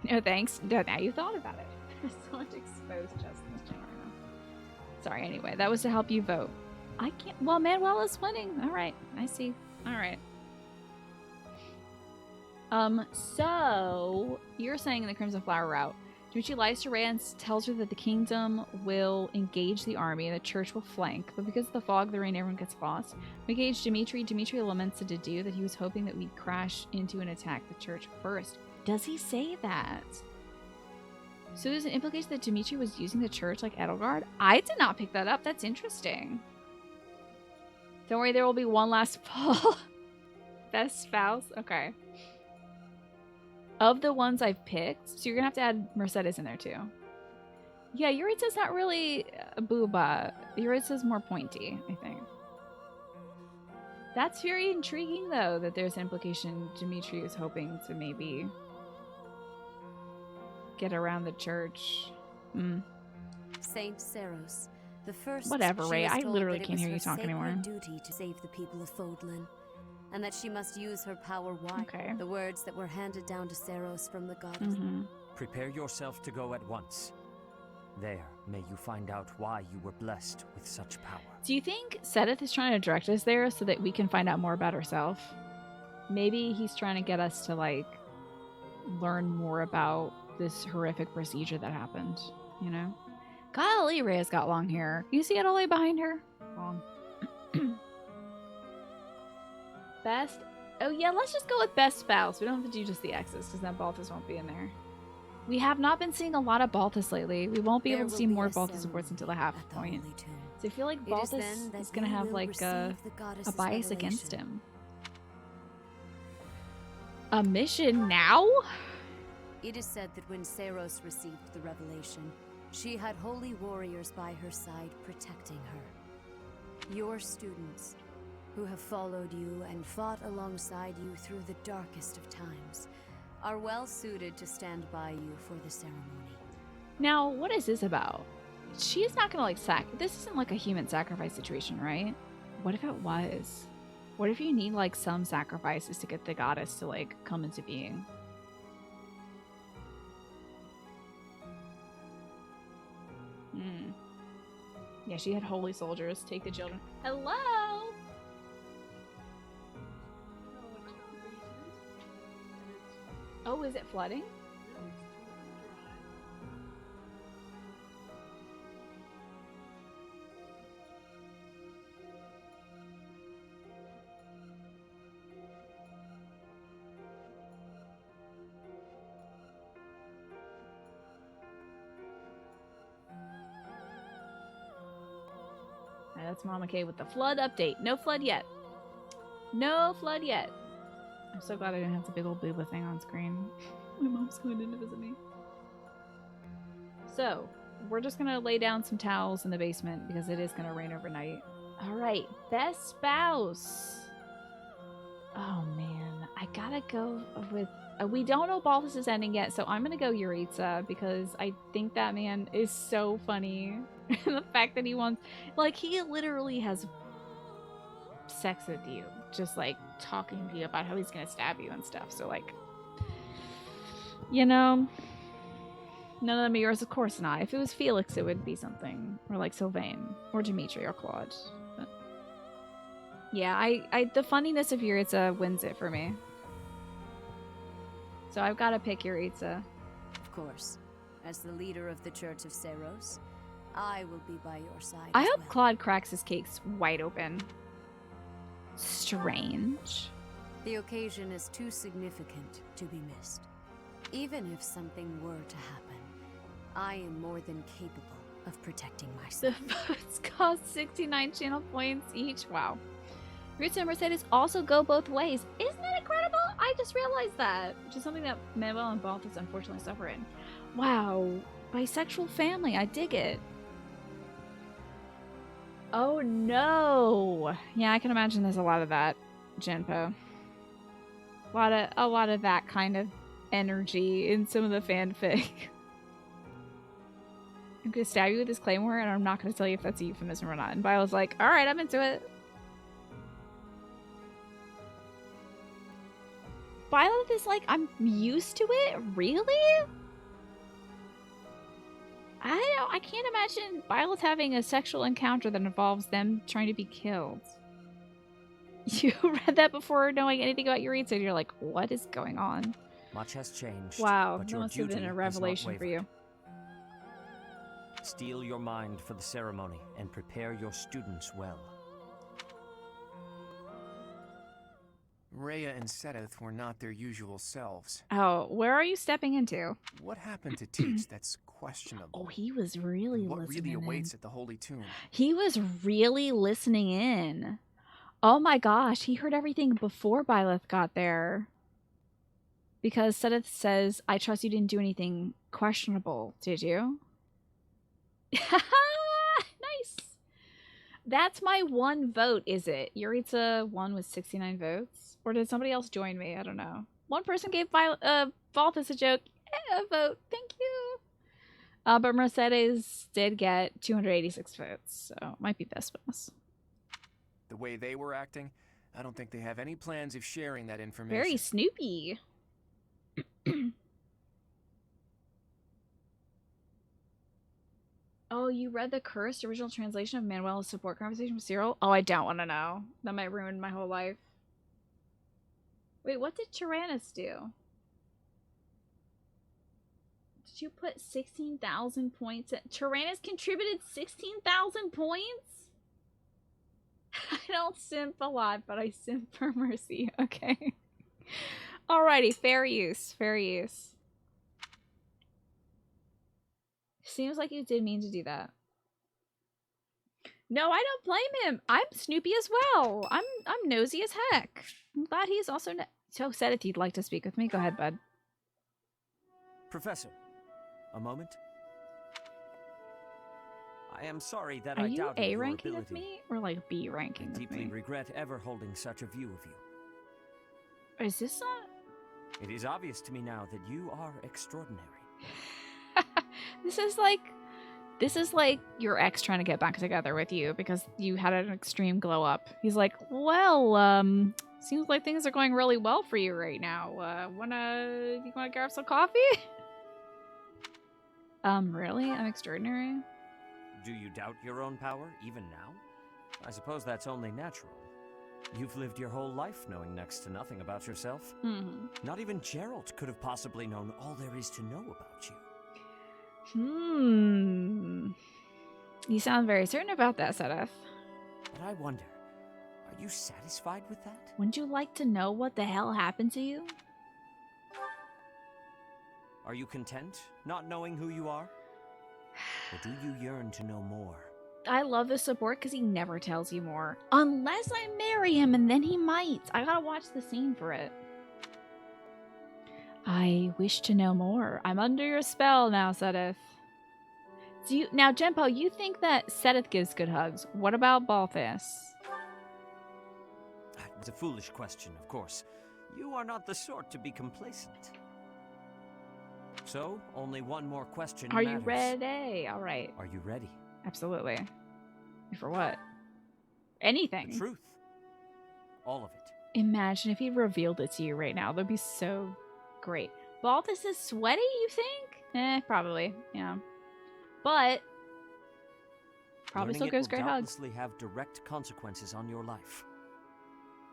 No thanks. No, now you thought about it. There's so much exposed chest in this channel right now. Sorry, anyway. That was to help you vote. I can't... Well, Manuela's winning. Alright. I see. Alright. So... You're saying in the Crimson Flower route, Dimitri lies to Rhea and tells her that the kingdom will engage the army and the church will flank, but because of the fog, the rain, everyone gets lost. We engage Dimitri. Dimitri laments to Dedu that he was hoping that we'd crash into and attack the church first. Does he say that? So there's an implication that Dimitri was using the church like Edelgard? I did not pick that up. That's interesting. Don't worry, there will be one last poll. Best spouse? Okay. Of the ones I've picked, so you're gonna have to add Mercedes in there too. Yeah, Yuritsa's not really a booba. Yuritsa's more pointy, I think. That's very intriguing though, that there's an implication Dimitri is hoping to maybe get around the church. Saint Seros, the first. Whatever, she Ray. was I told literally that it can't was hear you her talk sacred anymore. duty to save the people of Fodlan, and that she must use her power wisely. Okay. The words that were handed down to Seros from the goddess. Prepare yourself to go at once. There, may you find out why you were blessed with such power. Do you think Sedith is trying to direct us there so that we can find out more about herself? Maybe he's trying to get us to, like, learn more about this horrific procedure that happened, you know? Golly, Rhea's got long hair. You see it all the way behind her? Long. Best? Oh yeah, let's just go with best spouse. We don't have to do just the exes because then Balthus won't be in there. We have not been seeing a lot of Balthus lately. We won't be able to see more Balthus supports until the half point. So I feel like Balthus is going to have like a bias against him. A mission now? It is said that when Seros received the revelation, she had holy warriors by her side protecting her. Your students, who have followed you and fought alongside you through the darkest of times, are well suited to stand by you for the ceremony. Now, what is this about? She is not gonna like this isn't like a human sacrifice situation, right? What if it was? What if you need like some sacrifices to get the goddess to like come into being? Yeah, she had holy soldiers. Take the children. Hello? Oh, is it flooding? That's Mama K with the flood update. No flood yet. No flood yet. I'm so glad I didn't have the big old booba thing on screen. My mom's coming in to visit me. So, we're just gonna lay down some towels in the basement because it is gonna rain overnight. Alright, best spouse. Oh man, I gotta go with... we don't know Balthus' ending yet, so I'm gonna go Yuritsa because I think that man is so funny. The fact that he wants... Like, he literally has sex with you. Just, like, talking to you about how he's gonna stab you and stuff. So, like... You know... None of them are yours, of course not. If it was Felix, it would be something. Or, like, Sylvain. Or Dimitri or Claude. But... Yeah, the funniness of Yuritsa wins it for me. So I've got to pick Yuritsa. Of course. As the leader of the Church of Seiros, I will be by your side. I as hope well. Claude cracks his cakes wide open. Strange. The occasion is too significant to be missed. Even if something were to happen, I am more than capable of protecting myself. The votes cost 69 channel points each. Wow. Yuritsa and Mercedes also go both ways. Isn't that incredible? I just realized that. Which is something that Manuel and Balthus unfortunately suffer in. Wow. Bisexual family. I dig it. Oh no. Yeah, I can imagine there's a lot of that, Genpo. A lot of that kind of energy in some of the fanfic. I'm gonna stab you with this claymore and I'm not gonna tell you if that's a euphemism or not. And Violet's like, alright, I'm into it. Violet is like, I'm used to it? Really? I can't imagine Violet having a sexual encounter that involves them trying to be killed. You read that before knowing anything about Yuritsa and you're like, what is going on? Much has changed. Wow, but that your must have been duty a has not revelation for you. Steel your mind for the ceremony and prepare your students well. Rhea and Sedith were not their usual selves. Oh, where are you stepping into? What happened to Teach that's questionable? Oh, he was really What listening really awaits in. at the Holy Tomb? He was really listening in. Oh my gosh, he heard everything before Byleth got there. Because Sedith says, I trust you didn't do anything questionable, did you? Nice! That's my one vote, is it? Yuritsa won with 69 votes? Or did somebody else join me? I don't know. One person gave Balthus a joke. Yeah, a vote. Thank you. But Mercedes did get 286 votes, so it might be best spouse. The way they were acting, I don't think they have any plans of sharing that information. Very Snoopy. Oh, you read the cursed original translation of Manuel's support conversation with Cyril? Oh, I don't want to know. That might ruin my whole life. Wait, what did Tyrannus do? Did you put 16,000 points? Tyrannus contributed 16,000 points? I don't simp a lot, but I simp for mercy. Okay. Alrighty, fair use. Fair use. Seems like you did mean to do that. No, I don't blame him. I'm Snoopy as well. I'm nosy as heck. I'm glad he's also so said if you'd like to speak with me. Go ahead, bud. Professor, a moment. I am sorry that Are I you doubted A your ranking ability. with me or like B ranking I with deeply me? regret ever holding such a view of you. Is this not? It is obvious to me now that you are extraordinary. This is like your ex trying to get back together with you because you had an extreme glow up. He's like, well, seems like things are going really well for you right now. You wanna grab some coffee? Really? I'm extraordinary? Do you doubt your own power, even now? I suppose that's only natural. You've lived your whole life knowing next to nothing about yourself. Mm-hmm. Not even Gerald could have possibly known all there is to know about you. You sound very certain about that, Sedith. But I wonder, are you satisfied with that? Wouldn't you like to know what the hell happened to you? Are you content, not knowing who you are? Or do you yearn to know more? I love this support because he never tells you more. Unless I marry him, and then he might. I gotta watch the scene for it. I wish to know more. I'm under your spell now, Sedith. Now, Genpo, you think that Sedith gives good hugs. What about Balthus? It's a foolish question, of course. You are not the sort to be complacent. So, only one more question Are matters. you ready? All right. Are you ready? Absolutely. For what? Anything. The truth. All of it. Imagine if he revealed it to you right now. That'd be so great. Balthus is sweaty, you think? Probably. Yeah. But probably still gives great hugs. Doubtlessly have direct consequences on your life.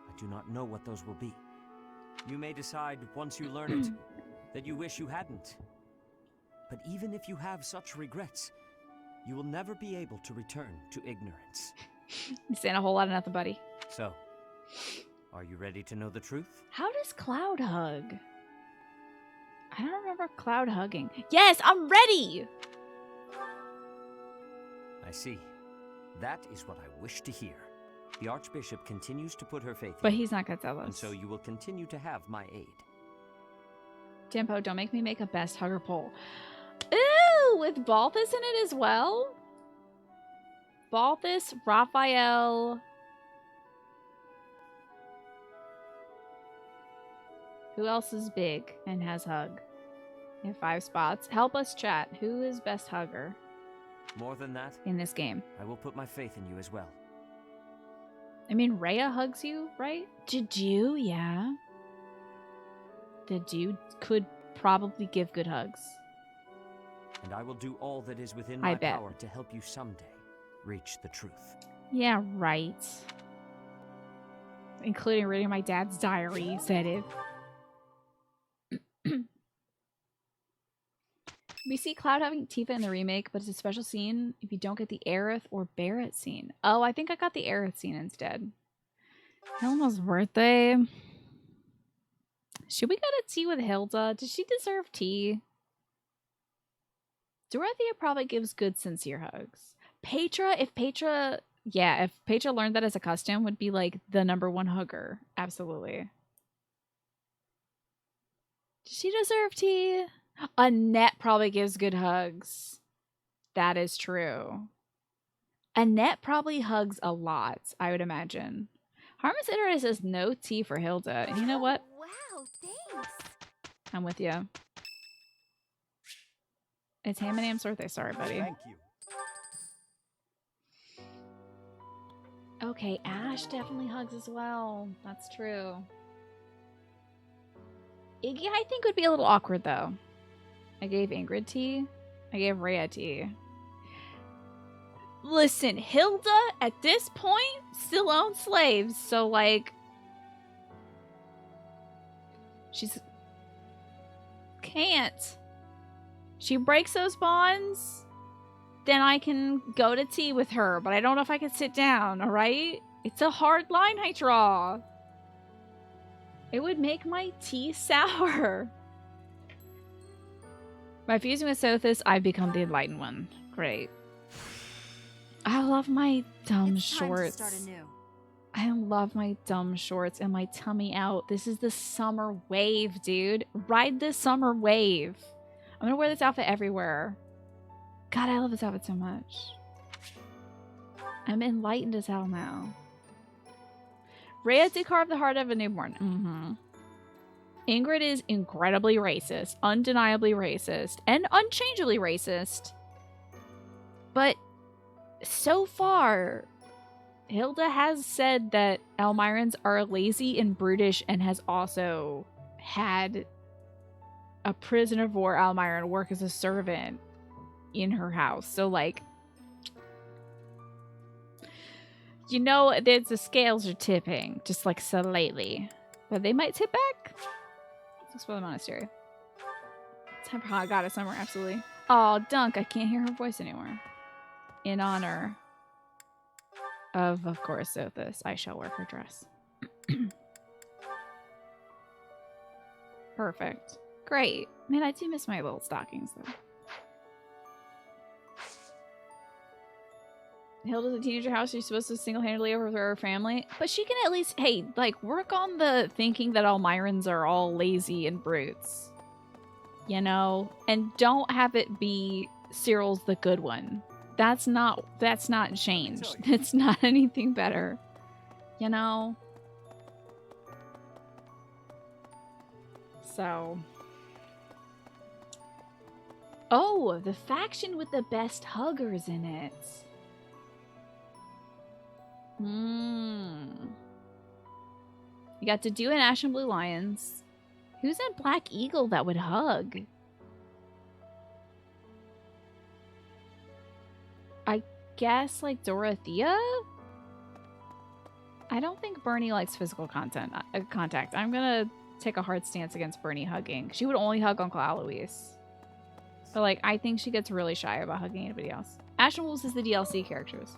I do not know what those will be. You may decide once you learn it that you wish you hadn't. But even if you have such regrets, you will never be able to return to ignorance. You're saying a whole lot of nothing, buddy. So, are you ready to know the truth? How does Cloud hug? I don't remember Cloud hugging. Yes, I'm ready! I see. That is what I wish to hear. The Archbishop continues to put her faith in But he's not gonna tell us. And so you will continue to have my aid. Tempo, don't make me make a best hugger poll. Ooh, with Balthus in it as well? Balthus, Raphael. Who else is big and has hug? You have 5 spots. Help us chat. Who is best hugger More than that, in this game? I will put my faith in you as well. I mean, Rhea hugs you, right? Juju, yeah. The dude could probably give good hugs. And I will do all that is within I my bet. power to help you someday reach the truth. Yeah, right. Including reading my dad's diary, said it. We see Cloud having Tifa in the remake, but it's a special scene if you don't get the Aerith or Barrett scene. Oh, I think I got the Aerith scene instead. Hilda's birthday. Should we go to tea with Hilda? Does she deserve tea? Dorothea probably gives good, sincere hugs. Petra, if Petra learned that as a custom, would be like the #1 hugger. Absolutely. Does she deserve tea? Annette probably gives good hugs. That is true. Annette probably hugs a lot, I would imagine. Harmless Iterator says no tea for Hilda. And you know what? Wow, thanks. I'm with you. It's Ham and Ham's birthday. Sorry, buddy. Thank you. Okay, Ash definitely hugs as well. That's true. Iggy, I think, would be a little awkward, though. I gave Ingrid tea. I gave Rhea tea. Listen, Hilda, at this point, still owns slaves. So, like... She's... Can't. She breaks those bonds, then I can go to tea with her. But I don't know if I can sit down, alright? It's a hard line I draw. It would make my tea sour. By fusing with Sothis, I've become the enlightened one. Great. I love my dumb shorts. Time to start anew. I love my dumb shorts and my tummy out. This is the summer wave, dude. Ride this summer wave. I'm gonna wear this outfit everywhere. God, I love this outfit so much. I'm enlightened as hell now. Rhea did carve the heart of a newborn. Ingrid is incredibly racist, undeniably racist, and unchangeably racist. But so far, Hilda has said that Elmirans are lazy and brutish and has also had a prisoner of war Elmiran work as a servant in her house. So, like, you know, the scales are tipping, just like slightly. But they might tip back. Let's explore the monastery. Time for Hot Goddess somewhere, absolutely. Oh, Dunk, I can't hear her voice anymore. In honor of course, Sothis, I shall wear her dress. Perfect. Great. Man, I do miss my little stockings, though. Hilda's a teenager house. She's supposed to single-handedly overthrow her family. But she can at least, hey, like, work on the thinking that Elmirans are all lazy and brutes. You know? And don't have it be Cyril's the good one. That's not changed. It's not anything better. You know? So. Oh, the faction with the best huggers in it. You got to do an Ash and Blue Lions. Who's in Black Eagle that would hug? I guess like Dorothea? I don't think Bernie likes physical contact. I'm gonna take a hard stance against Bernie hugging. She would only hug Uncle Alois. But like, I think she gets really shy about hugging anybody else. Ash and Wolves is the DLC characters.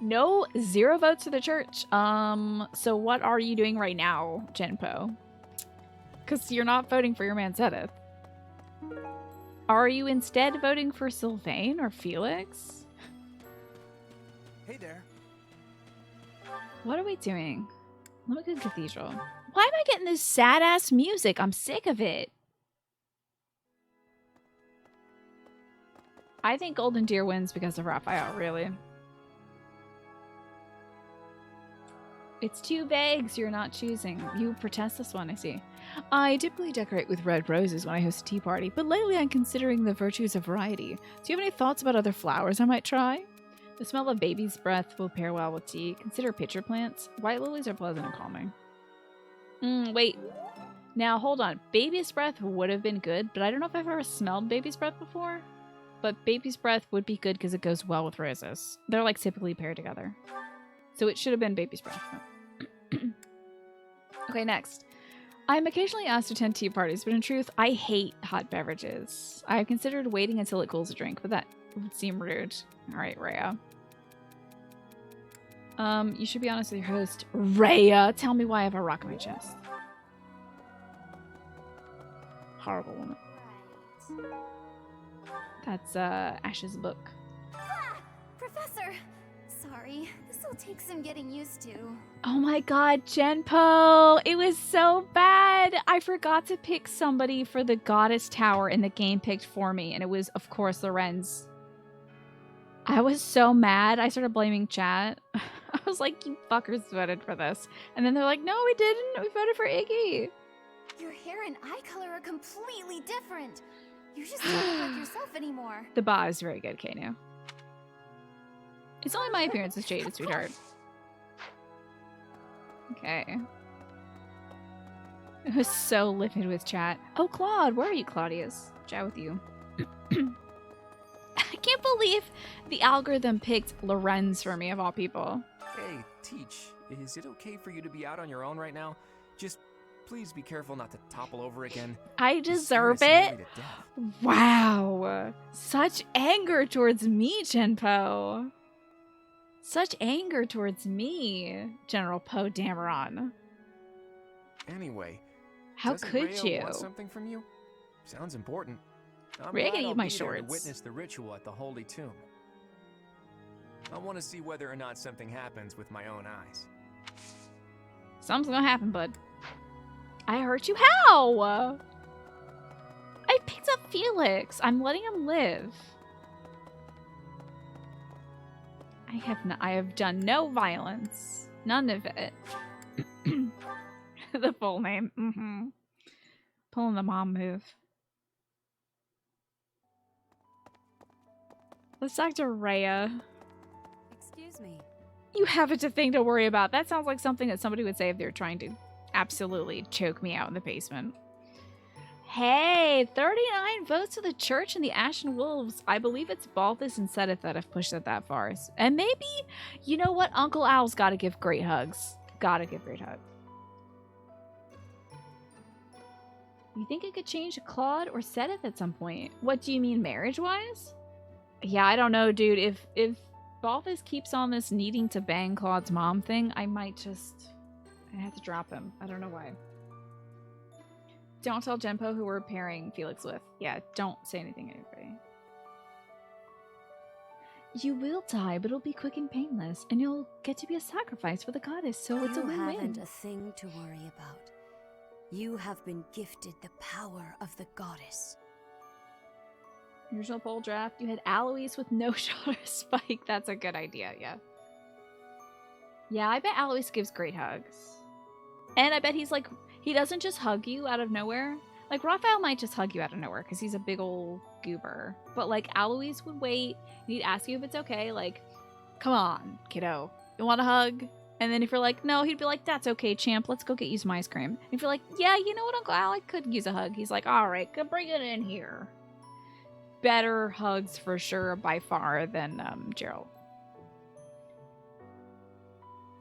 No, 0 votes for the church. So what are you doing right now, Genpo? Because you're not voting for your man Zedith. Are you instead voting for Sylvain or Felix? Hey there. What are we doing? Let me go to Cathedral. Why am I getting this sad-ass music? I'm sick of it. I think Golden Deer wins because of Raphael, really. It's too vague, so you're not choosing. You protest this one, I see. I typically decorate with red roses when I host a tea party, but lately I'm considering the virtues of variety. Do you have any thoughts about other flowers I might try? The smell of baby's breath will pair well with tea. Consider pitcher plants. White lilies are pleasant and calming. Wait. Now, hold on. Baby's breath would have been good, but I don't know if I've ever smelled baby's breath before. But baby's breath would be good because it goes well with roses. They're like typically paired together. So it should have been baby's breath. Okay, next. I'm occasionally asked to attend tea parties, but in truth, I hate hot beverages. I have considered waiting until it cools a drink, but that would seem rude. Alright, Rhea. You should be honest with your host. Rhea, tell me why I have a rock in my chest. Horrible woman. That's, Ash's book. Ah! Professor! Sorry, this will take some getting used to. Oh my god, Genpo! It was so bad! I forgot to pick somebody for the Goddess Tower and the game picked for me, and it was, of course, Lorenz. I was so mad, I started blaming chat. I was like, you fuckers voted for this. And then they're like, no, we didn't! We voted for Iggy! Your hair and eye color are completely different. You just don't look like yourself anymore. The ba is very good, Kanu. It's only my appearance is jaded, sweetheart. Okay. It was so livid with chat. Oh, Claude, where are you, Claudius? Chat with you. I can't believe the algorithm picked Lorenz for me, of all people. Hey, Teach, is it okay for you to be out on your own right now? Just please be careful not to topple over again. I deserve it? Wow. Such anger towards me, Genpo. Such anger towards me, General Poe Dameron. Anyway, how could Rhea you? Want something from you? Sounds important. I'm Rhea glad can eat I'll my be there to shorts. witness the ritual at the Holy Tomb. I want to see whether or not something happens with my own eyes. Something's gonna happen, bud. I hurt you? How? I picked up Felix. I'm letting him live. I have done no violence. None of it. The full name. Pulling the mom move. Let's talk to Rhea. Excuse me. You haven't a thing to worry about. That sounds like something that somebody would say if they were trying to absolutely choke me out in the basement. Hey, 39 votes to the church and the Ashen Wolves. I believe it's Balthus and Sedith that have pushed it that far. And maybe, you know what? Uncle Al's gotta give great hugs. Gotta give great hugs. You think it could change to Claude or Sedith at some point? What do you mean, marriage-wise? Yeah, I don't know, dude. If Balthus keeps on this needing to bang Claude's mom thing, I might just... I have to drop him. I don't know why. Don't tell Genpo who we're pairing Felix with. Yeah, don't say anything to anybody. You will die, but it'll be quick and painless, and you'll get to be a sacrifice for the goddess, so it's a win-win. You haven't a thing to worry about. You have been gifted the power of the goddess. Original poll draft, you had Alois with no shot or spike. That's a good idea, yeah. Yeah, I bet Alois gives great hugs. And I bet he's like, he doesn't just hug you out of nowhere. Like, Raphael might just hug you out of nowhere because he's a big old goober. But, like, Alois would wait, and he'd ask you if it's okay. Like, come on, kiddo. You want a hug? And then if you're like, no, he'd be like, that's okay, champ. Let's go get you some ice cream. And if you're like, yeah, you know what, Uncle Al, I could use a hug. He's like, all right, bring it in here. Better hugs for sure by far than Gerald.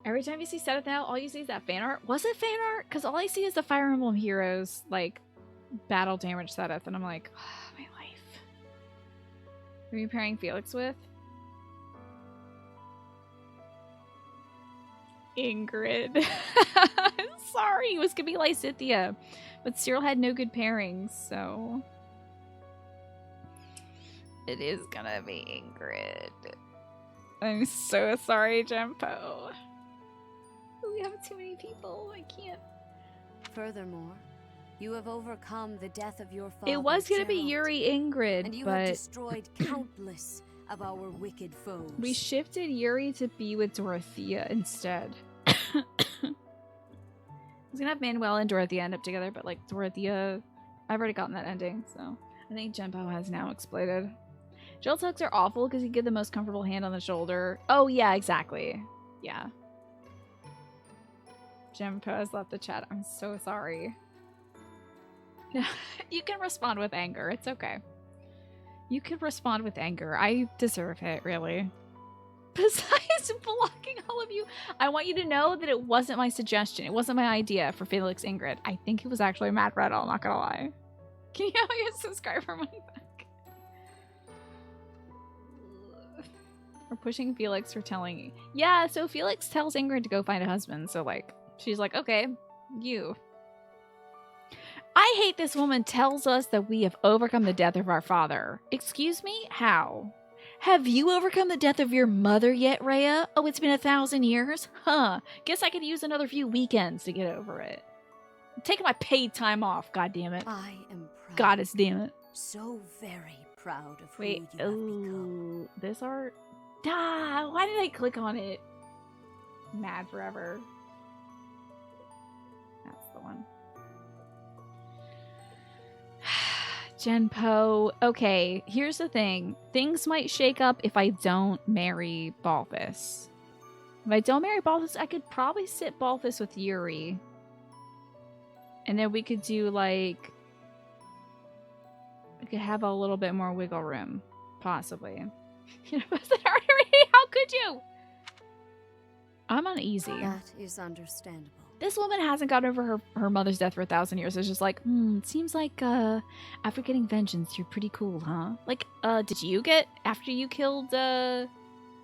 Every time you see Set It Now, all you see is that fan art. Was it fan art? Because all I see is the Fire Emblem Heroes, like, battle damage Seteth, and I'm like, oh, my life. Who are you pairing Felix with? Ingrid. Sorry, it was gonna be Lysithea, but Cyril had no good pairings, so it is gonna be Ingrid. I'm so sorry, Jempo. We have too many people. I can't. Furthermore, you have overcome the death of your father. It was gonna be Geralt, Yuri Ingrid, and you but have destroyed countless of our wicked foes. we shifted Yuri to be with Dorothea instead. I was gonna have Manuel and Dorothea end up together, but like Dorothea, I've already gotten that ending, so I think Jempo has now exploded. Gerald's hugs are awful because he give the most comfortable hand on the shoulder. Oh yeah, exactly. Yeah. Jempo has left the chat. I'm so sorry. You can respond with anger. It's okay. You can respond with anger. I deserve it, really. Besides blocking all of you, I want you to know that it wasn't my suggestion. It wasn't my idea for Felix Ingrid. I think it was actually Matt Reddle, not gonna lie. Can you have your subscriber money back? We're pushing Felix for telling... Yeah, so Felix tells Ingrid to go find a husband, so like, she's like, okay, you. I hate this woman tells us that we have overcome the death of our father. Excuse me? How? Have you overcome the death of your mother yet, Rhea? Oh, it's been 1,000 years? Huh. Guess I could use another few weekends to get over it. I'm taking my paid time off, god damn it. I am proud. Goddess damn it. So very proud of Wait, who you have become. This art? Ah, why did I click on it? Mad forever. That's the one. Genpo. Okay, here's the thing. Things might shake up if I don't marry Balthus. If I don't marry Balthus, I could probably sit Balthus with Yuri. And then we could do, like... we could have a little bit more wiggle room. Possibly. You know, how could you? I'm uneasy. That is understandable. This woman hasn't got over her mother's death for 1,000 years. It's just like, it seems like after getting vengeance, you're pretty cool, huh? Like, did you get, after you killed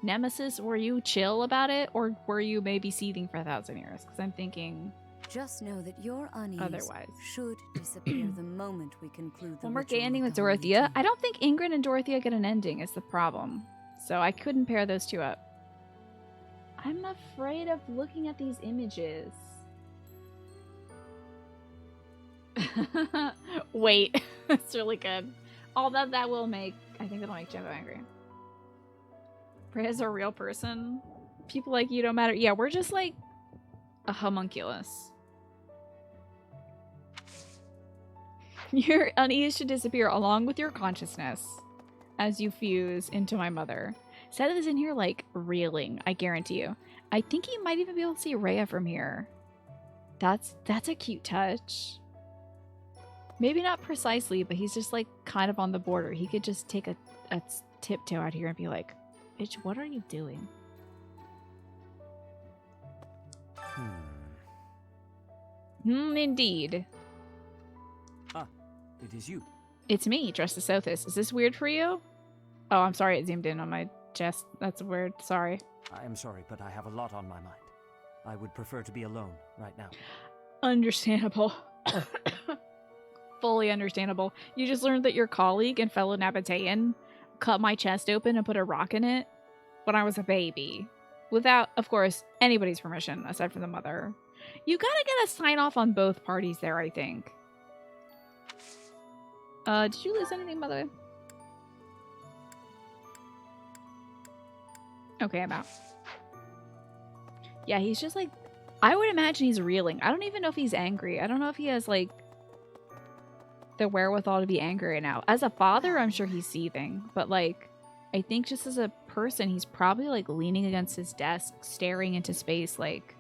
Nemesis, were you chill about it? Or were you maybe seething for 1,000 years? Because I'm thinking... Just know that your unease otherwise should disappear the moment we conclude the one more gay ritual ending with the Holy Dorothea. Tea. I don't think Ingrid and Dorothea get an ending is the problem. So I couldn't pair those two up. I'm afraid of looking at these images. Wait, that's really good. All that will make, I think that'll make Jembo angry. Freya's a real person. People like you don't matter. Yeah, we're just like a homunculus. Your unease should disappear along with your consciousness as you fuse into my mother. Seth is in here like reeling, I guarantee you. I think you might even be able to see Rhea from here. That's a cute touch. Maybe not precisely, but he's just like kind of on the border. He could just take a tiptoe out here and be like, bitch, what are you doing? Indeed. Ah, it is you. It's me, dressed as Sothis. Is this weird for you? Oh, I'm sorry, it zoomed in on my chest. That's weird. Sorry. I am sorry, but I have a lot on my mind. I would prefer to be alone right now. Understandable. Fully understandable. You just learned that your colleague and fellow Nabatean cut my chest open and put a rock in it when I was a baby. Without, of course, anybody's permission, aside from the mother. You gotta get a sign off on both parties there, I think. Did you lose anything, by the way? Okay, I'm out. Yeah, he's just like... I would imagine he's reeling. I don't even know if he's angry. I don't know if he has, like, the wherewithal to be angry right now. As a father, I'm sure he's seething. But, like, I think just as a person, he's probably, like, leaning against his desk, staring into space, like...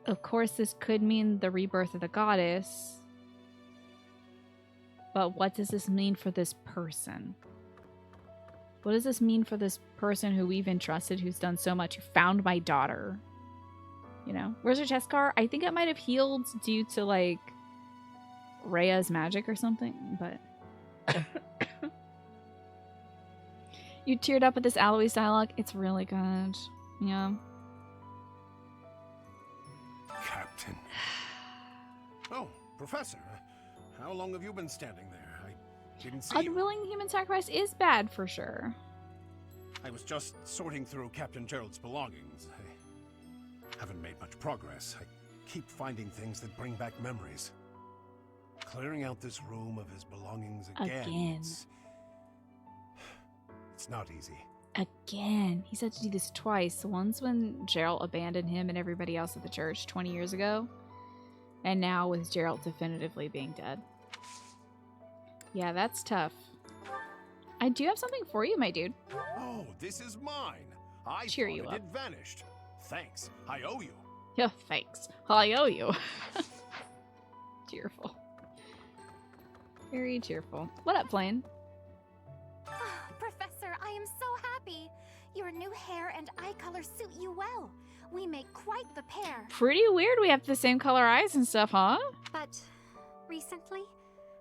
Of course, this could mean the rebirth of the goddess. But what does this mean for this person? What does this mean for this person who we've entrusted, who's done so much, who found my daughter? You know? Where's her chest scar? I think it might have healed due to, like, Rhea's magic or something, but... You teared up at this Alois dialogue? It's really good. Yeah. Captain. Oh, Professor. How long have you been standing there? I didn't see you. Unwilling human sacrifice is bad for sure. I was just sorting through Captain Gerald's belongings. I haven't made much progress. I keep finding things that bring back memories. Clearing out this room of his belongings again. It's not easy. Again. He's had to do this twice. Once when Gerald abandoned him and everybody else at the church 20 years ago. And now with Gerald definitively being dead. Yeah, that's tough. I do have something for you, my dude. Oh, this is mine. I cheer thought you it up. had vanished. Thanks. I owe you. Yeah, thanks. I owe you. Cheerful. Very cheerful. What up, Flame? Professor, I am so happy. Your new hair and eye color suit you well. We make quite the pair. Pretty weird we have the same color eyes and stuff, huh? But recently,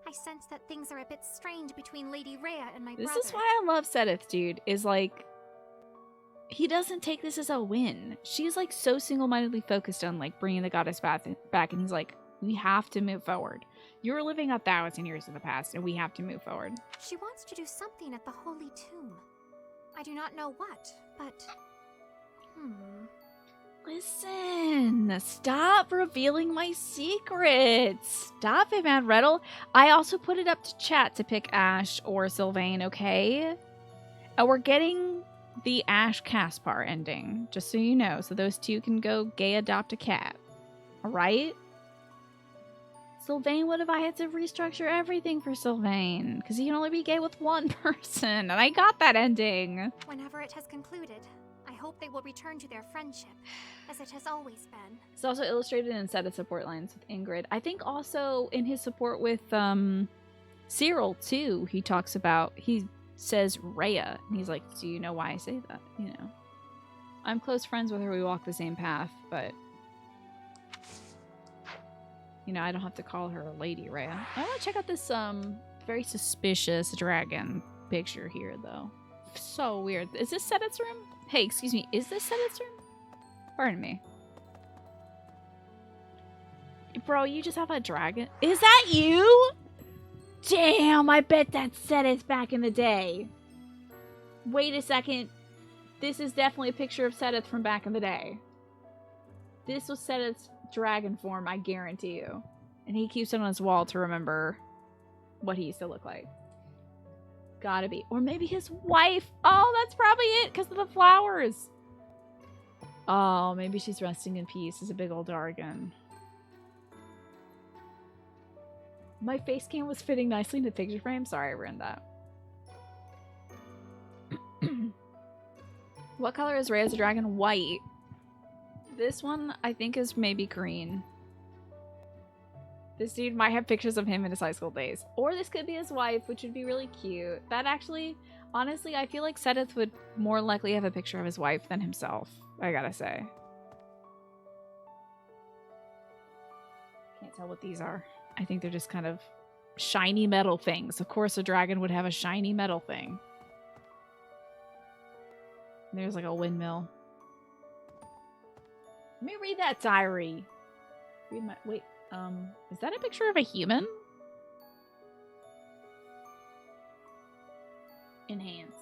I sense that things are a bit strained between Lady Rhea and my brother. This is why I love Sedith, dude, is like... He doesn't take this as a win. She's like so single-mindedly focused on like bringing the goddess back, and he's like, we have to move forward. You're living 1,000 years in the past, and we have to move forward. She wants to do something at the Holy Tomb. I do not know what, but... Listen, stop revealing my secrets. Stop it, man, Rettle. I also put it up to chat to pick Ash or Sylvain, okay? And we're getting the Ash Caspar ending, just so you know. So those two can go gay adopt a cat. Alright? Sylvain, what if I had to restructure everything for Sylvain? Because he can only be gay with one person, and I got that ending. Whenever it has concluded, I hope they will return to their friendship, as it has always been. It's also illustrated in set of support lines with Ingrid. I think also in his support with Cyril, too, he talks about, he says Rhea, and he's like, do you know why I say that? You know, I'm close friends with her, we walk the same path, but, you know, I don't have to call her Lady Rhea. I want to check out this very suspicious dragon picture here, though. So weird. Is this Sedith's room? Hey, excuse me, is this Sedith's room? Pardon me. Bro, you just have a dragon? Is that you? Damn, I bet that's Sedith back in the day. Wait a second. This is definitely a picture of Sedith from back in the day. This was Sedith's dragon form, I guarantee you. And he keeps it on his wall to remember what he used to look like. Gotta be. Or maybe his wife. Oh, that's probably it, because of the flowers. Oh, maybe she's resting in peace as a big old dragon. My face cam was fitting nicely in the picture frame. Sorry, I ruined that. What color is Rhea as a dragon? White. This one, I think, is maybe green. This dude might have pictures of him in his high school days. Or this could be his wife, which would be really cute. That actually, honestly, I feel like Sedith would more likely have a picture of his wife than himself, I gotta say. Can't tell what these are. I think they're just kind of shiny metal things. Of course, a dragon would have a shiny metal thing. And there's like a windmill. Let me read that diary. Read my... Wait. Is that a picture of a human? Enhance.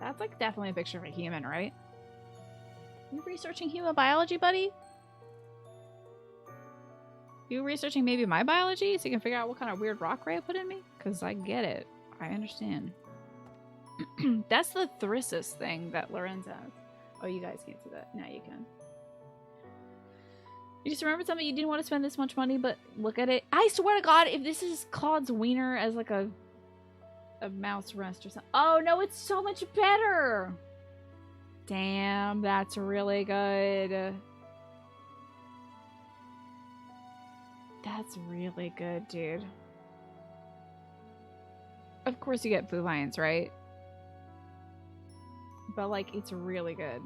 That's like definitely a picture of a human, right? You researching human biology, buddy? You researching maybe my biology so you can figure out what kind of weird rock ray I put in me? Because I get it. I understand. That's the Thrissus thing that Lorenz has. Oh, you guys can't see that. Now you can. You just remembered something you didn't want to spend this much money, but look at it. I swear to God, if this is Claude's wiener as like a mouse rest or something. Oh, no, it's so much better. Damn, that's really good. That's really good, dude. Of course you get bovines, right? But, like, it's really good.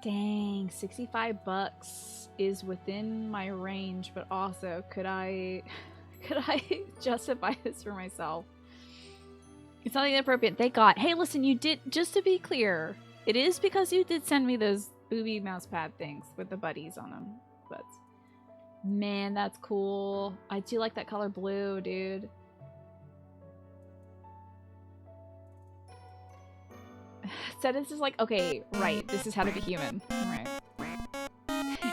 Dang, 65 bucks is within my range, but also could I justify this for myself? It's not inappropriate. Thank God. Hey, listen, you did, just to be clear, it is because you did send me those booby mouse pad things with the buddies on them. But man, that's cool. I do like that color blue, dude. So this is like, okay, right, this is how to be human. Right.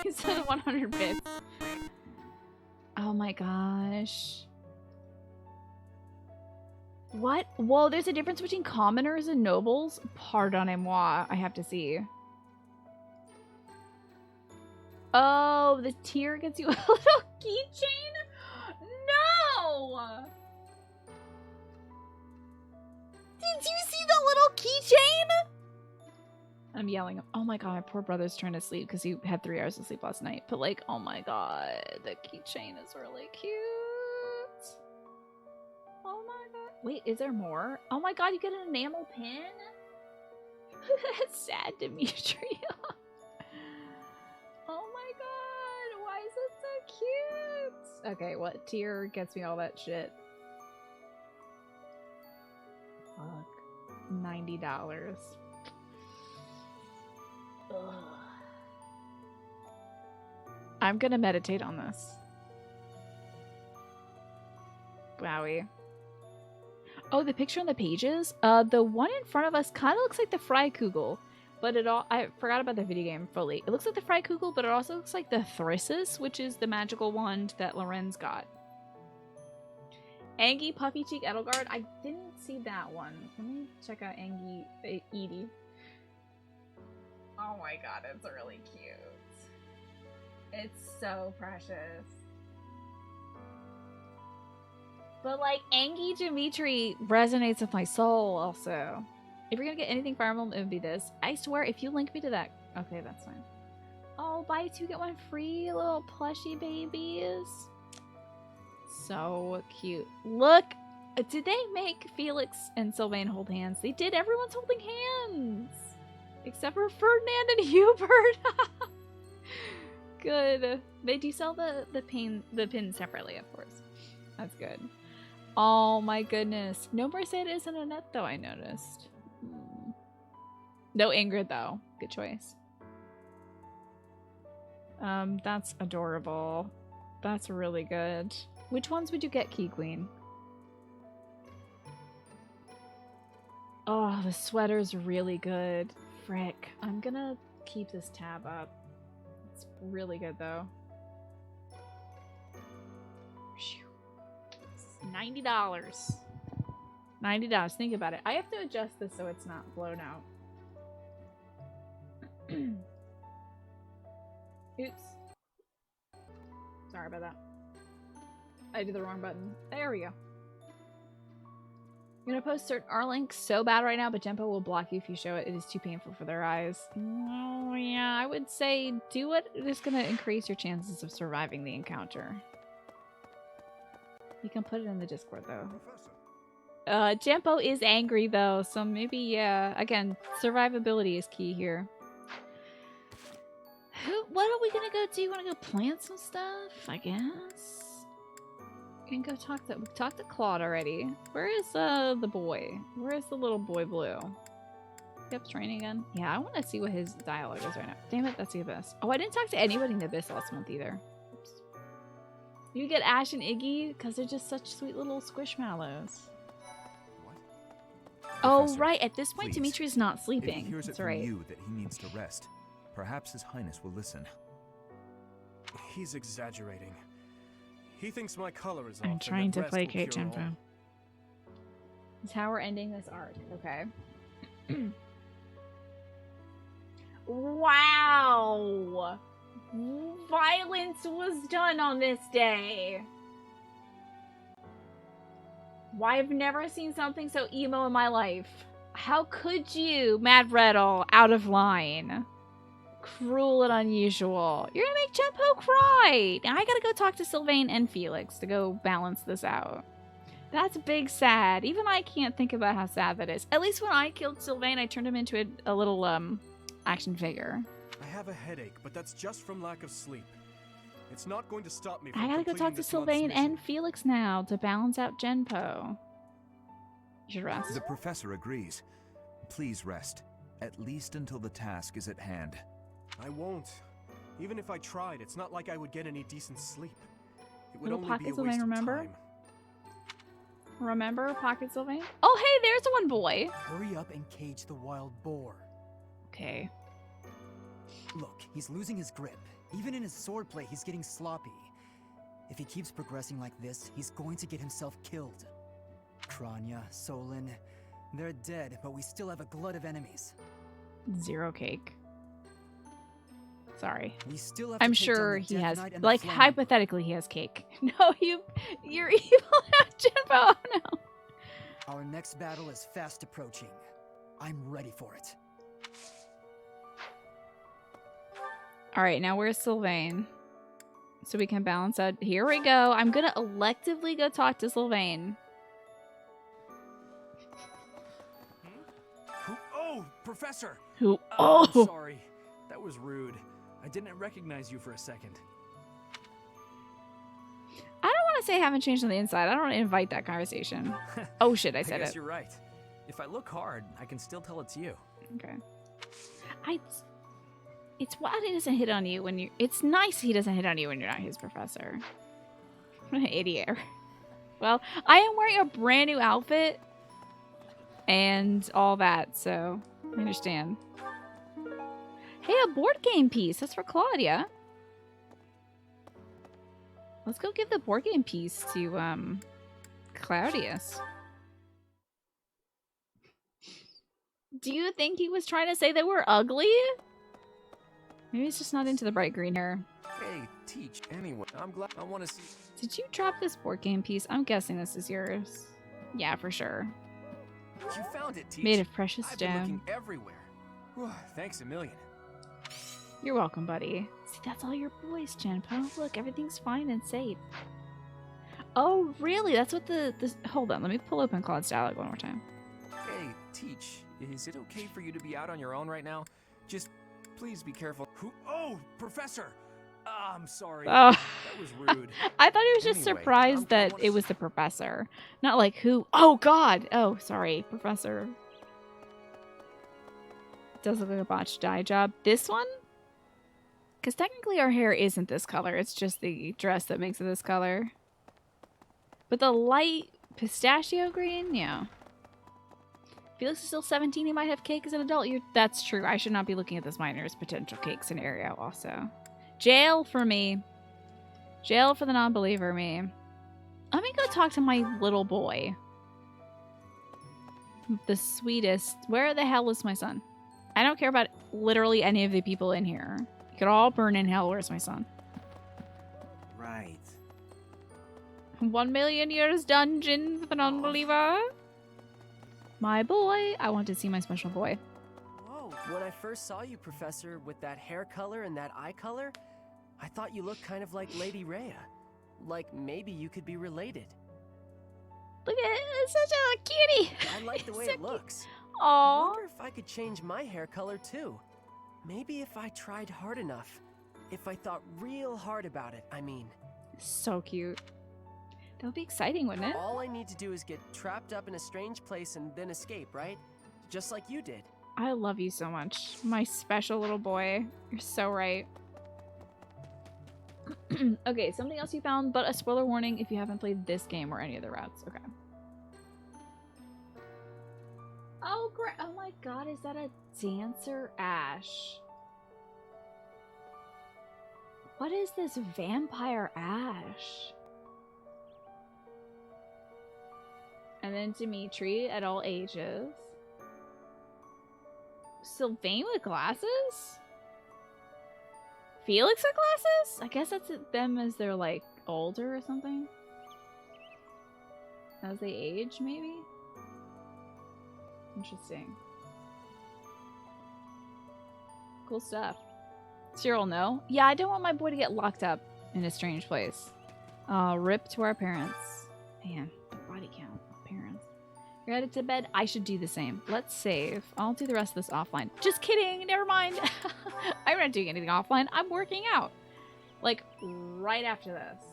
He said 100 bits. Oh my gosh. What? Whoa, there's a difference between commoners and nobles? Pardonnez-moi, I have to see. Oh, the tier gets you a little keychain? No! Did you see the little keychain? I'm yelling. Oh my god, my poor brother's trying to sleep because he had 3 hours of sleep last night. But like, oh my god, the keychain is really cute. Oh my god. Wait, is there more? Oh my god, you get an enamel pin? That's sad, Demetria. Oh my god, why is it so cute? Okay, what tier gets me all that shit? Fuck. $90. Ugh. I'm gonna meditate on this. Wowie. Oh, the picture on the pages? The one in front of us kind of looks like the Freikugel. But I forgot about the video game fully. It looks like the Freikugel, but it also looks like the Thrissus, which is the magical wand that Lorenz got. Angie, Puffy Cheek, Edelgard. I didn't see that one. Let me check out Angie, Edie. Oh my god, it's really cute. It's so precious. But like, Angie Dimitri resonates with my soul also. If you're gonna get anything Fire Emblem, it would be this. I swear, if you link me to that... Okay, that's fine. Oh, buy 2, get 1 free, little plushy babies. So cute. Look! Did they make Felix and Sylvain hold hands? They did! Everyone's holding hands! Except for Ferdinand and Hubert! Good. They do sell the pin separately, of course. That's good. Oh my goodness. No Mercedes and Annette, though, I noticed. No Ingrid, though. Good choice. That's adorable. That's really good. Which ones would you get, Key Queen? Oh, the sweater's really good. Frick. I'm gonna keep this tab up. It's really good, though. $90. $90. Think about it. I have to adjust this so it's not blown out. Oops. Sorry about that. I did the wrong button. There we go. I'm gonna post certain R-Link so bad right now, but Jempo will block you if you show it. It is too painful for their eyes. Oh, yeah. I would say do what is gonna increase your chances of surviving the encounter. You can put it in the Discord, though. Jempo is angry, though, so maybe, yeah. Again, survivability is key here. What are we gonna go do? You wanna go plant some stuff? I guess. We can go talk to Claude already. Where is the boy? Where is the little boy blue? Yep, training again. Yeah, I want to see what his dialogue is right now. Damn it, that's the Abyss. Oh, I didn't talk to anybody in the Abyss last month either. Oops. You get Ash and Iggy because they're just such sweet little squishmallows. Oh, Professor, right. At this point, please. Dimitri's not If sleeping. he hears it That's from right. you that he needs to rest, perhaps His Highness will listen. He's exaggerating. He thinks my color is off. I'm and trying that to rest will placate cure all. Genpo. That's how we're ending this arc. Okay. Wow! Violence was done on this day. Why, I've never seen something so emo in my life. How could you, Mad Riddle, out of line? Cruel and unusual. You're gonna make Genpo cry! Now I gotta go talk to Sylvain and Felix to go balance this out. That's big sad. Even I can't think about how sad that is. At least when I killed Sylvain, I turned him into a little, action figure. I have a headache, but that's just from lack of sleep. It's not going to stop me from I gotta go completing talk to this month's Sylvain mission. and Felix now to balance out Genpo. You should rest. The professor agrees. Please rest, at least until the task is at hand. I won't. Even if I tried, it's not like I would get any decent sleep. It would Little only Pocket be a Sylvain, waste remember? of time. Remember Pocket Sylvain? Oh, hey, there's one boy. Hurry up and cage the wild boar. Okay. Look, he's losing his grip. Even in his swordplay, he's getting sloppy. If he keeps progressing like this, he's going to get himself killed. Kranya, Solon, they're dead, but we still have a glut of enemies. Zero cake. Sorry. We still have to I'm take down sure the he Death has, Knight and the like, Flaming. hypothetically, he has cake. No, you're evil now, Genpo. Oh, no. Our next battle is fast approaching. I'm ready for it. All right, now where's Sylvain? So we can balance out. Here we go. I'm gonna electively go talk to Sylvain. Oh, Professor! Who? I'm Oh! sorry. That was rude. I didn't recognize you for a second. I don't want to say I haven't changed on the inside. I don't want to invite that conversation. Oh shit, I said guess it. You're right. If I look hard, I can still tell it's you. Okay. It's why he doesn't hit on you when you. It's nice he doesn't hit on you when you're not his professor. What an idiot. Well, I am wearing a brand new outfit and all that, so I understand. Hey, a board game piece. That's for Claudia. Let's go give the board game piece to Claudius. Do you think he was trying to say that we're ugly? Maybe he's just not into the bright green hair. Hey, teach anyway. I'm glad. I want to see. Did you drop this board game piece? I'm guessing this is yours. Yeah, for sure. You found it, teach. Made of precious I've been looking stone. everywhere. Whew, thanks a million. You're welcome, buddy. See, that's all your boys, Genpo. Look, everything's fine and safe. Oh, really? That's what the... Hold on, let me pull open Claude's dialogue one more time. Hey, teach. Is it okay for you to be out on your own right now? Just please be careful. Oh, Professor! I'm sorry. Oh. That was rude. I thought he was just Anyway, surprised that it was the professor. Not like who. Oh, God. Oh, sorry, professor. Does look like a botched dye job. This one? Because technically our hair isn't this color. It's just the dress that makes it this color. But the light pistachio green? Yeah. Felix is still 17. He might have cake as an adult. That's true. I should not be looking at this minor as potential cake scenario also. Jail for me. Jail for the non-believer me. Let me go talk to my little boy. The sweetest. Where the hell is my son? I don't care about literally any of the people in here. You could all burn in hell. Where's my son? Right. 1 million years dungeon for the non-believer. My boy. I want to see my special boy. Whoa, when I first saw you, Professor, with that hair color and that eye color, I thought you looked kind of like Lady Rhea. Like maybe you could be related. Look at it. It's such a cutie. I like the way it looks. I Aww. wonder if I could change my hair color too. Maybe if I tried hard enough. If I thought real hard about it, I mean. So cute. That would be exciting, wouldn't it? All I need to do is get trapped up in a strange place and then escape, right? Just like you did. I love you so much. My special little boy. You're so right. Okay, something else you found, but a spoiler warning if you haven't played this game or any of the routes. Okay. Oh, great. Oh my god, is that a dancer Ash? What is this vampire Ash? And then Dimitri at all ages. Sylvain with glasses? Felix with glasses? I guess that's them as they're like older or something. As they age, maybe? Interesting. Cool stuff. Cyril, no? Yeah, I don't want my boy to get locked up in a strange place. Rip to our parents. Man, the body count of parents. You're headed to bed? I should do the same. Let's save. I'll do the rest of this offline. Just kidding! Never mind! I'm not doing anything offline. I'm working out. Like, right after this.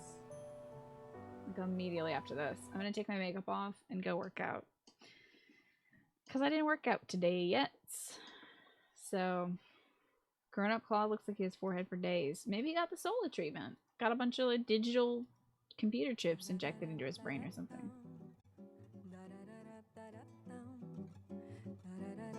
Like, immediately after this. I'm gonna take my makeup off and go work out. Because I didn't work out today yet. So, grown-up Claude looks like he has forehead for days. Maybe he got the solar treatment. Got a bunch of like, digital computer chips injected into his brain or something.